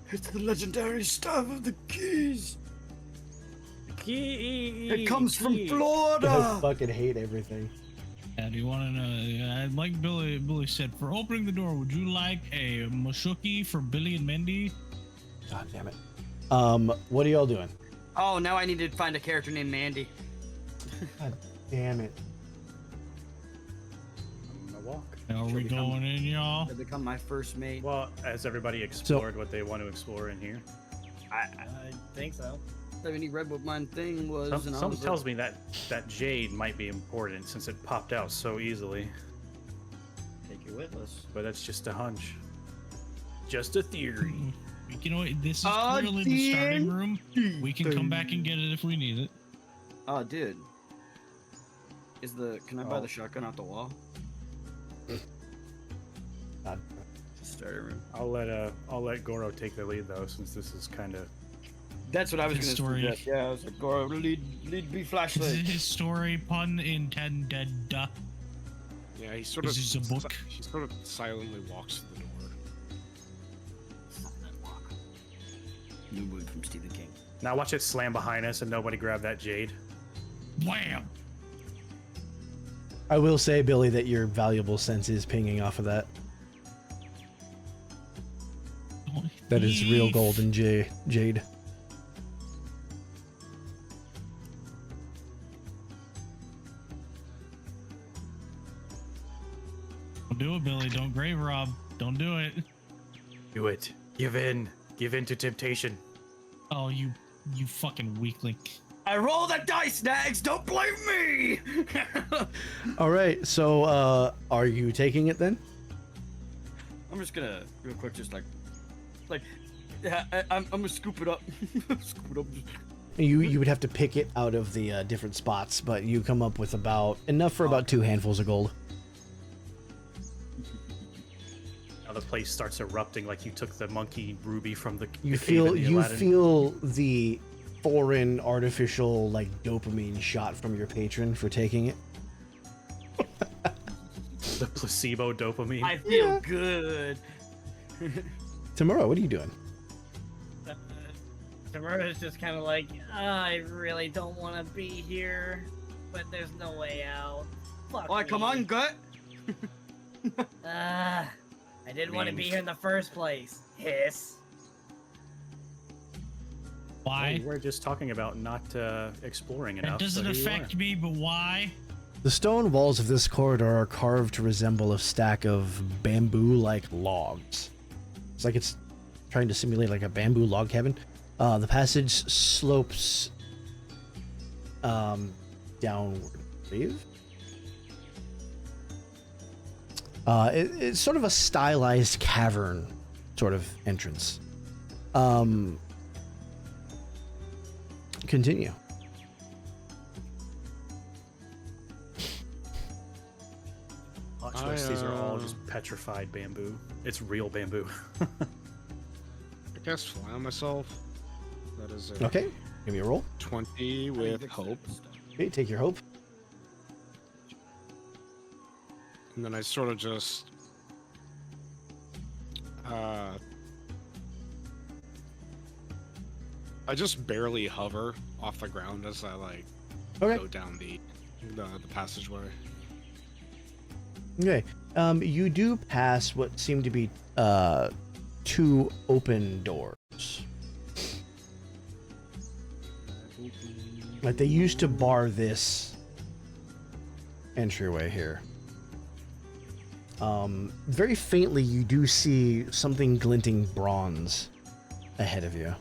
It's the legendary staff of the keys. Key. It comes from I Florida. fucking hate everything. Yeah, do you want to know? Like Billy said, for opening the door, would you like a mashuki for Billy and Mendy? God damn it. What are y'all doing? Oh, now I need to find a character named Mandy. God damn it. I'm gonna walk. Are we She'll become- going in, y'all? To become my first mate. Well, has everybody explored what they want to explore in here? I think so. I mean, he read what my thing was, and I Something was tells me that jade might be important since it popped out so easily. take it with us. But that's just a hunch. Just a theory. You know what? This is clearly the starting room. We can come back and get it if we need it. Oh, dude. Can I buy the shotgun out the wall? God. Starter room. I'll let Goro take the lead though, since this is kind of. That's what I was His gonna story. suggest. Yeah, I was like, Goro, lead me This flashlight. is his story, pun intended. Yeah, he sort of. This is a book. He sort of silently walks to the door. New word from Stephen King. Now watch it slam behind us and nobody grab that jade. Wham! I will say, Billy, that your valuable sense is pinging off of that. That is real gold and jade. Don't do it, Billy. Don't grave rob. Don't do it. Do it. Give in. Give in to temptation. Oh, you fucking weakling. I roll the dice, Nags. Don't blame me. All right, so are you taking it then? I'm just gonna real quick, just like, yeah, I'm gonna scoop it up. Scoop it up. You would have to pick it out of the different spots, but you come up with about enough for about 2 handfuls of gold. Now the place starts erupting like you took the monkey ruby from the. You the cave in feel the you Aladdin. feel the foreign artificial like dopamine shot from your patron for taking it. The placebo dopamine. I feel good. Tomorrow, what are you doing? Tamura's just kind of like, I really don't want to be here, but there's no way out. Fuck Oh, come me. on, gut. I didn't want to be here in the first place. Hiss. Why? We're just talking about not exploring It enough. doesn't so here you affect me, but why? The stone walls of this corridor are carved to resemble a stack of bamboo-like logs. It's like it's trying to simulate like a bamboo log cabin. The passage slopes downward. It's sort of a stylized cavern sort of entrance. Continue. Watch this. These are all just petrified bamboo. It's real bamboo. I guess fly on myself. That is a Okay, give me a roll. 20 with hope. Okay, take your hope. And then I sort of just I just barely hover off the ground as I like Okay. go down the passageway. Okay. You do pass what seem to be 2 open doors. Like they used to bar this entryway here. Very faintly, you do see something glinting bronze ahead of you.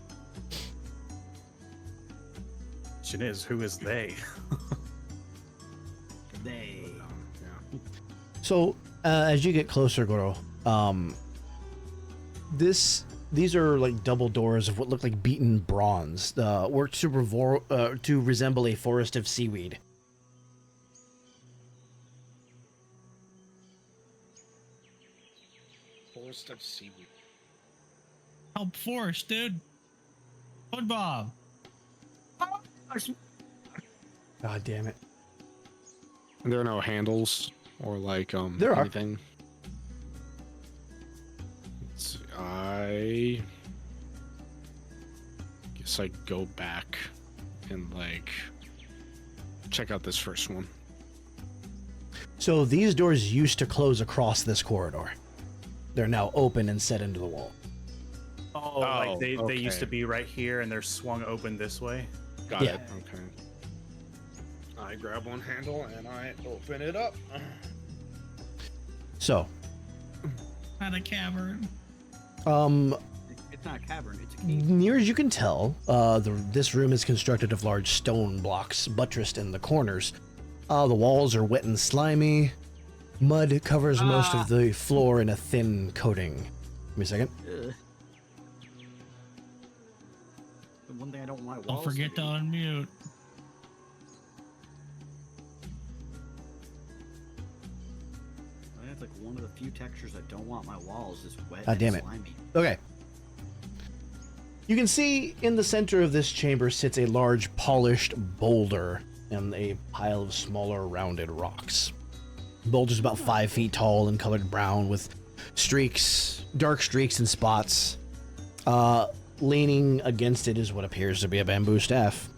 Question is, who is they? They. Yeah. So, as you get closer, Goro, these are like double doors of what look like beaten bronze, worked to resemble a forest of seaweed. Forest of seaweed. Help force, dude. Hood Bob. God damn it. There are no handles or like There are. anything. I guess I go back and like check out this first one. So these doors used to close across this corridor. They're now open and set into the wall. Oh, like they used okay. to be right here and they're swung open this way. Got Yeah. it. Okay. I grab one handle and I open it up. So, Not a cavern. It's not a cavern, it's a cave. near as you can tell, this room is constructed of large stone blocks buttressed in the corners. The walls are wet and slimy. Mud covers most of the floor in a thin coating. Give me a second. Ugh. The one thing I don't want Don't forget to unmute. That's like one of the few textures I don't want my walls is wet Ah, and damn it. slimy. Okay. You can see in the center of this chamber sits a large polished boulder and a pile of smaller rounded rocks. The boulder's about 5 feet tall and colored brown with streaks, dark streaks and spots. Leaning against it is what appears to be a bamboo staff.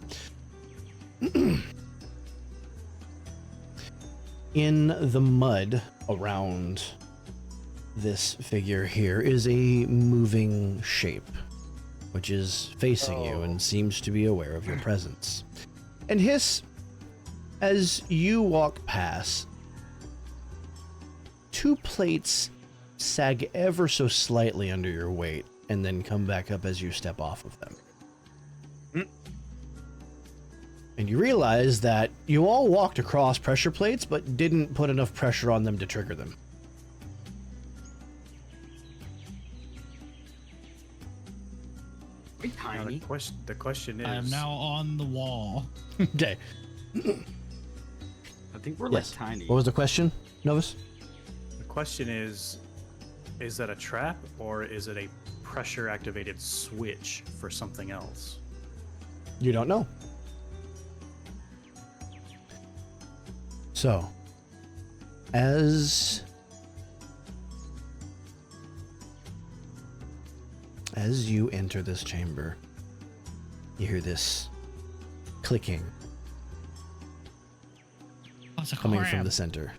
In the mud around this figure here is a moving shape, which is facing you and seems to be aware of your presence. And hiss, as you walk past, 2 plates sag ever so slightly under your weight and then come back up as you step off of them. And you realize that you all walked across pressure plates but didn't put enough pressure on them to trigger them. Pretty Now, tiny. the question is, I am now on the wall. Okay. I think we're Yes. like tiny. What was the question, Novus? the question is that a trap or is it a pressure activated switch for something else? You don't know. So, as you enter this chamber, you hear this clicking Oh, it's a coming crab. from the center.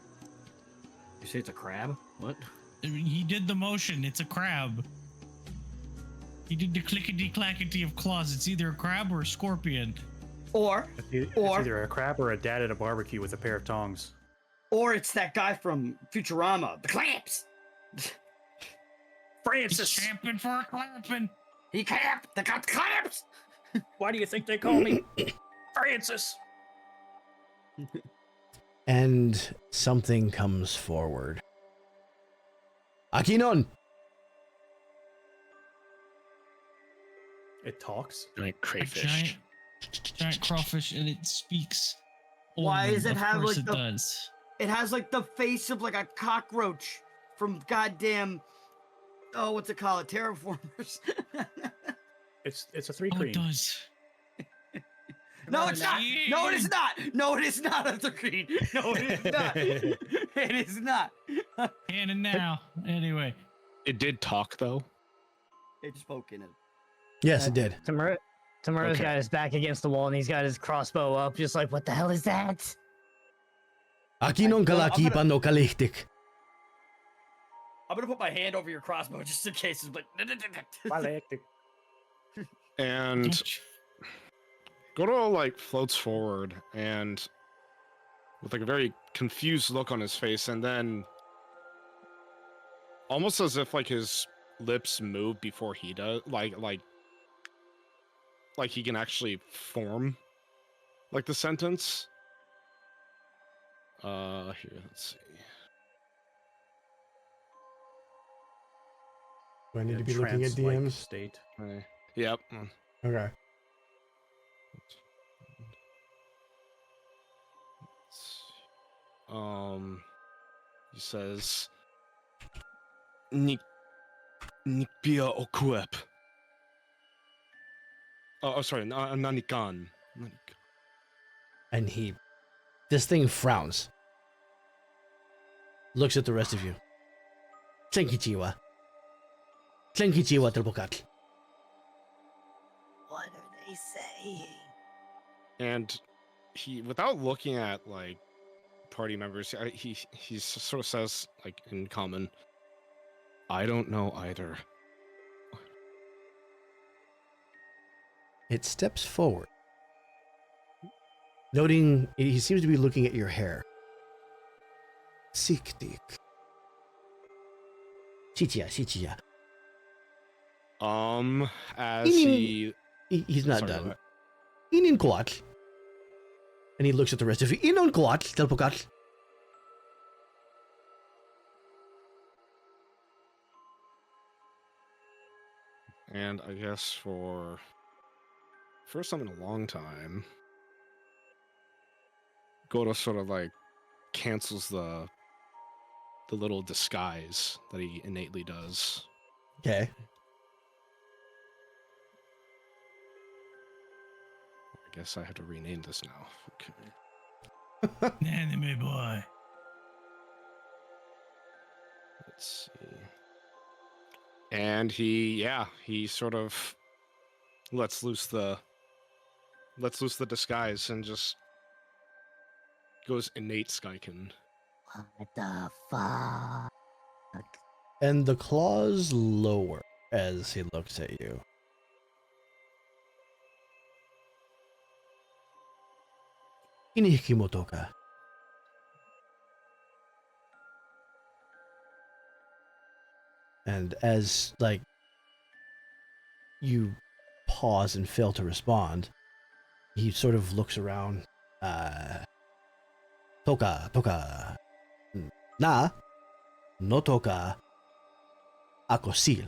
You say it's a crab? What? He did the motion. It's a crab. He did the clickety clackety of claws. It's either a crab or a scorpion. Or It's Or- either a crab or a dad at a barbecue with a pair of tongs. it's that guy from Futurama, the clamps. He's Francis! champing for a clapping. He clamped. They got clamps. Why do you think they call me Francis? And something comes forward. Akinon! It talks? Giant A crayfish. giant crawfish, and it speaks. Why Old. does it Of have, course like, it the- does. It has like the face of like a cockroach from goddamn. Oh, what's it called? Terraformers. It's a 3 Oh, it green. does. No, it's not. No, it is not. No, it is not a green. No, it is not. It is not. Canon now. Anyway. It did talk though. It spoke in it. Yes, it did. Tamura's Okay. got his back against the wall and he's got his crossbow up, just like, what the hell is that? Akinon kalakipan no kalihtik. I'm gonna put my hand over your crossbow just in case. But And Goro like floats forward and with like a very confused look on his face, and then almost as if like his lips move before he does, like he can actually form like the sentence. Here, let's see. Do I need In to a be looking at trance-like DMs? state. Yep. Okay. He says, Nikpia okuep. Oh, sorry, Nanikan. And this thing frowns. Looks at the rest of you. Tlenkichiwa. Tlenkichiwa Telpokatl. What are they saying? And he, without looking at like party members, he sort of says like in common, I don't know either. It steps forward. Noting, he seems to be looking at your hair. Siktik. Chichia. As Inin- He's not Sorry, go done. ahead. Inin kuat. And he looks at the rest of you. Inon kuat, telpokat. And I guess for first time in a long time, Goro sort of like cancels the little disguise that he innately does. Okay. I guess I have to rename this now. Okay. Anime boy. Let's see. And he sort of lets loose the disguise and just goes innate Skykin. What the fuck? And the claws lower as he looks at you. Inihikimotoka. And as, like, you pause and fail to respond, he sort of looks around. Toka. Na, no toka, akosil.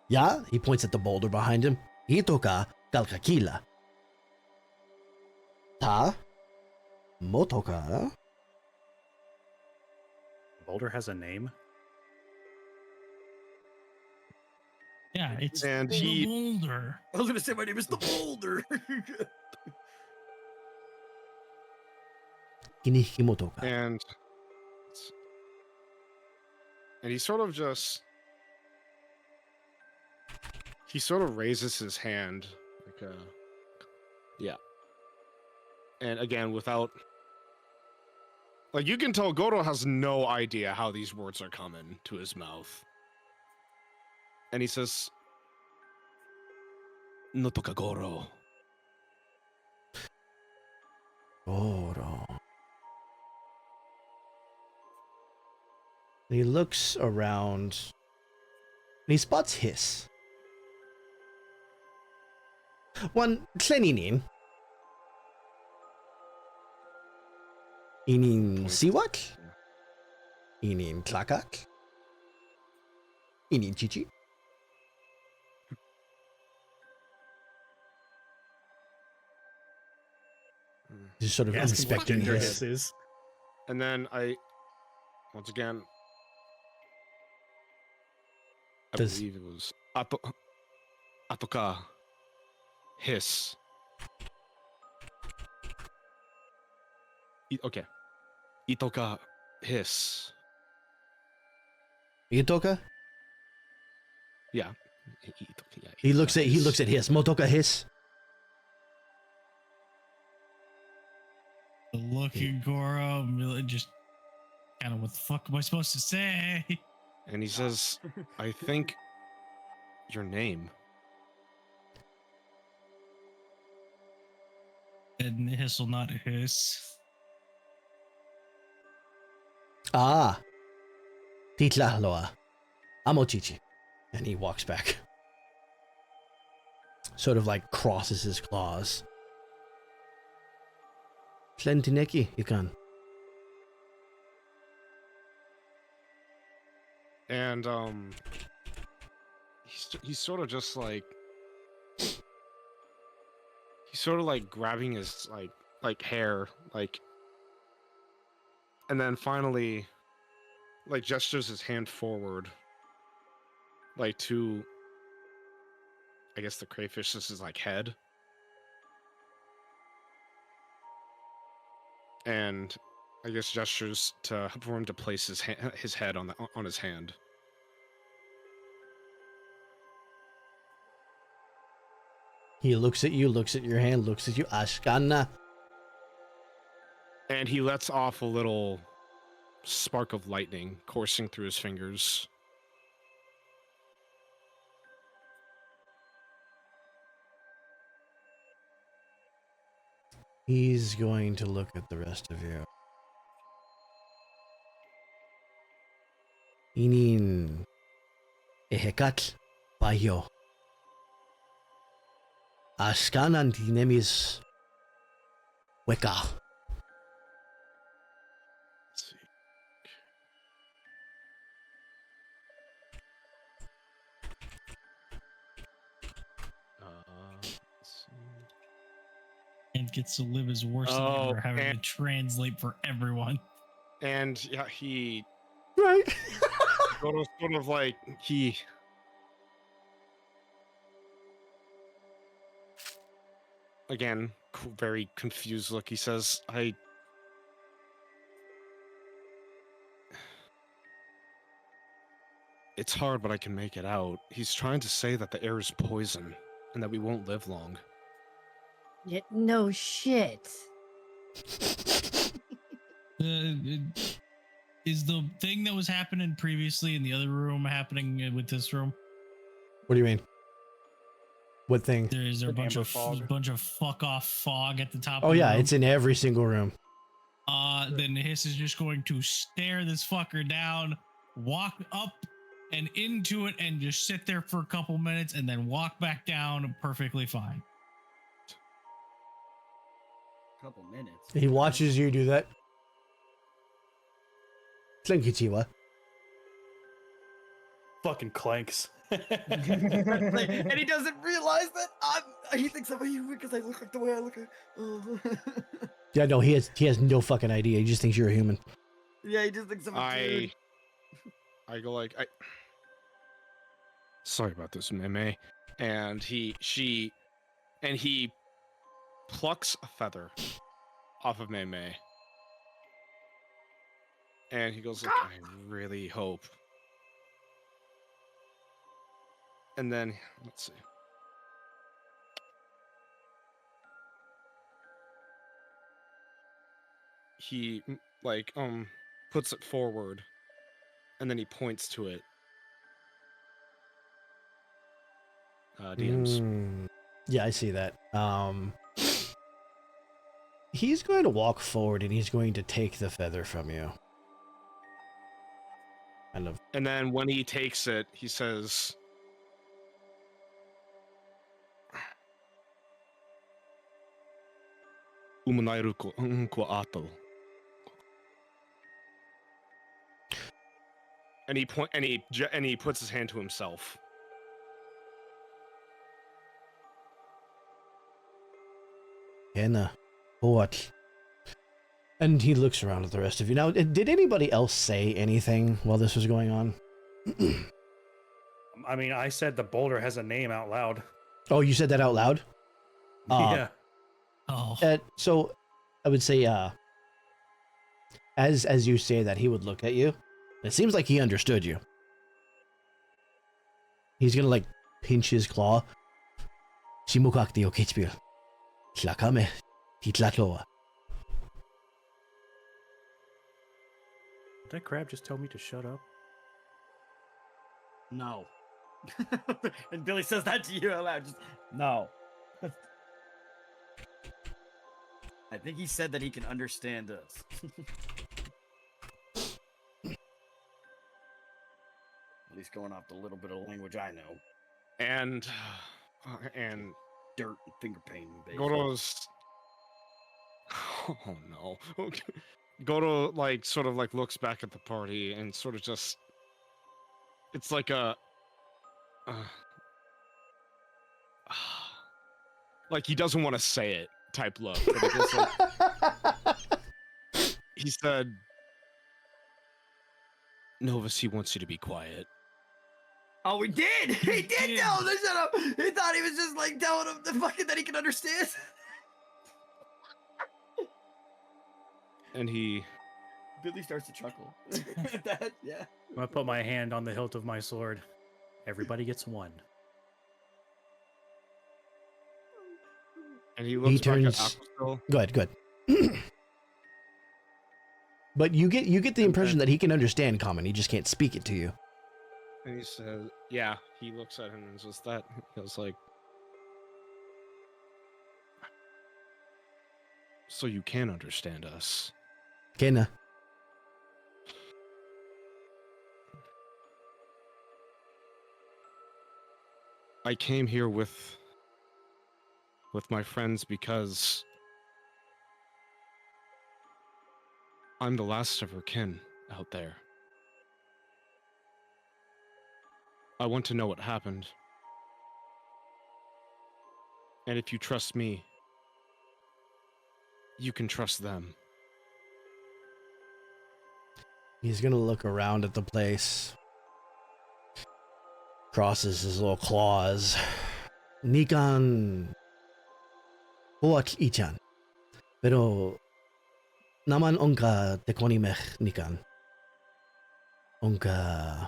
Ya, he points at the boulder behind him. Hitoka kalkakila. Ta, motoka. Boulder has a name. Yeah, it's And the he- boulder. I was gonna say my name is the Boulder. Inihimotoka. And he sort of raises his hand like yeah. And again, without, like, you can tell Goro has no idea how these words are coming to his mouth. And he says, Notoka Goro. Goro. And he looks around and he spots Hiss. One Tleninin. Inin Siwak. Inin Tlakak. Inin Chichi. Just sort of Asking what inspecting gender Hiss. this is. And then once again, I Does- believe it was Atoka Hiss. Okay. Itoka Hiss. Itoka? Yeah. He looks at Hiss. Motoka Hiss. The look at Goro, really just kind of what the fuck am I supposed to say? And he says, I think your name. And hiss will not hiss. Ah. Titla loa. Amochichi. And he walks back. Sort of like crosses his claws. Tlentineki, Ikan. And he's sort of just like, he's sort of like grabbing his like hair, like, and then finally like gestures his hand forward, like to, I guess the crayfish's like head, and I guess gestures for him to place his head on his hand. He looks at you, looks at your hand, looks at you. Ashkana. And he lets off a little spark of lightning coursing through his fingers. He's going to look at the rest of you. Inin ehekat bayo. Askanan tinemis weka. Let's see. Let's see. And gets to live his worst Oh, nightmare, having to and- translate for everyone. And yeah, he Right. sort of like he again very confused look. He says, it's hard, but I can make it out. He's trying to say that the air is poison and that we won't live long. Yeah, no shit. Is the thing that was happening previously in the other room happening with this room? What do you mean? What thing? Is there a An bunch amber of fog. bunch of fuck off fog at the top? Oh of the yeah, room? it's in every single room. Then Hiss is just going to stare this fucker down, walk up and into it, and just sit there for a couple minutes, and then walk back down perfectly fine. Couple minutes. He watches you do that. Tlinkichiwa. Fucking clanks. And he doesn't realize that he thinks I'm you because I look like the way I look. Oh. Yeah, no, he has no fucking idea. He just thinks you're a human. Yeah, he just thinks I'm a dude. I go like, sorry about this, Meme. And he plucks a feather off of Meme. And he goes like, I really hope. And then let's see. He like puts it forward and then he points to it. DMs. Yeah, I see that. He's going to walk forward and he's going to take the feather from you. Kind of. And then when he takes it, he says, Umunairu ko ato. And he puts his hand to himself. Henna. What? And he looks around at the rest of you. Now, did anybody else say anything while this was going on? I mean, I said the boulder has a name out loud. Oh, you said that out loud? Yeah. Oh, So, I would say, as you say that, he would look at you. It seems like he understood you. He's gonna, like, pinch his claw. Shimukak dio kichpil. Tlakame. Titlatloa. Did that crab just tell me to shut up? No. And Billy says that to you out loud. Just, no. I think he said that he can understand us. At least going off the little bit of language I know. And Dirt and finger painting, basically. Goro's. Oh no. Okay. Goro like sort of like looks back at the party and sort of just. It's like a. Like he doesn't want to say it type look. But he, just, like, he said, Novus, he wants you to be quiet. Oh, he did! He did tell him to shut up! He thought he was just like telling him the fucking that he can understand. And he. Billy starts to chuckle. That, yeah. I'm gonna put my hand on the hilt of my sword. Everybody gets one. And he looks back turns- at Aquastil. Good. But you get the impression that he can understand common. He just can't speak it to you. And he says, yeah, he looks at him and says that. He goes like, so you can understand us. Kena. I came here with my friends because I'm the last of her kin out there. I want to know what happened. And if you trust me, you can trust them. He's gonna look around at the place. Crosses his little claws. Nikan huwak ichan. Pero naman onka tekonimech nikan. Onka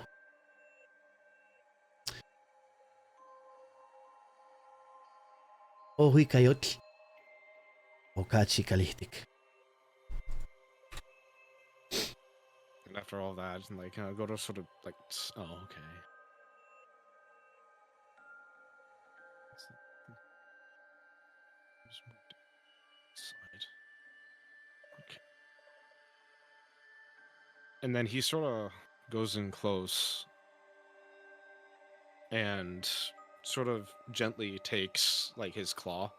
ohui kayot okachi kalihtik. And after all that, like, Goro sort of like, oh, okay. Side. Okay. And then he sort of goes in close and sort of gently takes like his claw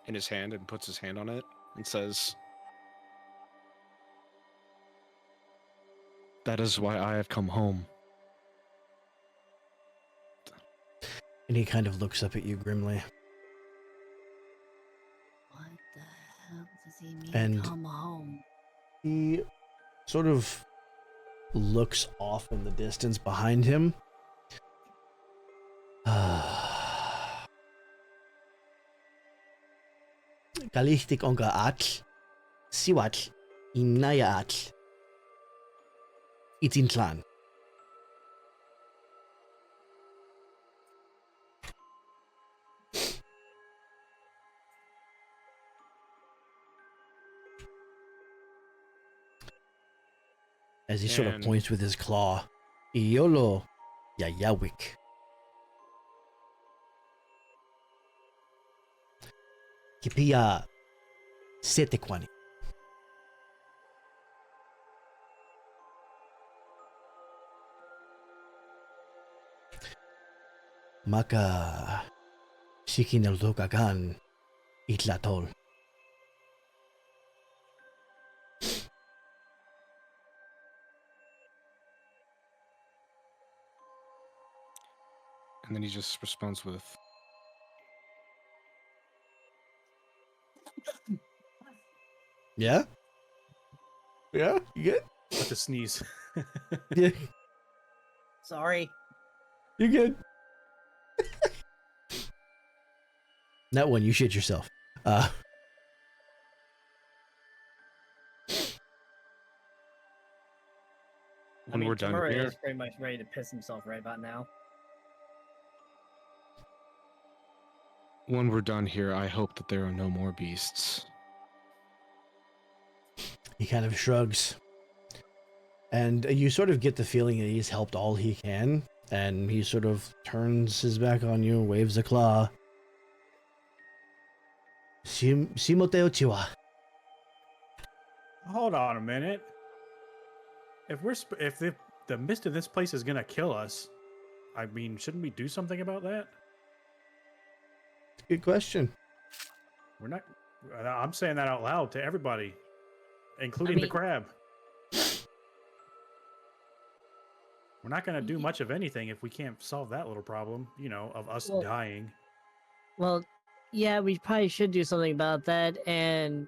in his hand and puts his hand on it and says, "That is why I have come home." And he kind of looks up at you grimly. What the hell does he mean, And- come home? He sort of looks off in the distance behind him. Kalihtik onka atl, siwatl, inaya atl. Itin clan. As he sort of And- points with his claw. Iolo yayawik. Kipia setekwani. Maka shikineltokakan itlatol. And then he just responds with, Yeah? Yeah? You good? With the sneeze. Yeah, Sorry. you're good. That one, you shit yourself. when we're done Tamura here, is pretty much ready to piss himself right about now. when we're done here, I hope that there are no more beasts. He kind of shrugs. And you sort of get the feeling that he's helped all he can. And he sort of turns his back on you, waves a claw. Shimoteo chiwa. Hold on a minute. If if the mist of this place is gonna kill us, I mean, shouldn't we do something about that? Good question. We're not. I'm saying that out loud to everybody, including the mean- crab. We're not gonna do much of anything if we can't solve that little problem, you know, of us Well- dying. Well, yeah, we probably should do something about that. And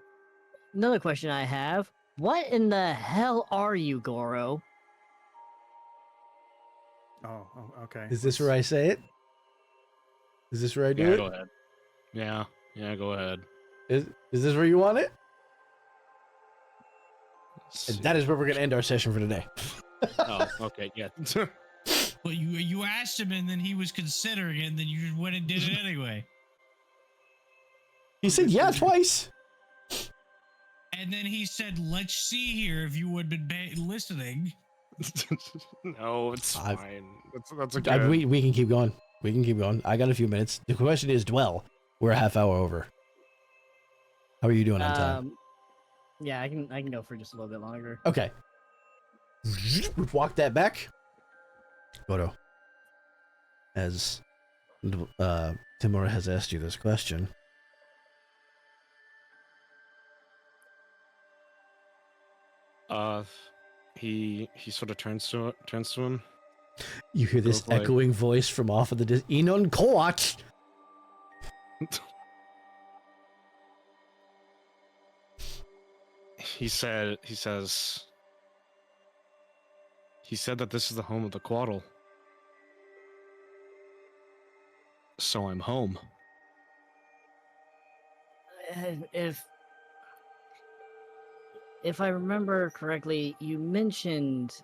another question I have: what in the hell are you, Goro? Oh, okay. Is this where I say it? Is this where I do Yeah, it? go ahead. Yeah, go ahead. Is this where you want it? Let's And see. that is where we're going to end our session for today. Oh, okay, yeah. But you asked him, and then he was considering it, and then you just went and did it anyway. He said yeah twice. And then he said, "Let's see here if you would have been listening." No, it's I've- fine. That's okay. We can keep going. We can keep going. I got a few minutes. The question is, Dwell, we're a half hour over. How are you doing on time? Yeah, I can go for just a little bit longer. Okay. Walk that back. Goto. As Timura has asked you this question. He sort of turns to him. You hear this Goes like- echoing voice from off of the Inon Koach. He said that this is the home of the Quaddle. So I'm home. If I remember correctly, you mentioned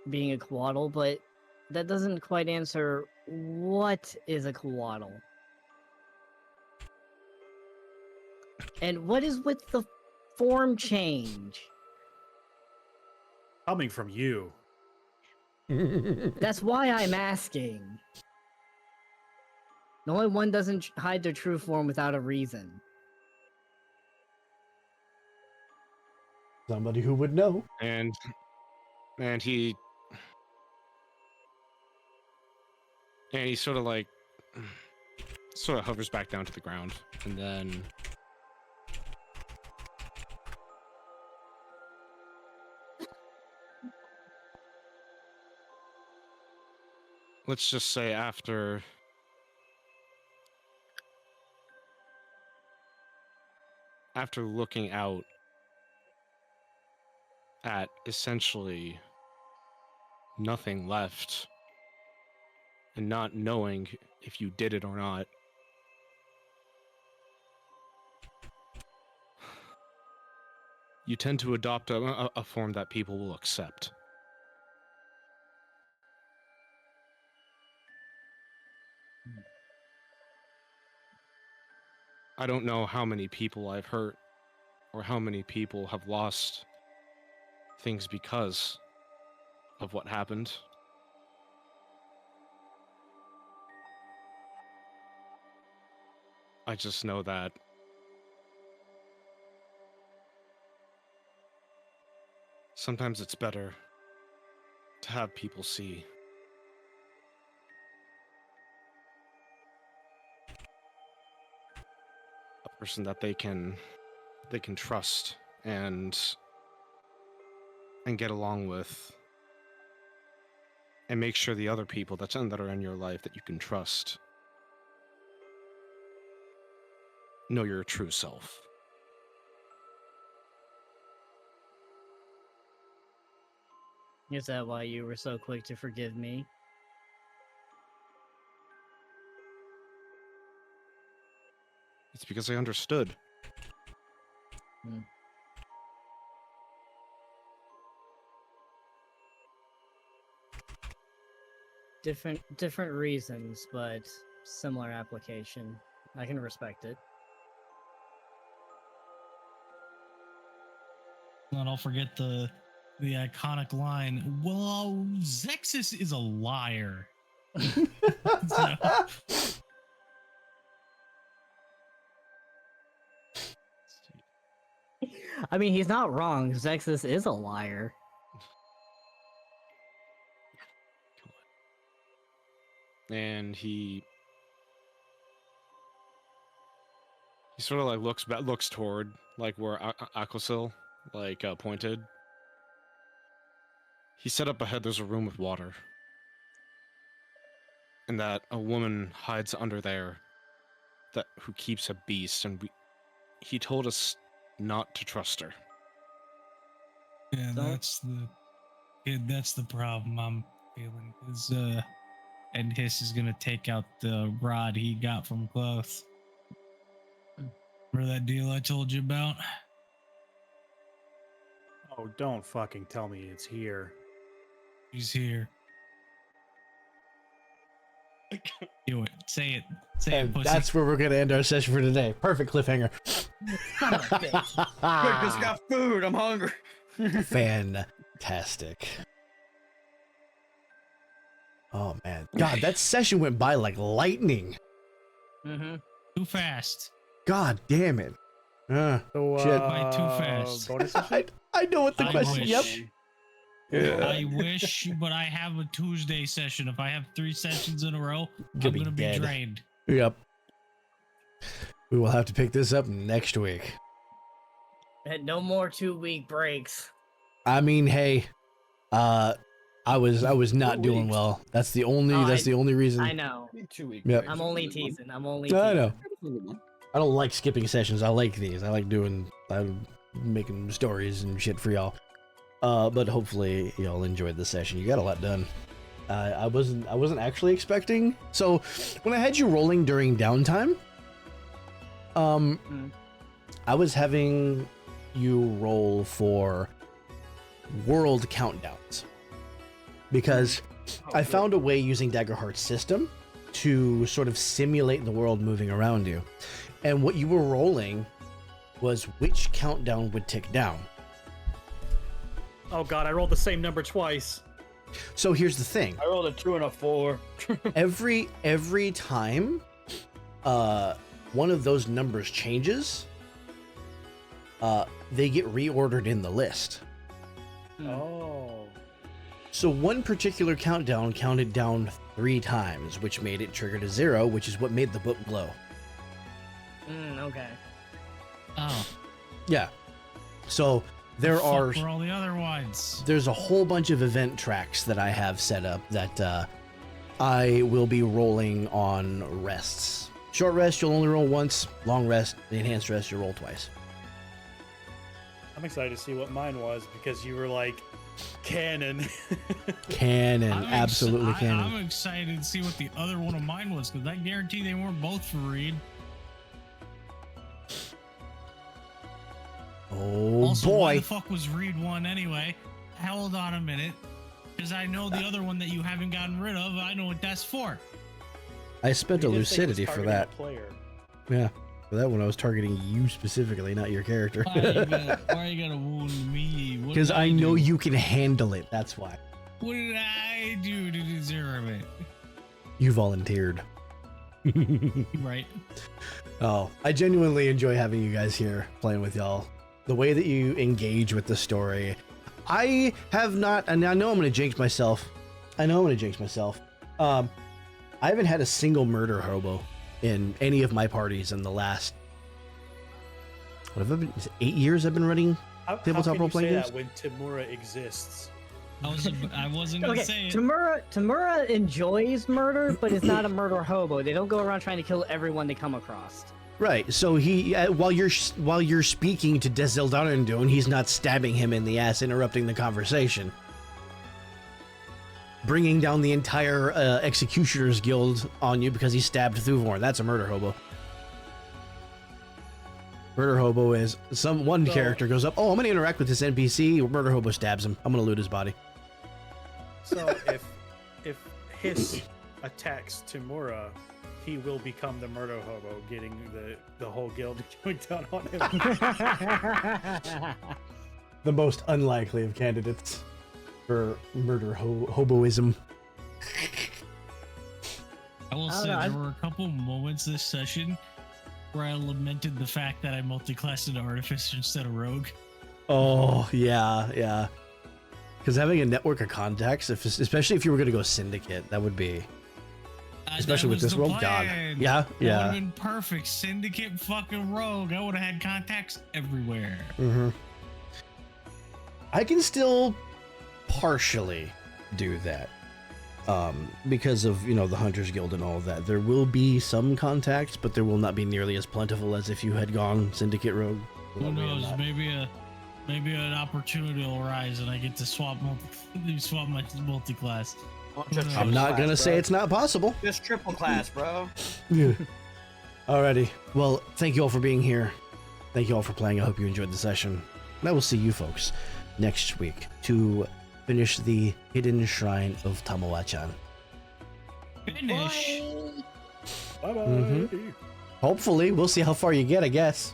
being a Quaddle, but that doesn't quite answer what is a Quaddle. And what is with the form change? Coming from you. That's why I'm asking. The only one doesn't hide their true form without a reason. Somebody who would know. And he sort of like hovers back down to the ground, and then let's just say after looking out at essentially nothing left and not knowing if you did it or not, you tend to adopt a form that people will accept. I don't know how many people I've hurt or how many people have lost things because of what happened. I just know that sometimes it's better to have people see a person that they can trust and get along with, and make sure the other people that are in your life that you can trust know your true self. Is that why you were so quick to forgive me? It's because I understood. Different reasons, but similar application. I can respect it. And don't forget the iconic line, well, Zexus is a liar. So, I mean, he's not wrong. Zexus is a liar. And he sort of like looks toward like where Aquasil pointed. He said up ahead there's a room with water, and that a woman hides under there who keeps a beast, and he told us not to trust her. yeah, that's the problem I'm feeling. Is and Hiss is gonna take out the rod he got from Cloth. Remember that deal I told you about? Oh, don't fucking tell me it's here. He's here. Do it. Say it. Say it, And pussy. that's where we're going to end our session for today. Perfect cliffhanger. Son of a bitch. Quick, this got food. I'm hungry. Fantastic. Oh, man. God, that session went by like lightning. Mm-hmm. Too fast. God damn it. So, Shit. Why too fast? bonus I know what the I question. wish. Yep. I wish, but I have a Tuesday session. If I have 3 sessions in a row, I'm gonna be dead. drained. Yep. We will have to pick this up next week. And no more 2-week breaks. I mean, hey, I was not doing weeks. well. That's the only reason. I know. 2 weeks. Yep. I'm only teasing. I'm only No, I teasing. know. I don't like skipping sessions. I like these. I'm making stories and shit for y'all. But hopefully y'all enjoyed the session. You got a lot done. I wasn't actually expecting. So when I had you rolling during downtime, I was having you roll for world countdowns because I found a way using Daggerheart's system to sort of simulate the world moving around you. And what you were rolling was which countdown would tick down. Oh god, I rolled the same number twice. So here's the thing. I rolled a 2 and a 4. every time one of those numbers changes, they get reordered in the list. Oh. So one particular countdown counted down 3 times, which made it trigger to 0, which is what made the book glow. Okay. Oh, Yeah. So there fuck are were all the other ones. there's a whole bunch of event tracks that I have set up that I will be rolling on rests. Short rest, you'll only roll once. Long rest, the enhanced rest, you'll roll twice. I'm excited to see what mine was because you were like canon. Canon, I'm absolutely canon. I'm excited to see what the other one of mine was because I guarantee they weren't both for read. Oh Also, why boy. the fuck was read 1 anyway? Hold on a minute. Because I know the other one that you haven't gotten rid of, I know what that's for. I spent a You just think lucidity it's for targeting that. a player. Yeah. For that one, I was targeting you specifically, not your character. Why you gotta wound me? What Because did I know do? you can handle it. That's why. What did I do to deserve it? You volunteered. Right. Oh, I genuinely enjoy having you guys here playing with y'all. The way that you engage with the story. I have not, and I know I'm going to jinx myself. I haven't had a single murder hobo in any of my parties in the last, what have I been, is it 8 years I've been running tabletop how can role-playing you games? say that when Timura exists? I wasn't gonna Okay, say it. Tamura enjoys murder, but is not a murder hobo. They don't go around trying to kill everyone they come across. Right. So he, while you're speaking to Desildarindun, he's not stabbing him in the ass, interrupting the conversation, bringing down the entire Executioners Guild on you because he stabbed Thuvorn. That's a murder hobo. Murder hobo is one character goes up. Oh, I'm gonna interact with this NPC. Murder hobo stabs him. I'm gonna loot his body. So if Hiss attacks Timura, he will become the murder hobo, getting the whole guild going down on him. The most unlikely of candidates for murder hoboism. I will say there were a couple moments this session where I lamented the fact that I multi-classed into Artificer instead of Rogue. Oh, yeah. Because having a network of contacts, especially if you were going to go Syndicate, that would be... Especially with this world, God. Yeah. That would have been perfect. Syndicate fucking Rogue. I would have had contacts everywhere. Mm-hmm. I can still partially do that. Because of, the Hunters Guild and all of that. There will be some contacts, but there will not be nearly as plentiful as if you had gone Syndicate Rogue. Who knows? Maybe an opportunity will arise and I get to swap my multi-class. I'm not going to say it's not possible. Just triple class, bro. Yeah. Alrighty. Well, thank you all for being here. Thank you all for playing. I hope you enjoyed the session. And I will see you folks next week to finish the Hidden Shrine of Tamawa-chan. Finish. Bye-bye. Hopefully, we'll see how far you get, I guess.